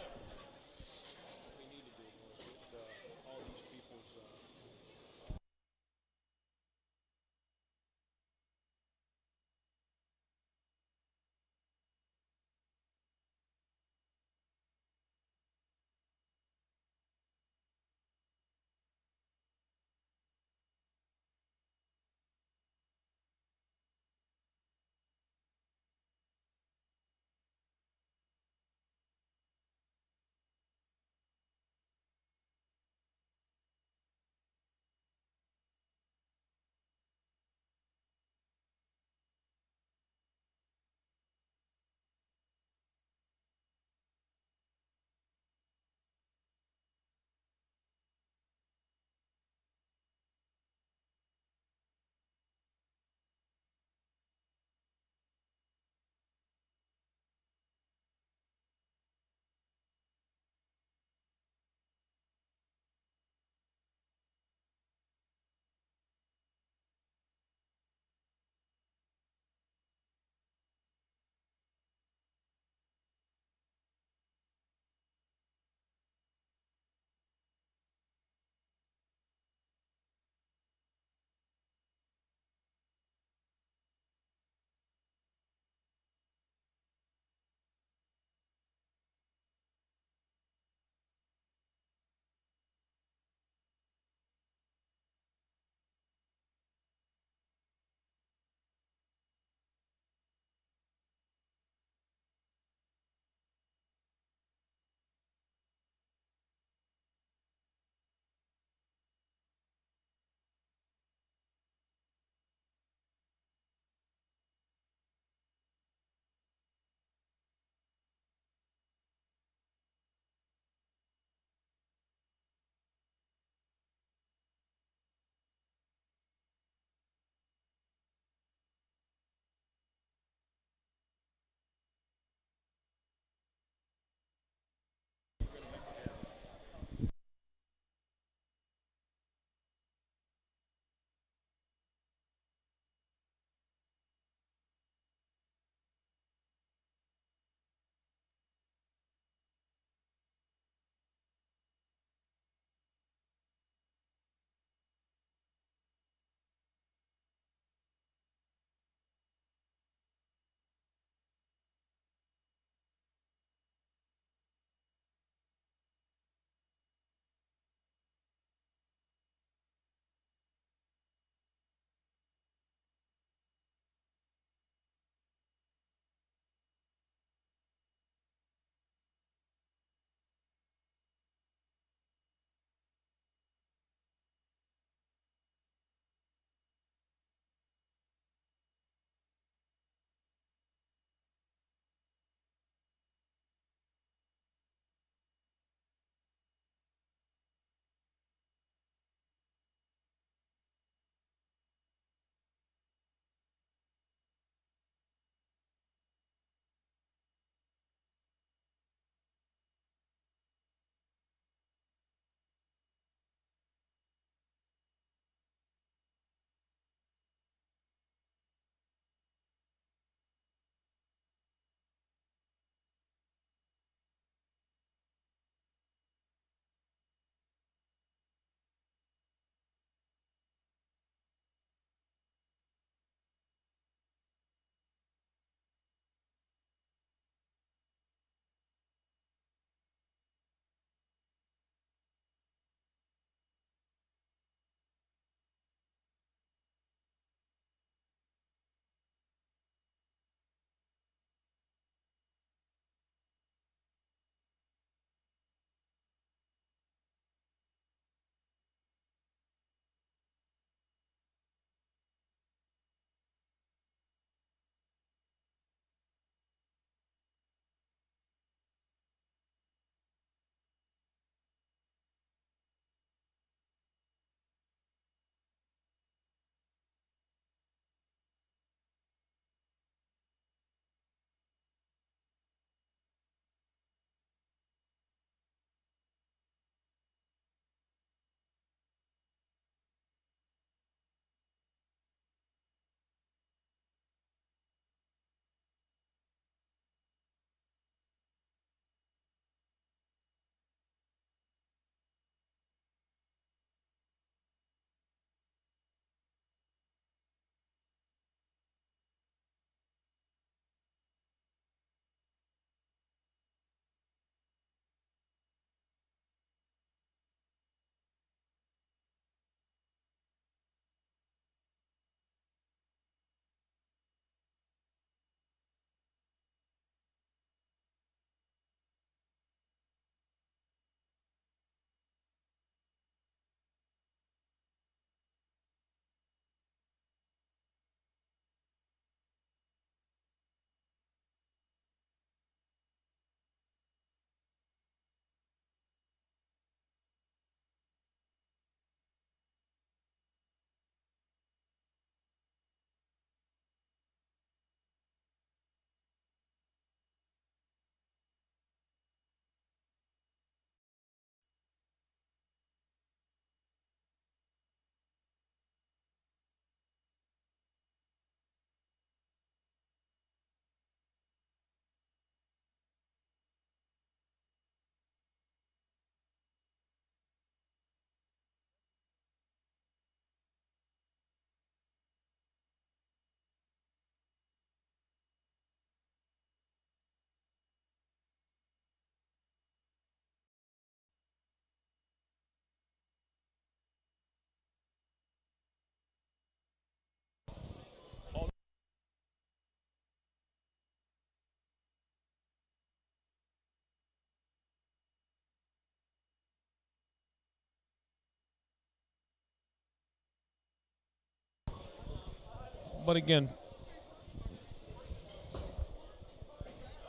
But again,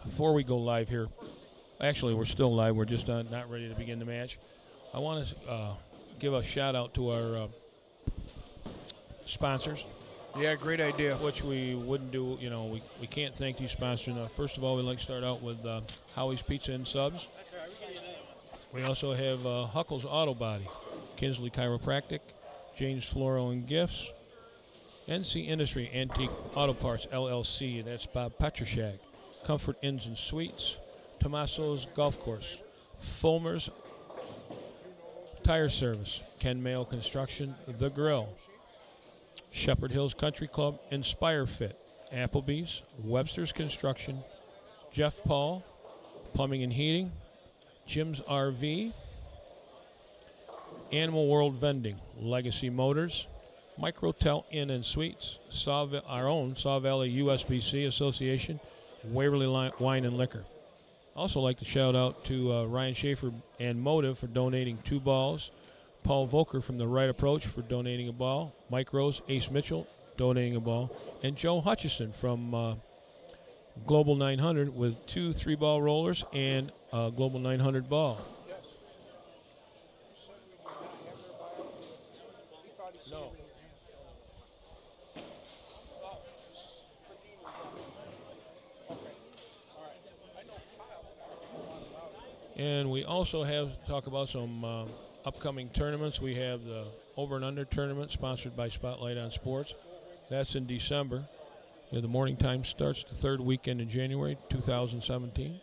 before we go live here, actually we're still live. We're just not ready to begin the match. I want to give a shout out to our sponsors. Yeah, great idea. Which we wouldn't do, we can't thank these sponsors enough. First of all, we'd like to start out with Howie's Pizza and Subs. We also have Huckle's Auto Body, Kinsley Chiropractic, James Floral and Gifts, NC Industry Antique Auto Parts LLC, that's Bob Petroshak, Comfort Inns and Suites, Tomaso's Golf Course, Fulmer's Tire Service, Ken Mayo Construction, The Grill, Shepherd Hills Country Club, Inspire Fit, Applebee's, Webster's Construction, Jeff Paul, Plumbing and Heating, Jim's RV, Animal World Vending, Legacy Motors, Microtel Inn and Suites, our own Saw Valley USBC Association, Waverly Wine and Liquor. Also like to shout out to Ryan Schaefer and Motive for donating 2 balls, Paul Volker from The Right Approach for donating a ball, Mike Rose, Ace Mitchell donating a ball, and Joe Hutchison from Global 900 with 2 3-ball rollers and a Global 900 ball. No. And we also have to talk about some upcoming tournaments. We have the Over and Under tournament sponsored by Spotlight on Sports. That's in December. The morning time starts the 3rd weekend in January 2017.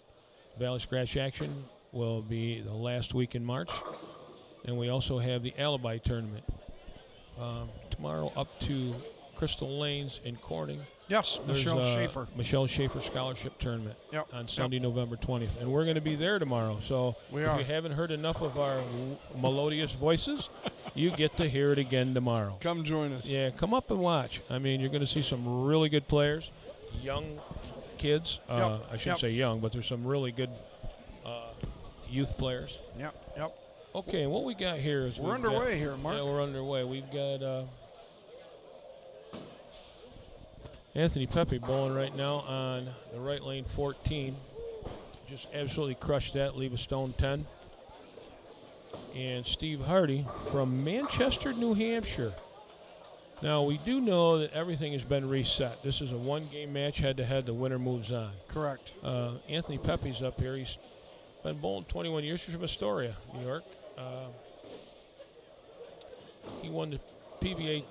Valley Scratch Action will be the last week in March. And we also have the Alibi tournament. Tomorrow up to Crystal Lanes in Corning. Yes, Michelle Schaefer. Michelle Schaefer Scholarship Tournament on Sunday, Yep. November 20th. And we're going to be there tomorrow. So if you haven't heard enough of our melodious voices, you get to hear it again tomorrow. Come join us. Yeah, come up and watch. I mean, you're going to see some really good players, young kids. I shouldn't say young, but there's some really good youth players. Yep. Okay, what we got here is We're underway here, Mark. Yeah, we're underway. We've got Anthony Pepe bowling right now on the right lane 14. Just absolutely crushed that, leave a stone 10. And Steve Hardy from Manchester, New Hampshire. Now, we do know that everything has been reset. This is a 1-game match, head-to-head. The winner moves on. Correct. Anthony Pepe's up here. He's been bowling 21 years from Astoria, New York. He won the PBA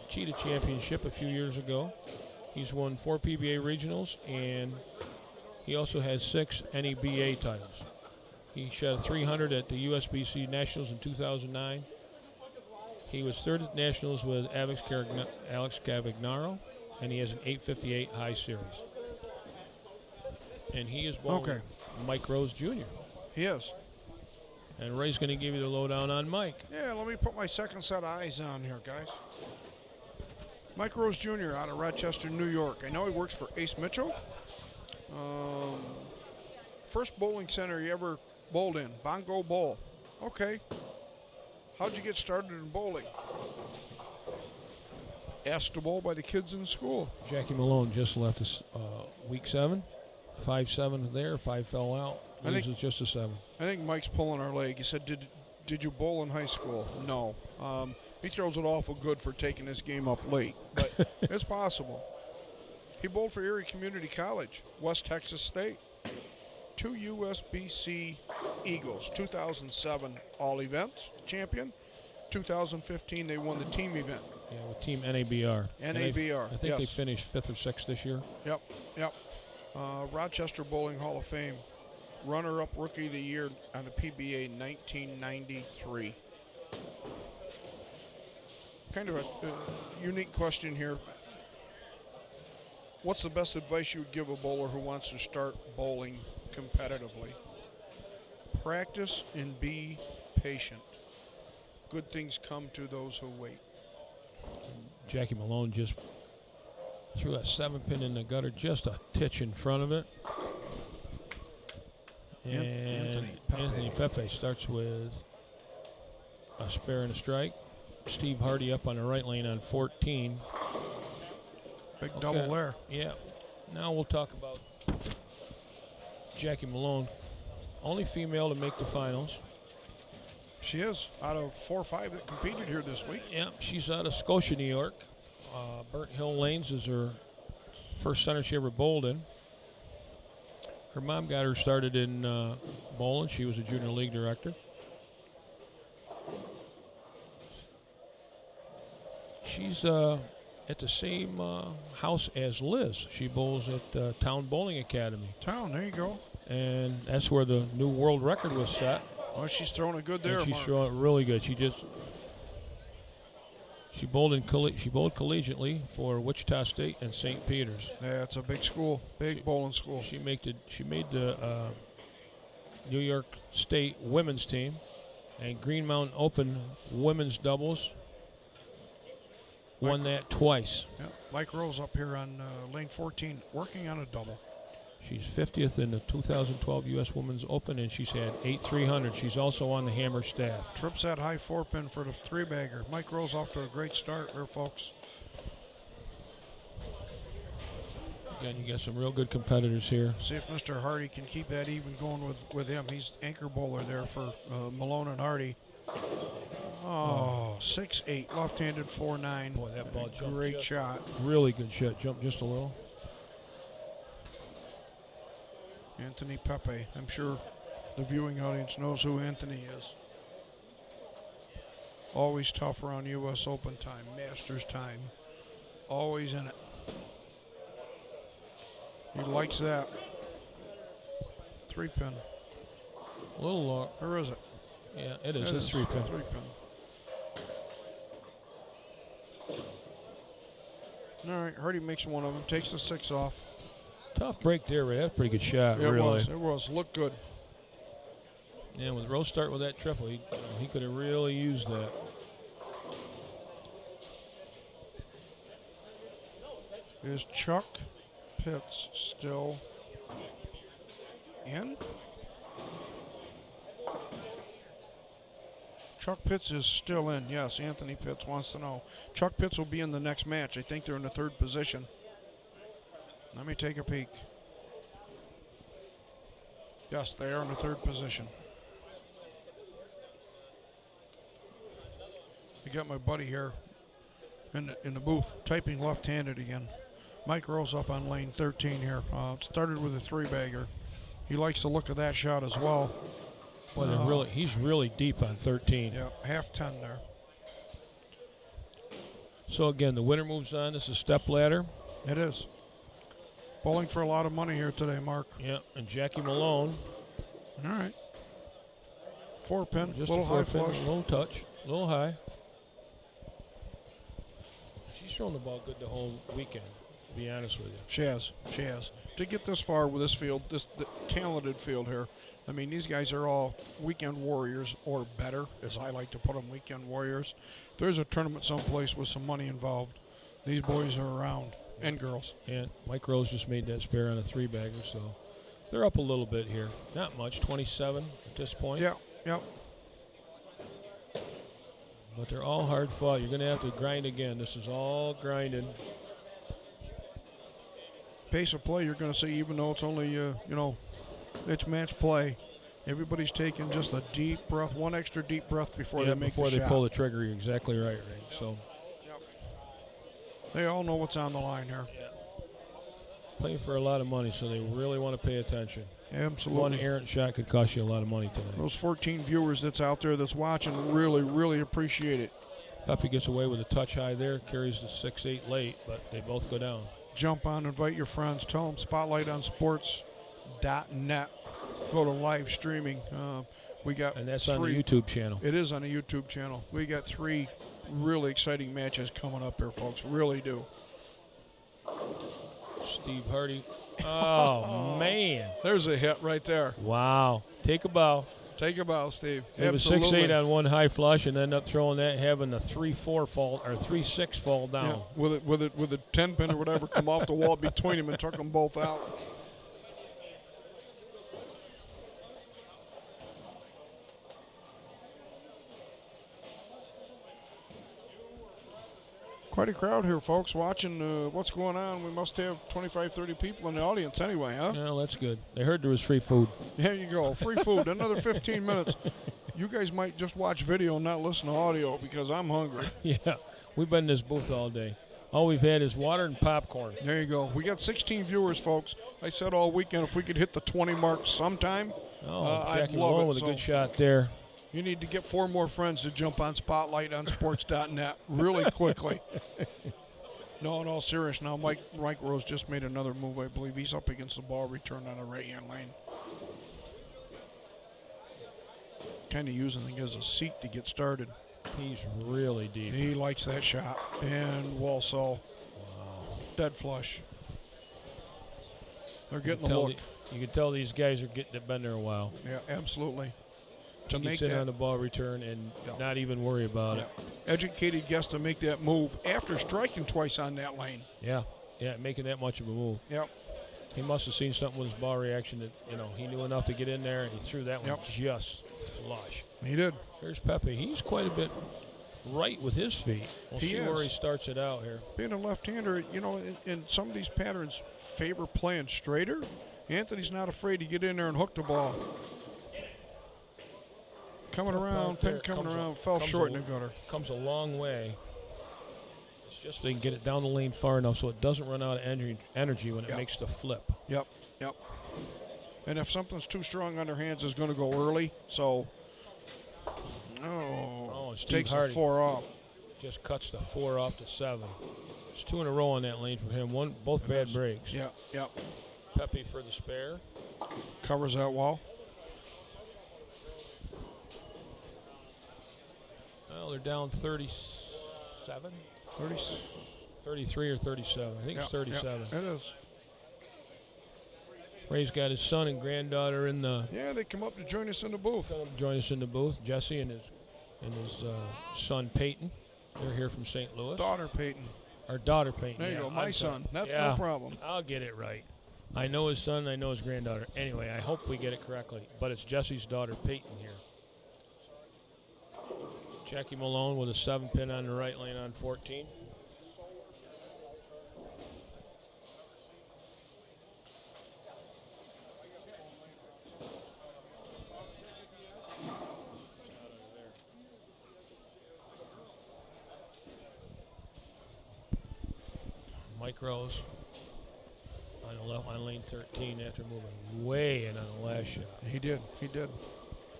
Cheetah Championship a few years ago. He's won 4 PBA regionals, and he also has 6 NEBA titles. He shot a 300 at the USBC Nationals in 2009. He was 3rd at Nationals with Alex Cavagnaro, and he has an 858 high series. And he is bowling Mike Rose Jr. He is. And Ray's going to give you the lowdown on Mike. Yeah, let me put my second set of eyes on here, guys. Mike Rose Jr. out of Rochester, New York. I know he works for Ace Mitchell. First bowling center he ever bowled in, Bongo Bowl. Okay. How'd you get started in bowling? Asked to bowl by the kids in school. Jackie Malone just left us week 7. 5-7 there, 5 fell out. Loses just a 7. I think Mike's pulling our leg. He said, did you bowl in high school? No. He throws it awful good for taking this game up late, but it's possible. He bowled for Erie Community College, West Texas State, 2 USBC Eagles, 2007 all events champion, 2015 they won the team event. Yeah, with Team NABR. NABR, I think they finished 5th or 6th this year. Yep. Rochester Bowling Hall of Fame, runner-up Rookie of the Year on the PBA 1993. Kind of a unique question here. What's the best advice you would give a bowler who wants to start bowling competitively? Practice and be patient. Good things come to those who wait. Jackie Malone just threw that 7-pin in the gutter, just a titch in front of it. And Anthony Pepe starts with a spare and a strike. Steve Hardy up on the right lane on 14. Big Okay. double there. Yeah. Now we'll talk about Jackie Malone. Only female to make the finals. She is out of 4 or 5 that competed here this week. Yeah, she's out of Scotia, New York. Burnt Hill Lanes is her first center she ever bowled in. Her mom got her started in bowling. She was a junior league director. She's at the same house as Liz. She bowls at Town Bowling Academy. Town, there you go. And that's where the new world record was set. Oh, she's throwing it good there, And she's Mark. throwing it really good. She bowled collegiately for Wichita State and St. Peter's. Yeah, it's a big school, big bowling school. She made the New York State women's team and Green Mountain Open women's doubles. Won that twice. Yeah, Mike Rose up here on lane 14, working on a double. She's 50th in the 2012 U.S. Women's Open, and she's had 8 300. She's also on the Hammer staff. Trips that high 4-pin for the 3-bagger. Mike Rose off to a great start there, folks. Again, you got some real good competitors here. See if Mr. Hardy can keep that even going with him. He's anchor bowler there for Malone and Hardy. Oh, 6'8", left-handed 4'9". Boy, that ball jumped. Great shot. Really good shot. Jumped just a little. Anthony Pepe. I'm sure the viewing audience knows who Anthony is. Always tough around U.S. Open time, Masters time. Always in it. He likes that. A 3-pin. little long. Or is it? Yeah, it is. It It's is. 3-pin. 3-pin. All right, Hardy makes one of them. Takes the 6 off. Tough break there, Ray. That's a pretty good shot, It really. was. It was. Looked good. Yeah, with Rose start with that triple, he could have really used that. Is Chuck Pitts still in? Chuck Pitts is still in. Yes, Anthony Pitts wants to know. Chuck Pitts will be in the next match. I think they're in the 3rd position. Let me take a peek. Yes, they are in the 3rd position. You got my buddy here in the booth typing left-handed again. Mike Rose up on lane 13 here. Started with a 3-bagger. He likes the look of that shot as well. Boy, he's really deep on 13. Yeah, half 10 there. So again, the winner moves on. This is step ladder. It is. Bowling for a lot of money here today, Mark. Yeah, and Jackie Malone. All right. 4-pin, Just little a high 4-pin, flush. a little touch, a little high. She's thrown the ball good the whole weekend, to be honest with you. She has. She has. To get this far with this field, the talented field here, I mean, these guys are all weekend warriors or better, as I like to put them, weekend warriors. If there's a tournament someplace with some money involved, these boys are around, and girls. And Mike Rose just made that spare on a 3-bagger, so they're up a little bit here. Not much, 27 at this point. Yeah, yeah. But they're all hard fought. You're going to have to grind again. This is all grinding. Pace of play, you're going to see, even though it's only, it's match play, everybody's taking just a deep breath, one extra deep breath before they make before the they shot. pull the trigger. You're exactly right, Ray. So They all know what's on the line here. playing for a lot of money, so they really want to pay attention. Absolutely. One errant shot could cost you a lot of money tonight. Those 14 viewers that's out there that's watching really, really appreciate it. Puppy gets away with a touch high there, carries the 6-8 late, but they both go down. Jump on, invite your friends, tell them Spotlight on Sports.net. Go to live streaming. We got And that's 3. on the YouTube channel. It is on the YouTube channel. We got 3 really exciting matches coming up here, folks. Really do. Steve Hardy. Oh, man. There's a hit right there. Wow. Take a bow. Take a bow, Steve. It was Absolutely. 6-8 on one high flush and end up throwing that, having the 3-4 fall or 3-6 fall down. Yeah, with a 10-pin or whatever come off the wall between them and took them both out. Quite a crowd here, folks, watching what's going on. We must have 25, 30 people in the audience anyway, huh? Yeah, that's good. They heard there was free food. There you go. Free food. Another 15 minutes. You guys might just watch video and not listen to audio because I'm hungry. Yeah, we've been in this booth all day. All we've had is water and popcorn. There you go. We got 16 viewers, folks. I said all weekend if we could hit the 20 mark sometime, I'd Jackie love Malone it. with So a good shot there. you need to get 4 more friends to jump on Spotlight on sports.net really quickly. No, in all seriousness, now Mike Rose just made another move. I believe he's up against the ball return on the right-hand lane. Kind of using it as a seat to get started. He's really deep. He likes that shot. And Walsall, dead flush. They're getting the look. You can tell these guys are been there a while. Yeah, absolutely. To make sit on the ball return and not even worry about it. Educated guess to make that move after striking twice on that lane. Yeah, making that much of a move. Yep. He must have seen something with his ball reaction that, he knew enough to get in there, and he threw that one just flush. He did. Here's Pepe. He's quite a bit right with his feet. We'll see where he starts it out here. Being a left-hander, in some of these patterns favor playing straighter. Anthony's not afraid to get in there and hook the ball. Coming around, pin coming around, fell short in the gutter. Comes a long way. It's just they can get it down the lane far enough so it doesn't run out of energy when it makes the flip. Yep. And if something's too strong on their hands, it's going to go early. So, Steve takes Hardy the 4 off. Just cuts the 4 off to 7. It's 2 in a row on that lane for him. Both bad breaks. Yep. Pepe for the spare. Covers that wall. Well, they're down 37? 33 or 37. I think it's 37. It is. Ray's got his son and granddaughter in the... Yeah, they come up to join us in the booth. Jesse and his son Peyton. They're here from St. Louis. Daughter Peyton. Our daughter Peyton. There you go. My son. That's yeah, no problem. I'll get it right. I know his son. I know his granddaughter. Anyway, I hope we get it correctly. But it's Jesse's daughter Peyton here. Jackie Malone with a 7-pin on the right lane on 14. Mike Rose on lane 13 after moving way in on the last shot. He did.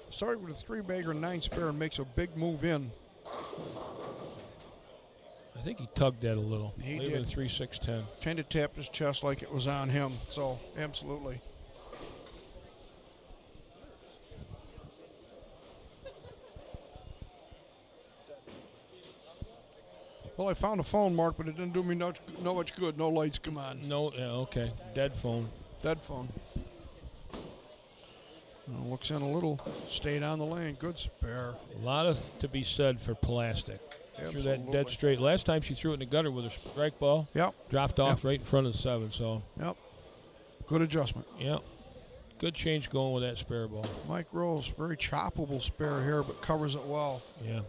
Started with a 3-bagger, 9 spare, and makes a big move in. I think he tugged that a little. He leaving did. 3-6-10. Kind of tapped his chest like it was on him. So, absolutely. Well, I found a phone, Mark, but it didn't do me no much good. No lights come on. No, yeah, okay. Dead phone. Dead phone. Looks in a little. Stayed on the lane. Good spare. A lot to be said for plastic. Absolutely. Threw that dead straight. Last time she threw it in the gutter with a strike ball. Yep. Dropped off right in front of the 7. So. Yep. Good adjustment. Yep. Good change going with that spare ball. Mike Rose, very choppable spare here, but covers it well. Yeah.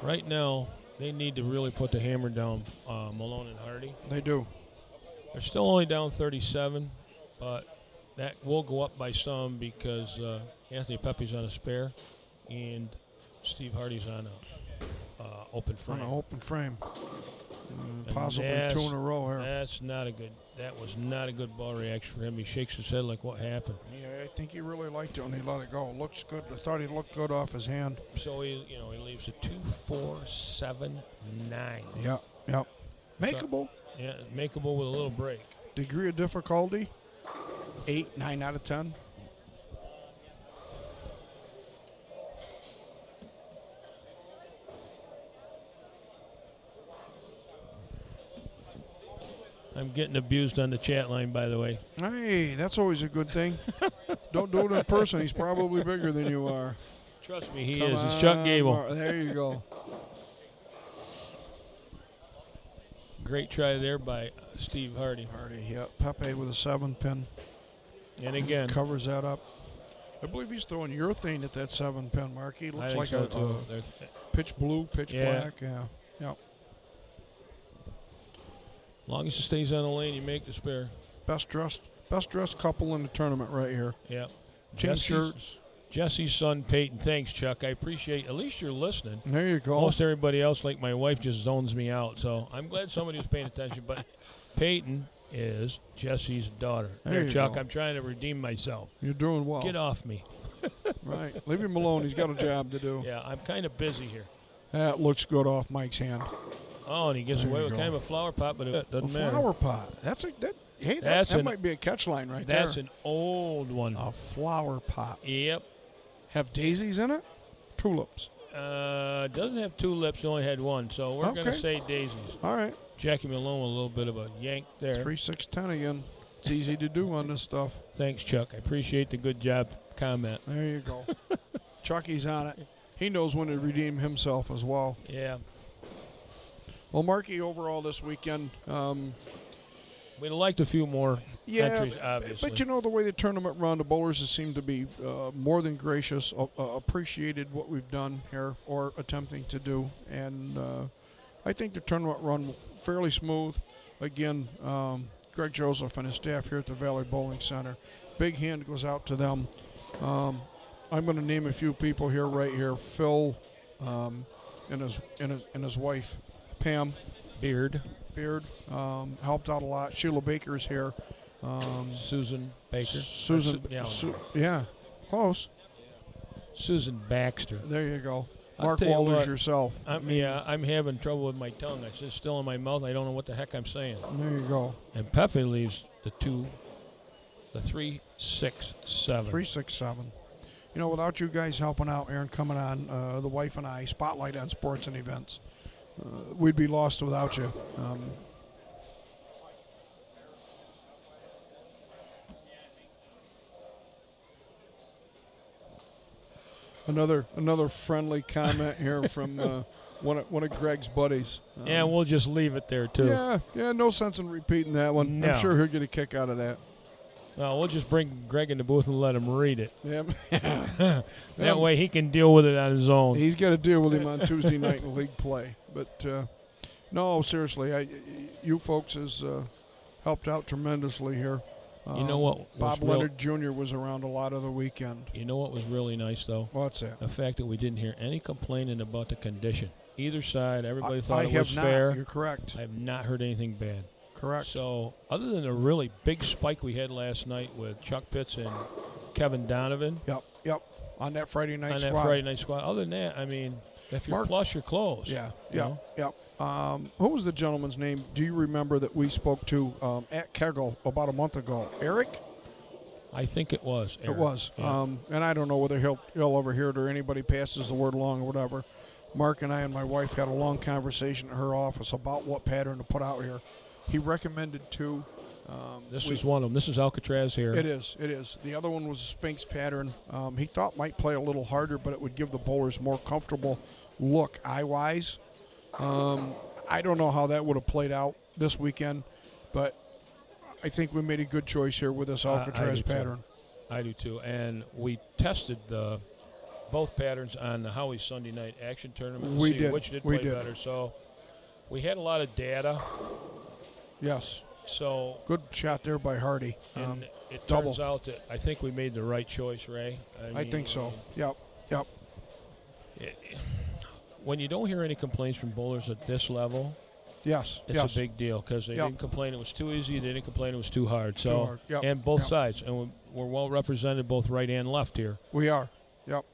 Right now, they need to really put the hammer down, Malone and Hardy. They do. They're still only down 37, but that will go up by some because Anthony Pepe's on a spare and Steve Hardy's on a open frame. On an open frame. Possibly 2 in a row here. That was not a good ball reaction for him. He shakes his head like, what happened? Yeah, I think he really liked it when he let it go. Looks good. I thought he looked good off his hand. So he leaves a 2-4-7-9. Yep. Makeable. Yeah, makeable with a little break. Degree of difficulty, 8, 9 out of 10. I'm getting abused on the chat line, by the way. Hey, that's always a good thing. Don't do it in person. He's probably bigger than you are. Trust me, he is. It's Chuck Gable. There you go. Great try there by Steve Hardy. Pepe with a 7-pin. And again. Covers that up. I believe he's throwing urethane at that 7-pin, Mark. He looks like so a pitch blue, pitch black. Yeah. Yep. long as it stays on the lane, you make the spare. Best dressed couple in the tournament right here. Yeah. Team shirts. Jesse's son, Peyton. Thanks, Chuck. I appreciate at least you're listening. There you go. Most everybody else, like my wife, just zones me out. So I'm glad somebody was paying attention. But Peyton is Jesse's daughter. There you Chuck, go. I'm trying to redeem myself. You're doing well. Get off me. Right. Leave him alone. He's got a job to do. Yeah, I'm kind of busy here. That looks good off Mike's hand. Oh, and he gets There away you with go. kind of a flower pot, but it doesn't matter. Flower pot. That might be a catch line right That's there. an old one. A flower pot. Yep. Have daisies in it? Tulips. Doesn't have two lips. It only had one, so we're going to Okay. say daisies. All right. Jackie Malone with a little bit of a yank there. 3-6-10 again. It's easy to do on this stuff. Thanks, Chuck. I appreciate the good job comment. There you go. Chucky's on it. He knows when to redeem himself as well. Yeah. Well, Marky, overall this weekend, We'd have liked a few more entries, obviously. but you know the way the tournament run, the bowlers seem to be more than gracious, appreciated what we've done here or attempting to do, and I think the tournament run fairly smooth. Again, Greg Joseph and his staff here at the Valley Bowling Center, big hand goes out to them. I'm going to name a few people here, right here. Phil, and his wife, Pam Beard. helped out a lot. Sheila Baker's here. Susan Baker. Susan. Yeah, close. Susan Baxter. There you go. I'll Mark tell you Walters what, yourself. I'm having trouble with my tongue. It's still in my mouth. I don't know what the heck I'm saying. There you go. And Pepe leaves the 3, 6, 7. 3-6-7. You know, without you guys helping out, Aaron, coming on, the wife and I, Spotlight on Sports and Events, we'd be lost without you. Another friendly comment here from one of Greg's buddies. Yeah, we'll just leave it there, too. Yeah, no sense in repeating that one. No. I'm sure he'll get a kick out of that. We'll just bring Greg in the booth and let him read it. Yeah. That way he can deal with it on his own. He's got to deal with him on Tuesday night in league play. But, no, seriously, you folks has helped out tremendously here. You know what? Bob Leonard Jr. was around a lot of the weekend. You know what was really nice, though? What's that? The fact that we didn't hear any complaining about the condition. Either side, everybody thought I it have was not. fair. You're correct. I have not heard anything bad. Correct. So, other than a really big spike we had last night with Chuck Pitts and Kevin Donovan. Yep. On that Friday night on squad. that Friday night squad. Other than that, I mean, if you're plus, you're close. Yeah. you know? Yep. Who was the gentleman's name? Do you remember that we spoke to at Kegel about a month ago? Eric? I think it was. Eric. It was. Yeah. And I don't know whether he'll overhear it or anybody passes the word along or whatever. Mark and I and my wife had a long conversation at her office about what pattern to put out here. He recommended two. This is one of them. This is Alcatraz here. It is. The other one was a Sphinx pattern. He thought might play a little harder, but it would give the bowlers more comfortable look eye-wise. I don't know how that would have played out this weekend, but I think we made a good choice here with this Alcatraz pattern. I do too. And we tested both patterns on the Howie Sunday night action tournament to see which did play better. So we had a lot of data. Yes. So good shot there by Hardy. And it double. turns out that I think we made the right choice, Ray. I think so. Yep. When you don't hear any complaints from bowlers at this level, it's a big deal because they didn't complain it was too easy. They didn't complain it was too hard. So and both sides, and we're well represented both right and left here. We are. Yep.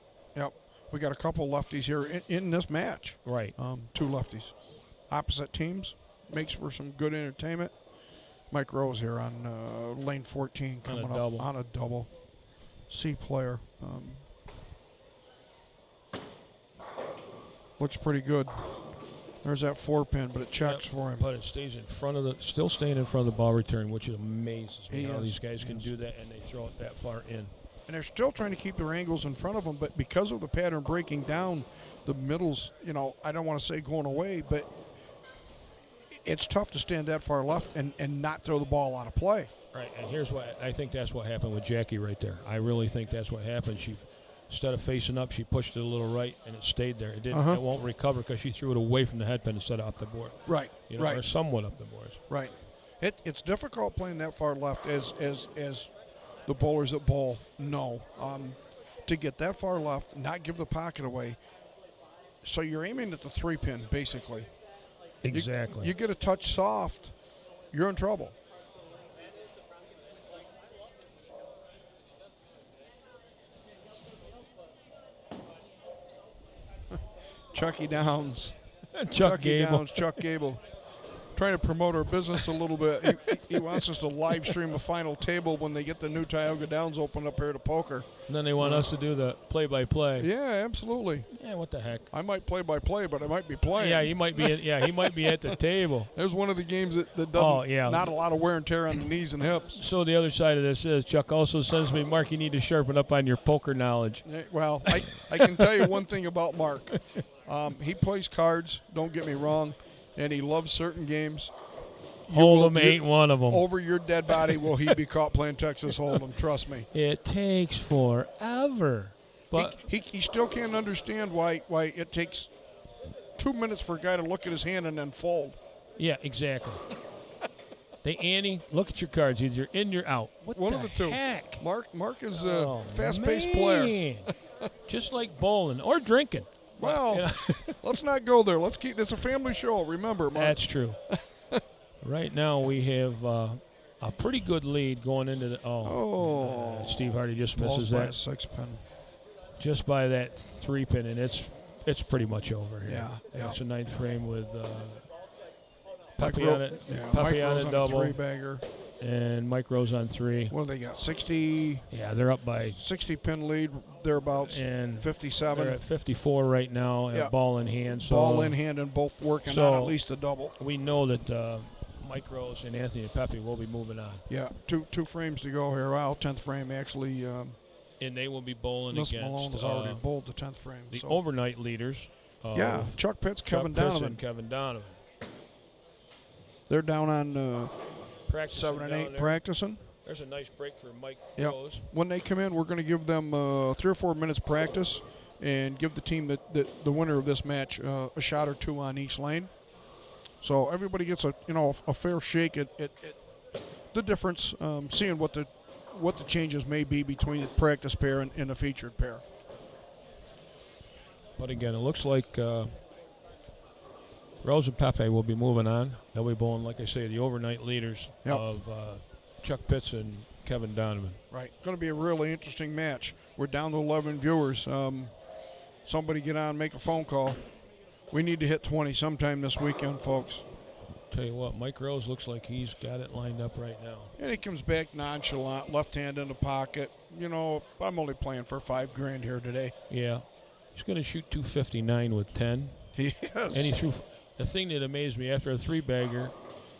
We got a couple lefties here in this match. Right. Two lefties, opposite teams, makes for some good entertainment. Mike Rose here on lane 14 coming up on a double. C player. Looks pretty good. There's that 4-pin, but it checks for him. But it stays in front of still staying in front of the ball return, which amazes me how these guys can do that, and they throw it that far in. And they're still trying to keep their angles in front of them, but because of the pattern breaking down, the middle's, I don't want to say going away, but it's tough to stand that far left and not throw the ball out of play. Right, and here's what I think that's what happened with Jackie right there. I really think that's what happened. She, instead of facing up, she pushed it a little right, and it stayed there. It didn't. It won't recover because she threw it away from the head pin instead of up the board. Right. Or somewhat up the boards. Right. It's difficult playing that far left as the bowlers that bowl know. To get that far left, not give the pocket away. So you're aiming at the 3-pin, basically. Exactly. You get a touch soft, you're in trouble. Chucky Downs. Chucky Downs, Chuck Gable. Trying to promote our business a little bit. He wants us to live stream a final table when they get the new Tioga Downs open up here to poker. And then they want us to do the play-by-play. Yeah, absolutely. Yeah, what the heck? I might play-by-play, but I might be playing. Yeah, he might be. He might be at the table. There's one of the games that doesn't. yeah. Not a lot of wear and tear on the knees and hips. So the other side of this is Chuck also says to me, Mark, you need to sharpen up on your poker knowledge. Well, I can tell you one thing about Mark. He plays cards. Don't get me wrong, and he loves certain games. Hold'em ain't one of them. Over your dead body will he be caught playing Texas Hold'em, trust me. It takes forever. But he still can't understand why it takes 2 minutes for a guy to look at his hand and then fold. Yeah, exactly. They ante, look at your cards. Either you're in, you're out. What One the of the two. heck? Mark is a fast-paced player. Just like bowling or drinking. Well, let's not go there. Let's keep this a family show. Remember, Mark. That's true. Right now we have a pretty good lead going into the. Steve Hardy just misses by that. a 6-pin. Just by that 3-pin, and it's pretty much over here. Yeah. It's a 9th frame with Mike Pepe on it. Pepe on a double. 3-bagger. And Mike Rose on 3. What do they got? 60. Yeah, they're up by 60-pin lead, thereabouts. And 57. They're at 54 right now. Yeah. Ball in hand. So ball in hand and both working on at least a double. We know that Mike Rose and Anthony Pepe will be moving on. Yeah, two frames to go here. Well, 10th frame actually. And they will be bowling Miss against. Malone has already bowled the 10th frame. The overnight leaders. Chuck Pitts, Kevin Donovan. And Kevin Donovan. They're down on 7 and 8 there. practicing. There's a nice break for Mike Rose. When they come in, we're going to give them 3 or 4 minutes practice and give the team the winner of this match a shot or 2 on each lane. So everybody gets a fair shake at the difference, seeing what the changes may be between the practice pair and the featured pair. But again, it looks like Rose and Pepe will be moving on. They'll be bowling, like I say, the overnight leaders of Chuck Pitts and Kevin Donovan. Right. Going to be a really interesting match. We're down to 11 viewers. Somebody get on, make a phone call. We need to hit 20 sometime this weekend, folks. Tell you what, Mike Rose looks like he's got it lined up right now. And he comes back nonchalant, left hand in the pocket. I'm only playing for $5,000 here today. Yeah. He's going to shoot 259 with 10. He is. And he threw. The thing that amazed me, after a 3-bagger,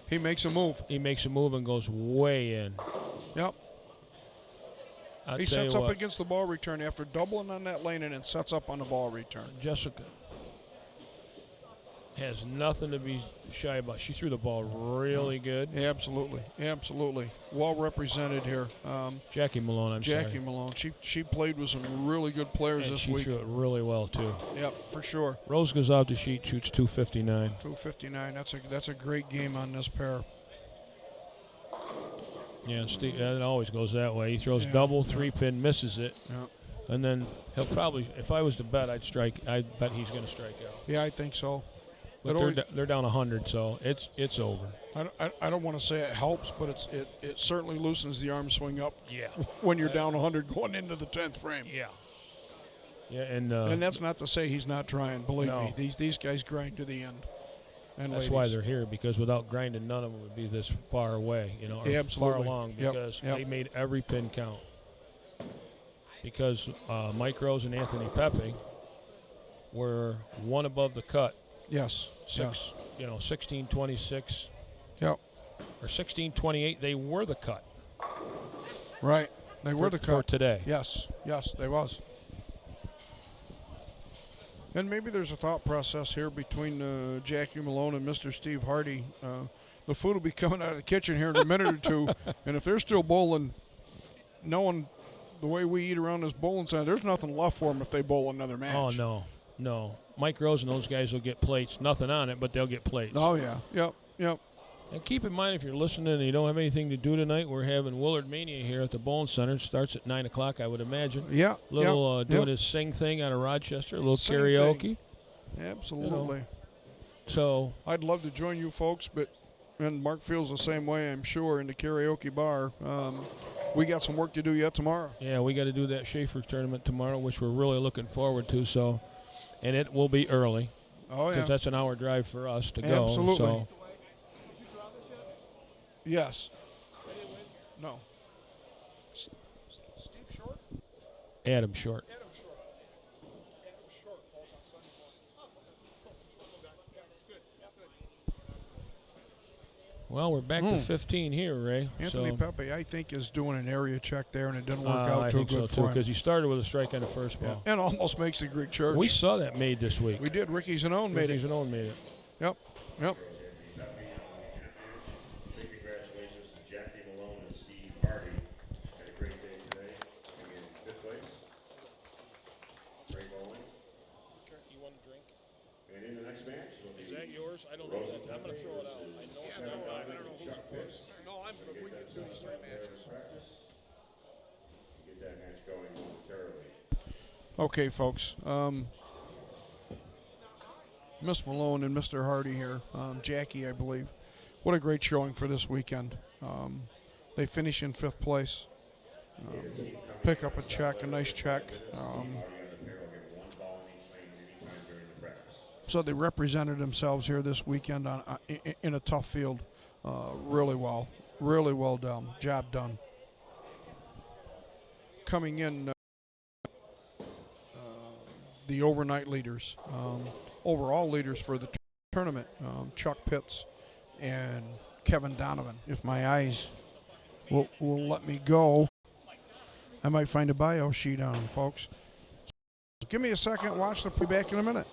he makes a move. He makes a move and goes way in. Yep. He sets up against the ball return after doubling on that lane and then sets up on the ball return. Jessica has nothing to be shy about. She threw the ball really good. Yeah, absolutely. Well represented here. Jackie Malone, Jackie Malone. She played with some really good players this week. She threw it really well, too. Yep, for sure. Rose goes out the sheet, shoots 259. 259. That's a great game on this pair. Yeah, Steve, it always goes that way. He throws double 3-pin, misses it. Yeah. And then he'll probably, if I was to bet, I'd bet he's going to strike out. Yeah, I think so. But they're down 100, so it's over. I don't want to say it helps, but it certainly loosens the arm swing up. Yeah. When you're down 100 going into the 10th frame. Yeah. Yeah, and that's not to say he's not trying. Believe me, these guys grind to the end. And that's why they're here, because without grinding, none of them would be this far away, or absolutely. far along, because they made every pin count. Because Mike Rose and Anthony Pepe were one above the cut. Yes. 1626. Yep. Or 1628. They were the cut. Right. They were the cut for today. Yes, they was. And maybe there's a thought process here between Jackie Malone and Mr. Steve Hardy. The food will be coming out of the kitchen here in a minute or two, and if they're still bowling, knowing the way we eat around this bowling center, there's nothing left for them if they bowl another match. Oh, no. Mike Rose and those guys will get plates. Nothing on it, but they'll get plates. Oh, yeah. Yep. And keep in mind, if you're listening and you don't have anything to do tonight, we're having Willard Mania here at the Bowling Center. It starts at 9 o'clock, I would imagine. Yeah. Little yep, doing yep. his sing thing out of Rochester, a little Sing karaoke. thing. Absolutely. So I'd love to join you folks, and Mark feels the same way, I'm sure, in the karaoke bar. We got some work to do yet tomorrow. yeah, we got to do that Schaefer tournament tomorrow, which we're really looking forward to. So, and it will be early Oh, because yeah. that's an hour drive for us to go. Absolutely. So, Yes. No. Steve Short? Adam Short. Adam Short. Adam Short falls on Sunday morning. Good. Well, we're back to 15 here, Ray. Anthony so, Pepe, I think, is doing an area check there, and it didn't work I out too think good so, for too, him. because he started with a strike on the first ball. And almost makes the Greek Church. We saw that made this week. We did. Ricky Zanone made it. Zanone made it. Yep. Big congratulations to Jackie Malone and Steve Hardy. Had a great day today. Coming in 5th place. Great bowling. You want a drink? And in the next match, it'll be Is that yours? I don't know. I'm going to throw it out. I know it's not I don't know who's Chuck Pitts. No, I'm good. We can get through these 3 matches. Get that match going momentarily. Okay, folks. Miss Malone and Mr. Hardy here. Jackie, I believe. What a great showing for this weekend. They finish in 5th place. Pick up a check, a nice check. So they represented themselves here this weekend in a tough field. Really well. Really well done. Job done. Coming in, the overnight leaders. Overall leaders for the tournament, Chuck Pitts and Kevin Donovan. If my eyes will let me go, I might find a bio sheet on them, folks. So give me a second. Watch. They'll be back in a minute.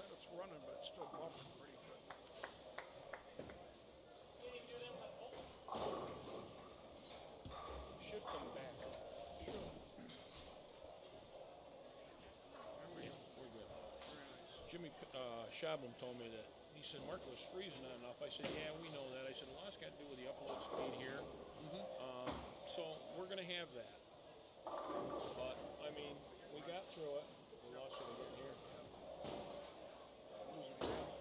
said it's running, but it's still buffering pretty good. Should come back. There we go. We're good. Very nice. Jimmy Shablam told me that. He said, Mark was freezing on enough. I said, yeah, we know that. I said, a lot's got to do with the upload speed here. So we're going to have that. But, I mean, we got through it. We lost it again here. Losing ground.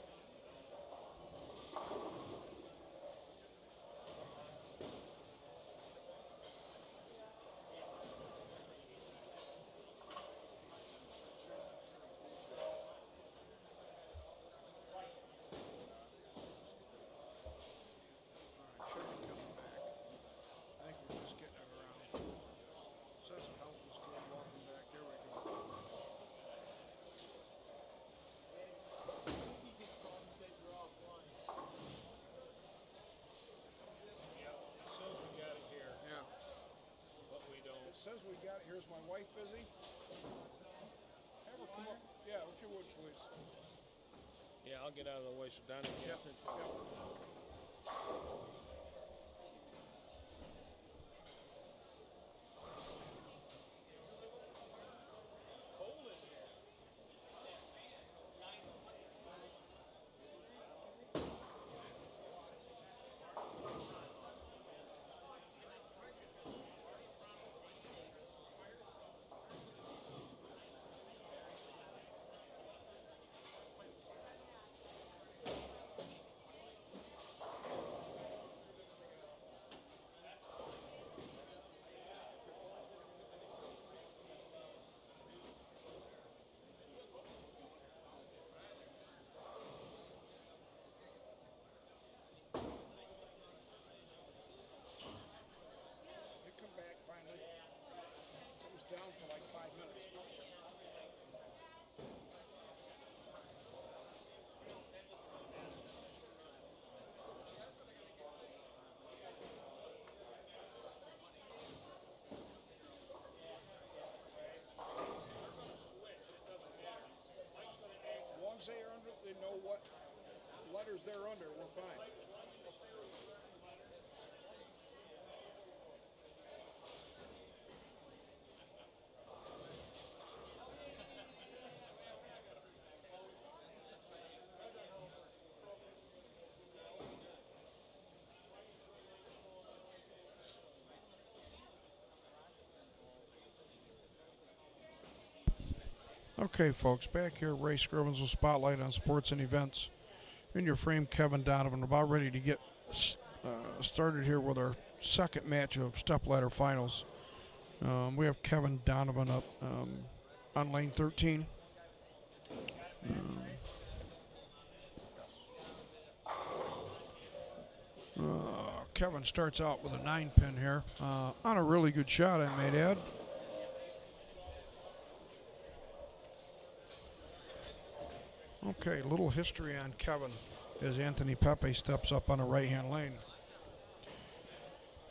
Should be coming back. I think we're just getting it around. Says the health is good. Walking back. There we go. It says we got it here, Yeah. but we don't. It says we got. Here's my wife busy. Have her come up. Yeah, if you would, please. Yeah, I'll get out of the way so Donnie can. They come back finally. It was down for like 5 minutes. As long as they are under, they know what letters they're under, we're fine. Okay, folks, back here, Ray Scrivens with Spotlight on Sports and Events. In your frame, Kevin Donovan, about ready to get started here with our second match of stepladder finals. We have Kevin Donovan up on lane 13. Kevin starts out with a 9-pin here on a really good shot, I might add. Okay, little history on Kevin as Anthony Pepe steps up on a right-hand lane.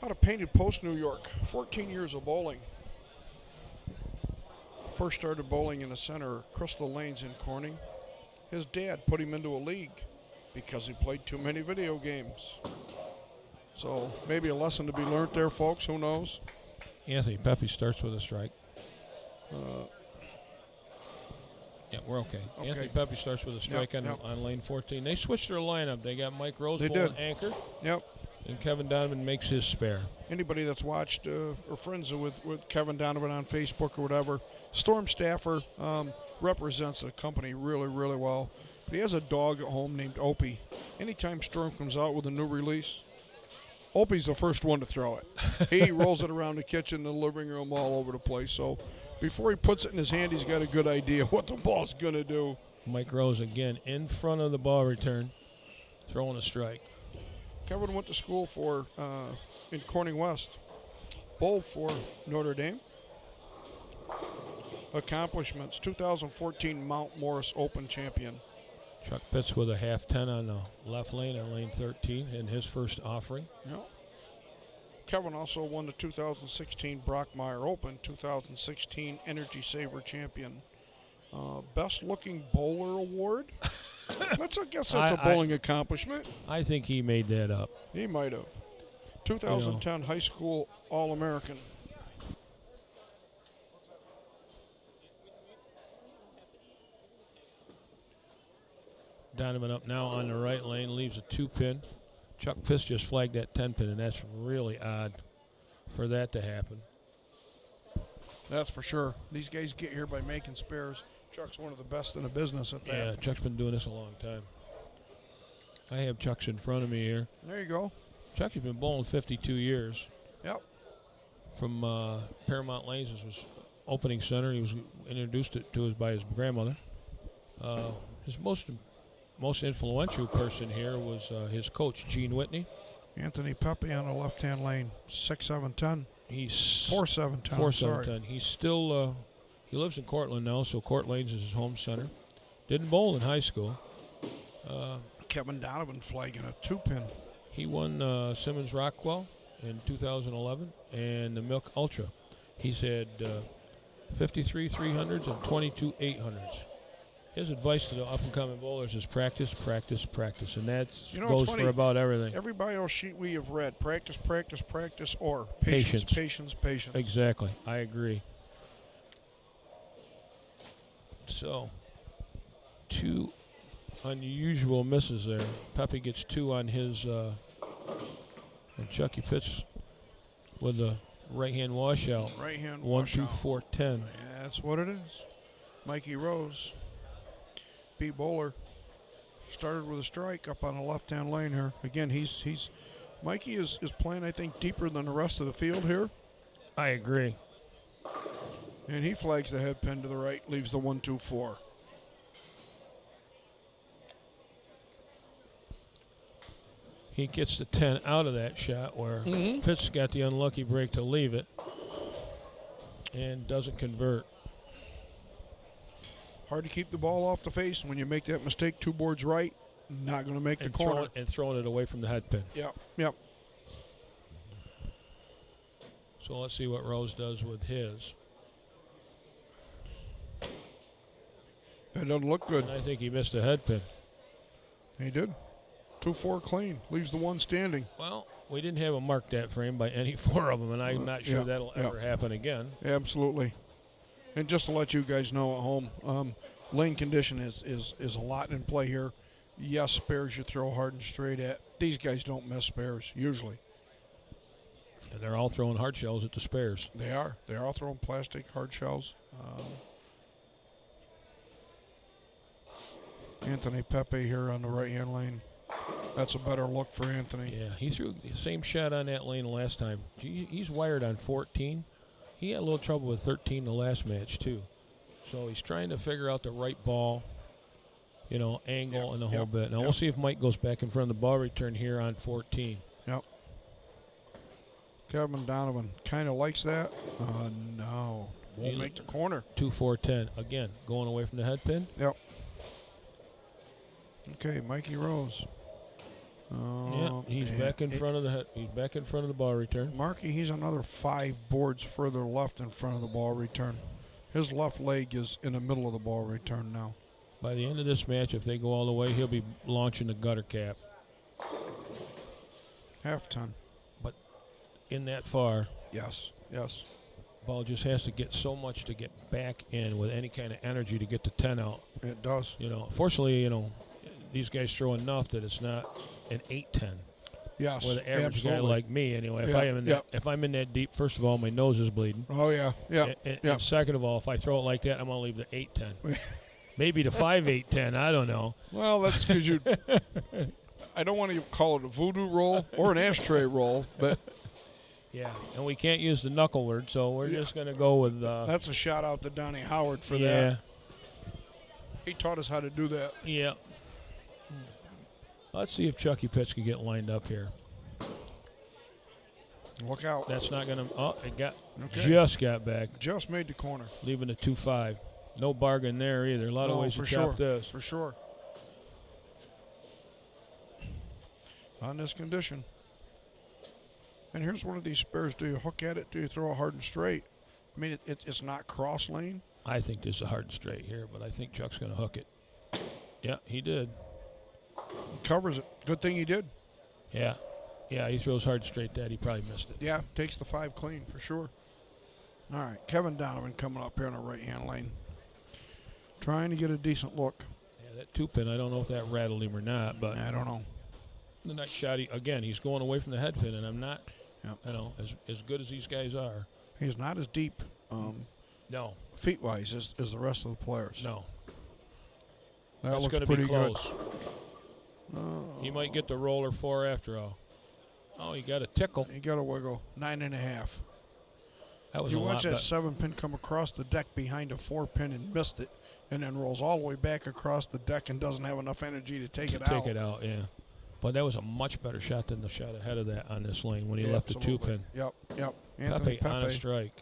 Out of Painted Post, New York, 14 years of bowling. First started bowling in the center, Crystal Lanes in Corning. His dad put him into a league because he played too many video games. So maybe a lesson to be learned there, folks, who knows? Anthony Pepe starts with a strike. Yeah, we're okay. Anthony Pepe starts with a strike on lane 14. They switched their lineup. They got Mike Rose bowling anchor. Yep. And Kevin Donovan makes his spare. Anybody that's watched or friends with Kevin Donovan on Facebook or whatever, Storm Staffer represents the company really, really well. But he has a dog at home named Opie. Anytime Storm comes out with a new release, Opie's the first one to throw it. He rolls it around the kitchen, the living room, all over the place. So before he puts it in his hand, he's got a good idea what the ball's going to do. Mike Rose again in front of the ball return, throwing a strike. Kevin went to school for in Corning West, bowled for Notre Dame. Accomplishments: 2014 Mount Morris Open champion. Chuck Pitts with a half 10 on the left lane on lane 13 in his first offering. Yep. Kevin also won the 2016 Brockmeyer Open, 2016 Energy Saver champion. Best looking bowler award. I guess that's a bowling accomplishment. I think he made that up. He might have. 2010 high school All-American. Donovan up now on the right lane, leaves a 2-pin. Chuck Fisk just flagged that 10-pin, and that's really odd for that to happen. That's for sure. These guys get here by making spares. Chuck's one of the best in the business at that. Yeah, Chuck's been doing this a long time. I have Chuck's in front of me here. There you go. Chuck has been bowling 52 years. Yep. From Paramount Lanes, this was opening center. He was introduced it to us by his grandmother. His most influential person here was his coach, Gene Whitney. Anthony Pepe on the left-hand lane, 6'7", He's 4'7", 4'7". He's still he lives in Cortland now, so Court Lanes is his home center. Didn't bowl in high school. Kevin Donovan flagging a 2-pin. He won Simmons Rockwell in 2011 and the Milk Ultra. He's had 53 300s and 22 800s. His advice to the up-and-coming bowlers is practice, practice, practice, and that goes for about everything. Every bio sheet we have read, practice, practice, practice, or patience, patience, patience. Exactly. I agree. So, 2 unusual misses there. Pepe gets 2 on his, and Chucky Fitz with a right-hand washout. Right-hand 1, 2, 4, 10. Yeah, that's what it is. Mikey Rose, B bowler, started with a strike up on the left-hand lane here. Again, Mikey is playing, I think, deeper than the rest of the field here. I agree. And he flags the head pin to the right, leaves the 1-2-4. He gets the 10 out of that shot where Fitz got the unlucky break to leave it and doesn't convert. Hard to keep the ball off the face. When you make that mistake 2 boards right, not going to make the corner. Throwing it away from the head pin. Yep. So let's see what Rose does with his. That doesn't look good. And I think he missed a head pin. He did. 2-4 clean. Leaves the 1 standing. Well, we didn't have a mark that frame by any 4 of them, and I'm not sure that'll ever happen again. Absolutely. And just to let you guys know at home, lane condition is a lot in play here. Yes, spares you throw hard and straight at. These guys don't miss spares, usually. And they're all throwing hard shells at the spares. They are. They're all throwing plastic hard shells. Anthony Pepe here on the right-hand lane. That's a better look for Anthony. Yeah, he threw the same shot on that lane last time. He's wired on 14. He had a little trouble with 13 the last match, too. So he's trying to figure out the right ball, angle and the whole bit. Now we'll see if Mike goes back in front of the ball return here on 14. Yep. Kevin Donovan kind of likes that. No. Won't make the corner. 2, 4, 10. Again, going away from the head pin. Yep. Okay, Mikey Rose. He's back in front of the head. He's back in front of the ball return. Markey, he's another 5 boards further left in front of the ball return. His left leg is in the middle of the ball return now. By the end of this match, if they go all the way, he'll be launching the gutter cap. Half ton. But in that far, yes. Ball just has to get so much to get back in with any kind of energy to get the 10 out. It does. Fortunately, these guys throw enough that it's not an 8-10. Yes, with an average absolutely. guy like me, anyway. If I'm in that deep, first of all, my nose is bleeding. Oh yeah. And second of all, if I throw it like that, I'm gonna leave the 8-10. Maybe the 5-8-10. I don't know. Well, that's because you. I don't want to call it a voodoo roll or an ashtray roll, but. Yeah, and we can't use the knuckle word, so we're just gonna go with. That's a shout out to Donnie Howard for that. He taught us how to do that. Yeah. Let's see if Chucky Pitts can get lined up here. Look out. That's not going to. Oh, it just got back. Just made the corner. Leaving a 2-5. No bargain there either. A lot of ways to chop this. For sure. On this condition. And here's one of these spares. Do you hook at it? Do you throw it hard and straight? I mean, it's not cross lane. I think this is a hard straight here, but I think Chuck's going to hook it. Yeah, he did. Covers it. Good thing he did. Yeah. Yeah, he throws hard straight that. He probably missed it. Yeah, takes the 5 clean for sure. All right, Kevin Donovan coming up here on the right-hand lane. Trying to get a decent look. Yeah, that 2-pin, I don't know if that rattled him or not, but I don't know. the next shot, again, he's going away from the head pin, and I'm not, Yep. as good as these guys are. He's not as deep No, feet-wise as the rest of the players. no. That That's looks going to pretty be close. good. He might get the roller 4 after all. Oh, he got a tickle. He got a wiggle. 9.5. That was You a lot. watch that But 7-pin come across the deck behind a 4-pin and missed it, and then rolls all the way back across the deck and doesn't have enough energy to take it out. take it out, yeah. But that was a much better shot than the shot ahead of that on this lane when he Yeah, left the absolutely. 2-pin. Yep. Anthony Pepe on a Pepe strike.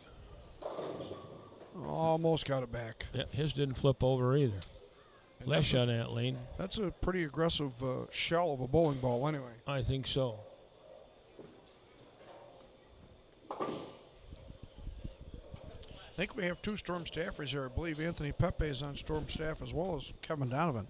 almost got it back. Yeah, his didn't flip over either. And Last that's shot in that lane, That's a pretty aggressive shell of a bowling ball anyway. I think so. I think we have 2 Storm staffers here. I believe Anthony Pepe is on Storm staff as well as Kevin Donovan.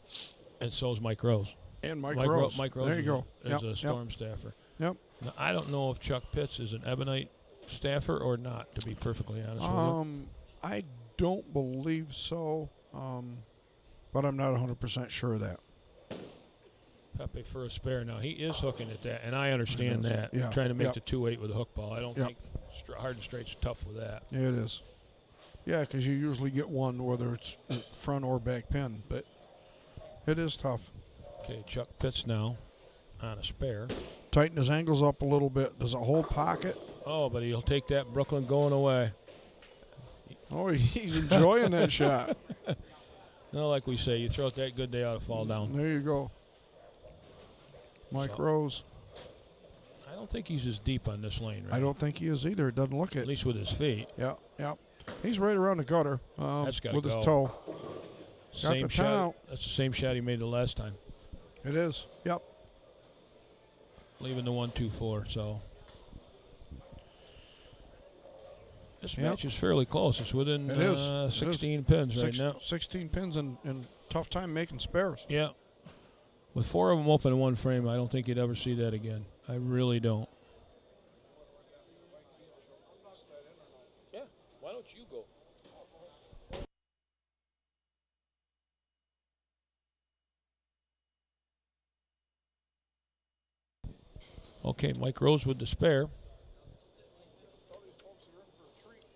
And so is Mike Rose. And Mike Rose. Mike Rose There you go. is a Storm staffer. Yep. Now, I don't know if Chuck Pitts is an Ebonite staffer or not, to be perfectly honest with you. I don't believe so, but I'm not 100% sure of that. Pepe for a spare. Now, he is hooking at that, and I understand He is. that. Yeah. Trying to make Yep. the 2-8 with a hook ball. I don't Yep. think hard and straight's tough with that. Yeah, it is. Yeah, because you usually get one whether it's front or back pin, but it is tough. Okay, Chuck Pitts now on a spare. Tighten his angles up a little bit. Does it hold pocket? Oh, but he'll take that Brooklyn going away. Oh, he's enjoying that shot. No, like we say, you throw it that good, they ought to fall down. There you go. Mike Rose. I don't think he's as deep on this lane, right? I don't think he is either. It doesn't look At it. least with his feet. Yeah. He's right around the gutter That's gotta with his go. toe. Same the shot. out. That's the same shot he made the last time, It is. Yep. leaving the 1-2-4. So this Yep. match is fairly close. It's within It is. 16 pins right now. 16 pins and tough time making spares. Yeah. With 4 of them open in one frame, I don't think you'd ever see that again. I really don't. Yeah. Why don't you go? Okay, Mike Rose with the spare.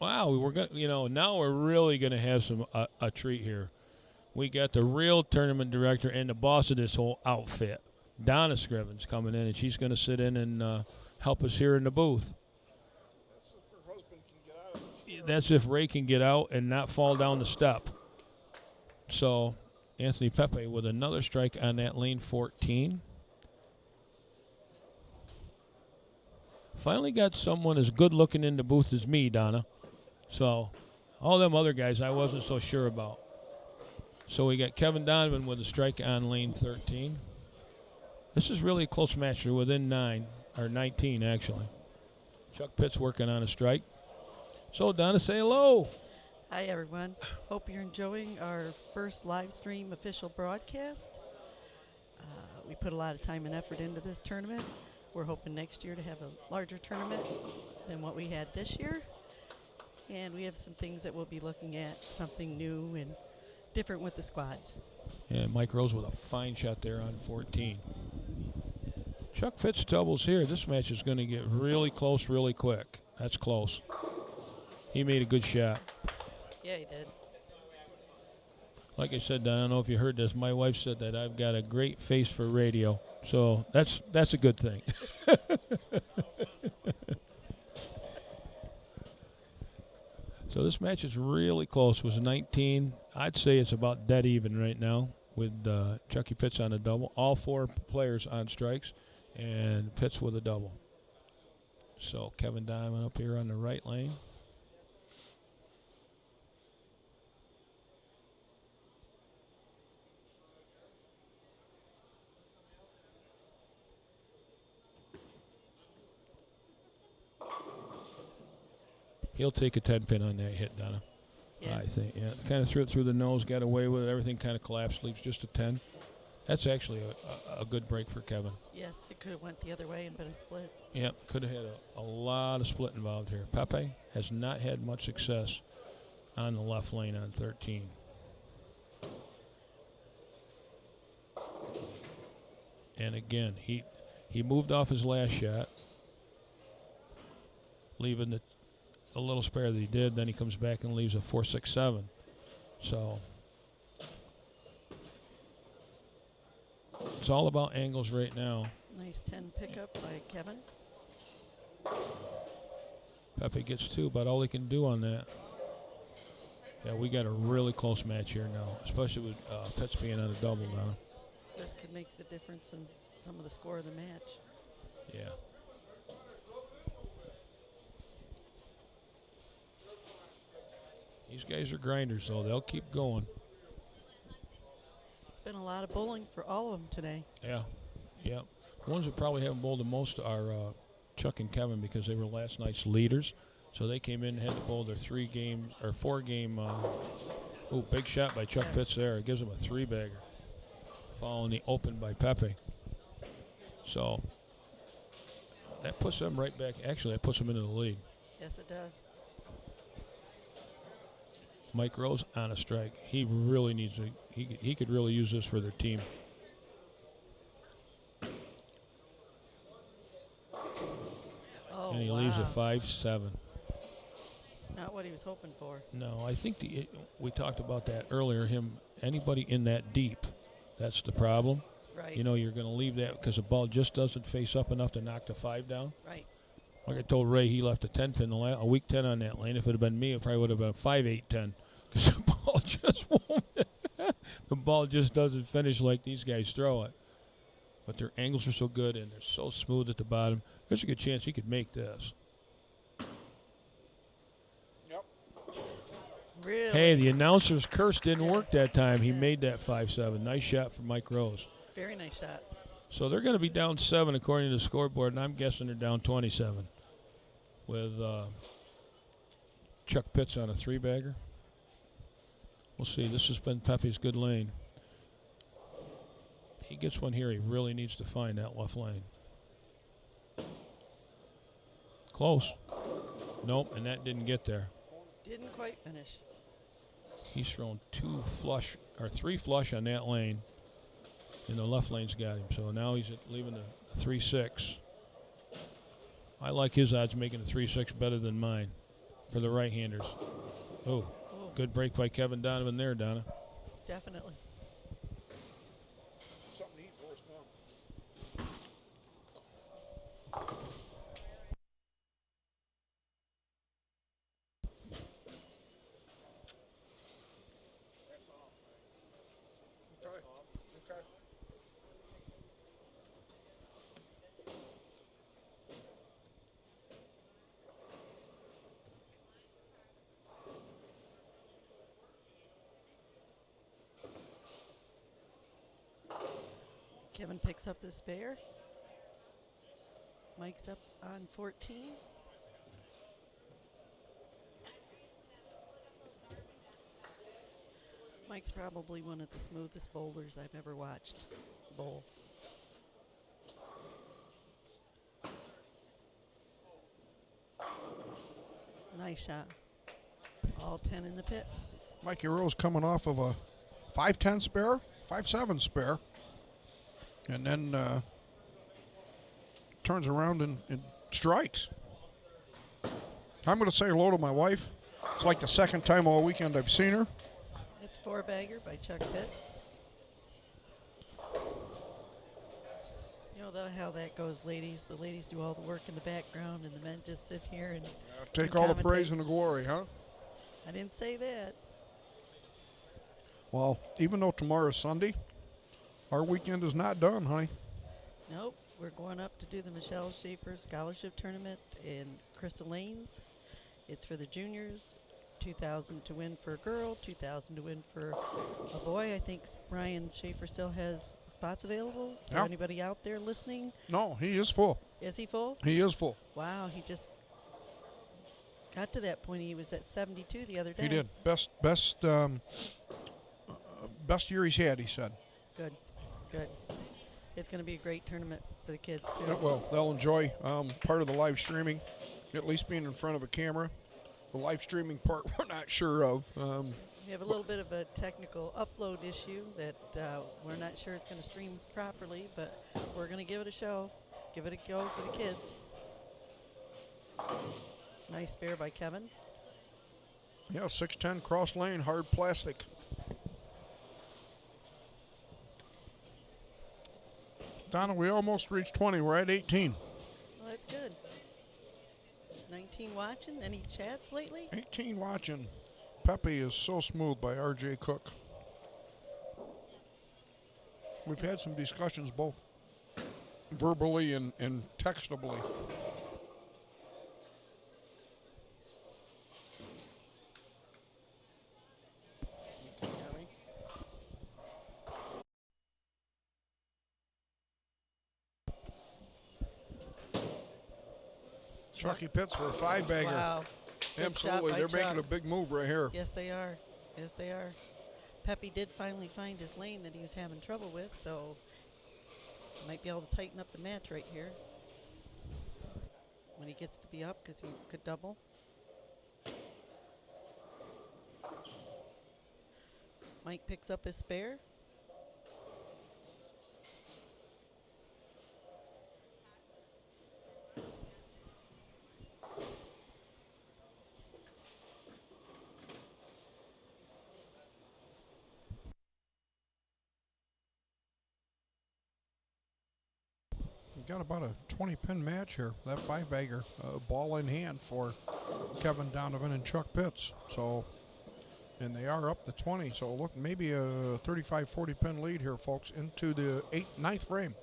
Wow, we're gonna, now we're really gonna have some a treat here. We got the real tournament director and the boss of this whole outfit, Donna Scrivens, coming in, and she's gonna sit in and help us here in the booth. That's if Ray can get out and not fall down the step. So, Anthony Pepe with another strike on that lane 14. Finally got someone as good looking in the booth as me, Donna. So, all them other guys I wasn't so sure about. So we got Kevin Donovan with a strike on lane 13. This is really a close match. They're within 19 actually. Chuck Pitts working on a strike. So Donna, say hello. Hi everyone. Hope you're enjoying our first live stream official broadcast. We put a lot of time and effort into this tournament. We're hoping next year to have a larger tournament than what we had this year. And we have some things that we'll be looking at, something new and different with the squads. Yeah, Mike Rose with a fine shot there on 14. Chuck Pitts doubles here. This match is going to get really close really quick. That's close. He made a good shot. Yeah, he did. Like I said, I don't know if you heard this. My wife said that I've got a great face for radio. So that's a good thing. So this match is really close. It was 19. I'd say it's about dead even right now with Chucky Pitts on a double. All 4 players on strikes, and Pitts with a double. So Kevin Diamond up here on the right lane. He'll take a 10-pin on that hit, Donna. Yeah. I think, yeah. Kind of threw it through the nose, got away with it. Everything kind of collapsed, leaves just a 10. That's actually a good break for Kevin. Yes, it could have went the other way and been a split. Yep, could have had a lot of split involved here. Pepe has not had much success on the left lane on 13. And again, he moved off his last shot, leaving the little spare that he did. Then he comes back and leaves a 4-6-7. So it's all about angles right now. Nice 10 pickup by Kevin. Pepe gets 2, but all he can do on that. Yeah, we got a really close match here now, especially with Pitts being on a double now. This could make the difference in some of the score of the match. Yeah. These guys are grinders, so they'll keep going. It's been a lot of bowling for all of them today. Yeah. Yep. The ones that probably haven't bowled the most are Chuck and Kevin because they were last night's leaders. So they came in and had to bowl their 4-game. Big shot by Chuck Pitts there. It gives them a 3-bagger. Following the open by Pepe. So that puts them right back. Actually, that puts them into the lead. Yes, it does. Mike Rose on a strike. He really needs to. He could really use this for their team. Oh, and he leaves a 5-7. Not what he was hoping for. No, I think we talked about that earlier. Anybody in that deep, that's the problem. Right. You know, you're going to leave that because the ball just doesn't face up enough to knock the 5 down. Right. Like I told Ray, he left a 10 pin, a weak 10 on that lane. If it had been me, it probably would have been a 5-8-10 because the ball just won't. The ball just doesn't finish like these guys throw it. But their angles are so good and they're so smooth at the bottom. There's a good chance he could make this. Really? Hey, the announcer's curse didn't work that time. He made that 5-7. Nice shot from Mike Rose. Very nice shot. So they're going to be down 7 according to the scoreboard, and I'm guessing they're down 27 with Chuck Pitts on a 3-bagger. We'll see. This has been Pepe's good lane. He gets one here. He really needs to find that left lane. Close. Nope, and that didn't get there. Didn't quite finish. He's thrown 3 flush on that lane, and the left lane's got him. So now he's leaving the 3-6. I like his odds making a 3-6 better than mine for the right-handers. Oh, good break by Kevin Donovan there, Donna. Definitely. Something to eat for us now. Okay. Kevin picks up his spare. Mike's up on 14. Mike's probably one of the smoothest bowlers I've ever watched bowl. Nice shot. All 10 in the pit. Mikey Rose coming off of a 5-10 spare, 5-7 spare, and then turns around and strikes. I'm going to say hello to my wife. It's like the second time all weekend I've seen her. It's 4-bagger by Chuck Pitts. You know how that goes, ladies. The ladies do all the work in the background, and the men just sit here and Take all the praise and the glory, huh? I didn't say that. Well, even though tomorrow's Sunday, our weekend is not done, honey. Nope. We're going up to do the Michelle Schaefer Scholarship Tournament in Crystal Lanes. It's for the juniors. $2,000 to win for a girl, $2,000 to win for a boy. I think Ryan Schaefer still has spots available. Is there anybody out there listening? No, he is full. Is he full? He is full. Wow, he just got to that point. He was at 72 the other day. He did. Best year he's had, he said. Good, good. It's going to be a great tournament for the kids, too. Yeah, well, they'll enjoy part of the live streaming, at least being in front of a camera. The live streaming part we're not sure of. We have a little bit of a technical upload issue that we're not sure it's going to stream properly, but we're going to give it a show, give it a go for the kids. Nice spare by Kevin. Yeah, 6'10", cross lane, hard plastic. Donna, we almost reached 20. We're at 18. Well, that's good. 19 watching. Any chats lately? 18 watching. Pepe is so smooth by R.J. Cook. We've had some discussions both verbally and textably. Chucky Pitts for a 5-bagger. Wow. Good Absolutely. shot by They're making a Chuck. big move right here. Yes, they are. Yes, they are. Pepe did finally find his lane that he was having trouble with, so might be able to tighten up the match right here when he gets to be up, because he could double. Mike picks up his spare. We've got about a 20-pin match here. That 5-bagger, ball in hand for Kevin Donovan and Chuck Pitts. So, and they are up to 20. So look, maybe a 35-40 pin lead here, folks, into the 9th frame.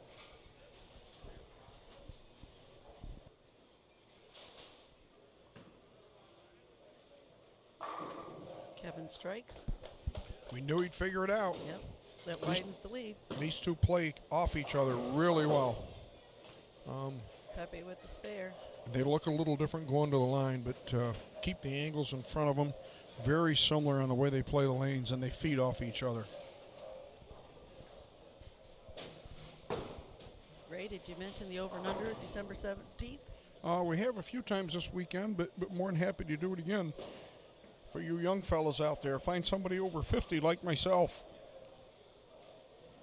Kevin strikes. We knew he'd figure it out. Yep. That widens the lead. These two play off each other really well. Pepe with the spare. They look a little different going to the line, but keep the angles in front of them. Very similar on the way they play the lanes, and they feed off each other. Ray, did you mention the over and under December 17th? We have a few times this weekend, but more than happy to do it again. For you young fellas out there, find somebody over 50 like myself.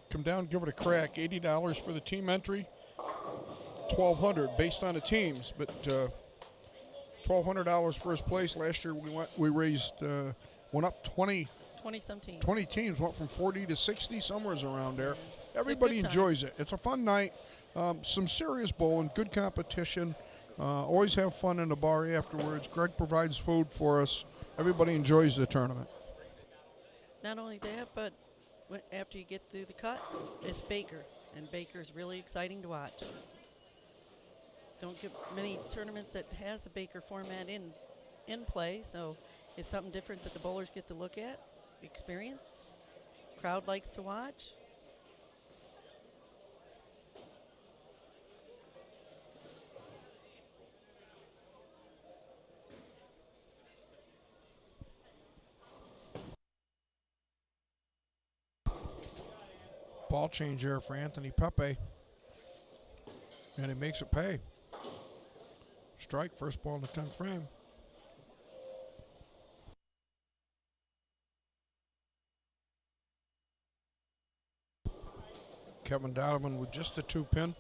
Come down, give it a crack. $80 for the team entry. $1,200 based on the teams, but $1,200 first place. Last year we raised went up 20 some teams. 20 teams, went from 40 to 60, somewhere's around there. Everybody enjoys it. It's a fun night. Some serious bowling, good competition. Always have fun in the bar afterwards. Greg provides food for us. Everybody enjoys the tournament. Not only that, but after you get through the cut, it's Baker, and Baker's really exciting to watch. Don't get many tournaments that has a Baker format in play, so it's something different that the bowlers get to look at, experience. Crowd likes to watch. Ball change here for Anthony Pepe, and he makes it pay. Strike, first ball in the 10th frame. Kevin Donovan with just a 2-pin.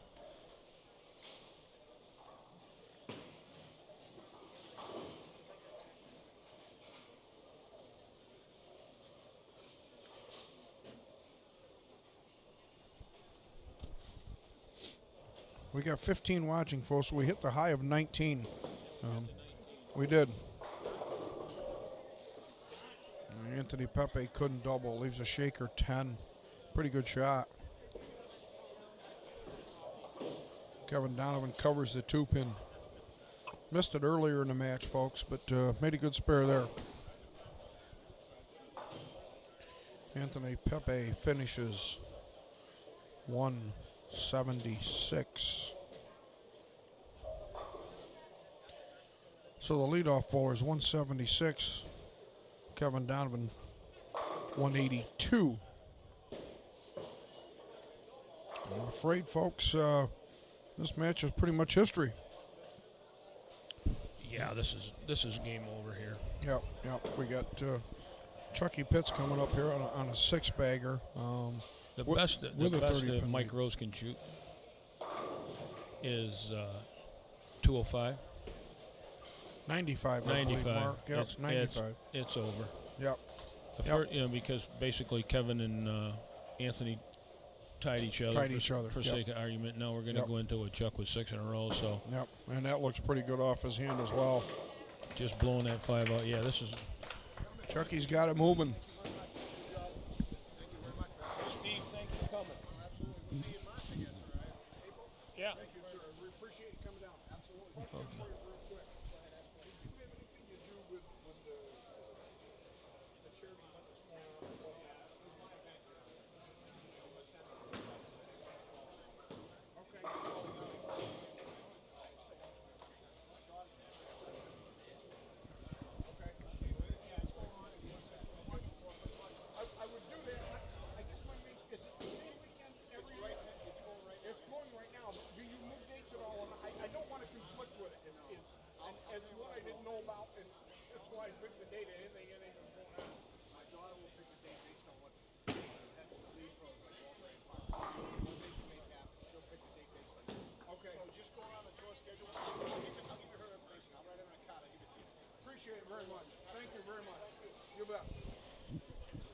We got 15 watching, folks. We hit the high of 19. We did. Anthony Pepe couldn't double. Leaves a shaker 10. Pretty good shot. Kevin Donovan covers the 2-pin. Missed it earlier in the match, folks, but made a good spare there. Anthony Pepe finishes 176. So the leadoff bowler is 176. Kevin Donovan, 182. I'm afraid, folks, this match is pretty much history. Yeah, this is game over here. Yep. We got Chucky Pitts coming up here on a six-bagger. The best that Mike Rose can shoot is 205. 95. 95. Mark. Yep, 95. It's over. Yep. Because basically Kevin and Anthony tied each other for sake of argument. Now we're going to go into a Chuck with 6 in a row. So. Yep, and that looks pretty good off his hand as well. Just blowing that 5 out. Yeah, this is. Chucky's got it moving. Steve, thanks for coming. Yeah. Thank you, sir. We appreciate you coming down. Absolutely. Okay.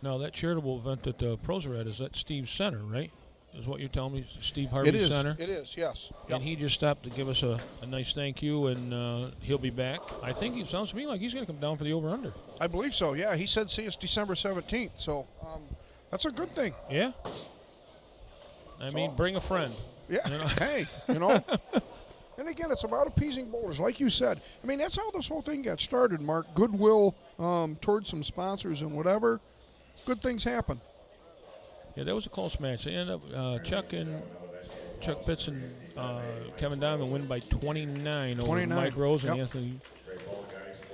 Now, that charitable event that the pros are at, is that Steve's Center, right? Is what you're telling me? Steve Harvey's Center? It is, yes. And he just stopped to give us a nice thank you, and he'll be back. I think it sounds to me like he's going to come down for the over-under. I believe so, yeah. He said see us December 17th, so that's a good thing. Yeah. I mean, bring a friend. Yeah. You know? Hey, And again, it's about appeasing bowlers, like you said. I mean, that's how this whole thing got started, Mark. Goodwill towards some sponsors and whatever. Good things happen. Yeah, that was a close match. They ended up Chuck Pitts and Kevin Donovan win by 29 over Mike Rose and Anthony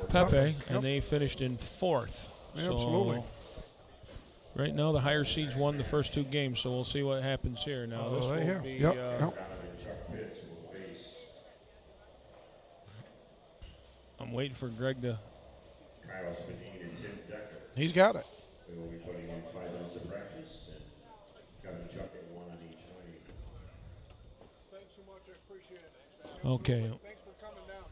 Pepe, and they finished in 4th. Yeah, absolutely. Right now, the higher seeds won the first 2 games, so we'll see what happens here. Now, this will be. I'm waiting for Greg to. He's got it. We will be putting in 5 minutes of practice, and Kevin Chuck at 1 on each lane. Thanks so much. I appreciate it. Okay. Thanks for coming down.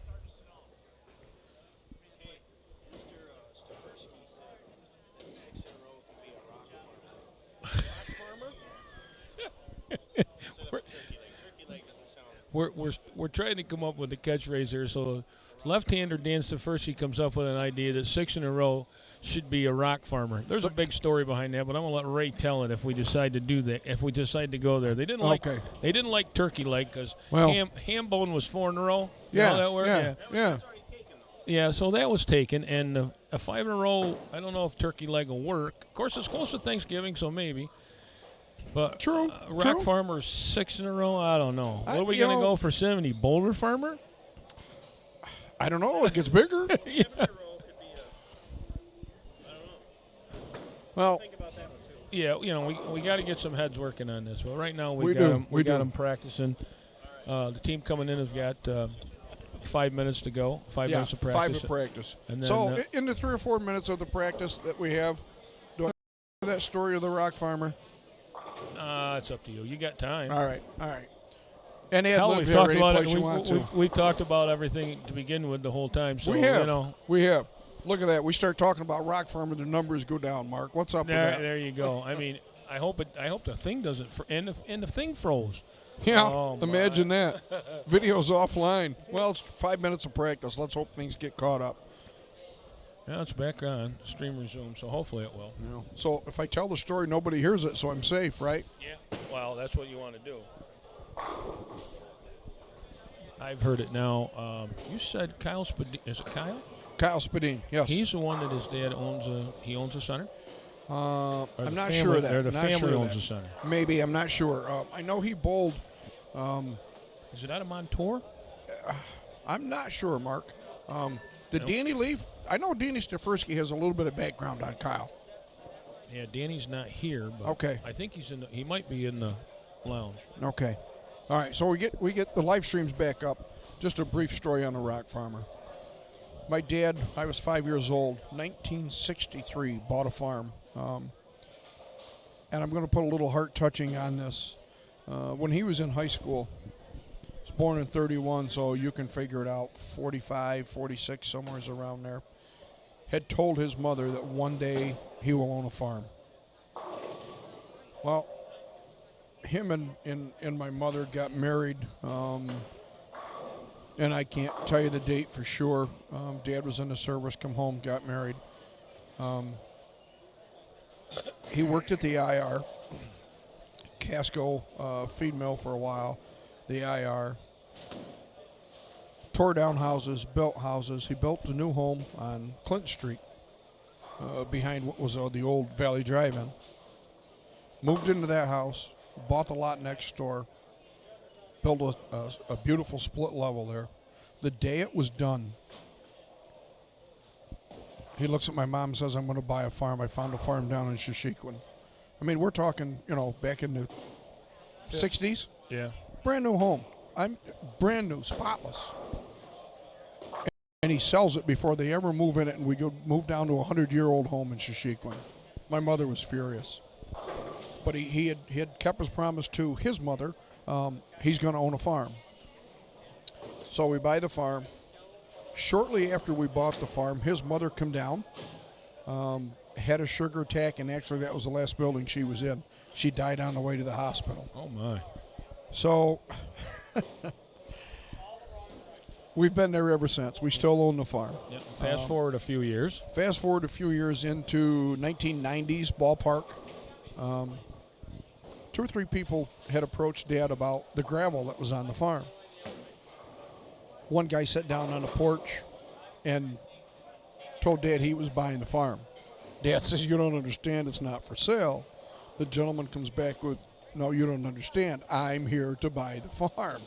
We're trying to come up with a catchphrase here. So, left-hander Dan Stafersky comes up with an idea that 6 in a row should be a rock farmer. There's a big story behind that, but I'm gonna let Ray tell it if we decide to do that. If we decide to go there, they didn't like turkey leg because ham bone was 4 in a row. You know how that worked? Yeah. So that was taken, and a 5 in a row. I don't know if turkey leg will work. Of course, it's close to Thanksgiving, so maybe. But rock farmer 6 in a row. I don't know. What are we gonna go for 70? Boulder farmer? I don't know. It gets bigger. Yeah. Well, yeah, we got to get some heads working on this. But right now we got them practicing. The team coming in has got 5 minutes to go. 5 minutes of practice. 5 of practice. And then, so in the 3 or 4 minutes of the practice that we have, do I that story of the rock farmer? It's up to you. You got time. All right. And we've talked about it. We've talked about everything to begin with the whole time. So we have. Look at that. We start talking about rock farmer, the numbers go down. Mark, what's up with that? There you go. I mean, I hope the thing doesn't. And the thing froze. Yeah. Imagine that. Video's offline. Well, it's 5 minutes of practice. Let's hope things get caught up. Now it's back on. Stream resumed, so hopefully it will. Yeah. So if I tell the story, nobody hears it, so I'm safe, right? Yeah. Well, that's what you want to do. I've heard it now. You said Kyle Spadine. Is it Kyle? Kyle Spadine, yes. He's the one that his dad owns a center? I'm not sure of that. Or the family owns the center? Maybe. I'm not sure. I know he bowled. Is it out of Montour? I'm not sure, Mark. Did Danny leave? I know Danny Stefersky has a little bit of background on Kyle. Yeah, Danny's not here, but Okay. I think he might be in the lounge. Okay. All right, so we get the live streams back up. Just a brief story on the Rock Farmer. My dad, I was 5 years old, 1963, bought a farm. And I'm going to put a little heart touching on this. When he was in high school, he was born in 31, so you can figure it out, 45, 46, somewhere around there, had told his mother that one day he will own a farm. Well, him and my mother got married, and I can't tell you the date for sure. Dad was in the service, come home, got married. He worked at the IR, Casco feed mill for a while, the IR. Tore down houses, built houses. He built a new home on Clinton Street behind what was the old Valley Drive-In. Moved into that house, bought the lot next door, built a beautiful split level there. The day it was done, he looks at my mom and says, I'm going to buy a farm. I found a farm down in Shoshequin. I mean, we're talking, back in the 60s. Yeah. Brand new home. I'm brand new, spotless. And he sells it before they ever move in it, and we move down to a 100-year-old home in Shoshequin. My mother was furious. But he had kept his promise to his mother. He's going to own a farm. So we buy the farm. Shortly after we bought the farm, his mother come down, had a sugar attack, and actually that was the last building she was in. She died on the way to the hospital. Oh, my. So we've been there ever since. We still own the farm. Yep. Fast forward a few years. Fast forward a few years into 1990s ballpark. 2 or 3 people had approached Dad about the gravel that was on the farm. One guy sat down on the porch and told Dad he was buying the farm. Dad says, you don't understand, it's not for sale. The gentleman comes back with, no, you don't understand, I'm here to buy the farm.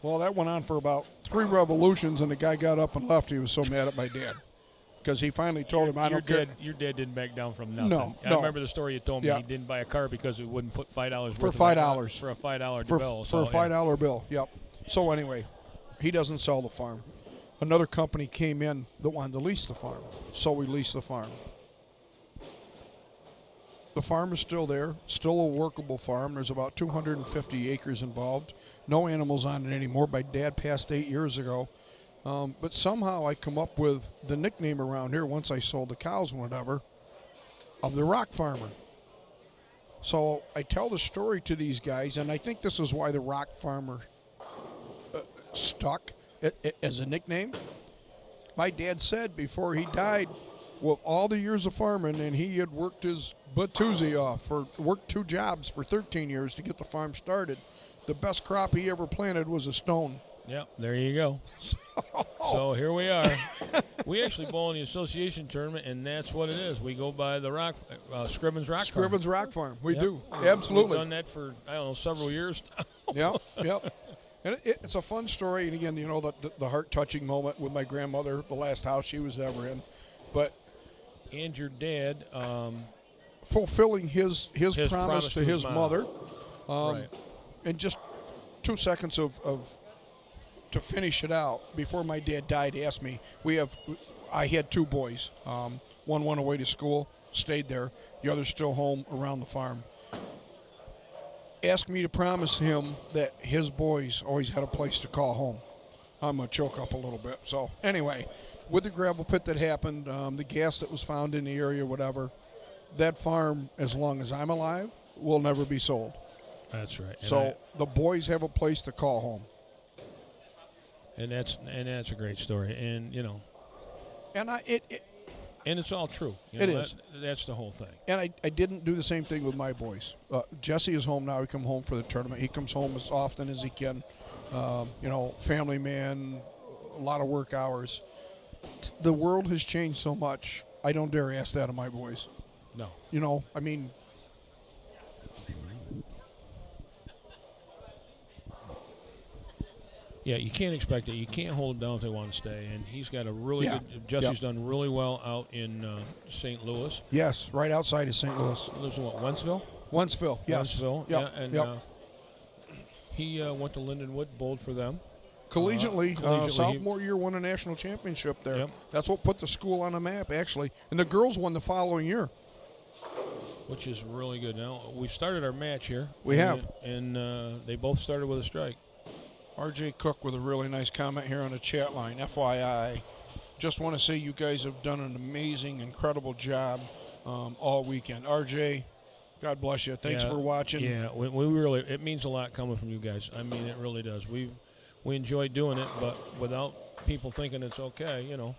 Well, that went on for about 3 revolutions, and the guy got up and left. He was so mad at my dad because he finally told him, I don't care. Your dad didn't back down from nothing. No. I remember the story you told me. Yeah. He didn't buy a car because it wouldn't put $5 For worth $5. For a $5 bill. For a $5 bill, yep. So anyway, he doesn't sell the farm. Another company came in that wanted to lease the farm, so we leased the farm. The farm is still there, still a workable farm. There's about 250 acres involved. No animals on it anymore. My dad passed 8 years ago. But somehow I come up with the nickname around here, once I sold the cows and whatever, of the Rock Farmer. So I tell the story to these guys, and I think this is why the Rock Farmer stuck as a nickname. My dad said before he died, with all the years of farming, and he had worked his butt-toozy off, worked 2 jobs for 13 years to get the farm started. The best crop he ever planted was a stone. Yep, there you go. So here we are. We actually bowl in the association tournament, and that's what it is. We go by the Scribbins Rock Farm. Scribbins Rock Farm. We Yep. do. Absolutely. We've done that for, I don't know, several years now. Yep. And it's a fun story. And again, the heart-touching moment with my grandmother, the last house she was ever in. But and your dad fulfilling his promise to his mother. Right. And just 2 seconds to finish it out, before my dad died, he asked me, I had 2 boys. One went away to school, stayed there. The other's still home around the farm. Asked me to promise him that his boys always had a place to call home. I'm going to choke up a little bit. So anyway, with the gravel pit that happened, the gas that was found in the area, whatever, that farm, as long as I'm alive, will never be sold. That's right. So the boys have a place to call home. And that's a great story. And, and it's all true. It is. That's the whole thing. And I didn't do the same thing with my boys. Jesse is home now. He come home for the tournament. He comes home as often as he can. Family man, a lot of work hours. The world has changed so much. I don't dare ask that of my boys. No. I mean, Yeah, you can't expect it. You can't hold them down if they want to stay. And he's got a really Yeah. good. Jesse's done really well out in St. Louis. Yes, right outside of St. Louis. Lives in what, Wentzville? Wentzville, yes. Wentzville, Yep. yeah. And yep. he went to Lindenwood, bowled for them. Collegiately, collegiately, sophomore year won a national championship there. Yep. That's what put the school on the map, actually. And the girls won the following year. Which is really good. Now, we've started our match here. We have. And they both started with a strike. R.J. Cook with a really nice comment here on the chat line. FYI, just want to say you guys have done an amazing, incredible job all weekend. R.J., God bless you. Thanks for watching. Yeah, we really, it means a lot coming from you guys. I mean, it really does. We enjoy doing it, but without people thinking it's okay, you know,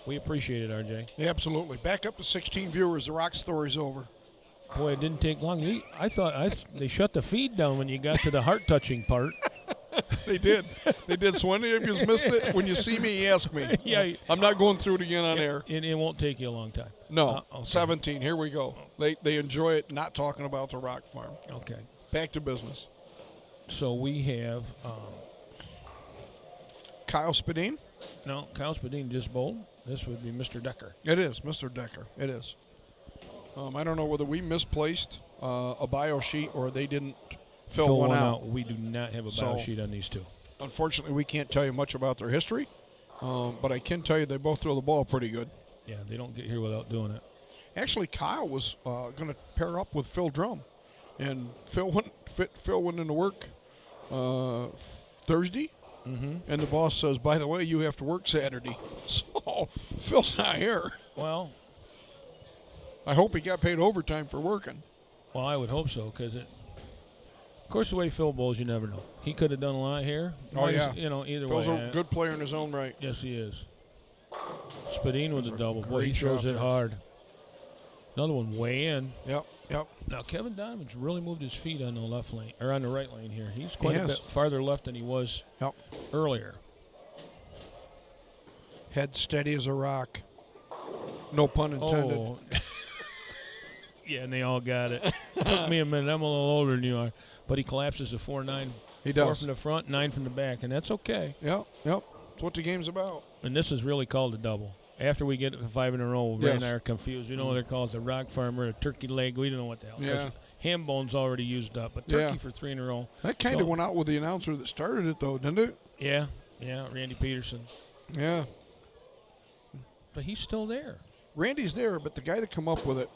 we appreciate it, R.J. Yeah, absolutely. Back up to 16 viewers. The rock story's over. Boy, it didn't take long. I thought they shut the feed down when you got to the heart-touching part. They did. They did. So any of you missed it, when you see me, ask me. Yeah. I'm not going through it again on air. It won't take you a long time. No. Okay. 17. Here we go. They enjoy it, not talking about the rock farm. Okay. Back to business. So we have Kyle Spadine? No, Kyle Spadine just bowled. This would be Mr. Decker. It is, Mr. Decker. It is. I don't know whether we misplaced a bio sheet or they didn't fill one out. We do not have a bio sheet on these two. Unfortunately, we can't tell you much about their history, but I can tell you they both throw the ball pretty good. Yeah, they don't get here without doing it. Actually, Kyle was going to pair up with Phil Drum, and Phil went into work Thursday, and the boss says, by the way, you have to work Saturday. So Phil's not here. Well, I hope he got paid overtime for working. Well, I would hope so, because of course, the way Phil bowls, you never know. He could have done a lot here. You know, either Phil's way. a good player in his own right. Yes, he is. Spadine with a double. Boy, he great throws shot it there. hard. Another one way in. Yep. Now, Kevin Donovan's really moved his feet on the left lane, or on the right lane here. He's quite He a has. bit farther left than he was earlier. Head steady as a rock. No pun intended. Oh. Yeah, and they all got it. Took me a minute. I'm a little older than you are. But he collapses to 4-9. He 4 does. from the front, 9 from the back, and that's okay. Yep. That's what the game's about. And this is really called a double. After we get 5 in a row, Ray and I are confused. We know what they're called. It's a rock farmer, a turkey leg. We don't know what the hell. Yeah. Ham bone's already used up. But turkey for 3 in a row. That kind of went out with the announcer that started it, though, didn't it? Yeah, Randy Peterson. Yeah. But he's still there. Randy's there, but the guy that come up with it,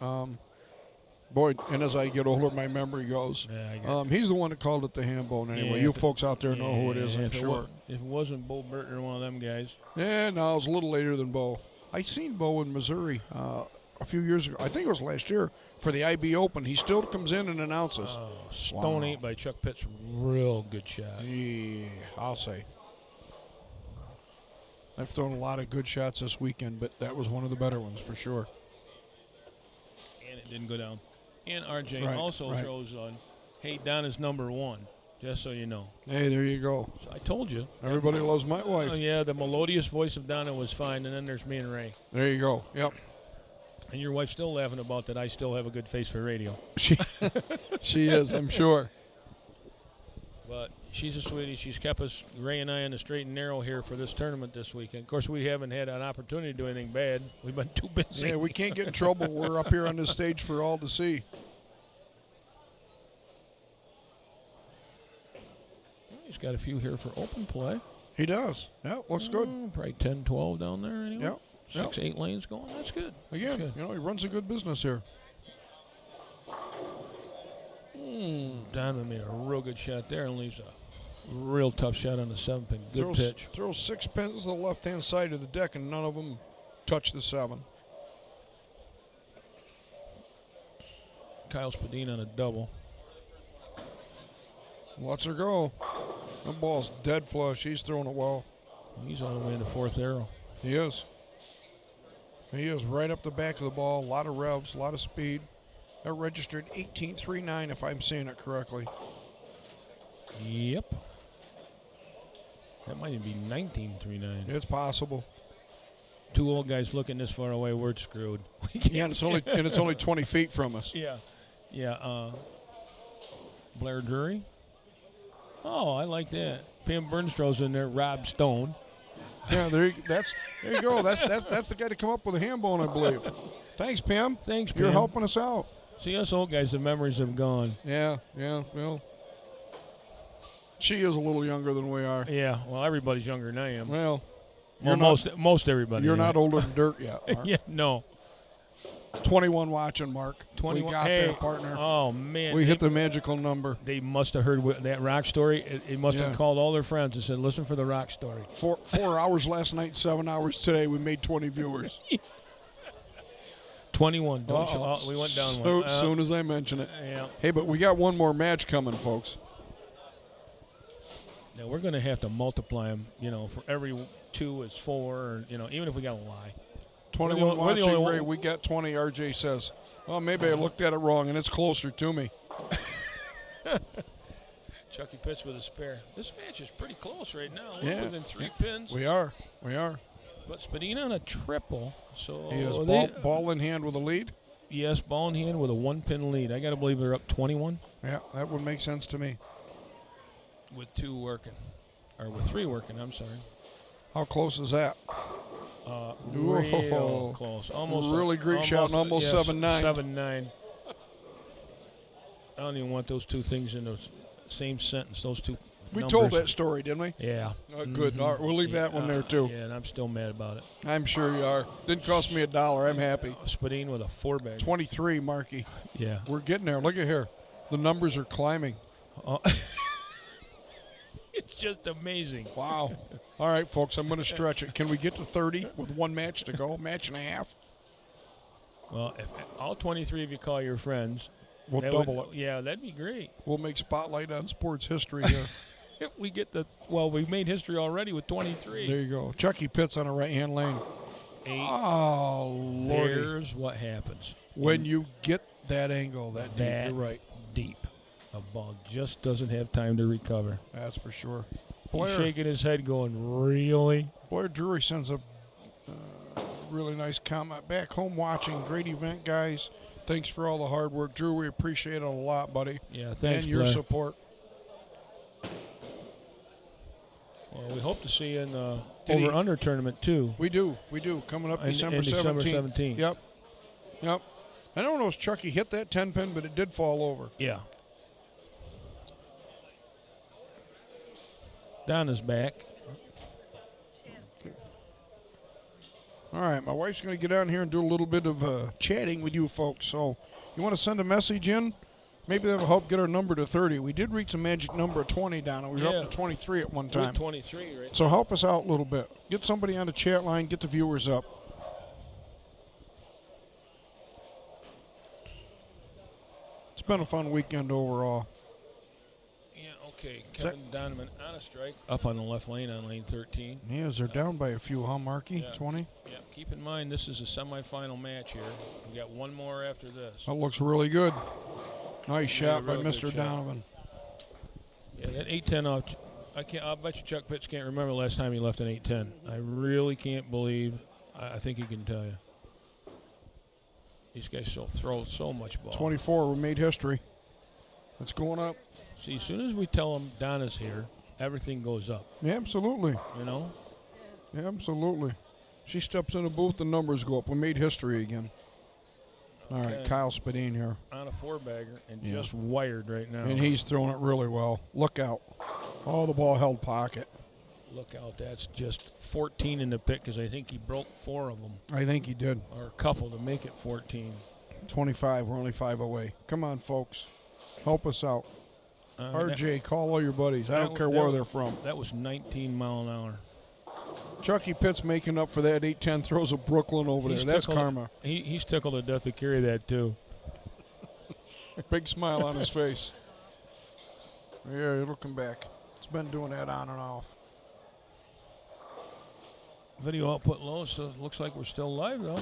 boy, and as I get older, my memory goes. Yeah, he's the one that called it the ham bone anyway. You folks out there know who it is, I'm if sure. If it wasn't Bo Burton or one of them guys. Yeah, no, it was a little later than Bo. I seen Bo in Missouri a few years ago. I think it was last year for the IB Open. He still comes in and announces. Stone 8 by Chuck Pitts. Real good shot. Yeah, I'll say. I've thrown a lot of good shots this weekend, but that was one of the better ones for sure. And it didn't go down. And RJ also throws on, hey, Donna's number 1, just so you know. Hey, there you go. So I told you. Everybody loves my wife. Oh, yeah, the melodious voice of Donna was fine, and then there's me and Ray. There you go. Yep. And your wife's still laughing about that I still have a good face for radio. She is, I'm sure. But she's a sweetie. She's kept us, Ray and I, on the straight and narrow here for this tournament this weekend. Of course, we haven't had an opportunity to do anything bad. We've been too busy. Yeah, we can't get in trouble. We're up here on this stage for all to see. He's got a few here for open play. He does. Yeah, looks good. Probably 10, 12 down there anyway. Yep. 6, 8 lanes going. That's good. Again, That's good. you know, he runs a good business here. Donovan made a real good shot there and leaves a real tough shot on the 7-pin. Good pitch. Throws 6 pins to the left-hand side of the deck, and none of them touch the 7. Kyle Spadine on a double. Lets her go. The ball's dead flush. He's throwing it well. He's all the way in the 4th arrow. He is. He is right up the back of the ball. A lot of revs, a lot of speed. That registered 18.39 if I'm saying it correctly. Yep. That might even be 19.39. It's possible. 2 old guys looking this far away, we're screwed. Yeah, and it's only 20 feet from us. Yeah. Blair Drury. Oh, I like that. Pam Bernstrow's in there. Rob Stone. Yeah, there you go. That's the guy to come up with a ham bone, I believe. Thanks, Pam. Thanks, You're Pam. helping us out. See, us old guys, the memories have gone. Yeah, well. She is a little younger than we are. Yeah, well, everybody's younger than I am. Well, most everybody. You're yeah. not older than dirt yet, Mark. Yeah, no. 21 watching, Mark. 21. We got that, partner. Oh, man. We hit the magical number. They must have heard that rock story. It must Yeah. have called all their friends and said, listen for the rock story. 4 hours last night, 7 hours today. We made 20 viewers. 21. Don't show, we went down so, one. soon as I mention it. Yeah. Hey, but we got one more match coming, folks. Now, we're going to have to multiply them, for every 2 is 4, or, even if we got to lie. 21 we're the only watching, one- Ray. We got 20, RJ says. Well, maybe I looked at it wrong, and it's closer to me. Chucky Pitts with a spare. This match is pretty close right now. Yeah. We're within 3 pins. We are. But Spadina on a triple. So He is ball in hand with a lead. Yes, ball in hand with a 1-pin lead. I got to believe they're up 21 Yeah, that would make sense to me. with 2 working. Or with 3 working, I'm sorry. How close is that? Real close. Almost. Really Greek shouting, almost 7-9. 7-9. I don't even want those 2 things in the same sentence. Those 2 We numbers. told that story, didn't we? Yeah. Good. All right, we'll leave that one there, too. Yeah, and I'm still mad about it. I'm sure you are. Didn't cost me $1. I'm happy. Spadine with a 4-bag. 23, Marky. Yeah. We're getting there. Look at here. The numbers are climbing. It's just amazing. Wow. All right, folks, I'm going to stretch it. Can we get to 30 with 1 match to go? Match and a half? Well, if all 23 of you call your friends, We'll that double would- it. Yeah, that'd be great. We'll make spotlight on sports history here. If we get we made history already with 23. There you go. Chucky Pitts on a right-hand lane. 8. Oh, Lordy. There's what happens. When you get that angle, that deep, That you're right. deep. A ball just doesn't have time to recover. That's for sure. He's shaking his head going, really? Blair Drury sends a really nice comment. Back home watching. Great event, guys. Thanks for all the hard work. Drew, we appreciate it a lot, buddy. Yeah, thanks, And your Blair. support. Well, we hope to see you in the Did he- over-under tournament, too. We do. Coming up In December December 17th. 17th. Yep. I don't know if Chucky hit that 10-pin, but it did fall over. Yeah. Donna's back. All right, my wife's going to get on here and do a little bit of chatting with you folks. So you want to send a message in? Maybe that'll help get our number to 30. We did reach a magic number of 20 down, and we were Yeah. up to 23 at one We're time. at 23, right? So help us out a little bit. Get somebody on the chat line, get the viewers up. It's been a fun weekend overall. Yeah, okay. Kevin Donovan on a strike. Up on the left lane on lane 13. Yeah, they're down by a few, huh, Marky? Yeah. 20? Yeah, keep in mind this is a semifinal match here. We got one more after this. That looks really good. Nice shot by really good Mr. shot. Donovan. Yeah, that 8-10 off. I'll bet you Chuck Pitts can't remember the last time he left an 8-10. I really can't believe. I think he can tell you. These guys throw so much ball. 24, we made history. It's going up. See, as soon as we tell them Donna's here, everything goes up. Yeah, absolutely. You know? Yeah, absolutely. She steps in the booth, the numbers go up. We made history again. All right, Okay. Kyle Spadine here. On a 4-bagger and Yeah. just wired right now. And he's throwing it really well. Look out. Oh, the ball held pocket. Look out, that's just 14 in the pick because I think he broke 4 of them. I think he did. Or a couple to make it 14. 25, we're only 5 away. Come on, folks. Help us out. RJ, call all your buddies. I don't care where they're from. That was 19 mile an hour. Chucky Pitts making up for that 8-10 throws of Brooklyn over there. That's karma. He's tickled to death to carry that, too. Big smile on his face. Yeah, it'll come back. It's been doing that on and off. Video output low, so it looks like we're still live, though.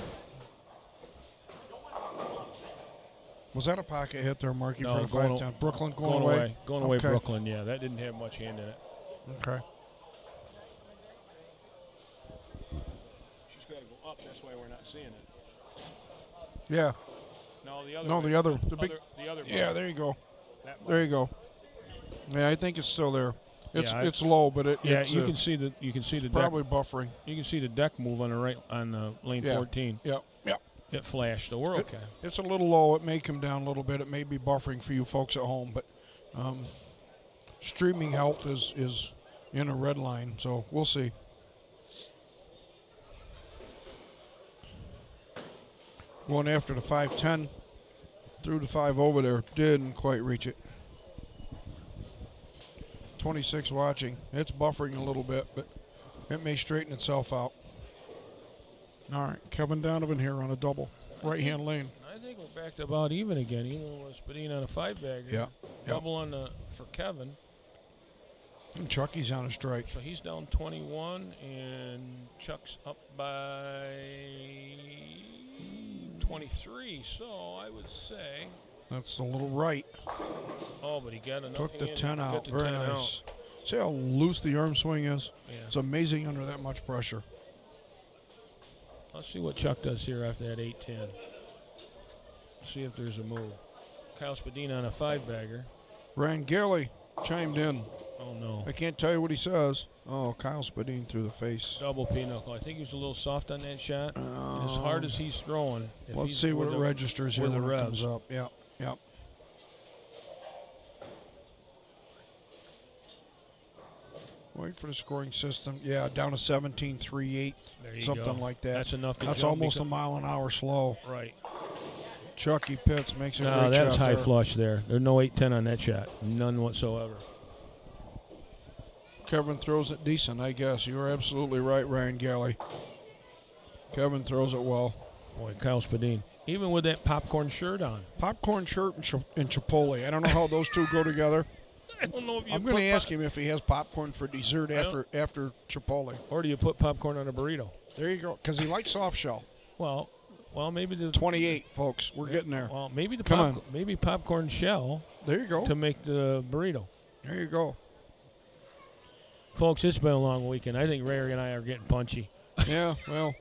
Was that a pocket hit there, Marky, No, for the going 5-10? Brooklyn going away? Going away, Okay. Brooklyn, yeah. That didn't have much hand in it. Okay. She's got to go up. That's why we're not seeing it. Yeah. No, the other. No, way. the other. The big. The other. Yeah, there you go. That There you go. Yeah, I think it's still there. It's low, but it's you can see the deck. Probably buffering. You can see the deck move on the right on lane 14. Yeah. It flashed, so we're okay. It's a little low. It may come down a little bit. It may be buffering for you folks at home, but streaming health is in a red line, so we'll see. Going after the 510, through the 5 over there, didn't quite reach it. 26 watching. It's buffering a little bit, but it may straighten itself out. All right, Kevin Donovan here on a double, right-hand lane. I think we're back to about even again, even with Spadina on a 5-bagger. Yeah. Double for Kevin. And Chucky's on a strike. So he's down 21, and Chuck's up by 23. So I would say That's a little right. Oh, but he got enough. Took the in, 10 out. the Very 10 nice. out. See how loose the arm swing is? Yeah. It's amazing under that much pressure. Let's see what Chuck does here after that 8-10. See if there's a move. Kyle Spadina on a 5-bagger. Ryan Galley chimed in. Oh, no. I can't tell you what he says. Oh, Kyle Spadina through the face. Double pinochle. I think he was a little soft on that shot. And as hard as he's throwing. Let's see what it registers here when it comes up. Yep. Wait for the scoring system. Yeah, down to 17.38, something like that. That's enough to That's jump almost a mile an hour slow. Right. Chucky Pitts makes a great No, that was shot high there. flush there. There's no 8-10 on that shot. None whatsoever. Kevin throws it decent, I guess. You are absolutely right, Ryan Galley. Kevin throws it well. Boy, Kyle Spadine. Even with that popcorn shirt on. Popcorn shirt and Chipotle. I don't know how those two go together. I don't know if you I'm going to ask him if he has popcorn for dessert after Chipotle. Or do you put popcorn on a burrito? There you go, because he likes soft shell. Well, maybe the 28, folks. We're getting there. Well, maybe maybe popcorn shell. There you go. To make the burrito. There you go. Folks, it's been a long weekend. I think Ray and I are getting punchy. Yeah, well.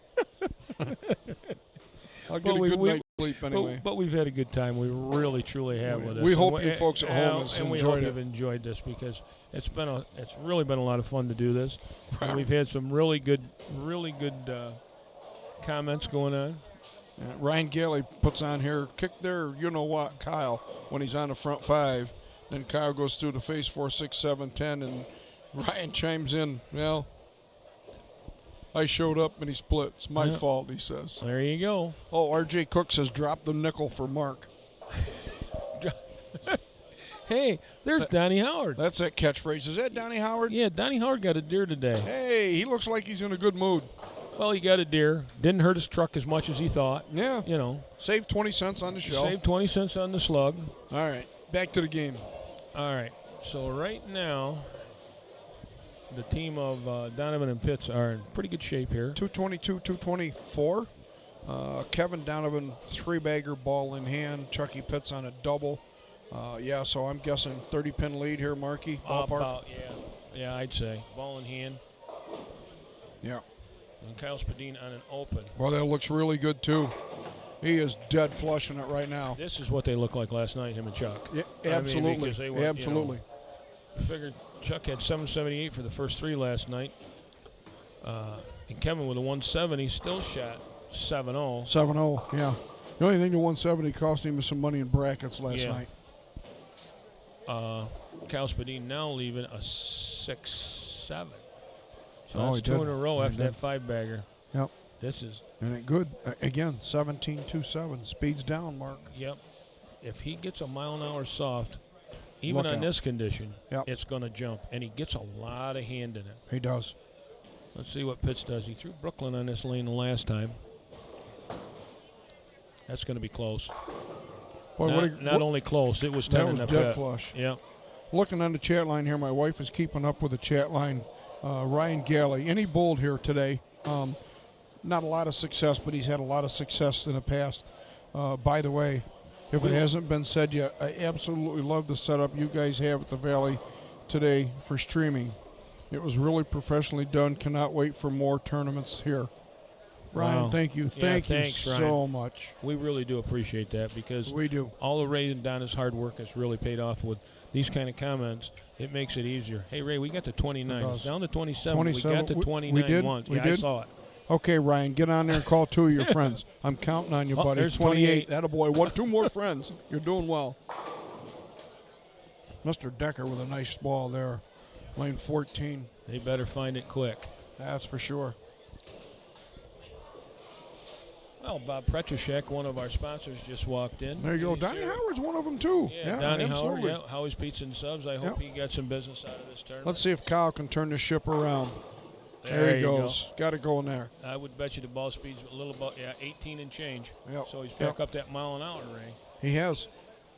I'll get a good night's sleep anyway. But we've had a good time. We really, truly have with this. We hope you folks at home have and we hope you've enjoyed this because it's really been a lot of fun to do this. And we've had some really good comments going on. Yeah, Ryan Galley puts on here, kick there, you know what, Kyle, when he's on the front 5. Then Kyle goes through the face 4, 6, 7, 10, and Ryan chimes in, well, I showed up and he split. It's my fault, he says. There you go. Oh, R.J. Cook says drop the nickel for Mark. Hey, there's Donnie Howard. That's that catchphrase. Is that Donnie Howard? Yeah, Donnie Howard got a deer today. Hey, he looks like he's in a good mood. Well, he got a deer. Didn't hurt his truck as much as he thought. Yeah. You know. Saved 20 cents on the shell. Saved 20 cents on the slug. All right. Back to the game. All right. So right now, the team of Donovan and Pitts are in pretty good shape here. 222, 224. Kevin Donovan, 3-bagger ball in hand. Chucky Pitts on a double. So I'm guessing 30-pin lead here, Marky. Ballpark. Yeah, I'd say. Ball in hand. Yeah. And Kyle Spadine on an open. Well, that looks really good, too. He is dead flushing it right now. This is what they looked like last night, him and Chuck. Yeah, absolutely. I mean, Absolutely. I figured Chuck had 778 for the first 3 last night. And Kevin with a 170 still shot 7-0. 7-0, yeah. The only thing the 170 cost him was some money in brackets last night. Kyle Spadine now leaving a 6-7. So Oh, that's he 2 in did. a row He after did. that 5-bagger. Yep. This is. And it good. Again, 17.27. Speeds down, Mark. Yep. If he gets a mile-an-hour soft, even Look on out. this condition, Yep. it's going to jump. And he gets a lot of hand in it. He does. Let's see what Pitts does. He threw Brooklyn on this lane the last time. That's going to be close. Boy, not only close, it was 10 that in was the dead pit. flush. Yep. Looking on the chat line here, my wife is keeping up with the chat line. Ryan Galley, and he bowled here today. Not a lot of success, but he's had a lot of success in the past. By the way, if it hasn't been said yet, I absolutely love the setup you guys have at the Valley today for streaming. It was really professionally done. Cannot wait for more tournaments here. Ryan, Wow. thank you. Yeah, Thank you thanks, Ryan. so much. We really do appreciate that because We do. all of Ray and Donna's hard work has really paid off with these kind of comments. It makes it easier. Hey, Ray, we got to 29. It It's does. down to 27. 27. We got to We 29 did? once. We Yeah, I did? saw it. Okay, Ryan, get on there and call 2 of your friends. I'm counting on you, Oh, buddy. there's 28. 28. Attaboy. 2 more friends. You're doing well. Mr. Decker with a nice ball there. Lane 14. They better find it quick. That's for sure. Well, Bob Petroshek, one of our sponsors, just walked in. There you go. He's Donnie here. Howard's one of them, too. Yeah, Donnie Howard, absolutely. yeah. Howie's Pizza and Subs. I hope Yep. he got some business out of this tournament. Let's see if Kyle can turn the ship around. There he you go. goes. Got to go in there. I would bet you the ball speed's a little about 18 and change. Yep. So he's Yep. back up that mile an hour, Ray. He has.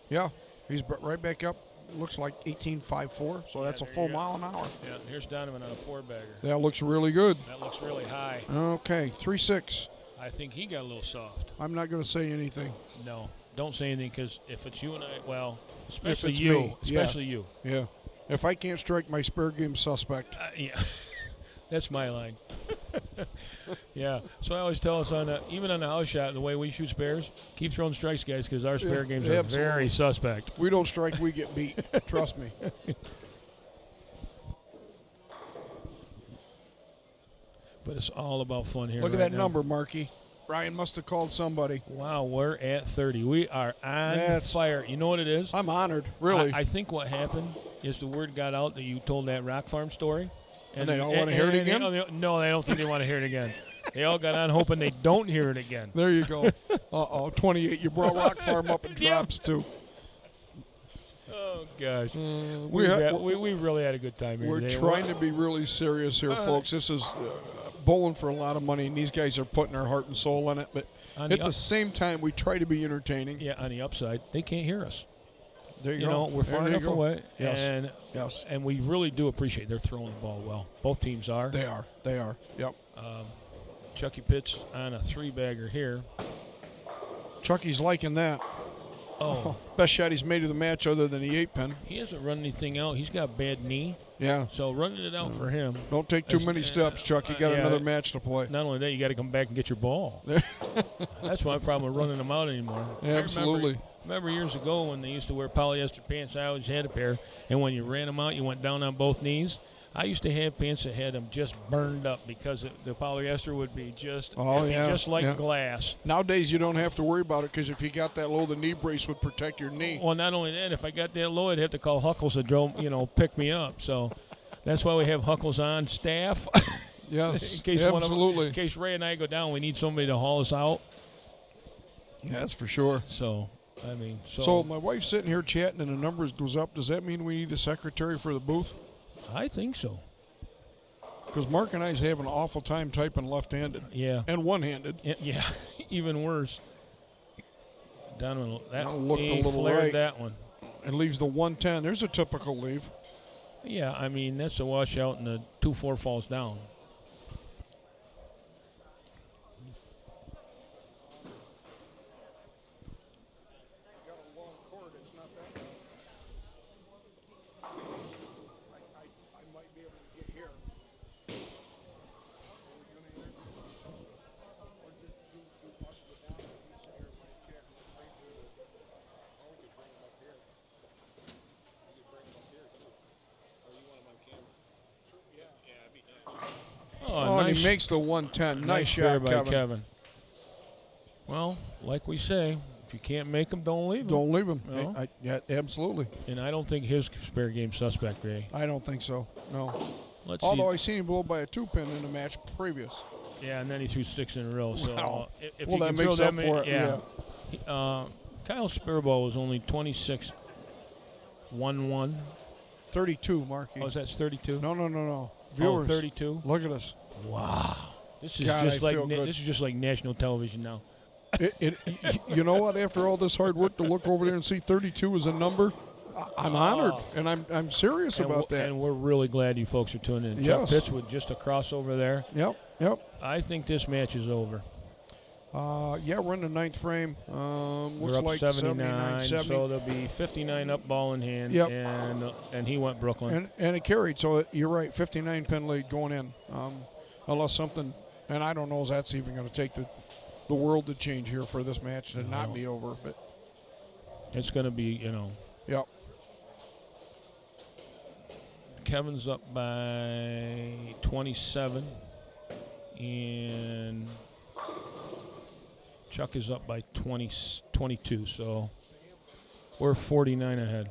Yeah. He's right back up. Looks like 18.54, so that's a there full you go. mile an hour. Yeah, here's Donovan on a 4-bagger. That looks really good. That looks really high. Okay, 3.6. I think he got a little soft. I'm not going to say anything. No, don't say anything because if it's you and I, well, especially it's you, me, yeah. especially you. Yeah. If I can't strike my spare game suspect. Yeah, that's my line. Yeah, so I always tell us even on the house shot, the way we shoot spares, keep throwing strikes, guys, because our spare Yeah, games are absolutely. very suspect. We don't strike, we get beat. Trust me. But it's all about fun here. Look at right that now. number, Marky. Ryan must have called somebody. Wow, we're at 30. We are on That's- fire. You know what it is? I'm honored, really. I think what happened is the word got out that you told that Rock Farm story. And they all wanna hear it again? No, they don't think they want to hear it again. They all got on hoping they don't hear it again. There you go. 28. You brought Rock Farm up in drops, too. Oh, gosh. We we really had a good time here We're today. trying to be really serious here, folks. This is bowling for a lot of money, and these guys are putting their heart and soul in it. But On at the the same time, we try to be entertaining. Yeah, on the upside, they can't hear us. There you You go. know, we're There far you enough go. away. Yes. Yes. And we really do appreciate they're throwing the ball well. Both teams are. They are. They are. Yep. Chucky Pitts on a 3-bagger here. Chucky's liking that. Oh, Best shot he's made of the match other than the 8-pin. he hasn't run anything out. He's got a bad knee. Yeah. So running it out for him. Don't take too That's- many steps, Chuck. You got yeah. another match to play. Not only that, you got to come back and get your ball. That's my problem with running them out anymore. Yeah, I absolutely. Remember years ago when they used to wear polyester pants? I always had a pair, and when you ran them out, you went down on both knees. I used to have pants that had them just burned up because the polyester would be just, just like glass. Nowadays, you don't have to worry about it because if you got that low, the knee brace would protect your knee. Well, not only that, if I got that low, I'd have to call Huckles to pick me up. So that's why we have Huckles on staff. Yes, in case absolutely. in case Ray and I go down, we need somebody to haul us out. Yeah, that's for sure. So, I mean, So my wife's sitting here chatting and the numbers goes up. Does that mean we need a secretary for the booth? I think so. Because Mark and I have an awful time typing left-handed. Yeah. And one-handed. Yeah, even worse. Donovan, That looked a he little flared right. that one. It leaves the 110. There's a typical leave. Yeah, I mean, that's a washout and the 2-4 falls down. Oh, and nice, he makes the 110. Nice spare shot, by Kevin. Kevin. Well, like we say, if you can't make them, don't leave them. Don't leave him. No. Yeah, absolutely. And I don't think his spare game suspect, Ray. I don't think so. No. Let's Although see. I seen him blow by a 2-pin in the match previous. Yeah, and then he threw 6 in a row. So Wow. if Well, he that can makes throw up that for many, it, yeah. Kyle Sparrow was only 26-1-1. 32, Marky. Oh, that's 32. No. Oh, Viewers, 32. look at us. Wow. This is God, just I like feel good. this is just like national television now. You know what? After all this hard work to look over there and see 32 as a number, I'm honored, and I'm serious about that. And we're really glad you folks are tuning in. Yes. Chuck Pitts with just a crossover there. Yep. I think this match is over. Yeah, we're in the 9th frame. We're Looks up like 79, 70. so there'll be 59 up, ball in hand. Yep. And he went Brooklyn. And it carried, so you're right, 59 pin lead going in. Unless something And I don't know if that's even going to take the world to change here for this match to not be over. But it's going to be, Yep. Kevin's up by 27, and Chuck is up by 22, so we're 49 ahead.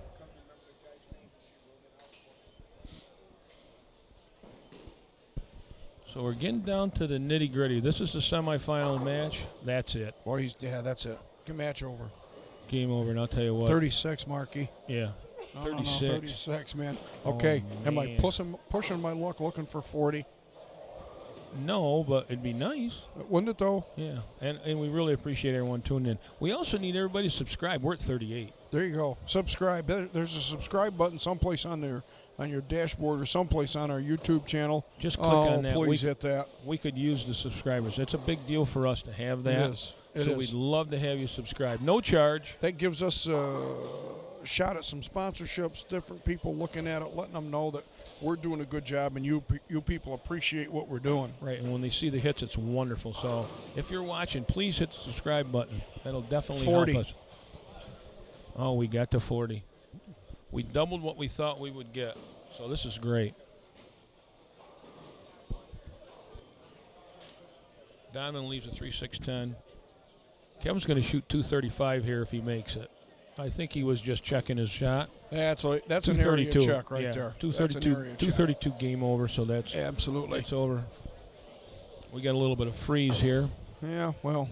So we're getting down to the nitty-gritty. This is the semifinal match. That's it. Well, that's it. Good match over. Game over, and I'll tell you what. 36, Marky. Yeah. No, 36. no, 36, man. Okay. Am I man. pushing my luck looking for 40? No, but it'd be nice. Wouldn't it, though? Yeah, and we really appreciate everyone tuning in. We also need everybody to subscribe. We're at 38. There you go. Subscribe. There's a subscribe button someplace on there, on your dashboard, or someplace on our YouTube channel. Just click on that. Please hit that. We could use the subscribers. It's a big deal for us to have that. It is. So we'd love to have you subscribe. No charge. That gives us a shot at some sponsorships, different people looking at it, letting them know that we're doing a good job and you people appreciate what we're doing. Right, and when they see the hits, it's wonderful. So if you're watching, please hit the subscribe button. That'll definitely 40. help us. Oh, we got to 40. We doubled what we thought we would get. So this is great. Donovan leaves a 3.610. Kevin's going to shoot 235 here if he makes it. I think he was just checking his shot. That's an area check right there. 232 game over, so that's absolutely. It's over. We got a little bit of freeze here. Yeah, well,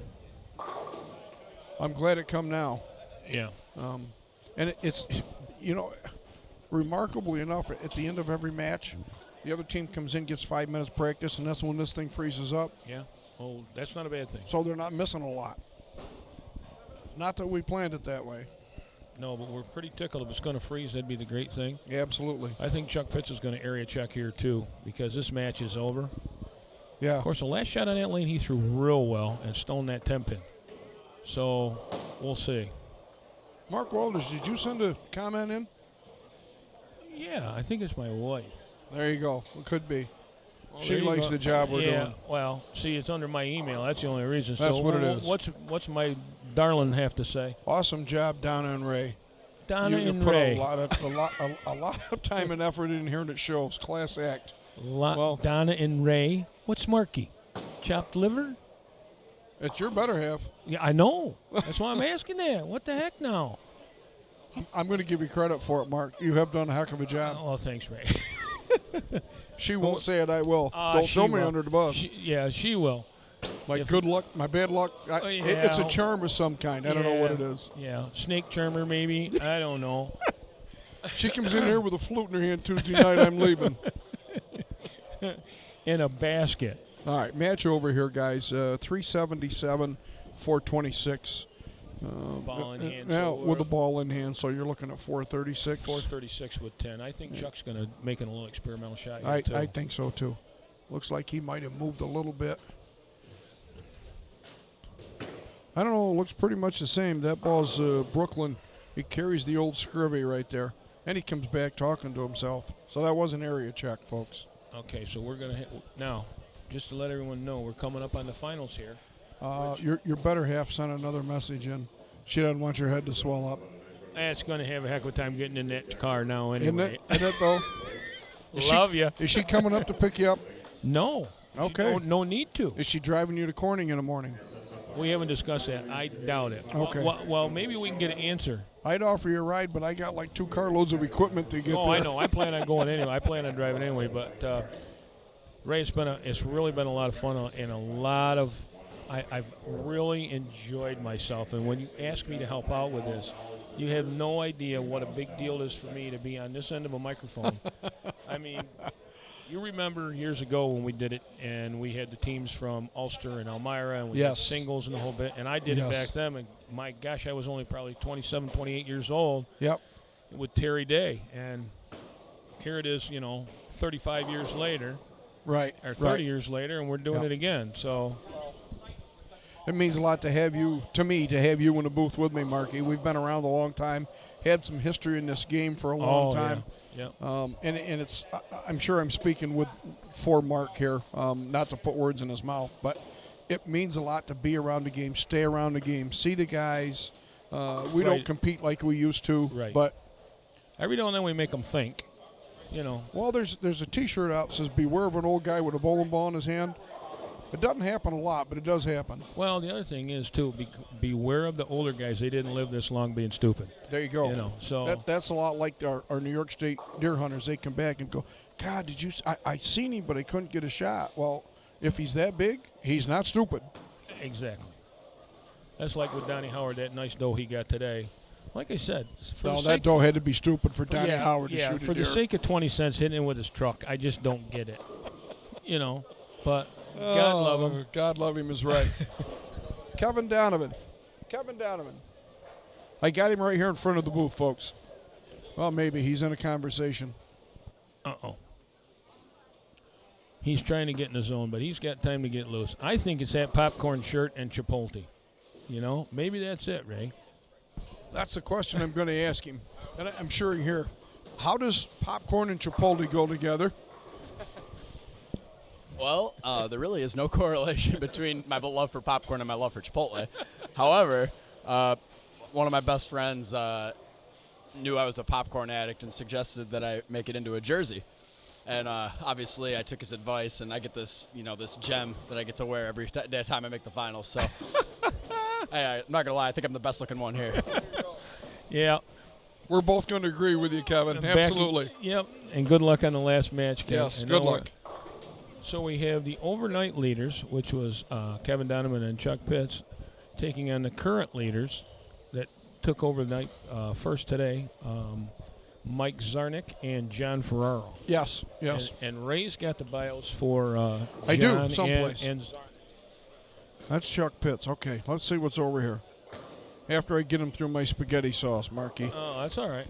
I'm glad it come now. Yeah. And it's, remarkably enough, at the end of every match, the other team comes in, gets 5 minutes practice, and that's when this thing freezes up. Yeah. Oh, that's not a bad thing. So they're not missing a lot. Not that we planned it that way. No, but we're pretty tickled. If it's going to freeze, that'd be the great thing. Yeah, absolutely. I think Chuck Fitz is going to area check here, too, because this match is over. Yeah. Of course, the last shot on that lane, he threw real well and stoned that 10-pin. So we'll see. Mark Walters, did you send a comment in? Yeah, I think it's my wife. There you go. It could be. Well, she likes the job we're doing. Well, see, it's under my email. That's the only reason. That's so what it is. What's my darling have to say? Awesome job, Donna and Ray. Donna you and put Ray. a lot of time and effort in here, and it shows. Class act. Well, Donna and Ray. What's Marky? Chopped liver? It's your better half. Yeah, I know. That's why I'm asking that. What the heck now? I'm going to give you credit for it, Mark. You have done a heck of a job. Oh, thanks, Ray. She won't say it. I will. Don't throw me under the bus. She will. My good luck, my bad luck. It's a charm of some kind. I don't know what it is. Yeah, snake charmer maybe. I don't know. She comes in here with a flute in her hand Tuesday night. I'm leaving. In a basket. All right, match over here, guys. 377, 426. Ball in hand. Now with the ball in hand, so you're looking at 436. 436 with 10. I think Chuck's going to make a little experimental shot here, too. I think so, too. Looks like he might have moved a little bit. I don't know. It looks pretty much the same. That ball's Brooklyn. He carries the old scurvy right there. And he comes back talking to himself. So that was an area check, folks. Okay, so we're going to hit. Now, just to let everyone know, we're coming up on the finals here. Your better half sent another message in. She doesn't want your head to swell up. It's going to have a heck of a time getting in that car now anyway. Isn't it though? Love you. Is she coming up to pick you up? No. Okay. No need to. Is she driving you to Corning in the morning? We haven't discussed that. I doubt it. Okay. Well, maybe we can get an answer. I'd offer you a ride, but I got like 2 carloads of equipment to get there. Oh, I know. I plan on going anyway. I plan on driving anyway. But Ray, it's really been a lot of fun and a lot of. I've really enjoyed myself, and when you ask me to help out with this, you have no idea what a big deal it is for me to be on this end of a microphone. I mean, you remember years ago when we did it, and we had the teams from Ulster and Elmira, and we had singles and the whole bit, and I did it back then, and my gosh, I was only probably 27, 28 years old. Yep. With Terry Day, and here it is, 35 years later. Right. Or 30 years later, and we're doing it again, so. It means a lot to have you in the booth with me, Marky. We've been around a long time. had some history in this game for a long time. Yeah. And it's I'm sure I'm speaking for Mark here, not to put words in his mouth, but it means a lot to be around the game, stay around the game, see the guys. We don't compete like we used to, but every now and then we make them think. Well, there's a T-shirt out that says "Beware of an old guy with a bowling ball in his hand." It doesn't happen a lot, but it does happen. Well, the other thing is too, beware of the older guys. They didn't live this long being stupid. There you go. So that's a lot like our New York State deer hunters. They come back and go, "God, did you? I seen him, but I couldn't get a shot." Well, if he's that big, he's not stupid. Exactly. That's like with Donnie Howard, that nice doe he got today. Like I said, that doe had to be stupid for Donnie Howard to shoot for a deer. the sake of 20 cents hitting him with his truck, I just don't get it. But God love him. God love him is right. Kevin Donovan. I got him right here in front of the booth, folks. Well, maybe he's in a conversation. Uh-oh. He's trying to get in the zone, but he's got time to get loose. I think it's that popcorn shirt and Chipotle. Maybe that's it, Ray. That's the question I'm going to ask him. And I'm sure you hear, how does popcorn and Chipotle go together? Well, there really is no correlation between my love for popcorn and my love for Chipotle. However, one of my best friends knew I was a popcorn addict and suggested that I make it into a jersey. And obviously, I took his advice, and I get this, this gem that I get to wear every time I make the finals. So, I'm not gonna lie, I think I'm the best-looking one here. Yeah, we're both going to agree with you, Kevin. Absolutely. Yep. And good luck on the last match, Kevin. Yes, good luck. So we have the overnight leaders, which was Kevin Donovan and Chuck Pitts, taking on the current leaders that took over the night first today. Mike Zarnick and John Ferraro. Yes. And Ray's got the bios for I John do, someplace. and Zarnick. That's Chuck Pitts. Okay, let's see what's over here. After I get him through my spaghetti sauce, Marky. Oh, that's all right.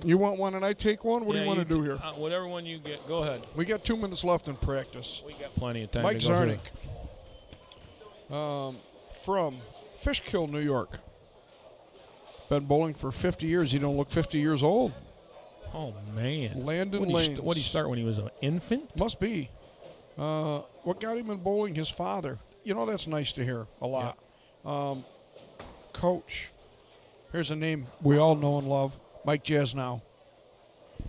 You want one and I take one? What do you want to do here? Whatever one you get, go ahead. We got 2 minutes left in practice. We got plenty of time Mike to go Zarnick from Fishkill, New York. Been bowling for 50 years. He don't look 50 years old. Oh, man. Landon Lanes. What did he start when he was an infant? Must be. What got him in bowling? His father. That's nice to hear a lot. Yeah. Coach. Here's a name we all know and love. Mike Jasnow.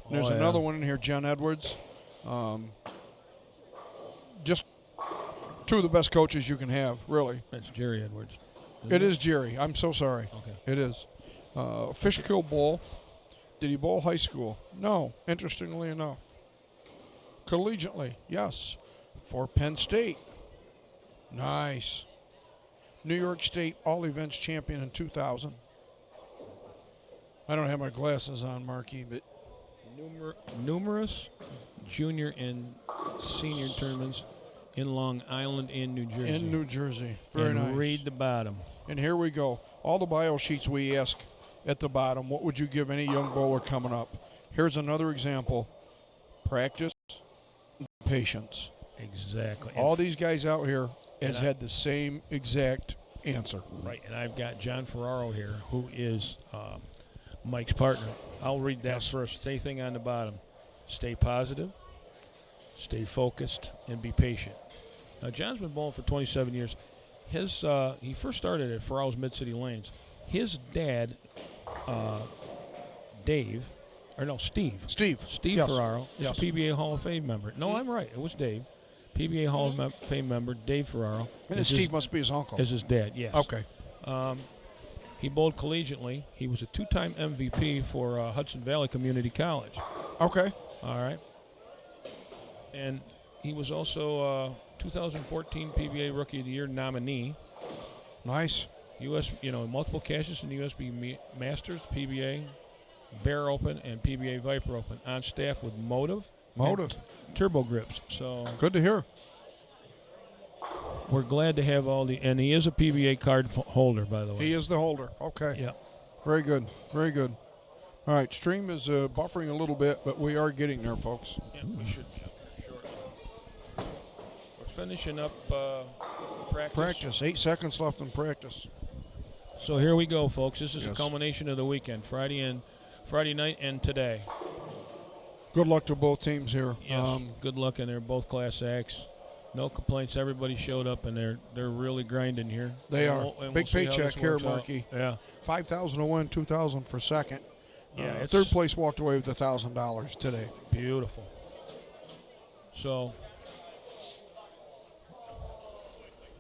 There's another one in here, John Edwards. Just 2 of the best coaches you can have, really. That's Jerry Edwards. It is Jerry. I'm so sorry. Okay. It is. Fishkill Bowl. Did he bowl high school? No, interestingly enough. Collegiately, yes. For Penn State. Nice. New York State All Events champion in 2000. I don't have my glasses on, Marky, but numerous junior and senior tournaments in Long Island and New Jersey. In New Jersey. Very nice. Read the bottom. And here we go. All the bio sheets we ask at the bottom. What would you give any young bowler coming up? Here's another example. Practice, patience. Exactly. All these guys out here has had the same exact answer. Right, and I've got John Ferraro here, who is Mike's partner. I'll read that first. Same thing on the bottom. Stay positive, stay focused, and be patient. Now, John's been bowling for 27 years. He first started at Ferraro's Mid-City Lanes. His dad, Steve Yes. Ferraro, is Yes. a PBA Hall of Fame member. No, I'm right. It was Dave. PBA Hall of Fame member Dave Ferraro. And Steve must be his uncle. Is his dad, yes. Okay. He bowled collegiately. He was a 2-time MVP for Hudson Valley Community College. Okay. All right. And he was also 2014 PBA Rookie of the Year nominee. Nice. Multiple catches in the USB Masters, PBA, Bear Open, and PBA Viper Open. On staff with Motive. and Turbo Grips. So good to hear. We're glad to have and he is a PBA card holder, by the way. He is the holder. Okay. Yeah. Very good. Very good. All right. Stream is buffering a little bit, but we are getting there, folks. Yeah, we should shortly. We're finishing up practice. 8 seconds left in practice. So here we go, folks. This is a culmination of the weekend. Friday and Friday night and today. Good luck to both teams here. Yes, good luck, and they're both Class Acts. No complaints. Everybody showed up, and they're really grinding here. They are. And Big we'll see how paycheck this here, works out. Marky. Yeah. 5,000 to win, 2,000 for second. Yeah, it's third place walked away with $1,000 today. Beautiful. So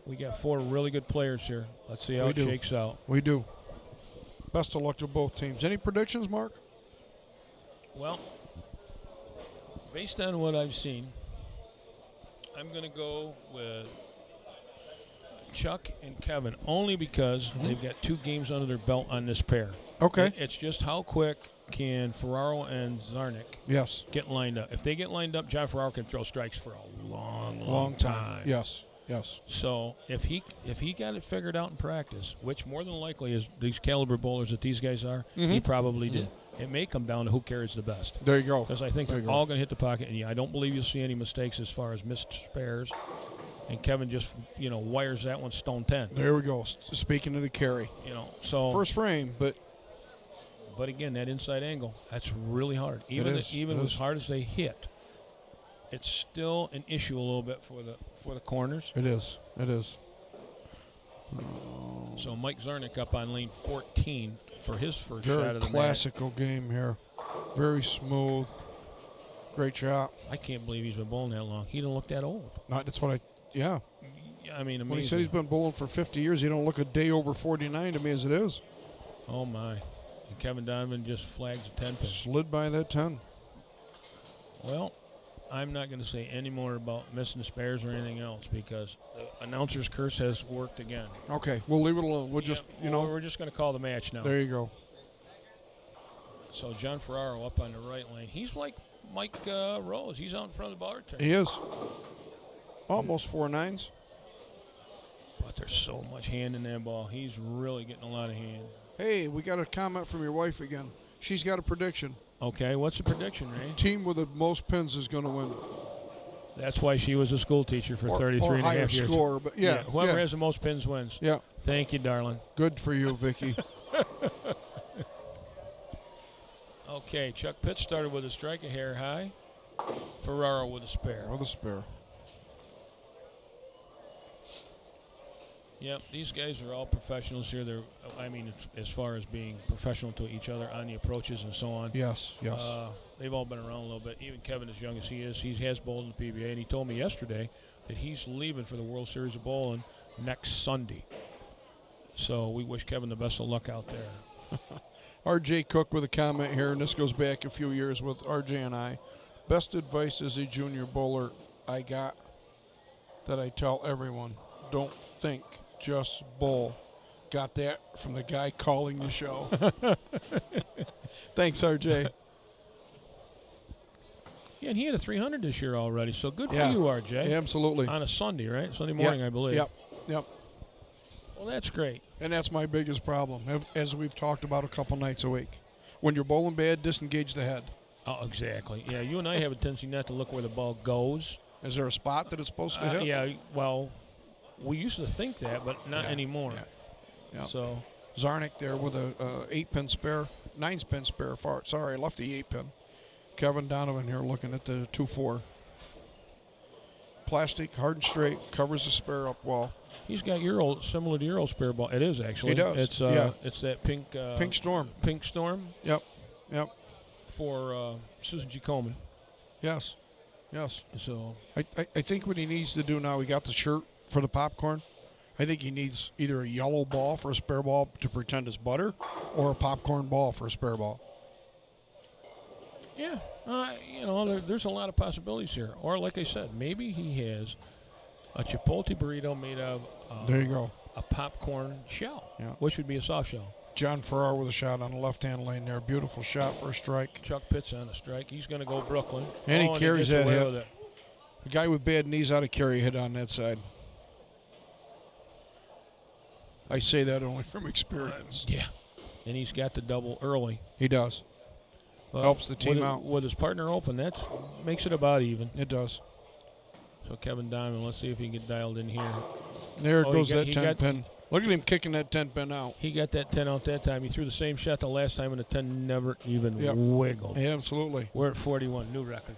we got 4 really good players here. Let's see how it shakes out. We do. Best of luck to both teams. Any predictions, Mark? Well, based on what I've seen, I'm going to go with Chuck and Kevin, only because they've got 2 games under their belt on this pair. Okay. It's just how quick can Ferraro and Zarnik get lined up. If they get lined up, John Ferraro can throw strikes for a long time. Yes. So if he got it figured out in practice, which more than likely is these caliber bowlers that these guys are, he probably did. It may come down to who carries the best. There you go. Because I think they're all going to hit the pocket, and I don't believe you'll see any mistakes as far as missed spares. And Kevin just wires that one stone 10. There we go. Speaking of the carry, so first frame, but again, that inside angle, that's really hard. Even as hard as they hit, it's still an issue a little bit for the corners. It is. So Mike Zarnik up on lane 14 for his first Very shot of the match. classical game here. Very smooth. Great shot. I can't believe he's been bowling that long. He don't look that old. That's what yeah. I mean, amazing. When he said he's been bowling for 50 years, he don't look a day over 49 to me as it is. Oh, my. And Kevin Donovan just flags a 10 pin. Slid by that 10. Well, I'm not going to say any more about missing the spares or anything else because the announcer's curse has worked again. Okay, we'll leave it alone. We're just going to call the match now. There you go. So John Ferraro up on the right lane. He's like Mike Rose. He's out in front of the ball return. He is. Almost 4 nines. But there's so much hand in that ball. He's really getting a lot of hand. Hey, we got a comment from your wife again. She's got a prediction. Okay, what's the prediction, Ray? Team with the most pins is going to win. That's why she was a school teacher for 33 or and a higher half years. Score, but whoever has the most pins wins. Yeah. Thank you, darling. Good for you, Vicky. Okay, Chuck Pitts started with a strike, a hair high. Ferraro with a spare. Yep, these guys are all professionals here. As far as being professional to each other on the approaches and so on. Yes. They've all been around a little bit. Even Kevin, as young as he is, he has bowled in the PBA, and he told me yesterday that he's leaving for the World Series of Bowling next Sunday. So we wish Kevin the best of luck out there. R.J. Cook with a comment here, and this goes back a few years with R.J. and I. Best advice as a junior bowler I got that I tell everyone, don't think, just bowl. Got that from the guy calling the show. Thanks, R.J. Yeah, and he had a 300 this year already, so good for you, R.J. Yeah, absolutely. On a Sunday, right? Sunday morning, I believe. Yep. Well, that's great. And that's my biggest problem, as we've talked about a couple nights a week. When you're bowling bad, disengage the head. Oh, exactly. Yeah, you and I have a tendency not to look where the ball goes. Is there a spot that it's supposed to hit? Yeah, well, we used to think that, but not anymore. Yeah. So Zarnik there with a 8-pin spare, 9-pin spare. Sorry, I left the 8-pin. Kevin Donovan here looking at the 2-4. Plastic, hard and straight, covers the spare up well. He's got similar to your old spare ball. It is actually. He does. It's that pink. Pink Storm. Pink Storm. Yep. For Susan G. Coleman. Yes. So I think what he needs to do now, he got the shirt for the popcorn. I think he needs either a yellow ball for a spare ball to pretend it's butter, or a popcorn ball for a spare ball. Yeah, there's a lot of possibilities here. Or like I said, maybe he has a Chipotle burrito made of there you go, a popcorn shell, which would be a soft shell. John Ferraro with a shot on the left-hand lane there. Beautiful shot for a strike. Chuck Pitts on a strike. He's going to go Brooklyn. And he carries that away hit. with it. The guy with bad knees ought to carry a hit on that side. I say that only from experience. Yeah. And he's got the double early. He does. Well, helps the team out. With his partner open, that makes it about even. It does. So Kevin Diamond, let's see if he can get dialed in here. There goes that 10 pin. Look at him kicking that 10 pin out. He got that 10 out that time. He threw the same shot the last time, and the 10 never even Yep. wiggled. Yeah, absolutely. We're at 41, new record.